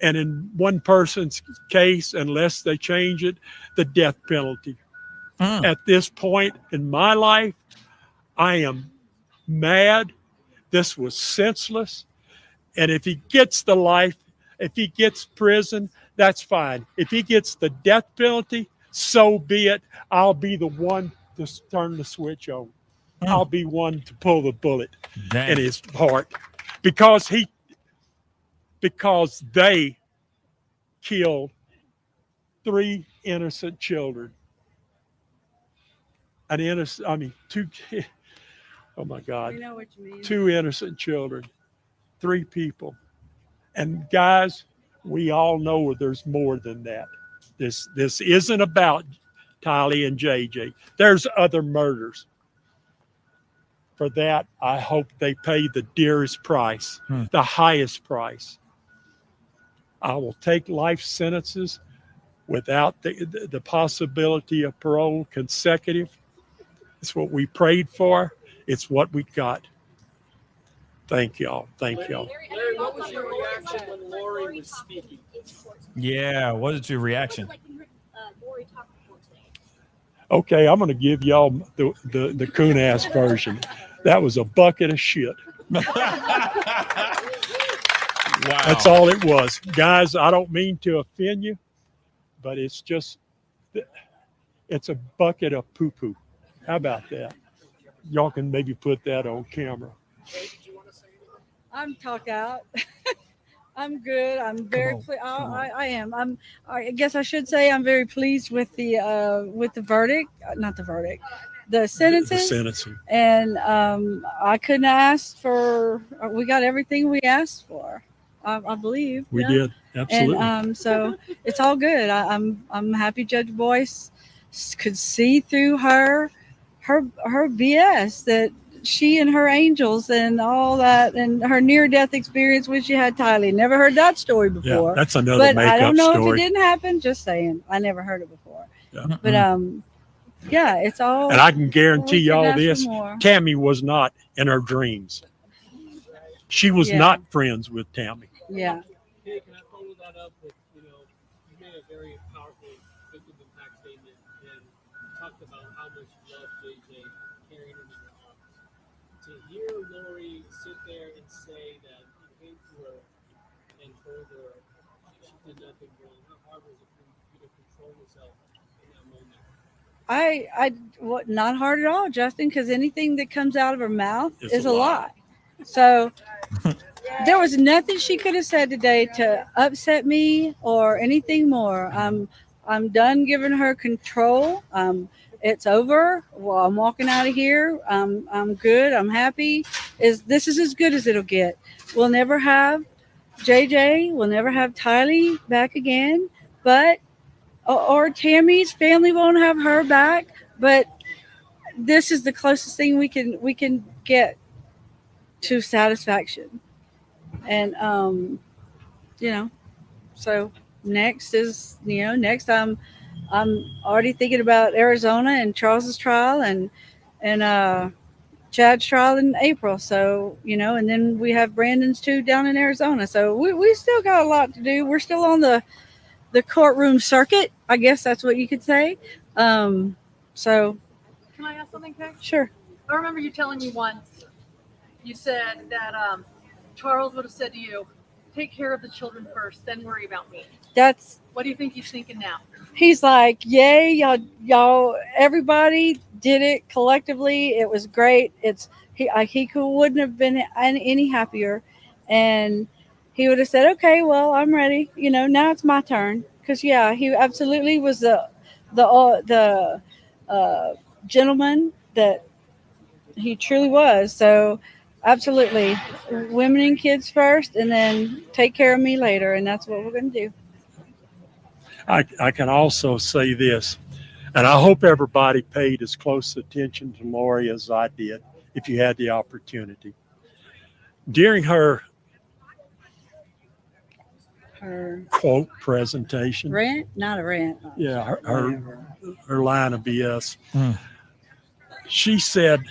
And in one person's case, unless they change it, the death penalty. At this point in my life, I am mad. This was senseless. And if he gets the life, if he gets prison, that's fine. If he gets the death penalty, so be it. I'll be the one to turn the switch on. I'll be one to pull the bullet in his heart because they killed 3 innocent children. Two. Oh my God. We know what you mean. 2 innocent children, 3 people. And guys, we all know there's more than that. This isn't about Tylee and JJ. There's other murders. For that, I hope they pay the dearest price, the highest price. I will take life sentences without the possibility of parole consecutive. It's what we prayed for. It's what we got. Thank y'all. Thank y'all. Larry, what was your reaction when Lori was speaking? Yeah, what is your reaction? Okay, I'm going to give y'all the coon-ass version. That was a bucket of shit. Wow. That's all it was. Guys, I don't mean to offend you, but it's just, it's a bucket of poo-poo. How about that? Y'all can maybe put that on camera. I'm talked out. I'm good. I'm very I am. I guess I should say I'm very pleased with the verdict, not the verdict, the sentences. The sentencing. And I couldn't ask for. We got everything we asked for. I believe We did. Absolutely. And so it's all good. I'm happy Judge Boyce could see through her BS that she and her angels and all that and her near-death experience when she had Tylee. Never heard that story before. Yeah, that's another but makeup I don't know story. if it didn't happen. Just saying, I never heard it before. Yeah. But yeah, it's all. And I can guarantee we couldn't y'all ask for this: more. Tammy was not in her dreams. She was Yeah. not friends with Tammy. Yeah. Hey, can I follow that up with, you made a very powerful victim impact statement and talked about how much you love JJ, carrying him in your arms. To hear Lori sit there and say that you came to her and told her she did nothing wrong, how hard was it for you to control yourself in that moment? Not hard at all, Justin, because anything that comes out of her mouth It's is a a lie. lie. So there was nothing she could have said today to upset me or anything more. I'm done giving her control. It's over. Well, I'm walking out of here. I'm good. I'm happy. This is as good as it'll get. We'll never have JJ. We'll never have Tylee back again. But or Tammy's family won't have her back. But this is the closest thing we can get to satisfaction. And so next is next I'm already thinking about Arizona and Charles's trial and Chad's trial in April. So and then we have Brandon's too down in Arizona. So we still got a lot to do. We're still on the courtroom circuit, I guess that's what you could say. So Can I ask something, Kay? sure. I remember you telling me once, you said that Charles would have said to you, take care of the children first, then worry about me. What do you think he's thinking now? He's like, yay, y'all, everybody did it collectively. It was great. Wouldn't have been any happier. And he would have said, okay, well, I'm ready. Now it's my turn. Because, yeah, he absolutely was the gentleman that he truly was. So, absolutely, women and kids first, and then take care of me later. And that's what we're going to do. I can also say this, and I hope everybody paid as close attention to Lori as I did, if you had the opportunity. During her quote presentation. Rant? Not a rant. Yeah, her line of BS. She said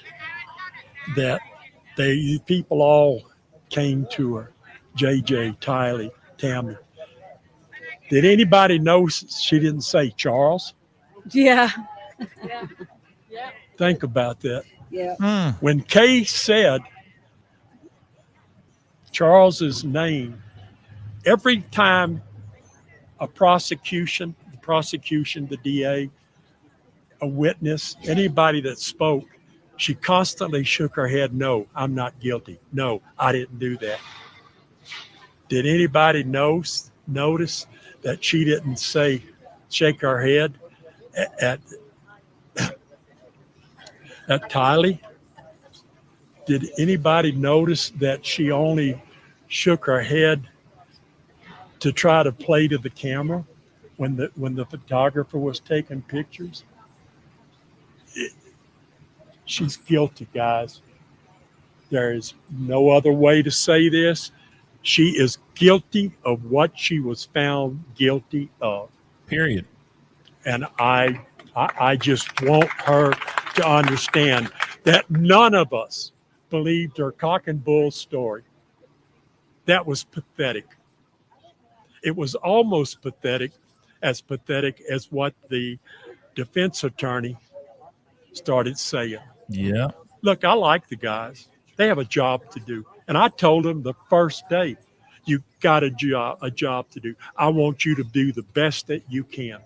that people all came to her, JJ, Tylee, Tammy. Did anybody know she didn't say Charles? Yeah. Yeah. Yeah. Think about that. Yeah. When Kay said Charles's name, every time a prosecution, the DA, a witness, anybody that spoke, she constantly shook her head, no, I'm not guilty. No, I didn't do that. Did anybody notice that she didn't shake her head at Tylee? Did anybody notice that she only shook her head to try to play to the camera when the photographer was taking pictures? She's guilty, guys. There is no other way to say this. She is guilty of what she was found guilty of. Period. And I just want her to understand that none of us believed her cock and bull story. That was pathetic. It was almost pathetic as what the defense attorney started saying. Yeah. Look, I like the guys. They have a job to do. And I told them the first day, you got a job to do. I want you to do the best that you can.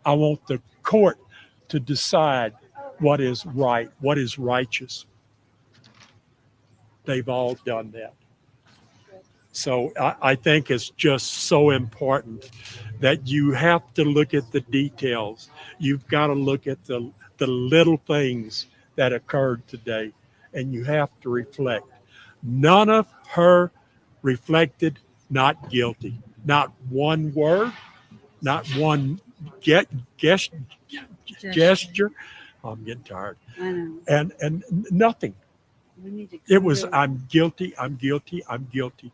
I want the court to decide what is right, what is righteous. They've all done that. So I think it's just so important that you have to look at the details. You've got to look at the little things that occurred today, and you have to reflect. None of her reflected not guilty. Not one word, not one gesture. I'm getting tired. I know. And nothing. We need to It was, clear- I'm guilty, I'm guilty, I'm guilty.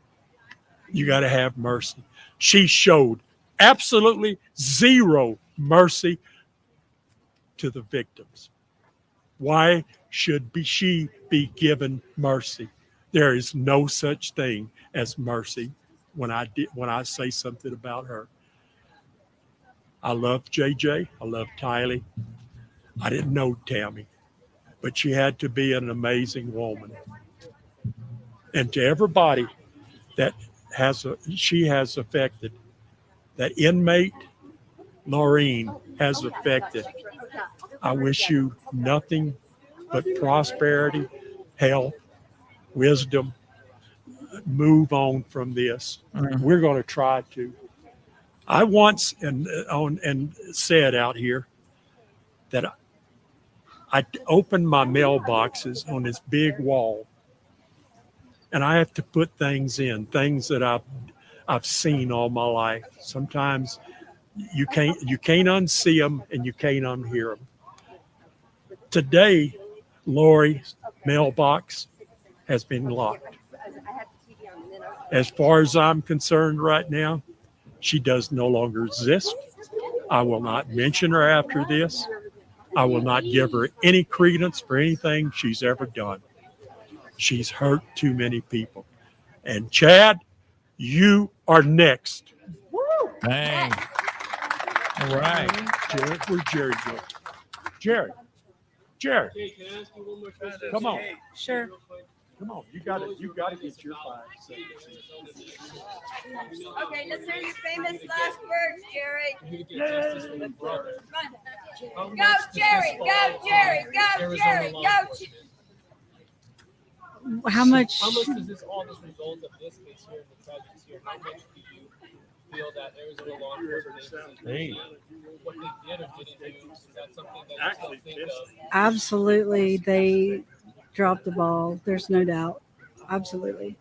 You got to have mercy. She showed absolutely zero mercy to the victims. Why should she be given mercy? There is no such thing as mercy when I say something about her. I love JJ. I love Tylee. I didn't know Tammy, but she had to be an amazing woman. And to everybody that she has affected, that inmate Laureen has affected, I wish you nothing but prosperity, health, wisdom. Move on from this. We're going to try to. I once and said out here that I opened my mailboxes on this big wall, and I have to put things in, things that I've seen all my life. Sometimes you can't unsee them and you can't unhear them. Today, Lori's mailbox has been locked. As far as I'm concerned right now, she does no longer exist. I will not mention her after this. I will not give her any credence for anything she's ever done. She's hurt too many people. And Chad, you are next. Bang. All right. Jared, where's Jerry go? Jerry. Come on. Sure. Come on. You gotta get your 5 seconds. Okay, let's hear your famous last words, Jerry. Go, Jerry, go, Jerry, go, Jerry, go. How much? How much does this result of this case here and the tragedies here? How much do you feel that Arizona law enforcement what they did or didn't do? Is that something that you still think of? Absolutely, they dropped the ball. There's no doubt. Absolutely.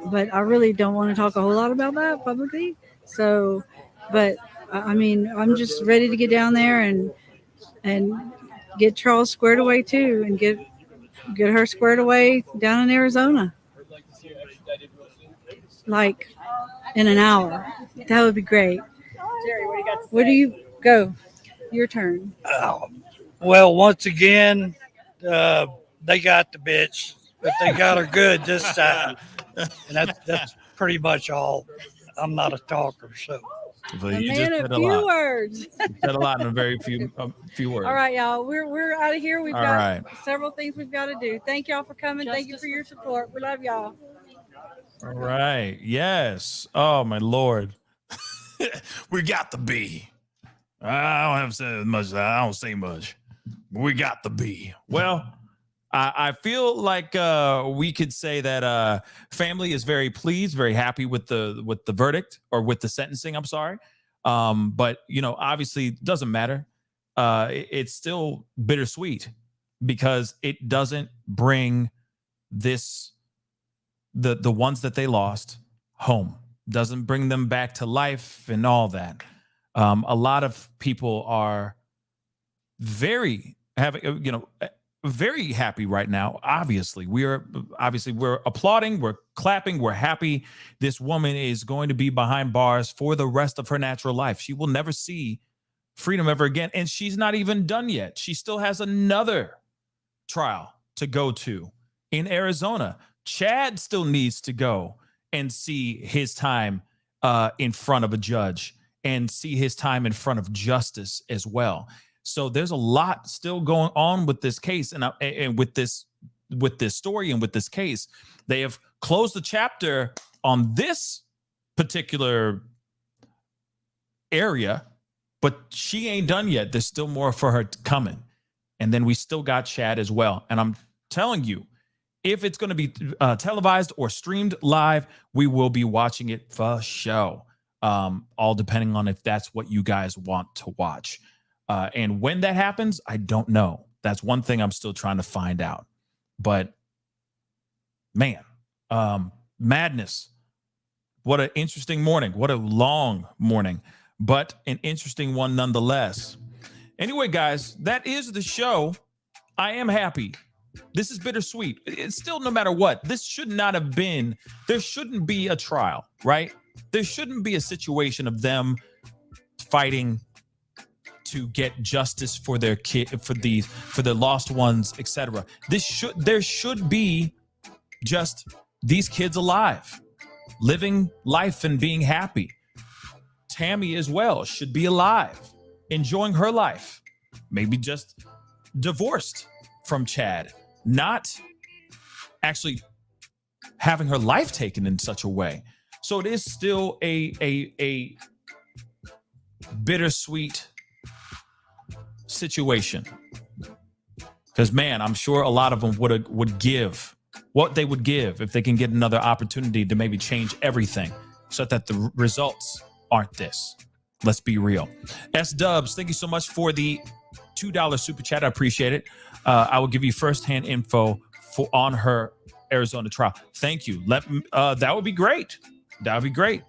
But I really don't want to talk a whole lot about that publicly. So, but I mean, I'm just ready to get down there and get Charles squared away too, and get her squared away down in Arizona. I'd like to see her extradited real soon. Like in an hour. That would be great. Jerry, what do you got to say? Where do you go? Your turn. Well, once again, they got the bitch, but they got her good this time. And that's pretty much all. I'm not a talker, so. So A you man just of said a few lot. words. You said a lot in a very few words. All right, y'all. We're out of here. We've All got right. several things we've got to do. Thank y'all for coming. Thank you for your support. We love y'all. All right. Yes. Oh my Lord. We got the B. I don't have to say much. I don't say much. We got the B. Well, I feel like we could say that family is very pleased, very happy with the verdict or with the sentencing. I'm sorry, but obviously it doesn't matter. It's still bittersweet because it doesn't bring the ones that they lost home. Doesn't bring them back to life and all that. A lot of people are very happy right now. Obviously, we're applauding, we're clapping, we're happy. This woman is going to be behind bars for the rest of her natural life. She will never see freedom ever again. And she's not even done yet. She still has another trial to go to in Arizona. Chad still needs to go and see his time in front of a judge and see his time in front of justice as well. So there's a lot still going on with this case and with this story and with this case. They have closed the chapter on this particular area, but she ain't done yet. There's still more for her coming. And then we still got Chad as well. And I'm telling you, if it's going to be televised or streamed live, we will be watching it for show. All depending on if that's what you guys want to watch. And when that happens, I don't know. That's one thing I'm still trying to find out. But man, madness. What an interesting morning. What a long morning, but an interesting one nonetheless. Anyway, guys, that is the show. I am happy. This is bittersweet. It's still, no matter what, this should not have been, there shouldn't be a trial, right? There shouldn't be a situation of them fighting to get justice for their for their lost ones, etc. There should be just these kids alive, living life and being happy. Tammy as well should be alive, enjoying her life, maybe just divorced from Chad, not actually having her life taken in such a way. So it is still a bittersweet situation. Because man, I'm sure a lot of them would give what they would give if they can get another opportunity to maybe change everything so that the results aren't this. Let's be real. S-Dubs, thank you so much for the $2 super chat. I appreciate it. I will give you firsthand info on her Arizona trial. Thank you. That would be great. That would be great.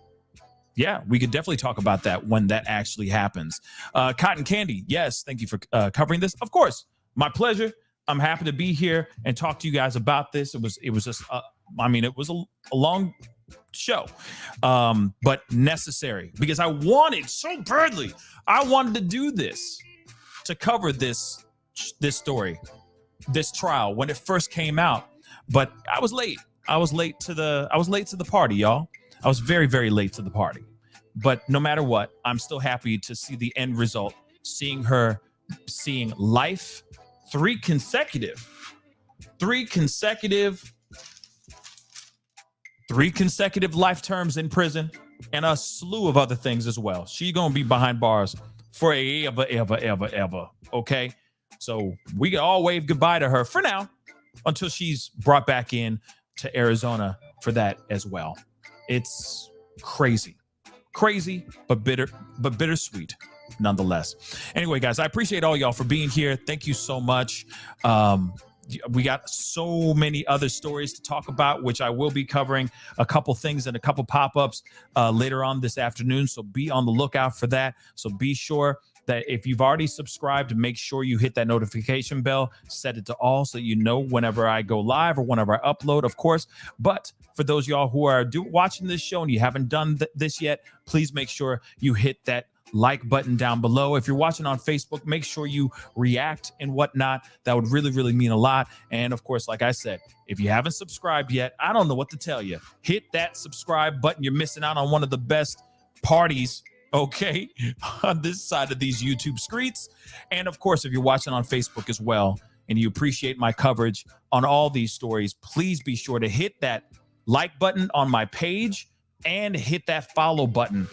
Yeah, we could definitely talk about that when that actually happens. Cotton Candy, yes, thank you for covering this. Of course, my pleasure. I'm happy to be here and talk to you guys about this. It was just, it was a long show, but necessary because I wanted so badly. I wanted to do this, to cover this story, this trial when it first came out, but I was late. I was late to the party, y'all. I was very, very late to the party. But no matter what, I'm still happy to see the end result, seeing life, three consecutive life terms in prison, and a slew of other things as well. She's gonna be behind bars for ever. Okay, so we can all wave goodbye to her for now until she's brought back in to Arizona for that as well. It's crazy, but bittersweet nonetheless. Anyway, guys, I appreciate all y'all for being here. Thank you so much. We got so many other stories to talk about, which I will be covering a couple things and a couple pop-ups later on this afternoon. So be on the lookout for that. So be sure that if you've already subscribed, make sure you hit that notification bell, set it to all so you know whenever I go live or whenever I upload, of course. But for those of y'all who are watching this show and you haven't done this yet, please make sure you hit that like button down below. If you're watching on Facebook, make sure you react and whatnot. That would really, really mean a lot. And of course, like I said, if you haven't subscribed yet, I don't know what to tell you. Hit that subscribe button. You're missing out on one of the best parties okay, on this side of these YouTube streets. And of course, if you're watching on Facebook as well, and you appreciate my coverage on all these stories, please be sure to hit that like button on my page and hit that follow button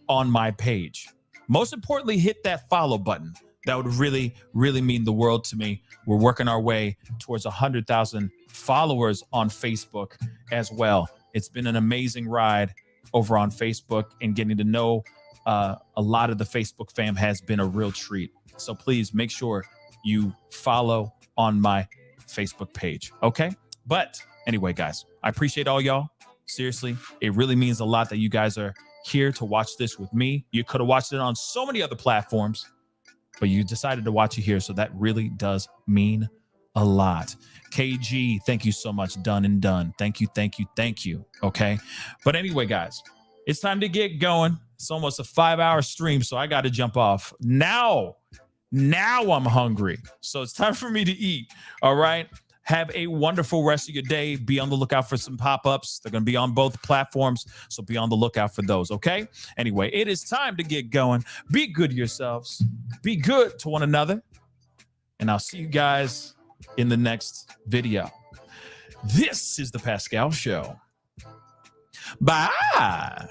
on my page. Most importantly, hit that follow button. That would really, really mean the world to me. We're working our way towards 100,000 followers on Facebook as well. It's been an amazing ride over on Facebook, and getting to know a lot of the Facebook fam has been a real treat. So please make sure you follow on my Facebook page. Okay. But anyway, guys, I appreciate all y'all. Seriously, it really means a lot that you guys are here to watch this with me. You could have watched it on so many other platforms, but you decided to watch it here. So that really does mean a lot. KG, thank you so much. Done and done. Thank you, thank you, thank you. Okay. But anyway, guys, it's time to get going. It's almost a 5-hour stream, so I got to jump off. Now I'm hungry. So it's time for me to eat. All right. Have a wonderful rest of your day. Be on the lookout for some pop-ups. They're going to be on both platforms, so be on the lookout for those, okay? Anyway, it is time to get going. Be good to yourselves. Be good to one another. And I'll see you guys in the next video. This is The Pascal Show. Bye.